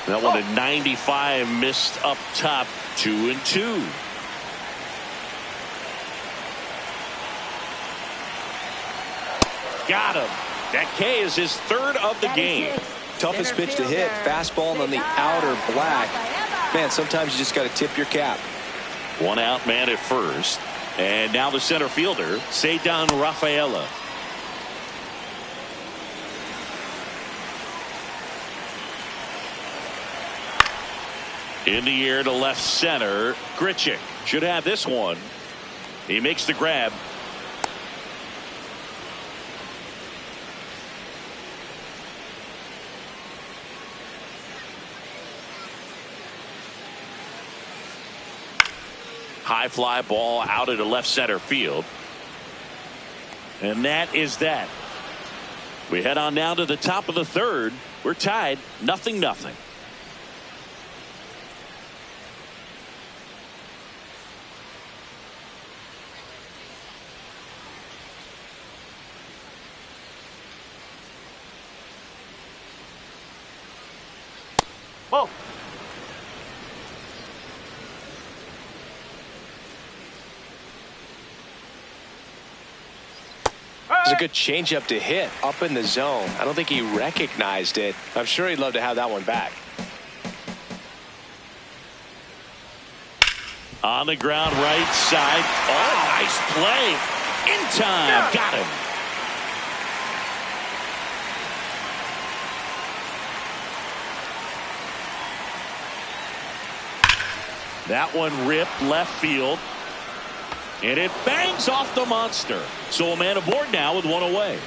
That one at 95, missed up top. 2-2. Got him. That K is his third of the game. Toughest pitch to hit. Fastball on the outer black. Man, sometimes you just got to tip your cap. One out man at first. And now the center fielder, Ceddanne Rafaela. In the air to left center. Grichuk should have this one. He makes the grab. High fly ball out into left center field. And that is that. We head on down to the top of the third. We're tied 0-0. Ball. It's a good changeup to hit up in the zone. I don't think he recognized it. I'm sure he'd love to have that one back. On the ground right side. Oh, nice play. In time. Got him. That one ripped left field. And it bangs off the monster. So a man aboard now with one away.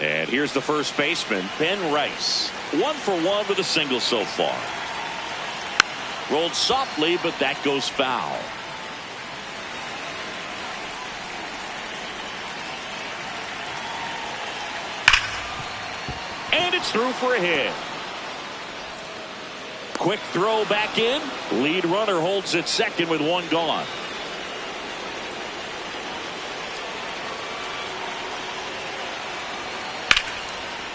And here's the first baseman, Ben Rice. 1 for 1 with a single so far. Rolled softly, but that goes foul. And it's through for a hit. Quick throw back in. Lead runner holds at second with one gone.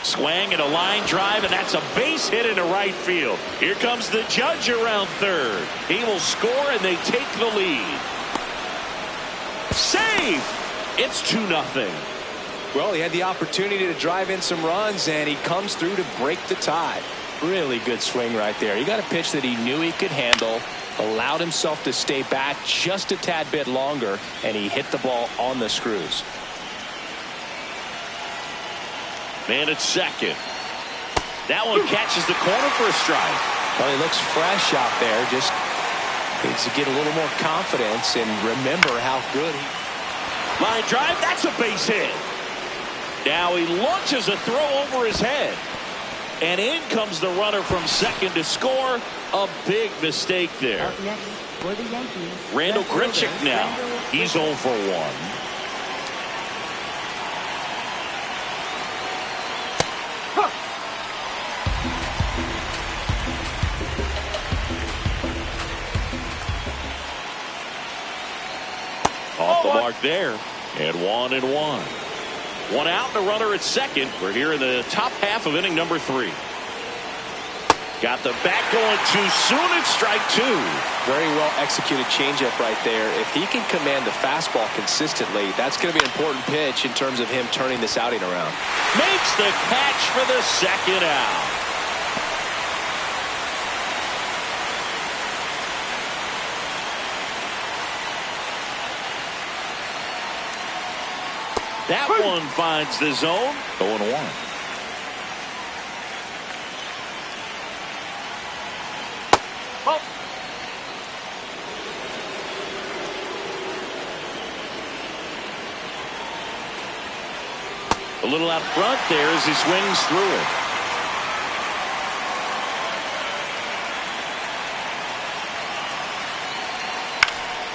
Swing and a line drive, and that's a base hit into right field. Here comes the judge around third. He will score, and they take the lead. Safe! It's 2-0. Well, he had the opportunity to drive in some runs, and he comes through to break the tie. Really good swing right there. He got a pitch that he knew he could handle, allowed himself to stay back just a tad bit longer, and he hit the ball on the screws. Man at second. That one catches the corner for a strike. Well, he looks fresh out there. Just needs to get a little more confidence and remember how good he. Line drive. That's a base hit. Now he launches a throw over his head. And in comes the runner from second to score. A big mistake there. Up next for the Yankees, Randall left fielder, Grichuk now. Randall He's Grichuk. 0 for 1. Off the mark there. And 1-1. One out and a runner at second. We're here in the top half of inning number 3. Got the bat going too soon. It's strike 2. Very well executed changeup right there. If he can command the fastball consistently, that's going to be an important pitch in terms of him turning this outing around. Makes the catch for the second out. That one finds the zone. 0-1. Ball. A little out front there as he swings through it.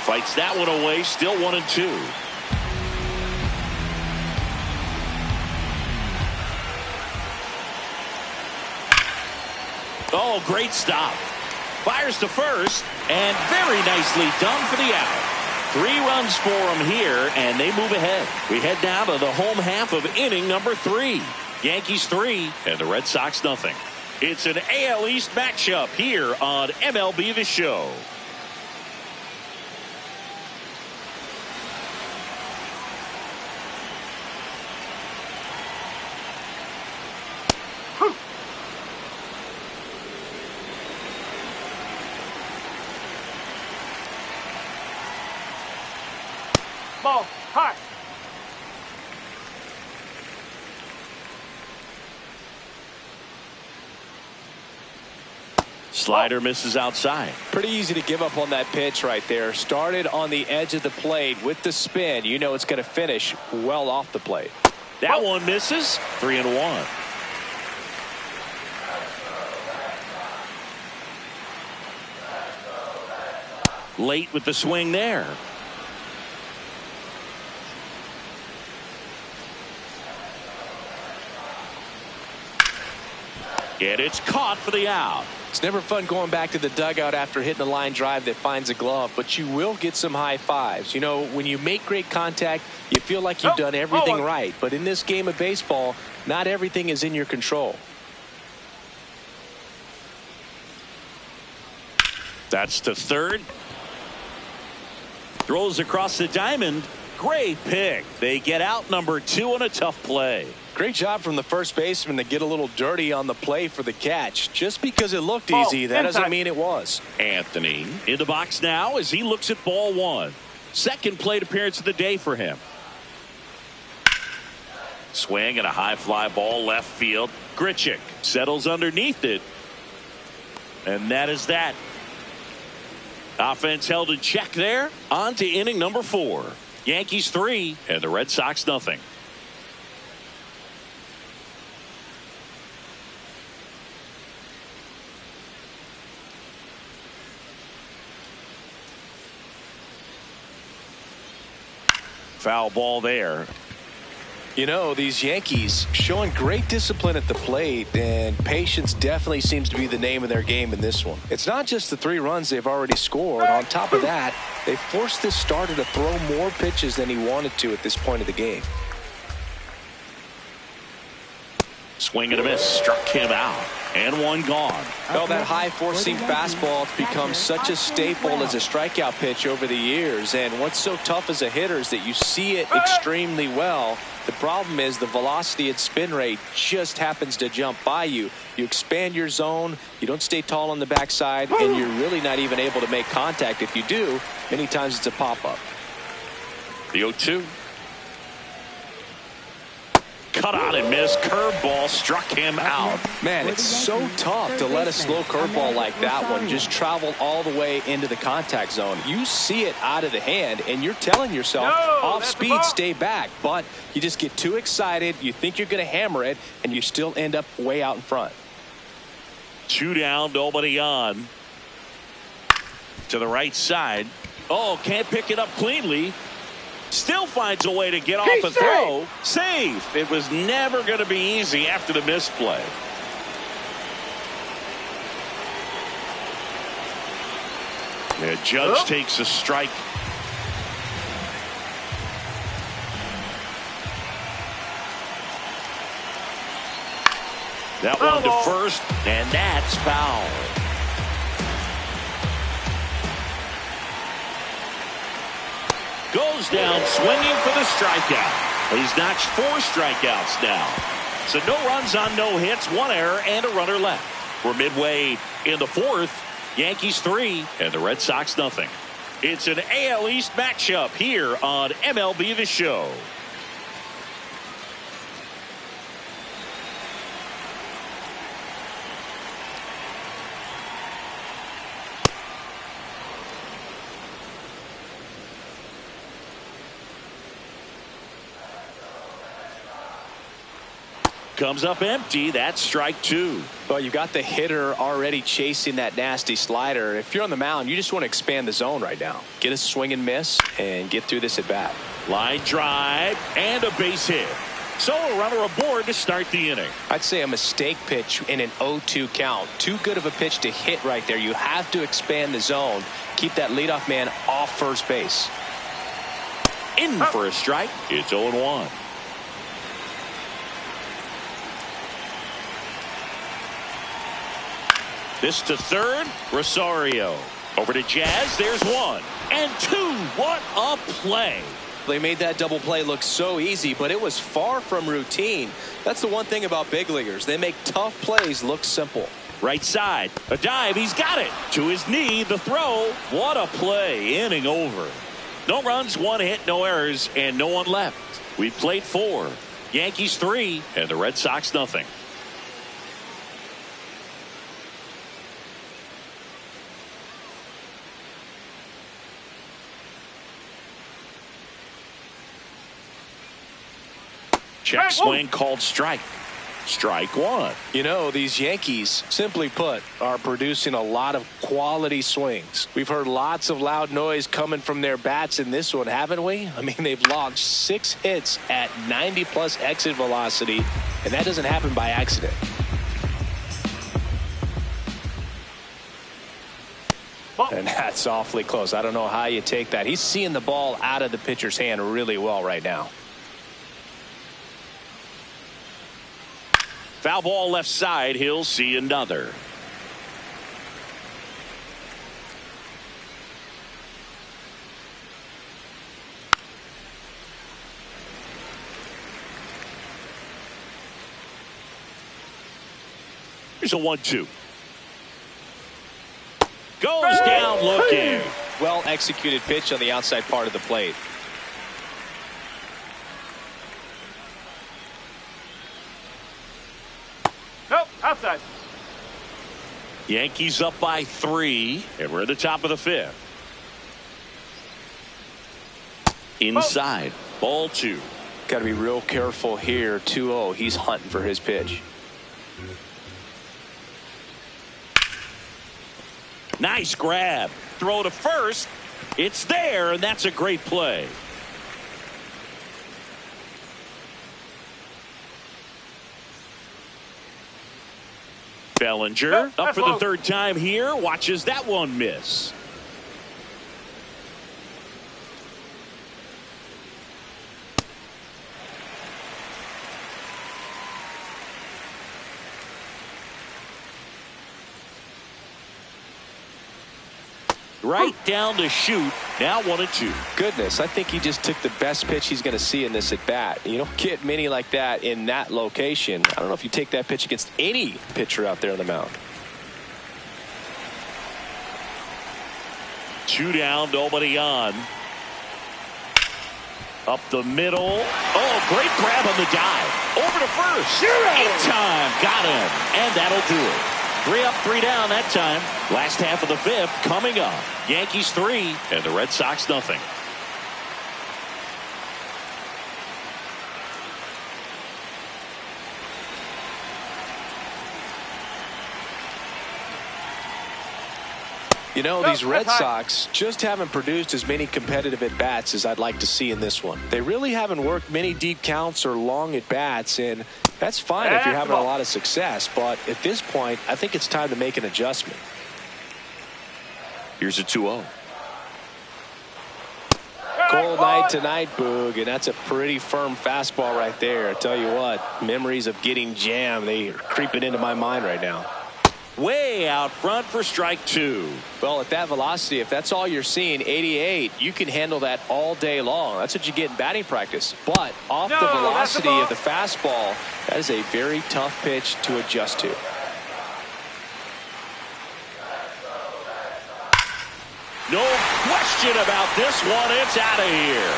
Fights that one away. Still 1-2. Oh, great stop. Fires to first, and very nicely done for the out. 3 runs for him here, and they move ahead. We head down to the home half of inning number 3. Yankees 3, and the Red Sox nothing. It's an AL East matchup here on MLB The Show. Ball. High. Slider misses outside. Pretty easy to give up on that pitch right there. Started on the edge of the plate with the spin. You know it's going to finish well off the plate. That one misses. 3-1. Late with the swing there. And it's caught for the out. It's never fun going back to the dugout after hitting a line drive that finds a glove, but you will get some high fives. You know, when you make great contact, you feel like you've done everything right. But in this game of baseball, not everything is in your control. That's to third. Throws across the diamond. Great pick. They get out number 2 on a tough play. Great job from the first baseman to get a little dirty on the play for the catch. Just because it looked easy, that doesn't mean it was. Anthony in the box now as he looks at ball 1. Second plate appearance of the day for him. Swing and a high fly ball left field. Grichuk settles underneath it. And that is that. Offense held in check there. On to inning number 4. Yankees 3 and the Red Sox nothing. Foul ball there. You know, these Yankees showing great discipline at the plate, and patience definitely seems to be the name of their game in this one. It's not just the 3 runs they've already scored. On top of that, they forced this starter to throw more pitches than he wanted to at this point of the game. Swing and a miss. Struck him out. And one gone. Well, that high four-seam fastball has become such a staple as a strikeout pitch over the years. And what's so tough as a hitter is that you see it extremely well. The problem is the velocity and spin rate just happens to jump by you. You expand your zone, you don't stay tall on the backside, and you're really not even able to make contact. If you do, many times it's a pop-up. The 0-2. Cut out and missed. Curveball struck him out. Man, it's so tough to let a slow curveball like that one just travel all the way into the contact zone. You see it out of the hand, and you're telling yourself, off speed, stay back. But you just get too excited. You think you're going to hammer it, and you still end up way out in front. Two down, nobody on. To the right side. Oh, can't pick it up cleanly. Still finds a way to get off a throw. Safe. It was never going to be easy after the misplay. The judge takes a strike. That one to first, and that's foul. Goes down swinging for the strikeout. He's notched 4 strikeouts now. So no runs on no hits, 1 error, and a runner left. We're midway in the 4th. Yankees 3 and the Red Sox nothing. It's an AL East matchup here on MLB The Show. Comes up empty. That's strike 2. Well, you got the hitter already chasing that nasty slider. If you're on the mound, you just want to expand the zone right now. Get a swing and miss and get through this at bat. Line drive and a base hit. So a runner aboard to start the inning. I'd say a mistake pitch in an 0-2 count. Too good of a pitch to hit right there. You have to expand the zone. Keep that leadoff man off first base. In for a strike. It's 0-1. This to third, Rosario. Over to Jazz, there's 1 and 2. What a play. They made that double play look so easy, but it was far from routine. That's the one thing about big leaguers. They make tough plays look simple. Right side, a dive, he's got it. To his knee, the throw. What a play, inning over. No runs, 1 hit, no errors, and no one left. We've played 4. Yankees 3 and the Red Sox nothing. Check swing called strike. Strike 1. You know, these Yankees, simply put, are producing a lot of quality swings. We've heard lots of loud noise coming from their bats in this one, haven't we? I mean, they've launched 6 hits at 90-plus exit velocity, and that doesn't happen by accident. And that's awfully close. I don't know how you take that. He's seeing the ball out of the pitcher's hand really well right now. Foul ball left side. He'll see another. Here's a 1-2. Goes down looking. Well executed pitch on the outside part of the plate. Nope, outside. Yankees up by 3, and we're at the top of the 5th. Inside, ball 2. Got to be real careful here. 2-0. He's hunting for his pitch. Nice grab. Throw to first. It's there, and that's a great play. Bellinger up for the 3rd time here. Watches that one miss. Right down to shoot. Now 1-2. Goodness, I think he just took the best pitch he's going to see in this at bat. You don't get many like that in that location. I don't know if you take that pitch against any pitcher out there on the mound. 2 down, nobody on. Up the middle. Oh, great grab on the dive. Over to first. In time. Got him. And that'll do it. 3 up, 3 down that time. Last half of the 5th coming up. Yankees 3 and the Red Sox nothing. You know, Nope, these Red that's high. Sox just haven't produced as many competitive at-bats as I'd like to see in this one. They really haven't worked many deep counts or long at-bats, and that's fine if you're That's having the a ball. lot of success. But at this point, I think it's time to make an adjustment. Here's a 2-0. Cold night tonight, Boog, and that's a pretty firm fastball right there. I tell you what, memories of getting jammed, they are creeping into my mind right now. Way out front for strike 2. Well, at that velocity, if that's all you're seeing, 88, you can handle that all day long. That's what you get in batting practice. But off the No, that's a velocity ball. of the fastball, that is a very tough pitch to adjust to. No question about this one. It's out of here.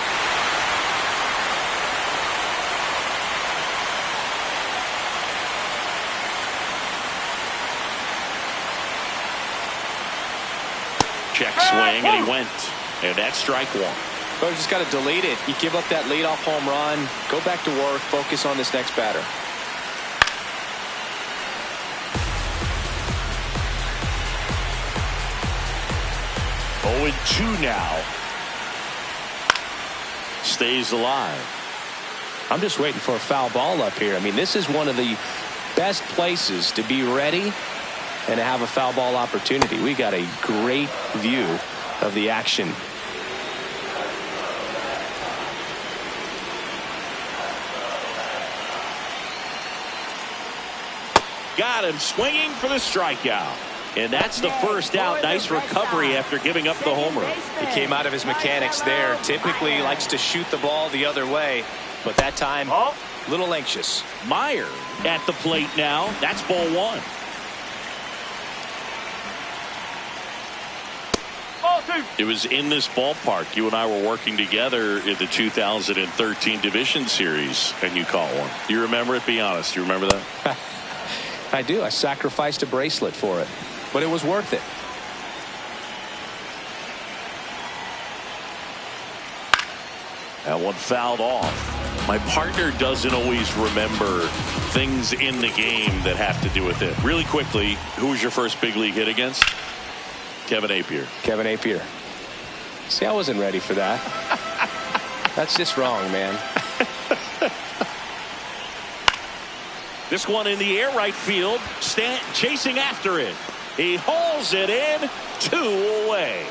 Check swing, and he went. And that's strike 1. But you just got to delete it. You give up that leadoff home run, go back to work, focus on this next batter. Oh, and 2 now. Stays alive. I'm just waiting for a foul ball up here. I mean, this is one of the best places to be ready and to have a foul ball opportunity. We got a great view of the action. Got him swinging for the strikeout. And that's the first out. Nice recovery after giving up the homer. He came out of his mechanics there. Typically likes to shoot the ball the other way, but that time a little anxious. Meyer at the plate now. That's ball 1. Ball 2. It was in this ballpark. You and I were working together in the 2013 Division Series, and you caught one. Do you remember it? Be honest. Do you remember that? I do. I sacrificed a bracelet for it, but it was worth it. That one fouled off. My partner doesn't always remember things in the game that have to do with it. Really quickly, who was your first big league hit against? Kevin Appier. Kevin Appier. See, I wasn't ready for that. That's just wrong, man. This one in the air right field. Chasing after it. He hauls it in. 2 away.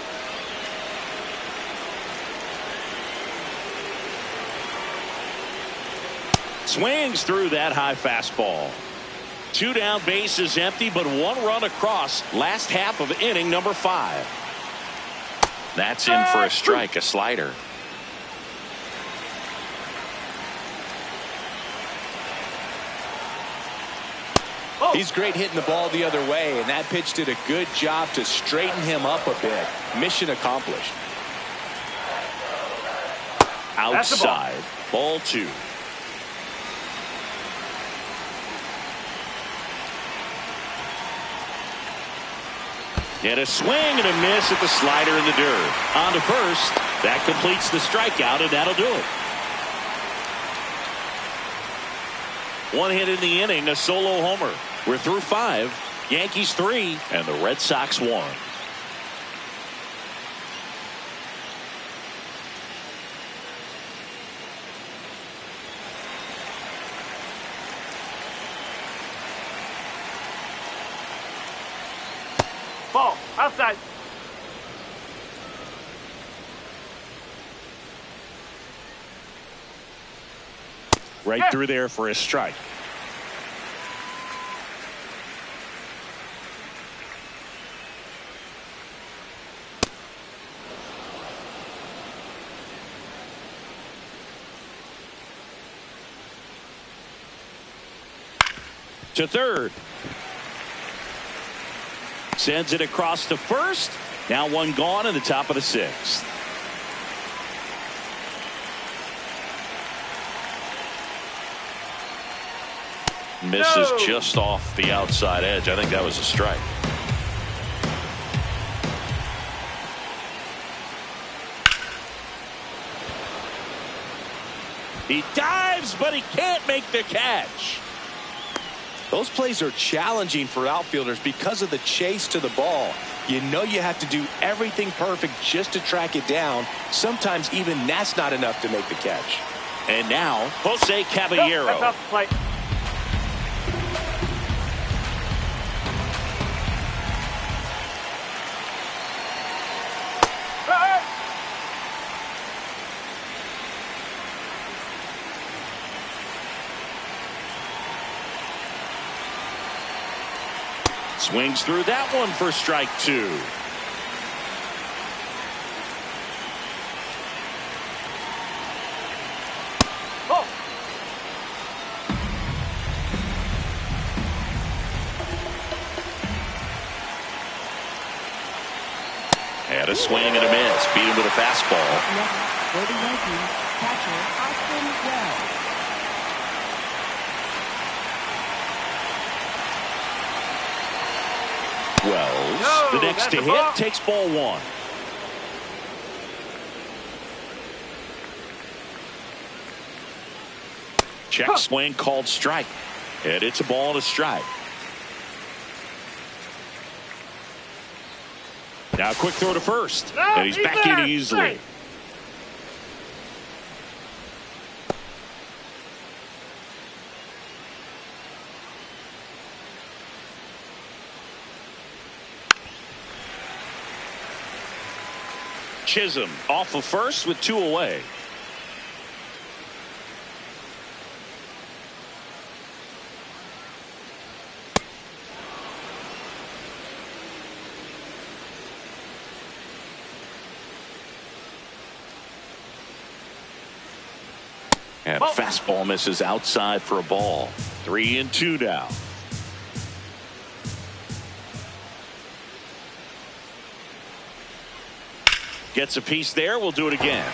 Swings through that high fastball. 2 down, bases empty, but 1 run across. Last half of inning number 5. That's in for a strike, a slider. He's great hitting the ball the other way, and that pitch did a good job to straighten him up a bit. Mission accomplished. Outside. Ball 2. And a swing and a miss at the slider in the dirt. On to first. That completes the strikeout, and that'll do it. 1 hit in the inning, a solo homer. We're through 5. Yankees 3 and the Red Sox 1. Ball. Outside. Right through there for a strike. To third. Sends it across to first. Now 1 gone in the top of the 6th. Misses just off the outside edge. I think that was a strike. He dives, but he can't make the catch. Those plays are challenging for outfielders because of the chase to the ball. You know you have to do everything perfect just to track it down. Sometimes even that's not enough to make the catch. And now, Jose Caballero. That's off the plate. Swings through that one for strike two. Oh. Had a swing and a miss. Beat him with a fastball. For the Yankees, catcher Austin Wells. Wells, No, the next that's to a hit, ball. takes ball one. Check swing called strike. And it's a ball and a strike. Now quick throw to first. No, And he's he's back there. in easily. Hey. Chisholm off of first with two away. And fastball misses outside for a ball. 3-2 now. Gets a piece there. We'll do it again.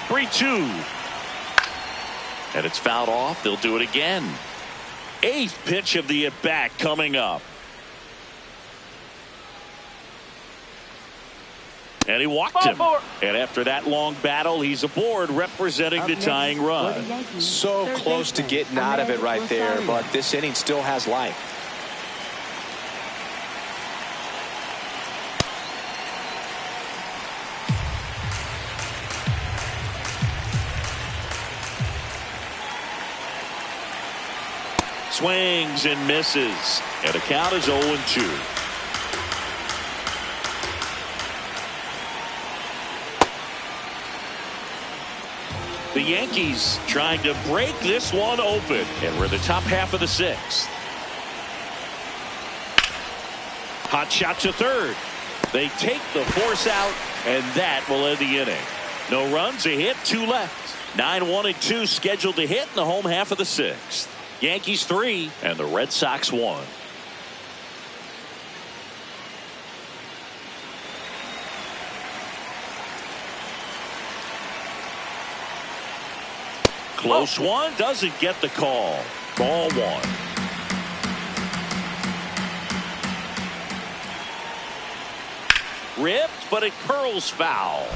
Three-two. And it's fouled off. They'll do it again. Eighth pitch of the at-bat coming up. And he walked him. And after that long battle, he's aboard representing the tying run. So close to getting out of it right there, but this inning still has life. Swings and misses. And the count is 0-2. The Yankees trying to break this one open. And we're in the top half of the sixth. Hot shot to third. They take the force out, and that will end the inning. No runs, a hit, two left. 9-1-2 scheduled to hit in the home half of the sixth. Yankees 3 and the Red Sox 1. Close one, doesn't get the call. Ball one. Ripped, but it curls foul.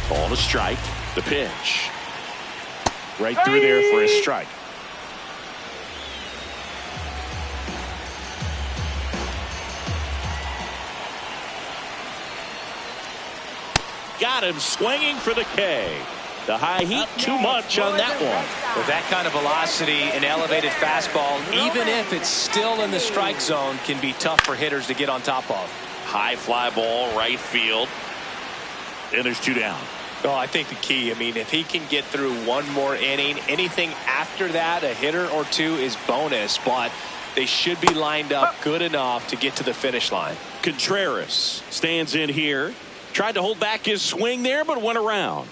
Ball to strike. The pitch. Right through there for a strike. Got him swinging for the K. The high heat, too much on that one. With that kind of velocity, an elevated fastball, even if it's still in the strike zone, can be tough for hitters to get on top of. High fly ball, right field. And there's two down. Well, I think the key, I mean, if he can get through one more inning, anything after that, a hitter or two is bonus, but they should be lined up good enough to get to the finish line. Contreras stands in here. Tried to hold back his swing there, but went around.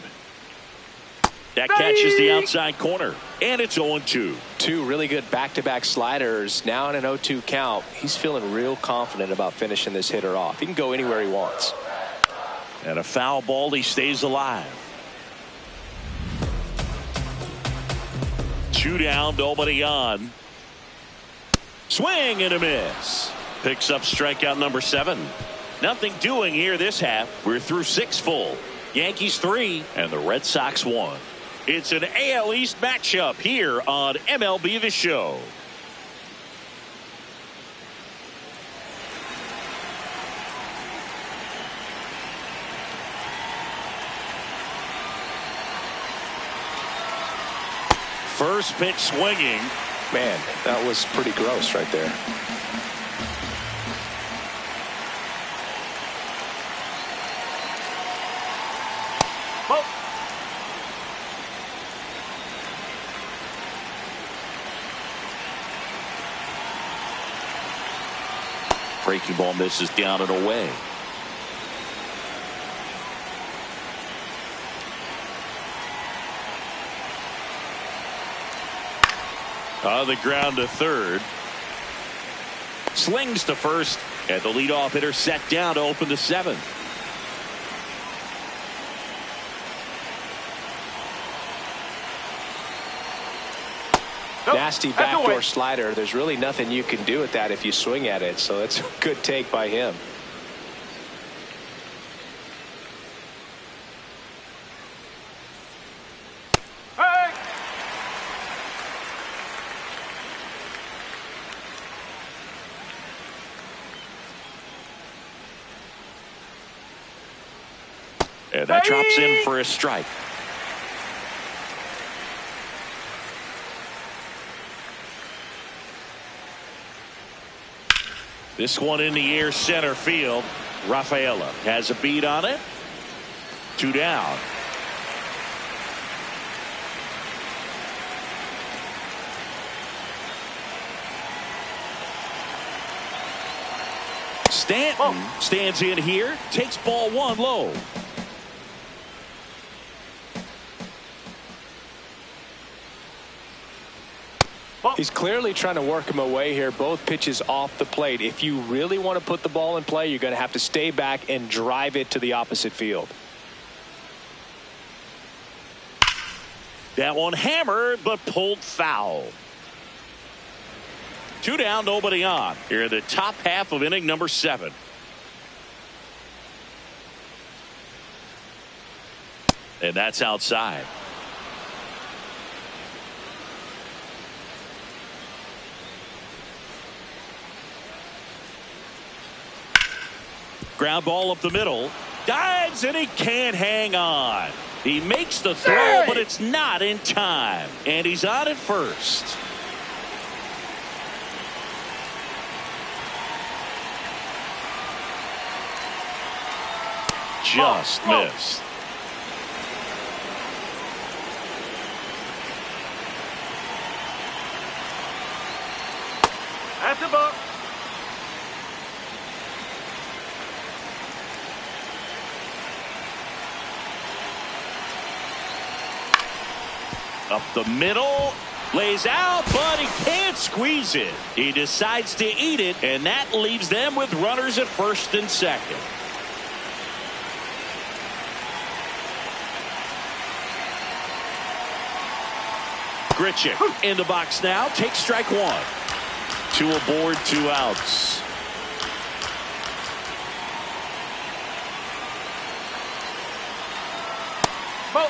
That catches the outside corner, and it's 0-2. Two really good back-to-back sliders. Now in an 0-2 count, he's feeling real confident about finishing this hitter off. He can go anywhere he wants. And a foul ball, he stays alive. Two down, nobody on. Swing and a miss. Picks up strikeout number 7. Nothing doing here this half. We're through 6 full. Yankees 3 and the Red Sox 1. It's an AL East matchup here on MLB The Show. First pitch swinging. Man, that was pretty gross right there. Ball. Breaking ball misses down and away. On the ground to third. Slings to first. And the leadoff hitter set down to open the seventh. Nope. Nasty backdoor slider. There's really nothing you can do with that if you swing at it. So it's a good take by him. Hey! And that drops in for a strike. This one in the air center field. Rafaela has a beat on it. 2 down. Stanton stands in here, takes ball 1 low. He's clearly trying to work him away here. Both pitches off the plate. If you really want to put the ball in play, you're going to have to stay back and drive it to the opposite field. That one hammered but pulled foul. 2 down, nobody on. Here in the top half of inning number 7. And that's outside. Ground ball up the middle. Dives and he can't hang on. He makes the throw, but it's not in time. And he's on at first. Just missed. That's a ball. Up the middle, lays out, but he can't squeeze it. He decides to eat it, and that leaves them with runners at first and second. Grichuk in the box now, takes strike 1. 2 aboard, 2 outs. Ball.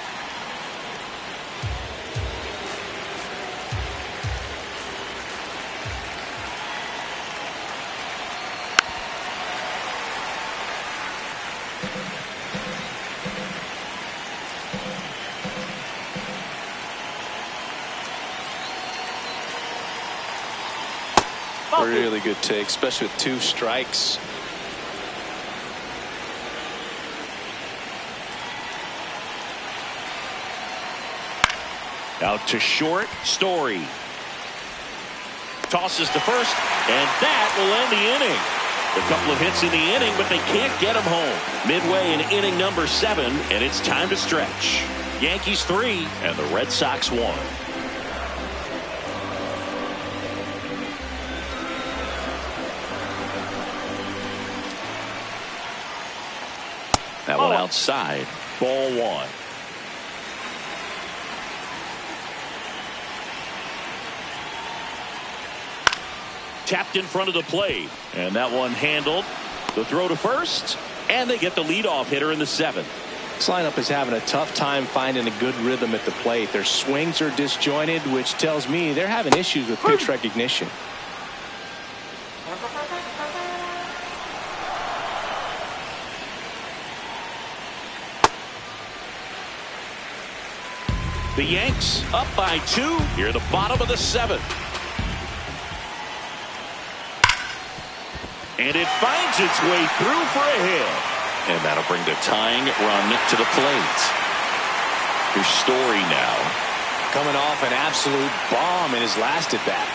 Really good take, especially with 2 strikes. Out to short, Story. Tosses to first, and that will end the inning. A couple of hits in the inning, but they can't get him home. Midway in inning number 7, and it's time to stretch. Yankees 3, and the Red Sox 1. That one outside. Ball 1. Tapped in front of the plate. And that one handled. The throw to first. And they get the leadoff hitter in the 7th. This lineup is having a tough time finding a good rhythm at the plate. Their swings are disjointed, which tells me they're having issues with pitch recognition. The Yanks up by 2 here at the bottom of the 7th. And it finds its way through for a hit. And that'll bring the tying run to the plate. Here's Story now. Coming off an absolute bomb in his last at bat.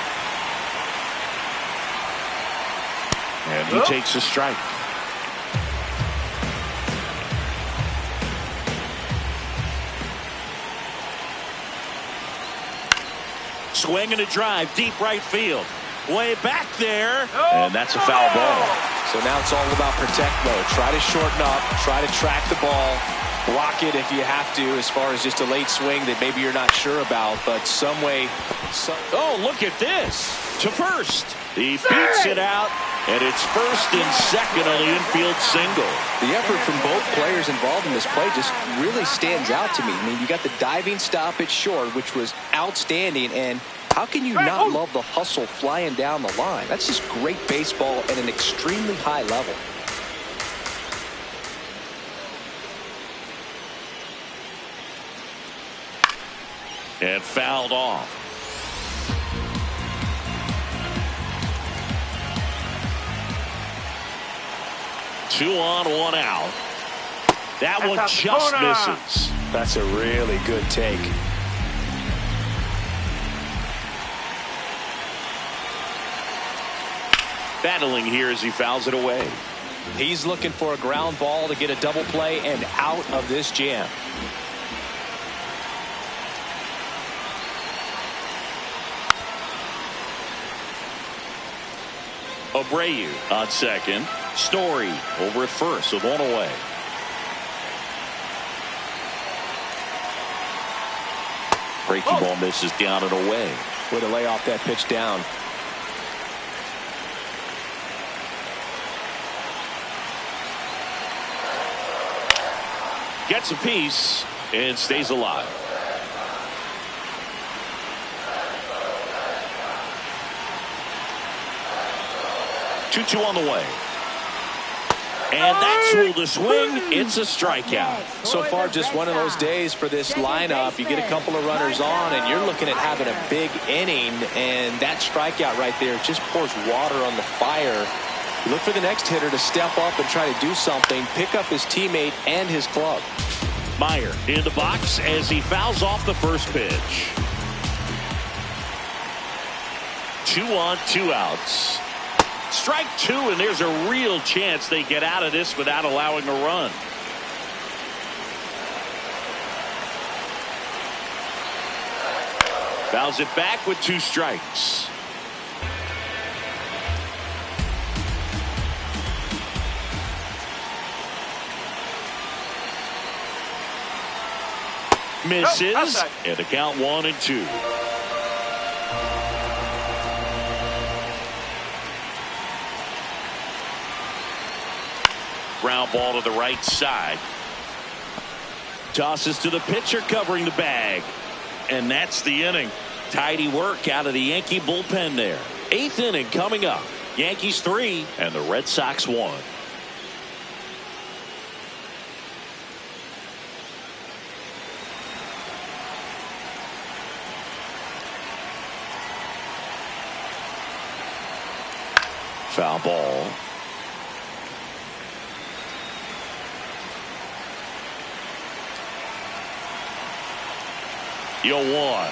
And he takes a strike. Swing and a drive, deep right field. Way back there. And that's a foul ball. So now it's all about protect mode. Try to shorten up, try to track the ball, block it if you have to, as far as just a late swing that maybe you're not sure about, but some way. Oh, look at this. To first. He beats it out, and it's first and second on the infield single. The effort from both players involved in this play just really stands out to me. I mean, you got the diving stop at short, which was outstanding, and how can you not love the hustle flying down the line? That's just great baseball at an extremely high level. And fouled off. Two on, one out. That one just misses. That's a really good take. Battling here as he fouls it away. He's looking for a ground ball to get a double play and out of this jam. Abreu on second. Story over at first with one away. Breaking ball misses down and away. Way to lay off that pitch down. Gets a piece and stays alive. Two on the way. And that's ruled a swing. It's a strikeout. So far, just one of those days for this lineup. You get a couple of runners on, and you're looking at having a big inning, and that strikeout right there just pours water on the fire. You look for the next hitter to step up and try to do something, pick up his teammate and his glove. Meyer in the box as he fouls off the first pitch. 2 on, 2 outs. Strike 2, and there's a real chance they get out of this without allowing a run. Fouls it back with 2 strikes. Misses, and the count 1-2. Ground ball to the right side. Tosses to the pitcher covering the bag. And that's the inning. Tidy work out of the Yankee bullpen there. 8th inning coming up. Yankees 3 and the Red Sox 1. Foul ball. Yo, 1.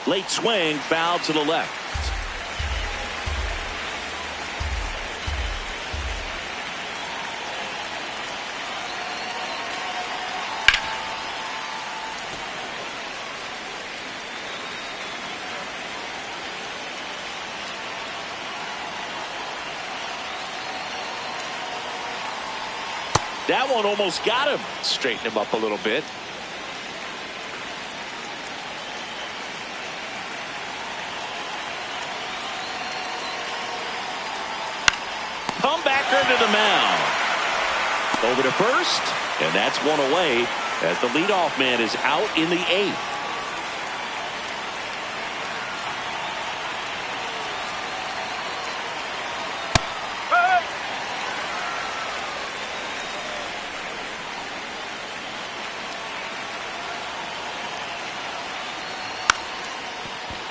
Late swing, foul to the left. That one almost got him. Straighten him up a little bit. Comebacker to the mound. Over to first, and that's one away as the leadoff man is out in the 8th.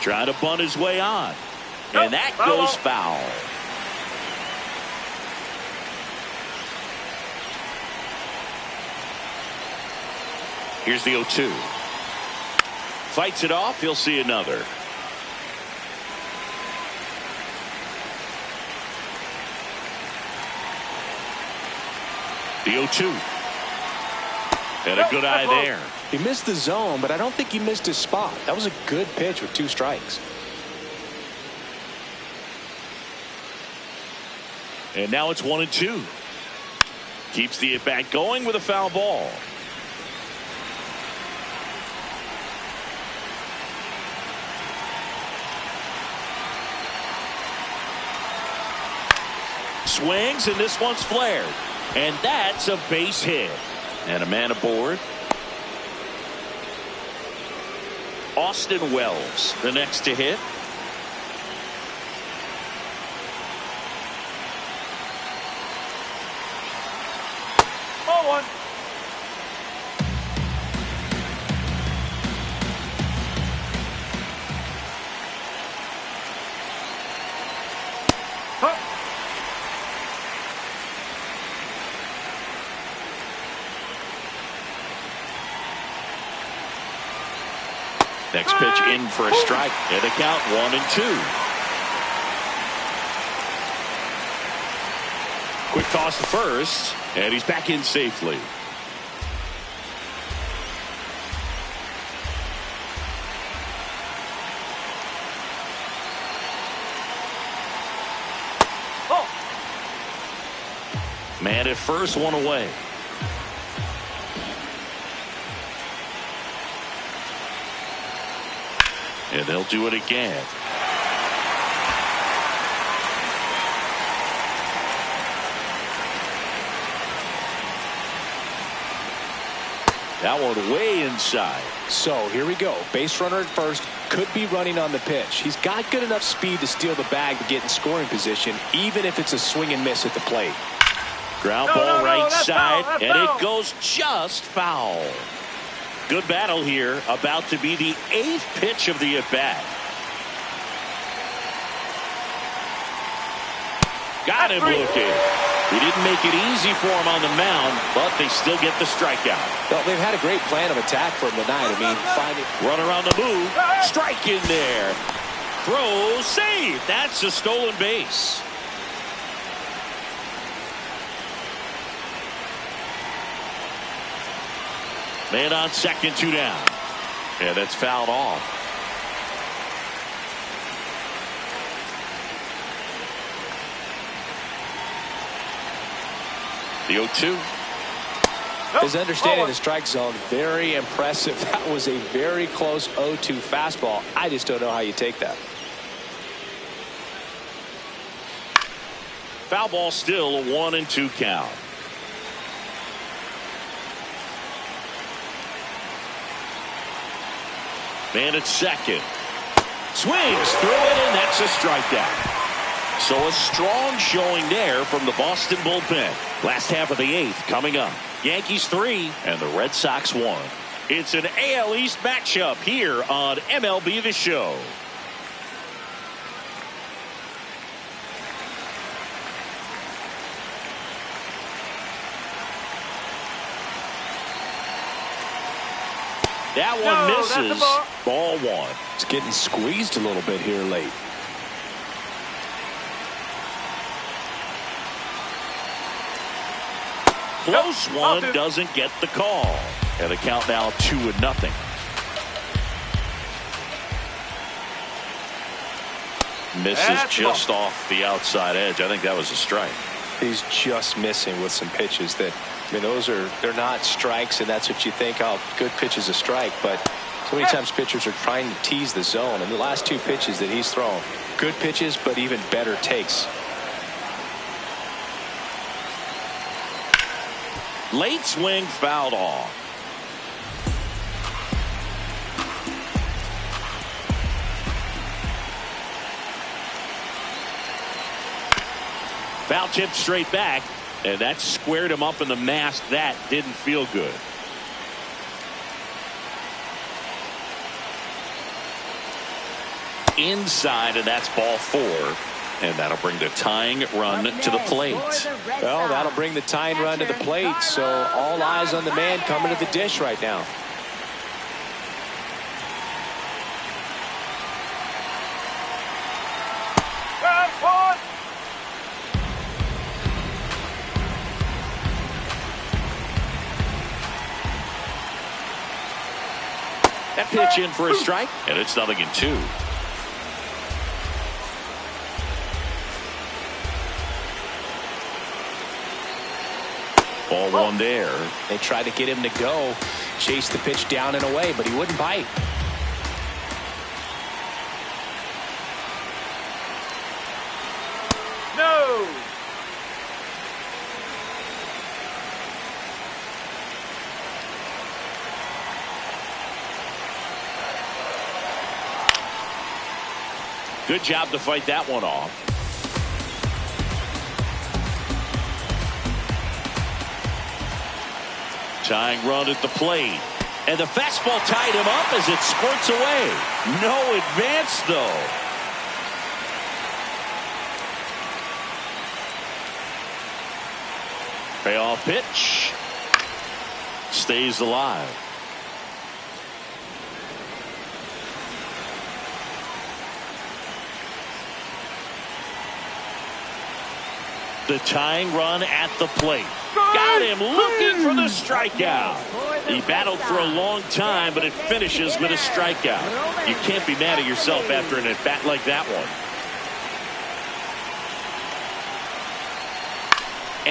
Trying to bunt his way on. And that goes foul. Here's the 0-2. Fights it off. He'll see another. The 0-2. And a good eye there. He missed the zone, but I don't think he missed his spot. That was a good pitch with 2 strikes. And now it's 1-2. Keeps the at-bat going with a foul ball. Swings, and this one's flared. And that's a base hit. And a man aboard. Austin Wells, the next to hit. Ball 1. Next pitch in for a strike. And the count 1-2. Quick toss to first. And he's back in safely. Man at first, one away. And they'll do it again. That one way inside. So here we go. Base runner at first. Could be running on the pitch. He's got good enough speed to steal the bag to get in scoring position, even if it's a swing and miss at the plate. Ground ball right side, and it goes just foul. Good battle here. About to be the 8th pitch of the at-bat. Got him looking. He didn't make it easy for him on the mound, but they still get the strikeout. Well, they've had a great plan of attack for him tonight. I mean, finding run around the move, strike in there. Throw, save. That's a stolen base. Man on second, 2 down. And that's fouled off. The 0-2. His understanding of the strike zone, very impressive. That was a very close 0-2 fastball. I just don't know how you take that. Foul ball, still a 1-2 count. Man at second. Swings through it, and that's a strikeout. So a strong showing there from the Boston bullpen. Last half of the 8th coming up. Yankees 3 and the Red Sox 1. It's an AL East matchup here on MLB The Show. That one misses. Ball 1. It's getting squeezed a little bit here late. Close one, doesn't get the call. And the count now 2-0. Misses just off the outside edge. I think that was a strike. He's just missing with some pitches that, I mean, they're not strikes, and that's what you think. Oh, good pitch is a strike, but so many times pitchers are trying to tease the zone. And the last 2 pitches that he's thrown, good pitches, but even better takes. Late swing fouled off. Foul tip straight back, and that squared him up in the mask. That didn't feel good. Inside, and that's ball 4. And that'll bring the tying run to the plate. Well, that'll bring the tying run to the plate, so all eyes on the man coming to the dish right now. That pitch in for a strike, and it's 0-2. Ball 1 there. They tried to get him to go, chase the pitch down and away, but he wouldn't bite. No. Good job to fight that one off. Tying run at the plate. And the fastball tied him up as it squirts away. No advance, though. Payoff pitch. Stays alive. The tying run at the plate. Got him looking for the strikeout. He battled for a long time, but it finishes with a strikeout. You can't be mad at yourself after an at-bat like that one.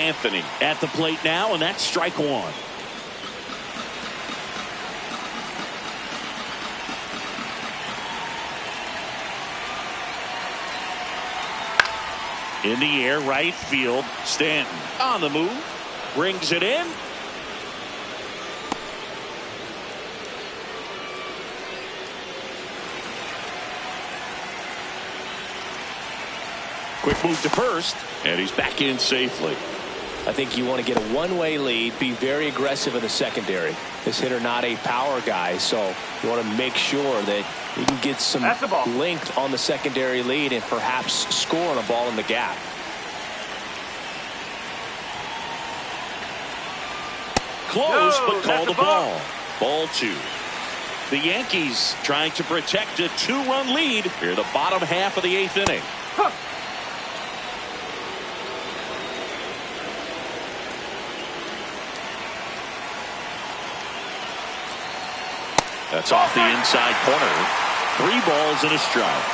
Anthony at the plate now, and that's strike 1. In the air, right field. Stanton on the move. Brings it in. Quick move to first, and he's back in safely. I think you want to get a one-way lead, be very aggressive in the secondary. This hitter not a power guy, so you want to make sure that you can get some length on the secondary lead and perhaps score on a ball in the gap. Close, but called the ball. Ball 2. The Yankees trying to protect a 2-run lead here, the bottom half of the 8th inning. That's off the inside corner. 3 balls and a strike.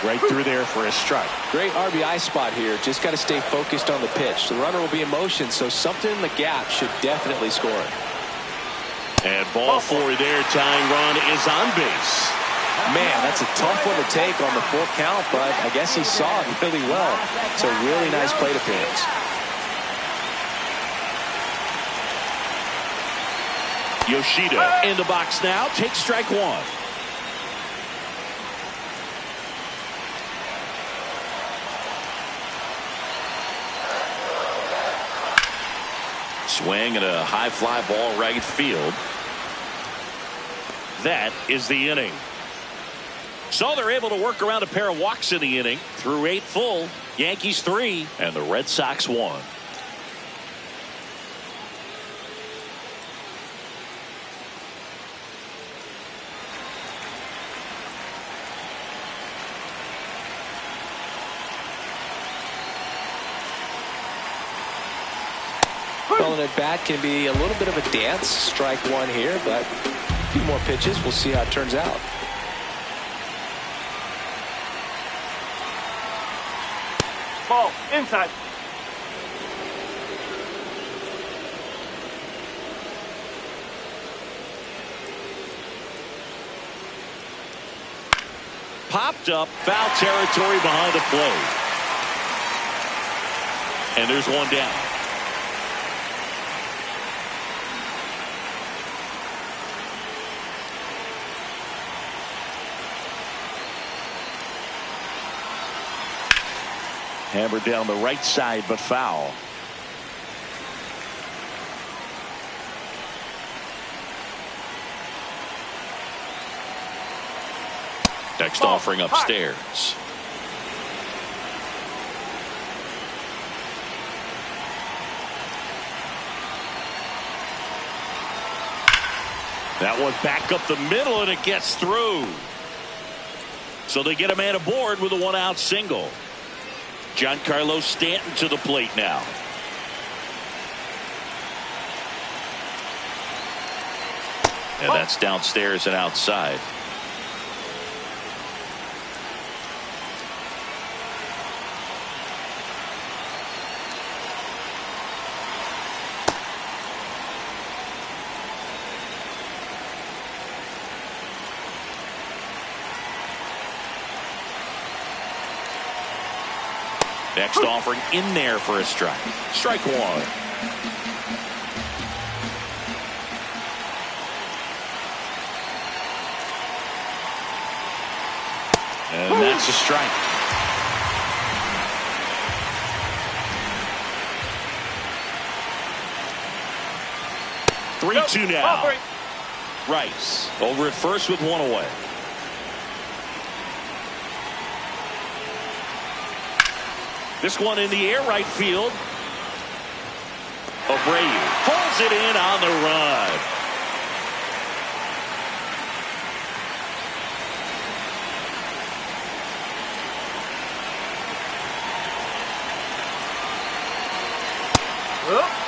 Right through there for a strike. Great RBI spot here. Just got to stay focused on the pitch. The runner will be in motion, so something in the gap should definitely score it. And ball 4 there. Tying run is on base. Man, that's a tough one to take on the full count, but I guess he saw it really well. It's a really nice plate appearance. Yoshida in the box now. Takes strike 1. Swing and a high fly ball right field. That is the inning. So they're able to work around a pair of walks in the inning. Through 8 full. Yankees 3 and the Red Sox 1. Well, an at-bat can be a little bit of a dance. Strike 1 here, but a few more pitches. We'll see how it turns out. Ball inside. popped up. Foul territory behind the plate. And there's one down. Hammered down the right side, but foul. Next offering upstairs. That one back up the middle, and it gets through. So they get a man aboard with a one-out single. Giancarlo Stanton to the plate now. And that's downstairs and outside. Next offering in there for a strike. Strike one. And that's a strike. Three-two now. Rice over at first with one away. This one in the air right field. Abreu pulls it in on the run. Oh.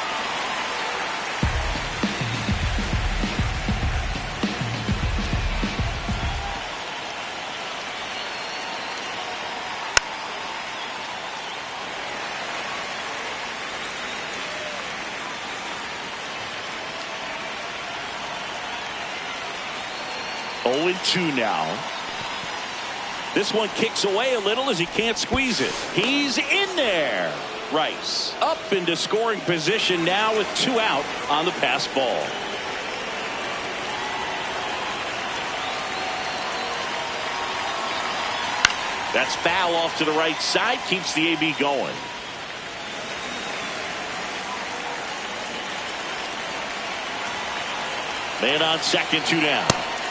0-2 now. This one kicks away a little as he can't squeeze it. He's in there. Rice up into scoring position now with 2 out on the pass ball. That's foul off to the right side. Keeps the AB going. Man on second, 2 down.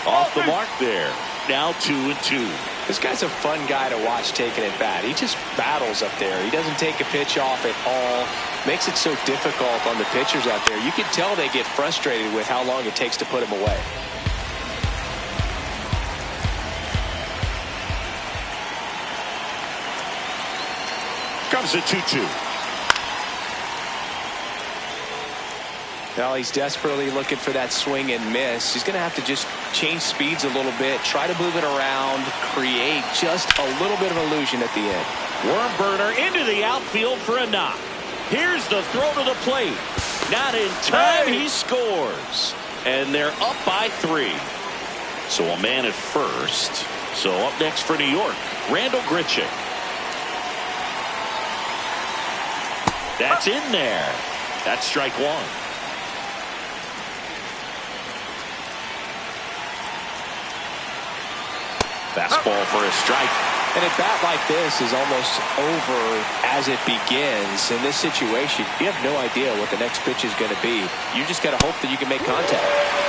Off the mark there. Now 2-2. This guy's a fun guy to watch taking at bat. He just battles up there. He doesn't take a pitch off at all. Makes it so difficult on the pitchers out there. You can tell they get frustrated with how long it takes to put him away. Comes the 2-2. Now he's desperately looking for that swing and miss. He's going to have to just change speeds a little bit, try to move it around, create just a little bit of illusion at the end. Worm burner into the outfield for a knock. Here's the throw to the plate. Not in time. He scores. And they're up by 3. So a man at first. So up next for New York, Randall Grichuk. That's in there. That's strike 1. Fastball for a strike. And a bat like this is almost over as it begins. In this situation, you have no idea what the next pitch is going to be. You just got to hope that you can make contact.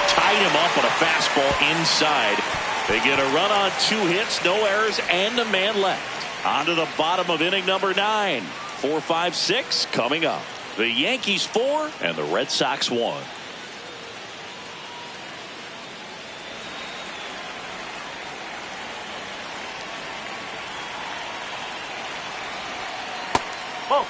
Tied him up on a fastball inside. They get a run on 2 hits, no errors, and a man left. On to the bottom of inning number 9. 4, 5, 6 coming up. The Yankees 4 and the Red Sox 1. Oh.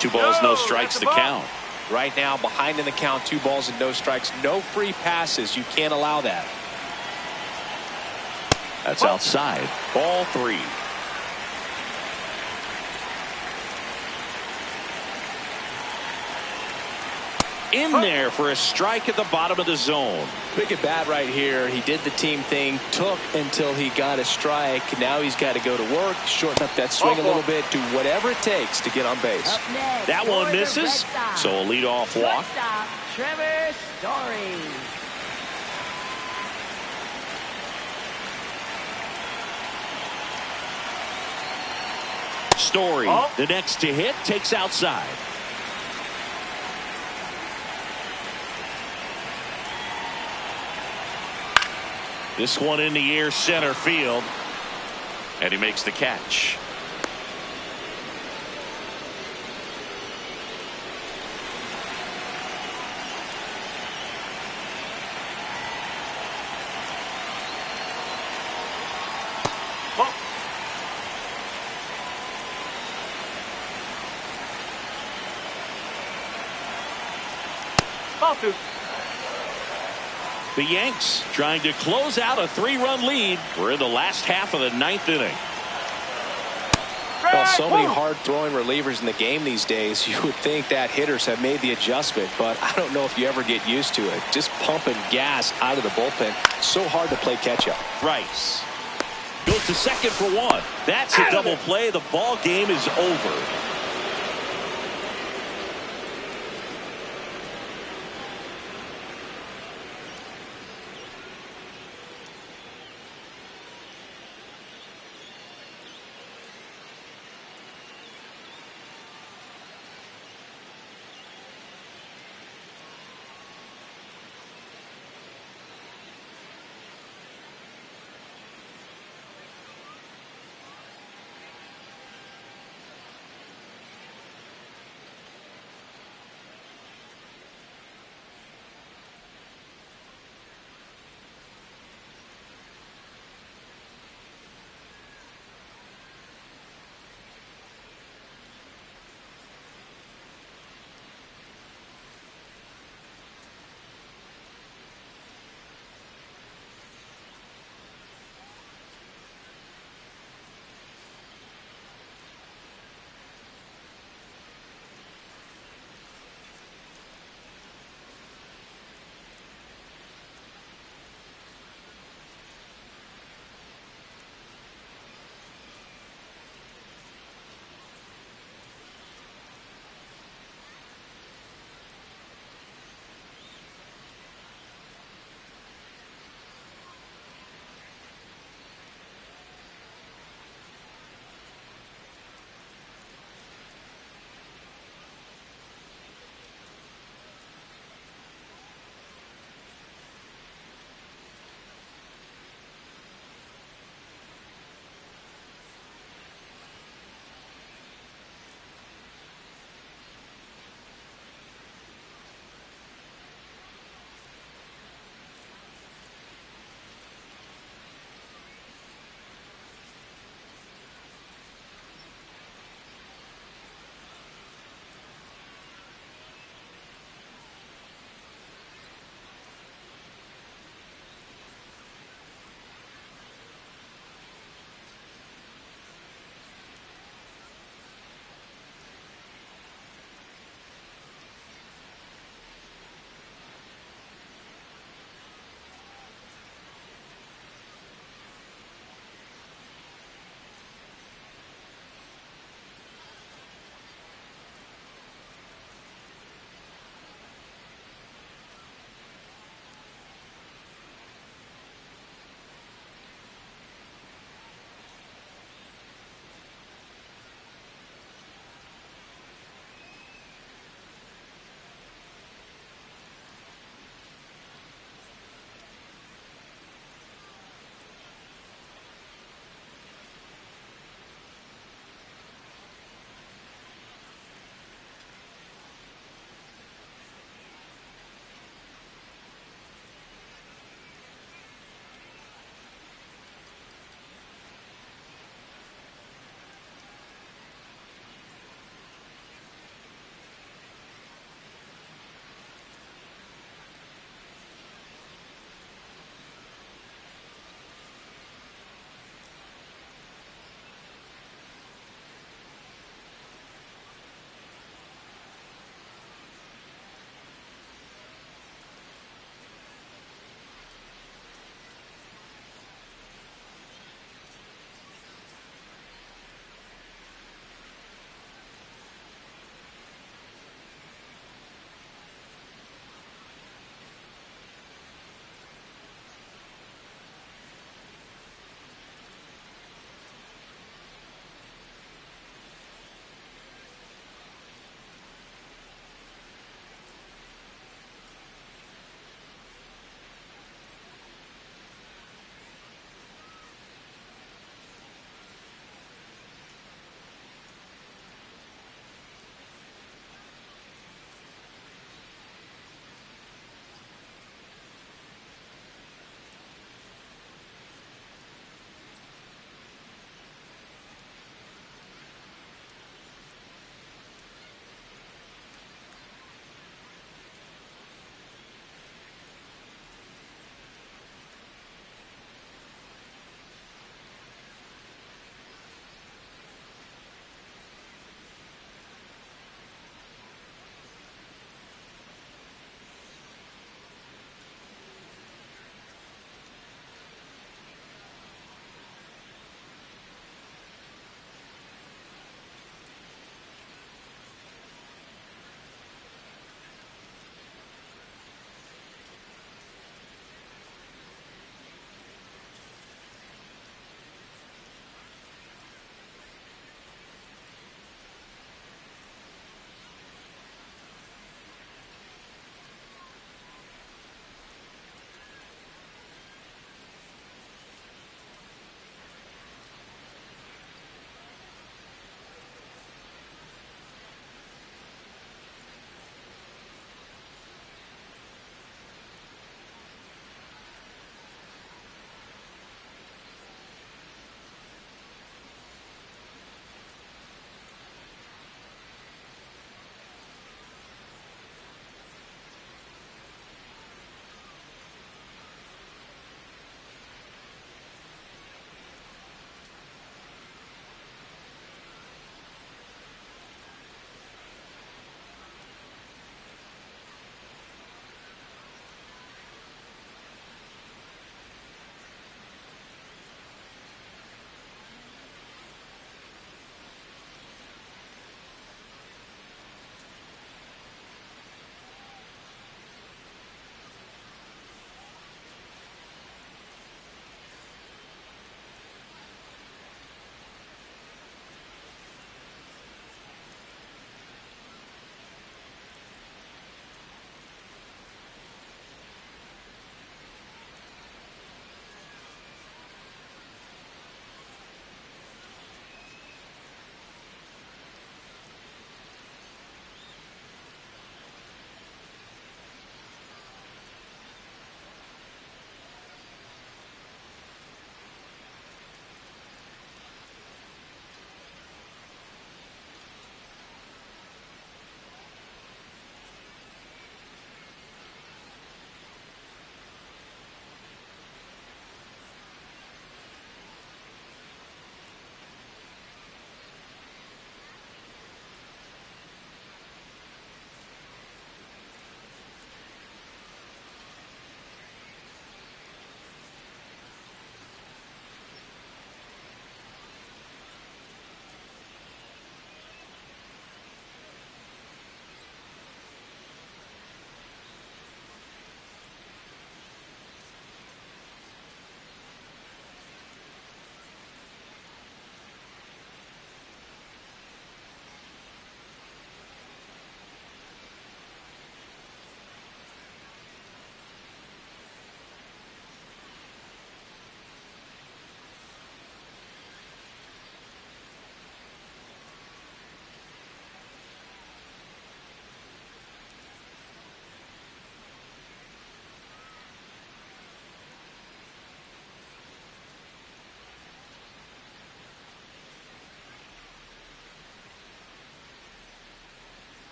Two balls, no strikes to count. Right now, behind in the count, 2 balls and no strikes, no free passes. You can't allow that. That's outside. Ball 3. in there for a strike at the bottom of the zone. Big at bat right here. He did the team thing, took until he got a strike. Now he's got to go to work, shorten up that swing a little bit, do whatever it takes to get on base. Up next, That one for the misses, Red Sox, so a leadoff walk. shortstop, Trevor Story. Story, the next to hit, takes outside. This one in the air center field, and he makes the catch. The Yanks trying to close out a 3-run lead. We're in the last half of the 9th inning. Well, so many hard-throwing relievers in the game these days. You would think that hitters have made the adjustment, but I don't know if you ever get used to it. Just pumping gas out of the bullpen. So hard to play catch-up. Rice goes to second for one. That's a double play. The ball game is over.